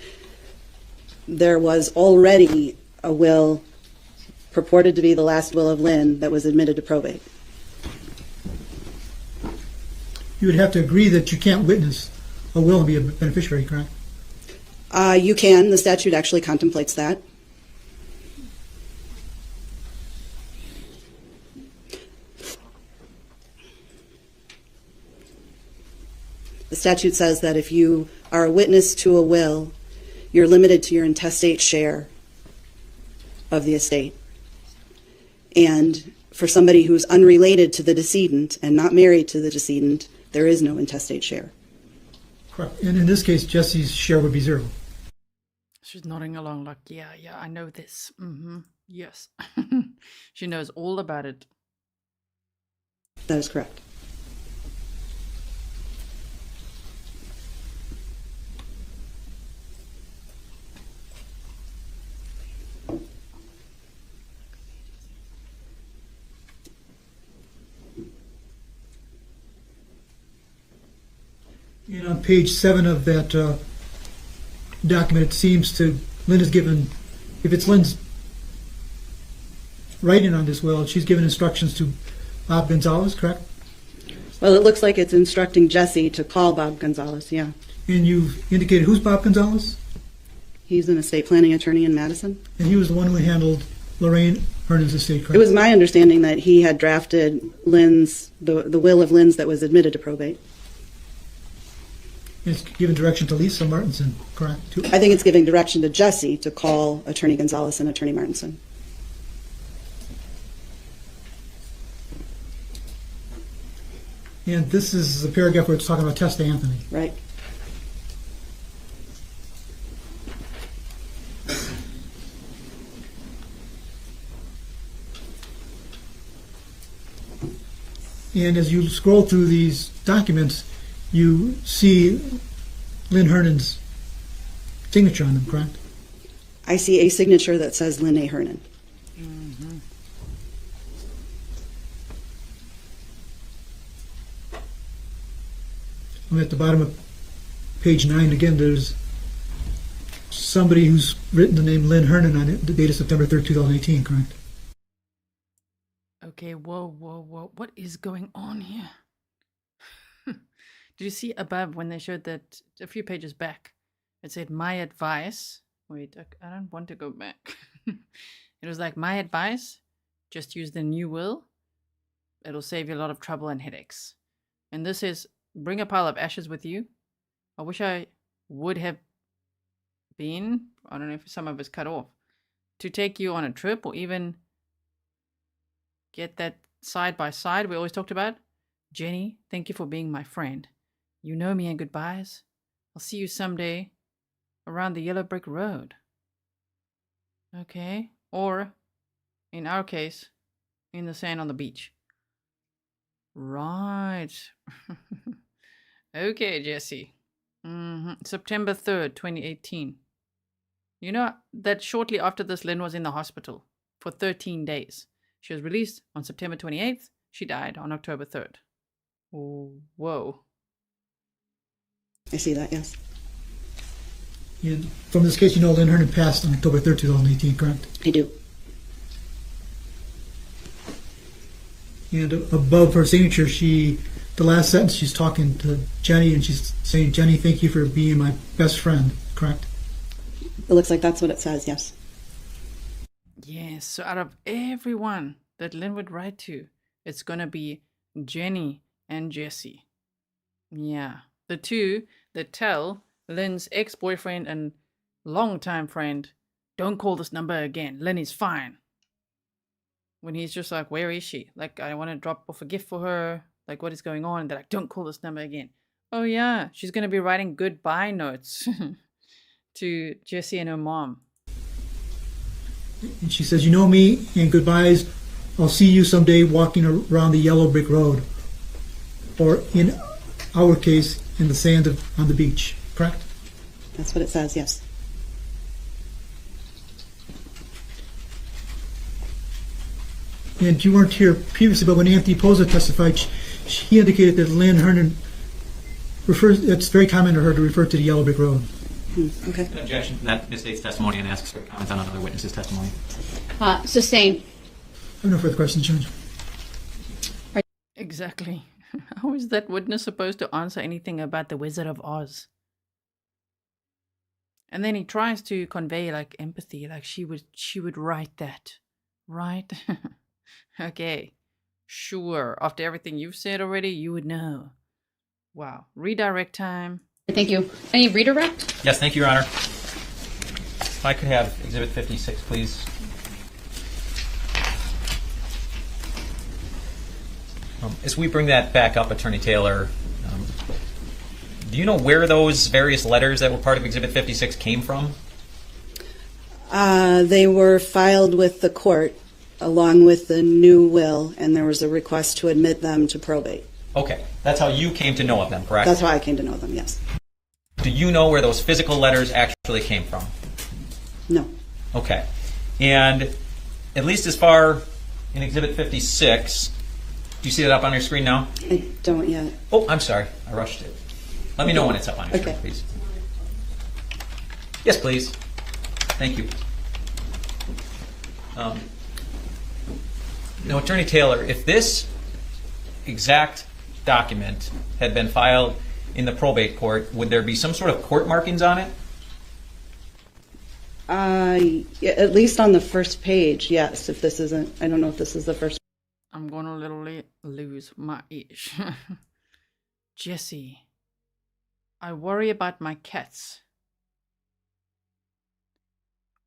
there was already a will purported to be the last will of Lynn that was admitted to probate. You would have to agree that you can't witness a will and be a beneficiary, correct? You can. The statute actually contemplates that. The statute says that if you are a witness to a will, you're limited to your intestate share of the estate. And for somebody who's unrelated to the decedent and not married to the decedent, there is no intestate share. Correct. And in this case, Jesse's share would be 0. She's nodding along like, yeah, I know this. Yes. She knows all about it. That is correct. And on page 7 of that document, it seems to, Lynn is given, if it's Lynn's writing on this will, she's given instructions to Bob Gonzalez, correct? Well, it looks like it's instructing Jessy to call Bob Gonzalez, yeah. And you've indicated who's Bob Gonzalez? He's an estate planning attorney in Madison. And he was the one who handled Lorraine Hernan's estate, correct? It was my understanding that he had drafted Lynn's, the will of Lynn's that was admitted to probate. It's given direction to Lisa Martinson, correct? I think it's giving direction to Jessy to call Attorney Gonzalez and Attorney Martinson. And this is the paragraph where it's talking about Testa Anthony. Right. And as you scroll through these documents, you see Lynn Hernan's signature on them, correct? I see a signature that says Lynn A. Hernan. Mm-hmm. And at the bottom of page 9, again, there's somebody who's written the name Lynn Hernan on it, the date of September 3rd, 2018, correct? Okay, whoa. What is going on here? Did you see above when they showed that a few pages back? It said, my advice Wait, I don't want to go back. It was like, my advice, just use the new will. It'll save you a lot of trouble and headaches. And this is, bring a pile of ashes with you. I wish I would have been, I don't know if some of it's cut off, to take you on a trip or even get that side by side we always talked about. Jenny, thank you for being my friend. You know me and goodbyes. I'll see you someday around the yellow brick road. Okay. Or, in our case, in the sand on the beach. Right. Okay, Jesse. September 3rd, 2018. You know that shortly after this, Lynn was in the hospital for 13 days. She was released on September 28th. She died on October 3rd. Oh, whoa. I see that, yes. And from this case, you know Lynn Hernan passed on October 3rd, 2018, correct? I do. And above her signature, the last sentence, she's talking to Jenny, and she's saying, Jenny, thank you for being my best friend, correct? It looks like that's what it says, yes. Yes, so out of everyone that Lynn would write to, it's going to be Jenny and Jesse. Yeah, the two that tell Lynn's ex-boyfriend and longtime friend, don't call this number again. Lynn is fine. When he's just like, where is she? Like, I want to drop off a gift for her. Like, what is going on? And they're like, don't call this number again. Oh, yeah, she's going to be writing goodbye notes to Jesse and her mom. And she says, you know me, and goodbyes. I'll see you someday walking around the yellow brick road. Or in our case, in the sand on the beach, correct? That's what it says, yes. And you weren't here previously, but when Anthony Pozza testified, he indicated that Lynn Hernan it's very common to her to refer to the yellow brick road. Okay. An objection to that misstates testimony and asks for comments on another witness's testimony. Sustained. I have no further questions, Judge. Exactly. How is that witness supposed to answer anything about the Wizard of Oz? And then he tries to convey like empathy, like she would write that, right? Okay, sure. After everything you've said already, you would know. Wow. Redirect time. Thank you. Any redirect? Yes, thank you, Your Honor. If I could have Exhibit 56, please. As we bring that back up, Attorney Taylor, do you know where those various letters that were part of Exhibit 56 came from? They were filed with the court along with the new will, and there was a request to admit them to probate. Okay, that's how you came to know of them, correct? That's how I came to know them, yes. Do you know where those physical letters actually came from? No. Okay. And at least as far in Exhibit 56, do you see that up on your screen now? I don't yet. Oh, I'm sorry. I rushed it. Let me know when it's up on your screen, please. Yes, please. Thank you. Now, Attorney Taylor, if this exact document had been filed in the probate court, would there be some sort of court markings on it? At least on the first page, yes. If this isn't, I don't know if this is the first. I'm going to literally lose my ish. Jesse, I worry about my cats.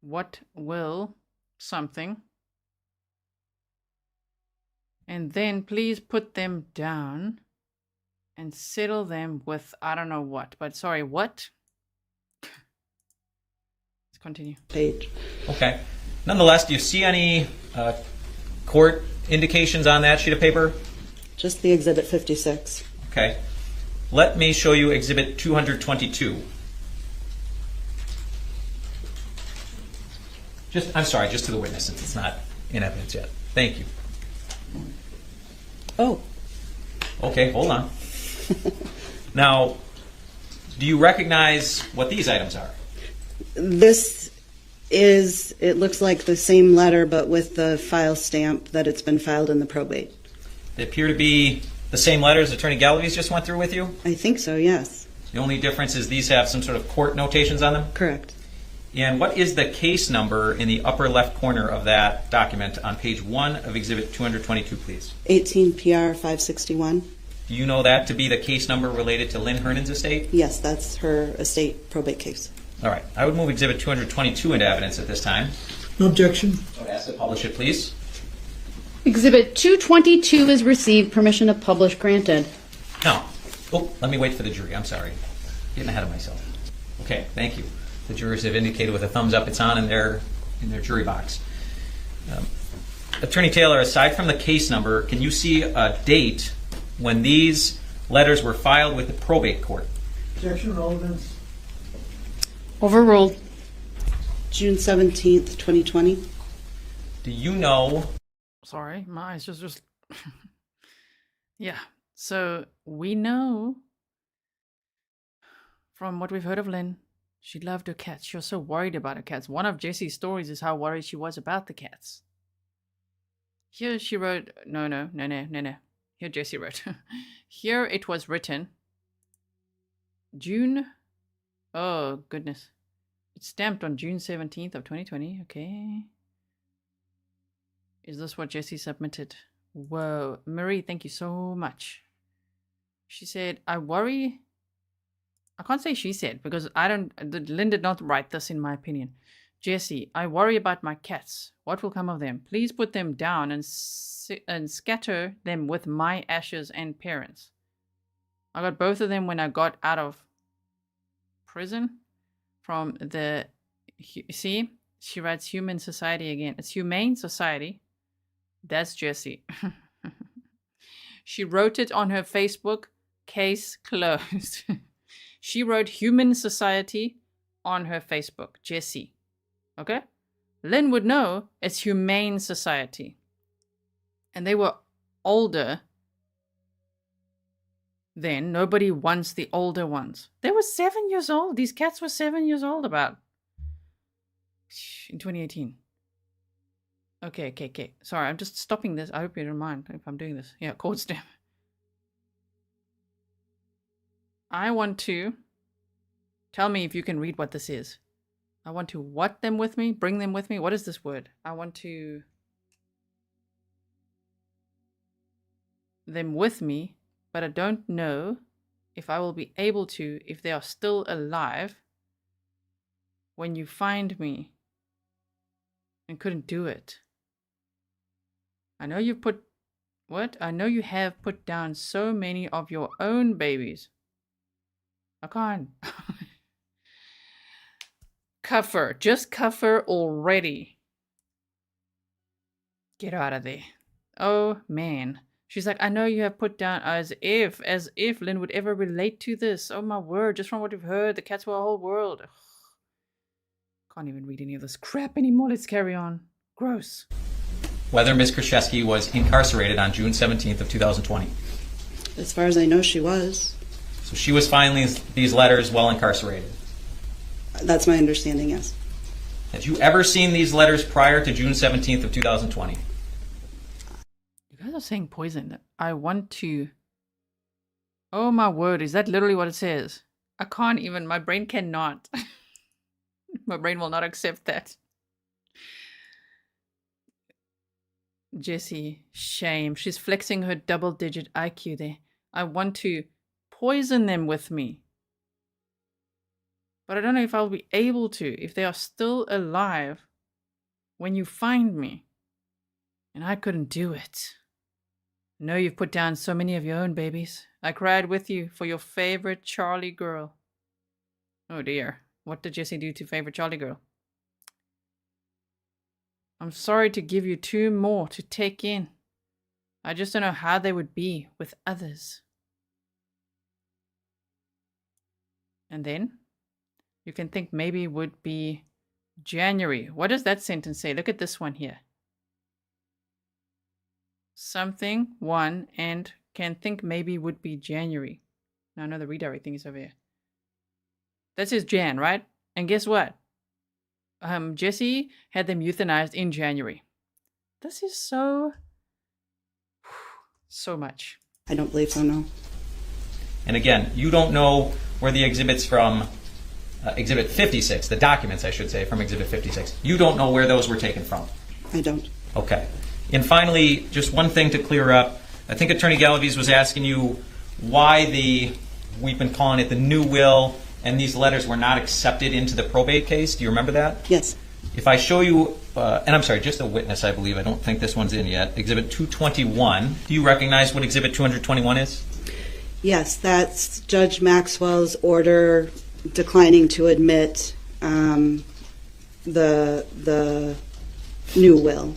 What will something? And then please put them down and settle them with I don't know what. But sorry, what? Let's continue. Page. Okay. Nonetheless, do you see any court indications on that sheet of paper? Just the Exhibit 56. Okay. Let me show you Exhibit 222. I'm sorry, just to the witness since it's not in evidence yet. Thank you. Oh. Okay, hold on. Now, do you recognize what these items are? This is, it looks like the same letter, but with the file stamp that it's been filed in the probate. They appear to be the same letters Attorney Galaviz just went through with you? I think so, yes. The only difference is these have some sort of court notations on them? Correct. And what is the case number in the upper left corner of that document on page 1 of Exhibit 222, please? 18 PR 561. Do you know that to be the case number related to Lynn Hernan's estate? Yes, that's her estate probate case. All right. I would move Exhibit 222 into evidence at this time. No objection. I would ask to publish it, please. Exhibit 222 is received. Permission to publish granted. Now, let me wait for the jury. I'm sorry. Getting ahead of myself. Okay, thank you. The jurors have indicated with a thumbs up it's on in their jury box. Attorney Taylor, aside from the case number, can you see a date when these letters were filed with the probate court? Objection, all events. Overruled. June 17th, 2020. Do you know? Sorry, my eyes just. Yeah. So we know from what we've heard of Lynn, she loved her cats. She was so worried about her cats. One of Jessy's stories is how worried she was about the cats. Here she wrote, no. Here Jessy wrote. Here it was written, June, oh goodness. It's stamped on June 17th of 2020, okay. Is this what Jessy submitted? Whoa, Marie, thank you so much. She said, I worry. I can't say she said because Lynn did not write this in my opinion. Jessy, I worry about my cats. What will come of them? Please put them down and scatter them with my ashes and parents. I got both of them when I got out of prison from the, see, she writes Human Society again. It's Humane Society. That's Jessy. She wrote it on her Facebook, case closed. She wrote Human Society on her Facebook, Jessy. Okay? Lynn would know it's Humane Society. And they were older then. Nobody wants the older ones. They were 7 years old. These cats were 7 years old about. In 2018. Okay. Sorry, I'm just stopping this. I hope you don't mind if I'm doing this. Yeah, court stamp. I want to... Tell me if you can read what this is. I want to what them with me? Bring them with me? What is this word? I want to... them with me, but I don't know if I will be able to, if they are still alive, when you find me. And couldn't do it. I know you put... What? I know you have put down so many of your own babies. I can't. Cuff her. Just cuff her already. Get out of there. Oh, man. She's like, I know you have put down as if Lynn would ever relate to this. Oh, my word. Just from what we've heard, the cats were a whole world. Ugh. Can't even read any of this crap anymore. Let's carry on. Gross. Whether Ms. Kurczewski was incarcerated on June 17th of 2020. As far as I know, she was. So she was filing these letters while incarcerated. That's my understanding, yes. Had you ever seen these letters prior to June 17th of 2020? You guys are saying poison. I want to... Oh my word, is that literally what it says? I can't even, my brain cannot. My brain will not accept that. Jessy, shame. She's flexing her double-digit IQ there. I want to poison them with me. But I don't know if I'll be able to, if they are still alive when you find me. And I couldn't do it. I know you've put down so many of your own babies. I cried with you for your favorite Charlie girl. Oh dear. What did Jessy do to favorite Charlie girl? I'm sorry to give you 2 more to take in. I just don't know how they would be with others. And then you can think maybe would be January. What does that sentence say? Look at this one here. Something, one, and can think maybe would be January. Now I know the redirect thing is over here. That says Jan, right? And guess what? Jessy had them euthanized in January. This is so much. I don't believe so, no. And again, you don't know where the exhibits from Exhibit 56, the documents, I should say, from Exhibit 56. You don't know where those were taken from? I don't. Okay. And finally, just one thing to clear up. I think Attorney Galaviz was asking you why we've been calling it the new will, and these letters were not accepted into the probate case. Do you remember that? Yes. If I show you, and I'm sorry, just a witness, I believe. I don't think this one's in yet. Exhibit 221. Do you recognize what Exhibit 221 is? Yes, that's Judge Maxwell's order declining to admit the new will.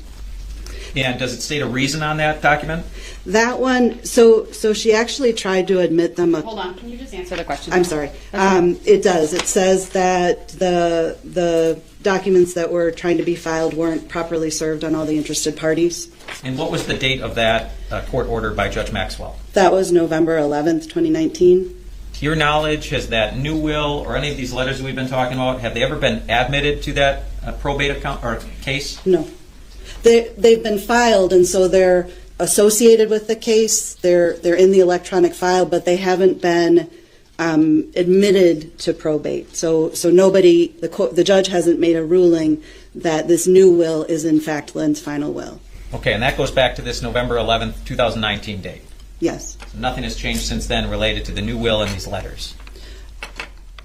And does it state a reason on that document? That one, so she actually tried to admit them. Hold on, can you just answer the question? I'm sorry. It does. It says that the documents that were trying to be filed weren't properly served on all the interested parties. And what was the date of that court order by Judge Maxwell? That was November 11th, 2019. To your knowledge, has that new will or any of these letters we've been talking about, have they ever been admitted to that probate account or case? No. They've been filed, and so they're associated with the case. They're in the electronic file, but they haven't been admitted to probate. So nobody, the judge hasn't made a ruling that this new will is in fact Lynn's final will. Okay, and that goes back to this November 11th, 2019 date. Yes. So nothing has changed since then related to the new will and these letters.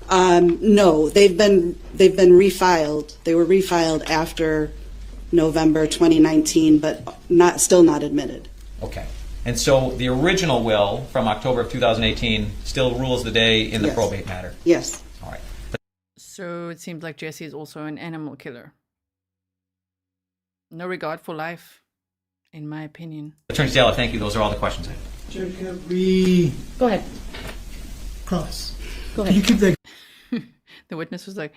No, they've been refiled. They were refiled after November 2019, but still not admitted. Okay. And so the original will from October of 2018 still rules the day in the probate matter? Yes. All right. So it seems like Jessy is also an animal killer. No regard for life, in my opinion. Attorney Stahl, thank you. Those are all the questions I have. Jacob, Go ahead. cross. Go Can you ahead. keep that? The witness was like,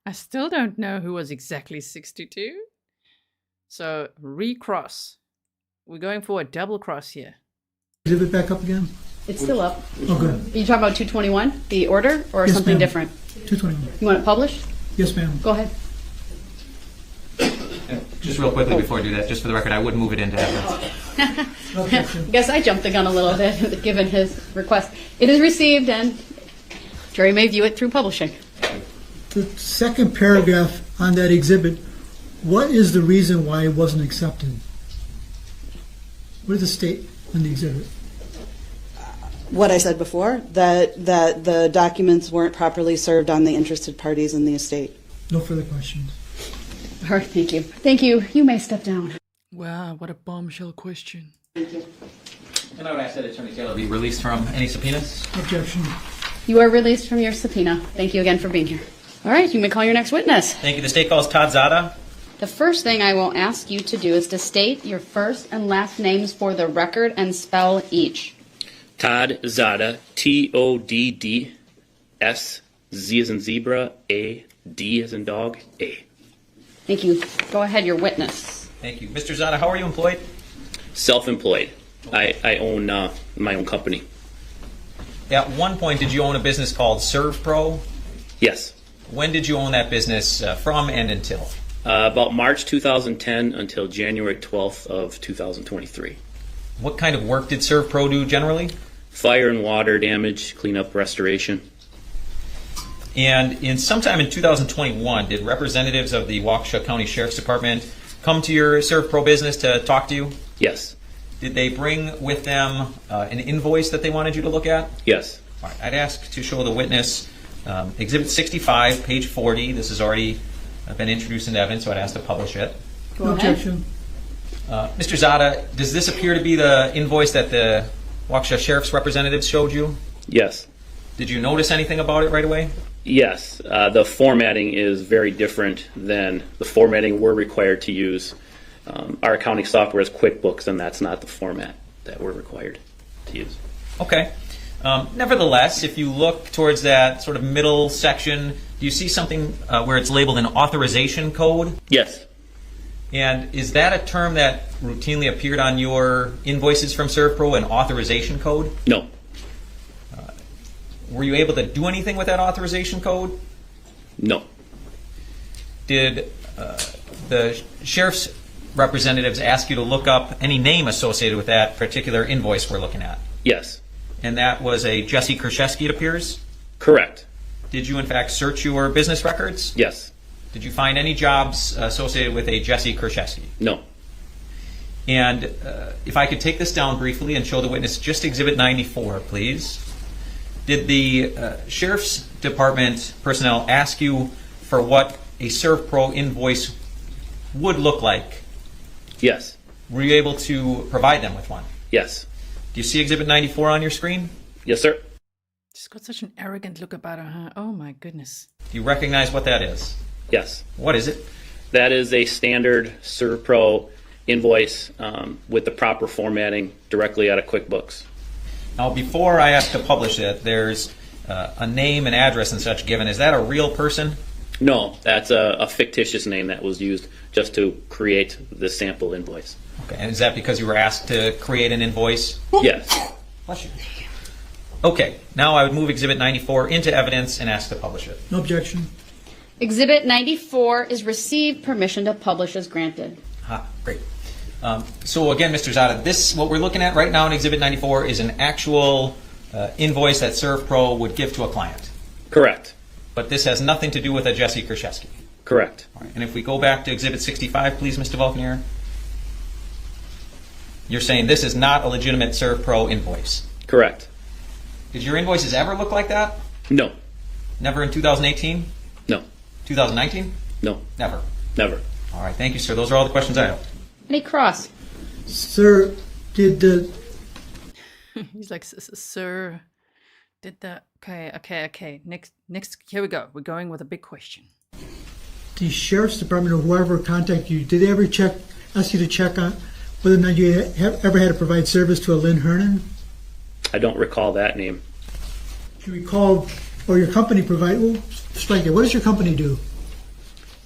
I still don't know who was exactly 62. So recross. We're going for a double cross here. Exhibit back up again? It's still up. Oh, good. Are you talking about 221, the order, or Yes, something ma'am. different? 221. You want it published? Yes, ma'am. Go ahead. Just real quickly before I do that, just for the record, I would move it into evidence. I guess I jumped the gun a little bit, given his request. It is received, and jury may view it through publishing. The second paragraph on that exhibit, what is the reason why it wasn't accepted? What does it state on the exhibit? What I said before, that the documents weren't properly served on the interested parties in the estate. No further questions. All right, thank you. Thank you. You may step down. Wow, what a bombshell question. Thank you. And I would ask that Attorney Taylor be released from any subpoenas. Objection. You are released from your subpoena. Thank you again for being here. All right, you may call your next witness. Thank you. The state calls Todd Szada. The first thing I will ask you to do is to state your first and last names for the record and spell each. Todd Szada, Todd, S, Z as in zebra, A, D as in dog, A. Thank you. Go ahead, your witness. Thank you. Mr. Szada, how are you employed? Self-employed. I own my own company. At one point, did you own a business called ServPro? Yes. When did you own that business from and until? About March 2010 until January 12th of 2023. What kind of work did ServPro do generally? Fire and water damage, cleanup, restoration. And sometime in 2021, did representatives of the Waukesha County Sheriff's Department come to your ServPro business to talk to you? Yes. Did they bring with them an invoice that they wanted you to look at? Yes. All right. I'd ask to show the witness Exhibit 65, page 40. This has already been introduced into evidence, so I'd ask to publish it. No objection. Mr. Szada, does this appear to be the invoice that the Waukesha Sheriff's representatives showed you? Yes. Did you notice anything about it right away? Yes. The formatting is very different than the formatting we're required to use. Our accounting software is QuickBooks, and that's not the format that we're required to use. Okay. Nevertheless, if you look towards that sort of middle section, do you see something where it's labeled an authorization code? Yes. And is that a term that routinely appeared on your invoices from ServPro, an authorization code? No. Were you able to do anything with that authorization code? No. Did the sheriff's representatives ask you to look up any name associated with that particular invoice we're looking at? Yes. And that was a Jessy Kurczewski, it appears? Correct. did you in fact search your business records? Yes. Did you find any jobs associated with a Jessy Kurczewski? No. And if I could take this down briefly and show the witness just Exhibit 94, please. Did the Sheriff's Department personnel ask you for what a ServPro invoice would look like? Yes. Were you able to provide them with one? Yes. Do you see Exhibit 94 on your screen? Yes, sir. She's got such an arrogant look about her, huh? Oh my goodness. Do you recognize what that is? Yes. What is it? That is a standard ServPro invoice with the proper formatting directly out of QuickBooks. Now, before I have to publish it, there's a name and address and such given. Is that a real person? No, that's a fictitious name that was used just to create the sample invoice. Okay, and is that because you were asked to create an invoice? Yes. Bless you. Okay, now I would move Exhibit 94 into evidence and ask to publish it. No objection. Exhibit 94 is received. Permission to publish is granted. Great. So again, Mr. Szada, this, what we're looking at right now in Exhibit 94 is an actual invoice that ServPro would give to a client. Correct. But this has nothing to do with a Jessy Kurczewski. Correct. All right. And if we go back to Exhibit 65, please, Mr. Vulcanier. You're saying this is not a legitimate ServPro invoice. Correct. Did your invoices ever look like that? No. Never in 2018? No. 2019? No. Never? Never. All right, thank you, sir. Those are all the questions I have. Any cross? Sir, did the... He's like, sir, did the... Okay. Next, here we go. We're going with a big question. The Sheriff's Department or whoever contacted you, did they ever ask you to check on whether or not you ever had to provide service to a Lynn Hernan? I don't recall that name. Do you recall, or your company provide, well, strike it. What does your company do?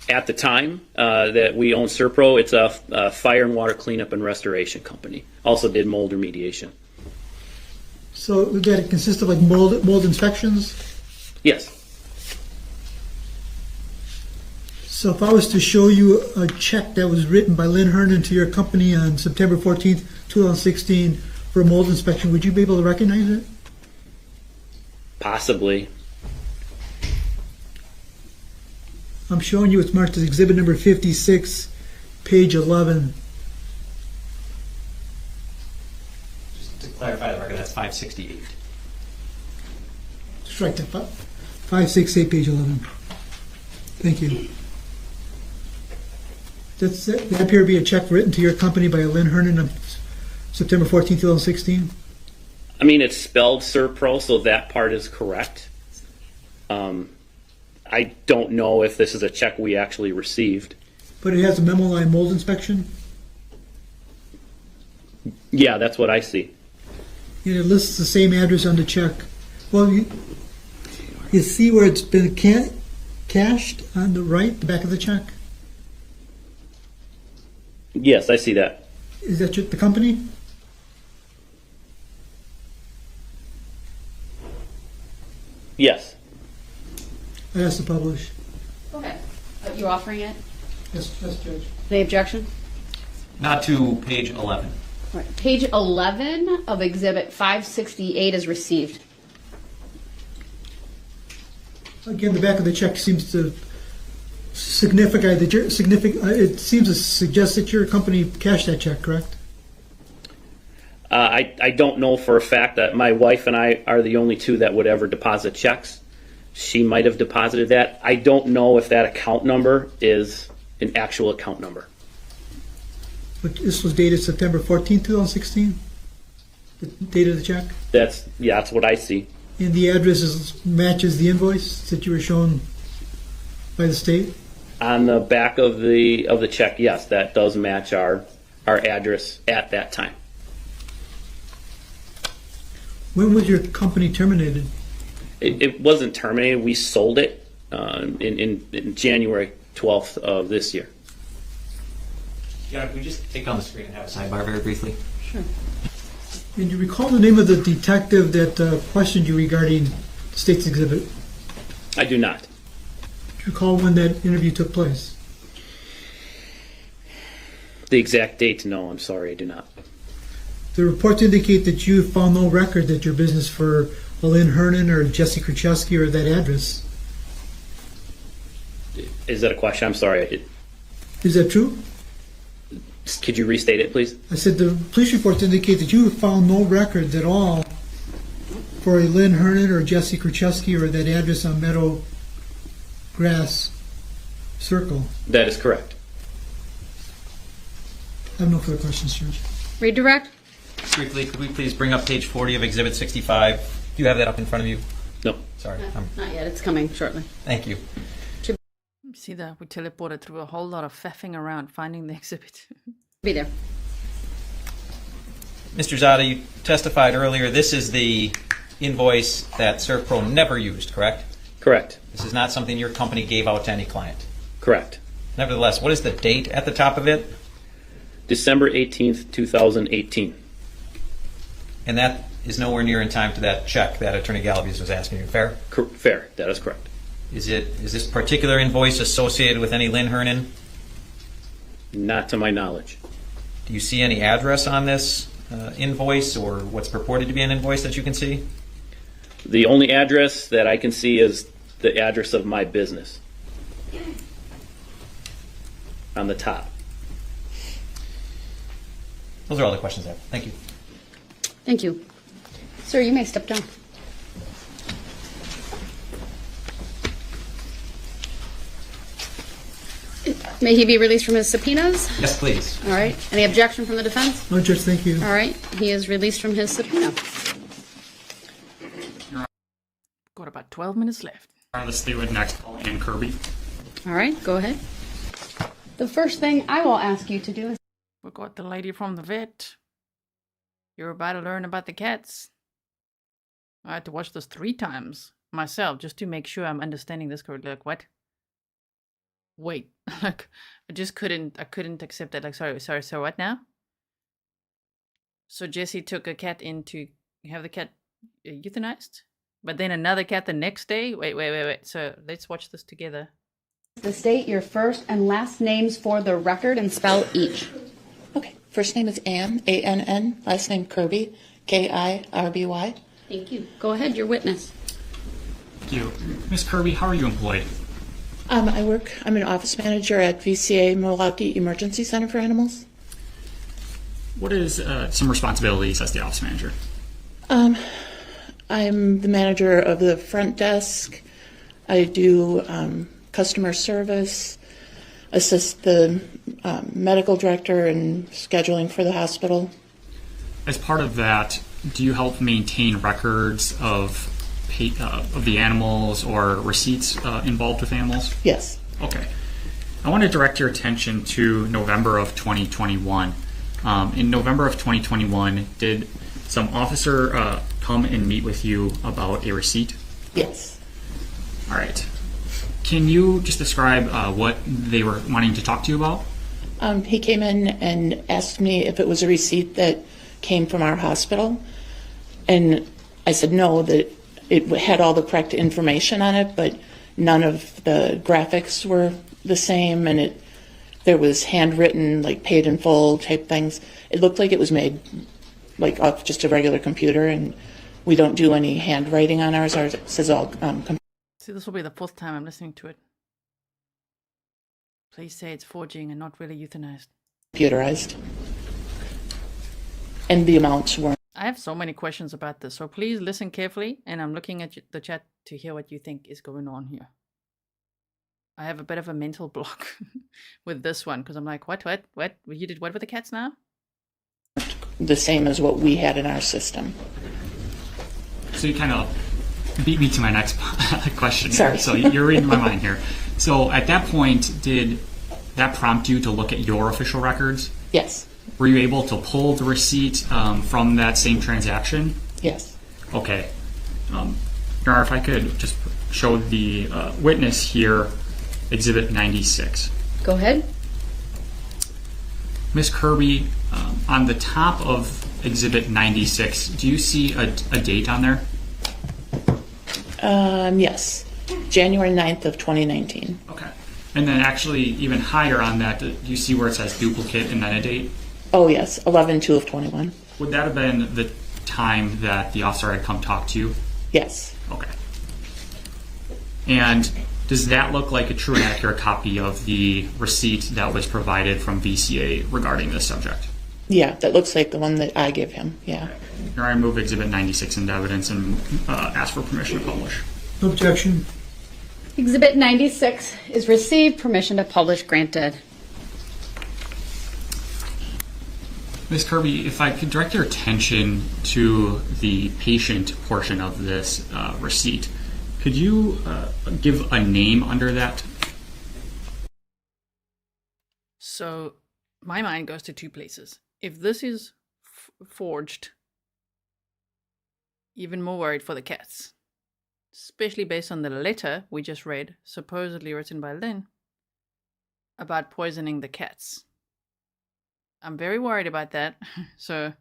At the time that we owned ServPro, it's a fire and water cleanup and restoration company. Also did mold remediation. So would that consist of like mold inspections? Yes. So if I was to show you a check that was written by Lynn Hernan to your company on September 14th, 2016 for a mold inspection, would you be able to recognize it? Possibly. I'm showing you it's marked as exhibit number 56, page 11. Just to clarify the record, that's 568. Strike that. 568, page 11. Thank you. Does that appear to be a check written to your company by Lynn Hernan on September 14, 2016? I mean, it's spelled ServPro, so that part is correct. I don't know if this is a check we actually received. But it has a memo line mold inspection? Yeah, that's what I see. And it lists the same address on the check. Well, you see where it's been cashed on the right, the back of the check? Yes, I see that. Is that the company? Yes. I asked to publish. Okay. You offering it? Yes, Judge. Any objection? Not to page 11. All right. Page 11 of Exhibit 568 is received. Again, the back of the check seems to signify that it seems to suggest that your company cashed that check, correct? I don't know for a fact that my wife and I are the only two that would ever deposit checks. She might have deposited that. I don't know if that account number is an actual account number. But this was dated September 14, 2016? The date of the check? That's what I see. And the address matches the invoice that you were shown by the state? On the back of the check, yes, that does match our address at that time. When was your company terminated? It wasn't terminated. We sold it in January 12th of this year. Yeah, can we just take down the screen and have a sidebar very briefly? Sure. And you recall the name of the detective that questioned you regarding the state's exhibit? I do not. Do you recall when that interview took place? The exact date, no, I'm sorry, I do not. The reports indicate that you found no record that your business for Lynn Hernan or Jessy Kurczewski or that address. Is that a question? I'm sorry. Is that true? Could you restate it, please? I said the police reports indicate that you found no records at all for a Lynn Hernan or Jessy Kurczewski or that address on Meadow Grass Circle. That is correct. I have no further questions, Judge. Redirect? Briefly, could we please bring up page 40 of Exhibit 65? Do you have that up in front of you? No. Sorry. Not yet. It's coming shortly. Thank you. See that we teleported through a whole lot of faffing around finding the exhibit. Be there. Mr. Szada, you testified earlier this is the invoice that ServPro never used, correct? Correct. This is not something your company gave out to any client. Correct. Nevertheless, what is the date at the top of it? December 18th, 2018. And that is nowhere near in time to that check that Attorney Galaviz was asking you. Fair? Fair. That is correct. Is this particular invoice associated with any Lynn Hernan? Not to my knowledge. Do you see any address on this invoice or what's purported to be an invoice that you can see? The only address that I can see is the address of my business on the top. Those are all the questions I have. Thank you. Thank you. Sir, you may step down. May he be released from his subpoenas? Yes, please. All right. Any objection from the defense? No, Judge, thank you. All right. He is released from his subpoena. Got about 12 minutes left. Leslie would next call Ann Kirby. All right. Go ahead. The first thing I will ask you to do is... We got the lady from the vet. You're about to learn about the cats. I had to watch this 3 times myself just to make sure I'm understanding this correctly. Like, what? Wait, like, I couldn't accept that. Like, sorry, so what now? So Jessy took a cat in to have the cat euthanized? But then another cat the next day? Wait. So let's watch this together. to state your first and last names for the record and spell each. Okay. First name is Ann, A-N-N. Last name Kirby, K-I-R-B-Y. Thank you. Go ahead, your witness. Thank you. Ms. Kirby, how are you employed? I'm an office manager at VCA Milwaukee Emergency Center for Animals. What is some responsibilities as the office manager? I'm the manager of the front desk. I do customer service, assist the medical director in scheduling for the hospital. As part of that, do you help maintain records of the animals or receipts involved with animals? Yes. Okay. I want to direct your attention to November of 2021. In November of 2021, did some officer come and meet with you about a receipt? Yes. All right. Can you just describe what they were wanting to talk to you about? He came in and asked me if it was a receipt that came from our hospital. And I said no, that it had all the correct information on it, but none of the graphics were the same, and there was handwritten, like paid in full type things. It looked like it was made like off just a regular computer, and we don't do any handwriting on ours. Ours says all See, this will be the 4th time I'm listening to it. Please say it's forging and not really euthanized. computerized. And the amounts weren't. I have so many questions about this, so please listen carefully, and I'm looking at the chat to hear what you think is going on here. I have a bit of a mental block with this one, because I'm like, what? You did what with the cats now? The same as what we had in our system. So you kind of beat me to my next question. Sorry. So you're reading my mind here. So at that point, did that prompt you to look at your official records? Yes. Were you able to pull the receipt from that same transaction? Yes. Okay. Your Honor, if I could just show the witness here, Exhibit 96. Go ahead. Ms. Kirby, on the top of Exhibit 96, do you see a date on there? Yes. January 9th of 2019. Okay. And then actually even higher on that, do you see where it says duplicate and then a date? Oh, yes. 11/2 of 21. Would that have been the time that the officer had come talk to you? Yes. Okay. And Does that look like a true and accurate copy of the receipt that was provided from VCA regarding this subject? Yeah, that looks like the one that I give him, yeah. Your Honor, I move Exhibit 96 into evidence and ask for permission to publish. No objection. Exhibit 96 is received. Permission to publish granted. Ms. Kirby, if I could direct your attention to the patient portion of this receipt, could you give a name under that? So my mind goes to two places. If this is forged, even more worried for the cats, especially based on the letter we just read, supposedly written by Lynn, about poisoning the cats. I'm very worried about that. So,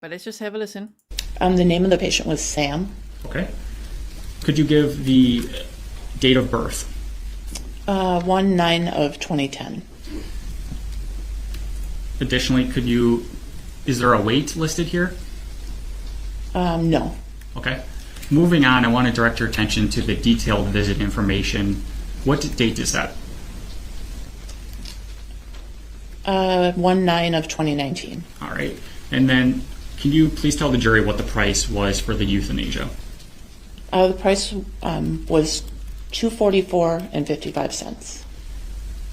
but let's just have a listen. The name of the patient was Sam. Okay. Could you give the date of birth? 1/9/2010. Additionally, is there a weight listed here? No. Okay. Moving on, I want to direct your attention to the detailed visit information. What date is that? 1/9/2019. All right. And then, can you please tell the jury what the price was for the euthanasia? The price was $244.55.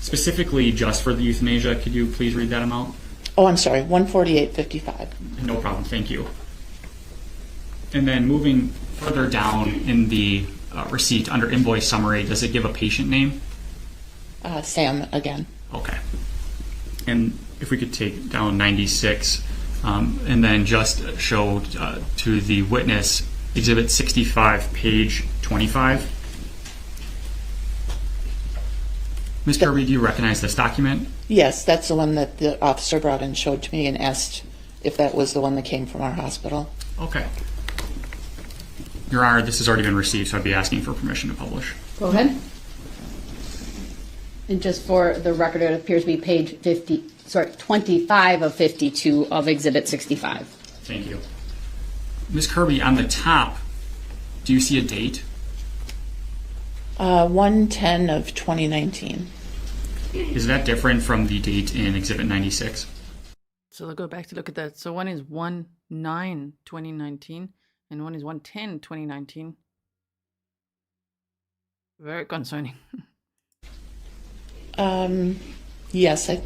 Specifically, just for the euthanasia, could you please read that amount? Oh, I'm sorry, $148.55. No problem. Thank you. And then moving further down in the receipt under invoice summary, does it give a patient name? Sam again. Okay. And if we could take down 96 and then just show to the witness Exhibit 65, page 25. Ms. Kirby, do you recognize this document? Yes, that's the one that the officer brought and showed to me and asked if that was the one that came from our hospital. Okay. Your Honor, this has already been received, so I'd be asking for permission to publish. Go ahead. And just for the record, it appears to be page 25 of 52 of Exhibit 65. Thank you. Ms. Kirby, on the top, do you see a date? 1/10/2019. Is that different from the date in Exhibit 96? So I'll go back to look at that. So one is 1/9/2019 and one is 1/10/2019. Very concerning. Yes, I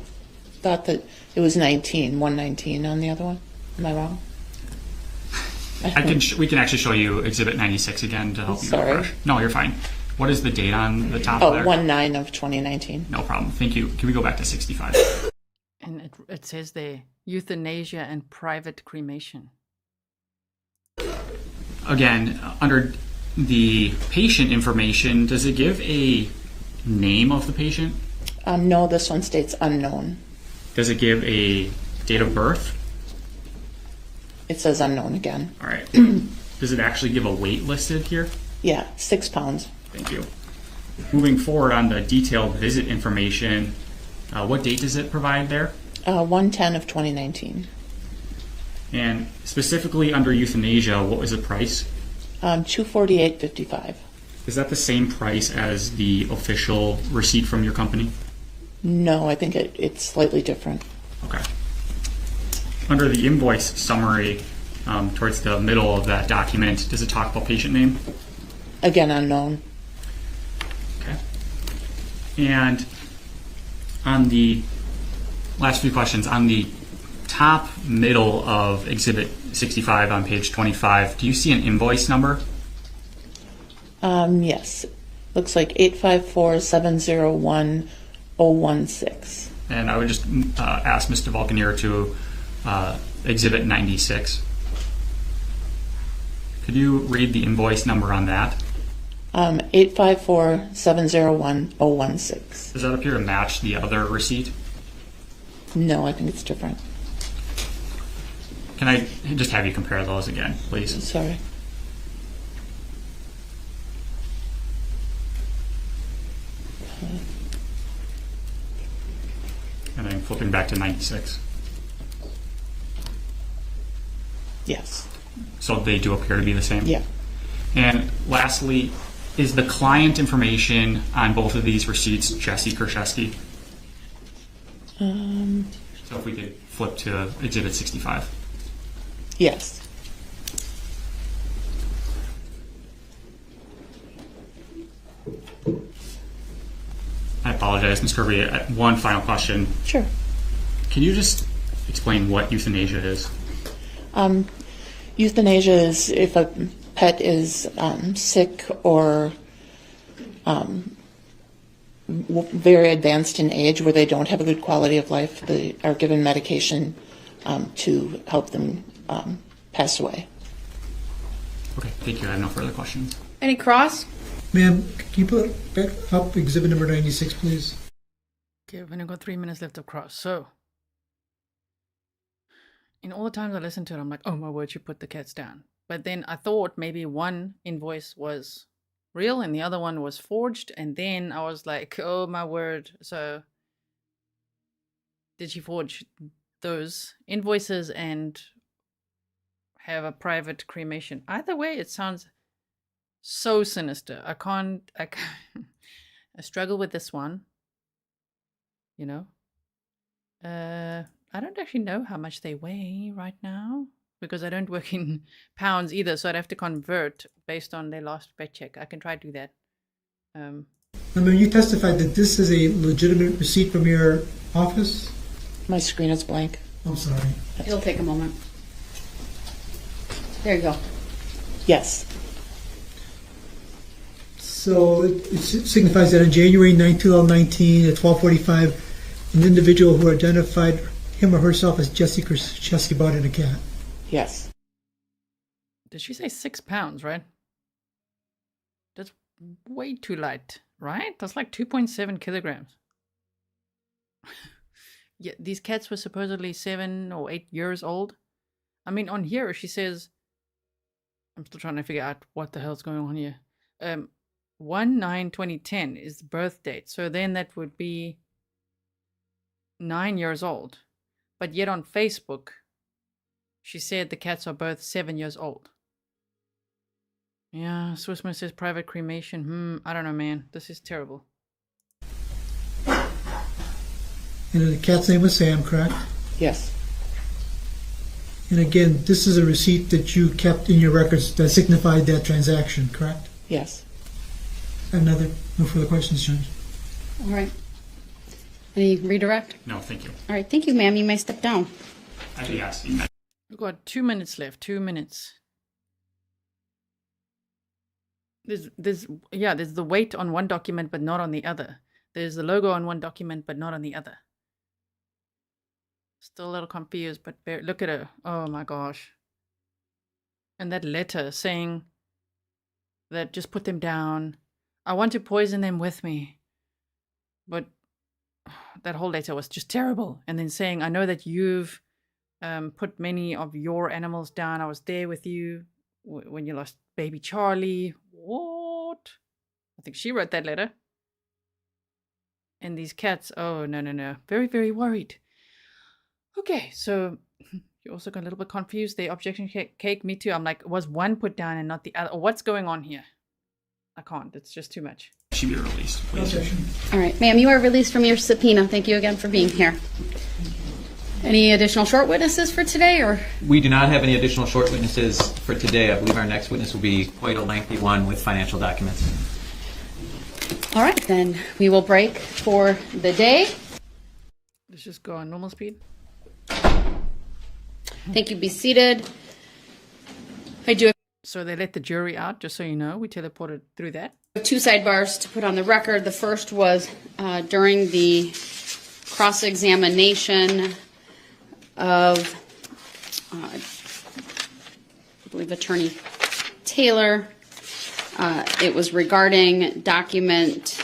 thought that it was 1/19 on the other one. Am I wrong? We can actually show you Exhibit 96 again to help you refresh. No, you're fine. What is the date on the top there? 1/9/2019. No problem. Thank you. Can we go back to 65? And it says there, euthanasia and private cremation. Again, under the patient information, does it give a name of the patient? No, this one states unknown. Does it give a date of birth? It says unknown again. All right. Does it actually give a weight listed here? Yeah, 6 pounds. Thank you. Moving forward on the detailed visit information, what date does it provide there? 1/10/2019. And specifically under euthanasia, what was the price? $248.55. Is that the same price as the official receipt from your company? No, I think it's slightly different. Okay. Under the invoice summary, towards the middle of that document, does it talk about patient name? Again, unknown. Okay. And on the last few questions, on the top middle of Exhibit 65 on page 25, do you see an invoice number? Yes. Looks like 854-701-016. And I would just ask Mr. Vulcanier to Exhibit 96. Could you read the invoice number on that? 854-701-016. Does that appear to match the other receipt? No, I think it's different. Can I just have you compare those again, please? Sorry. And then flipping back to 96. Yes. So they do appear to be the same? Yeah. And lastly, Is the client information on both of these receipts Jessy Kurczewski? So if we could flip to Exhibit 65. Yes. I apologize, Ms. Kirby. One final question. Sure. Can you just explain what euthanasia is? Euthanasia is if a pet is sick or very advanced in age where they don't have a good quality of life, they are given medication to help them pass away. Okay, thank you. I have no further questions. Any cross? Ma'am, can you put back up exhibit number 96, please? Okay, we've only got 3 minutes left of cross. So, in all the times I listened to it, I'm like, oh my word, you put the cats down. But then I thought maybe one invoice was real and the other one was forged. And then I was like, oh my word. So, did she forge those invoices and have a private cremation? Either way, it sounds so sinister. I can't I struggle with this one. You know? I don't actually know how much they weigh right now because I don't work in pounds either, so I'd have to convert based on their last vet check. I can try to do that. I mean, you testified that this is a legitimate receipt from your office? My screen is blank. I'm sorry. It'll take a moment. There you go. Yes. So it signifies that on January 9, 2019 at 12:45, an individual who identified him or herself as Jessy Kurczewski bought in a cat. Yes. Did she say 6 pounds, right? That's way too light, right? That's like 2.7 kilograms. Yeah, these cats were supposedly 7 or 8 years old. I mean, on here she says, I'm still trying to figure out what the hell's going on here. 1/9/2010 is the birth date. So then that would be 9 years old. But yet on Facebook, she said the cats are both 7 years old. Yeah, Swissman says private cremation. I don't know, man. This is terrible. And the cat's name was Sam, correct? Yes. And again, this is a receipt that you kept in your records that signified that transaction, correct? Yes. No further questions, Judge. All right. Any redirect? No, thank you. All right, thank you, ma'am. You may step down. Actually, yes. We've got 2 minutes left. 2 minutes. There's the weight on one document but not on the other. There's the logo on one document but not on the other. Still a little confused, but look at her. Oh my gosh. And that letter saying that just put them down. I want to poison them with me. But that whole letter was just terrible. And then saying, I know that you've put many of your animals down. I was there with you when you lost baby Charlie. What? I think she wrote that letter. And these cats, oh, no. Very, very worried. Okay, so you also got a little bit confused. The objection cake, me too. I'm like, was one put down and not the other? What's going on here? I can't. It's just too much. She be released, please. All right, ma'am, you are released from your subpoena. Thank you again for being here. Any additional short witnesses for today, or? We do not have any additional short witnesses for today. I believe our next witness will be quite a lengthy one with financial documents. All right, then we will break for the day. Let's just go on normal speed. Thank you. Be seated. I do. So they let the jury out, just so you know. We teleported through that. 2 sidebars to put on the record. The first was during the cross-examination of, I believe, Attorney Taylor. It was regarding document,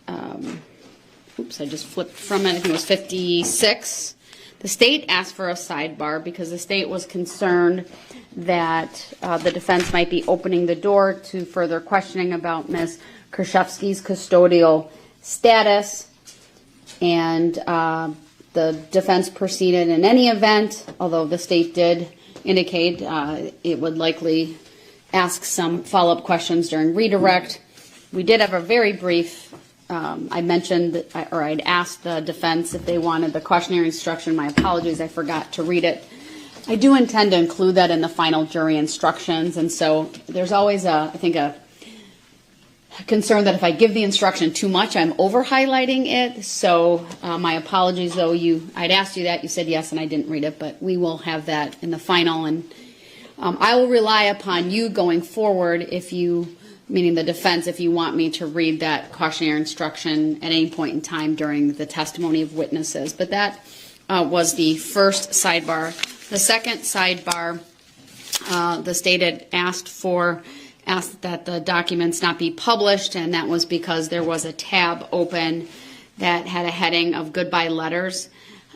I just flipped from it. I think it was 56. The state asked for a sidebar because the state was concerned that the defense might be opening the door to further questioning about Ms. Kurczewski's custodial status. And the defense proceeded in any event, although the state did indicate it would likely ask some follow-up questions during redirect. We did have a very brief, I mentioned, or I'd asked the defense if they wanted the cautionary instruction. My apologies, I forgot to read it. I do intend to include that in the final jury instructions, and so there's always I think a concern that if I give the instruction too much, I'm over-highlighting it. So my apologies, though. I'd asked you that. You said yes, and I didn't read it, but we will have that in the final. And I will rely upon you going forward meaning the defense, if you want me to read that cautionary instruction at any point in time during the testimony of witnesses. But that was the first sidebar. The second sidebar, the state had asked that the documents not be published, and that was because there was a tab open that had a heading of goodbye letters,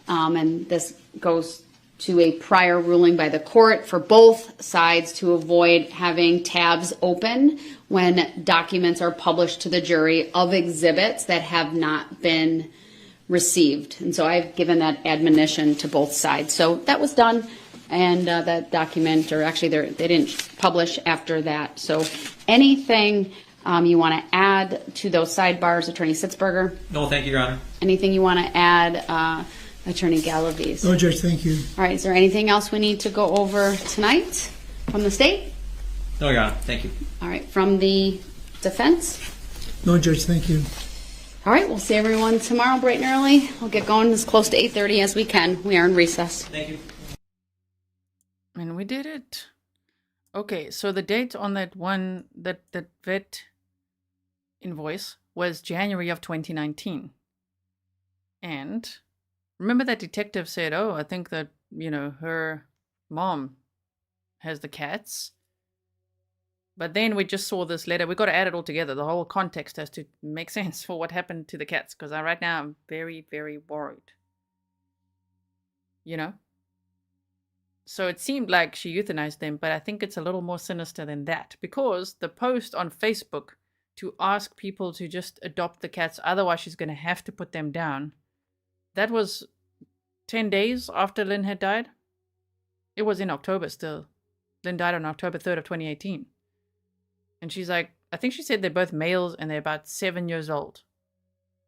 and this goes to a prior ruling by the court for both sides to avoid having tabs open when documents are published to the jury of exhibits that have not been received. And so I've given that admonition to both sides. So that was done. And that document, or actually they didn't publish after that. So anything you want to add to those sidebars, Attorney Sitzberger? No, thank you, Your Honor. Anything you want to add, Attorney Galaviz? No, Judge, thank you. All right, is there anything else we need to go over tonight from the state? No, Your Honor, thank you. All right, from the defense? No, Judge, thank you. All right, we'll see everyone tomorrow bright and early. We'll get going as close to 8:30 as we can. We are in recess. Thank you. And we did it. Okay, so the date on that vet invoice was January of 2019. And remember that detective said, oh, I think that, her mom has the cats. But then we just saw this letter. We've got to add it all together. The whole context has to make sense for what happened to the cats. Because right now I'm very, very worried. So it seemed like she euthanized them, but I think it's a little more sinister than that, because the post on Facebook to ask people to just adopt the cats, otherwise she's going to have to put them down, that was 10 days after Lynn had died. It was in October still. Lynn died on October 3rd of 2018. And she's like, I think she said they're both males and they're about 7 years old.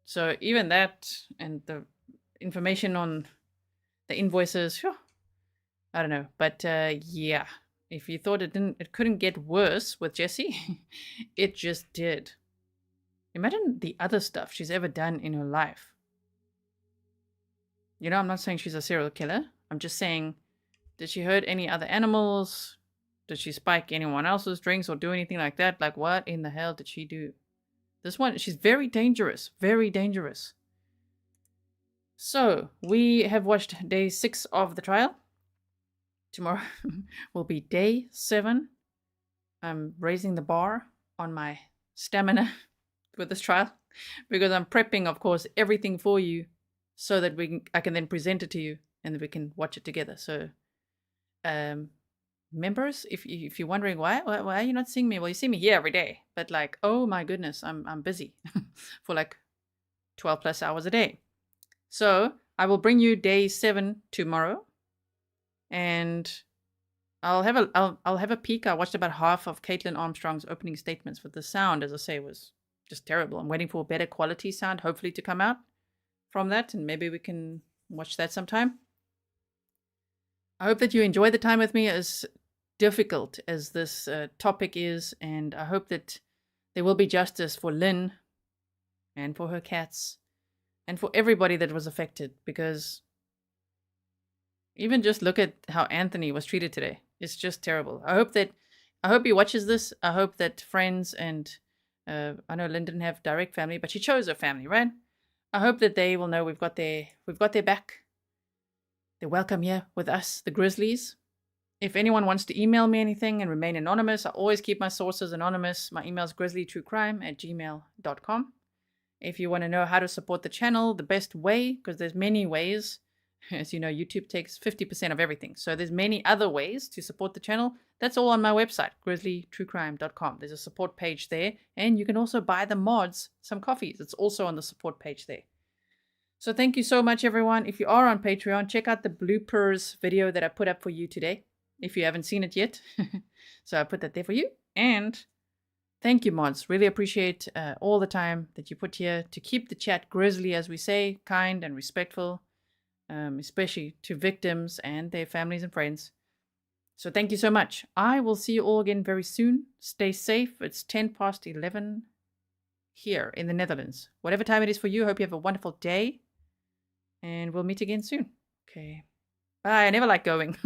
So even that and the information on the invoices, whew, I don't know, but yeah, if you thought it couldn't get worse with Jessy, it just did. Imagine the other stuff she's ever done in her life. I'm not saying she's a serial killer. I'm just saying, did she hurt any other animals? Did she spike anyone else's drinks or do anything like that? Like, what in the hell did she do? This one, she's very dangerous, very dangerous. So, we have watched day 6 of the trial. Tomorrow will be day 7. I'm raising the bar on my stamina with this trial because I'm prepping, of course, everything for you so that I can then present it to you and that we can watch it together. So, members, if you're wondering why are you not seeing me? Well, you see me here every day, but like, oh my goodness, I'm busy for like 12 plus hours a day. So I will bring you day 7 tomorrow. And I'll have a peek. I watched about half of Caitlin Armstrong's opening statements, but the sound, as I say, was just terrible. I'm waiting for a better quality sound, hopefully, to come out from that, and maybe we can watch that sometime. I hope that you enjoy the time with me, as difficult as this topic is, and I hope that there will be justice for Lynn and for her cats and for everybody that was affected, because even just look at how Anthony was treated today. It's just terrible. I hope he watches this. I hope that friends and I know Lynn didn't have direct family, but she chose her family, right? I hope that they will know we've got their back. They're welcome here with us, the Grizzlies. If anyone wants to email me anything and remain anonymous, I always keep my sources anonymous. My email is grizzlytruecrime@gmail.com. If you want to know how to support the channel, the best way, because there's many ways. As you know, YouTube takes 50% of everything. So there's many other ways to support the channel. That's all on my website, grizzlytruecrime.com. There's a support page there. And you can also buy the mods some coffees. It's also on the support page there. So thank you so much, everyone. If you are on Patreon, check out the bloopers video that I put up for you today. if you haven't seen it yet. So I put that there for you. And thank you, mods. Really appreciate all the time that you put here to keep the chat grizzly, as we say, kind and respectful, especially to victims and their families and friends. So thank you so much. I will see you all again very soon. Stay safe. It's 11:10 here in the Netherlands. Whatever time it is for you, I hope you have a wonderful day. And we'll meet again soon. Okay. Bye. I never like going.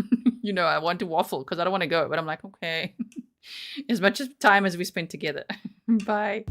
You know, I want to waffle because I don't want to go. But I'm like, okay. As much time as we spend together. Bye.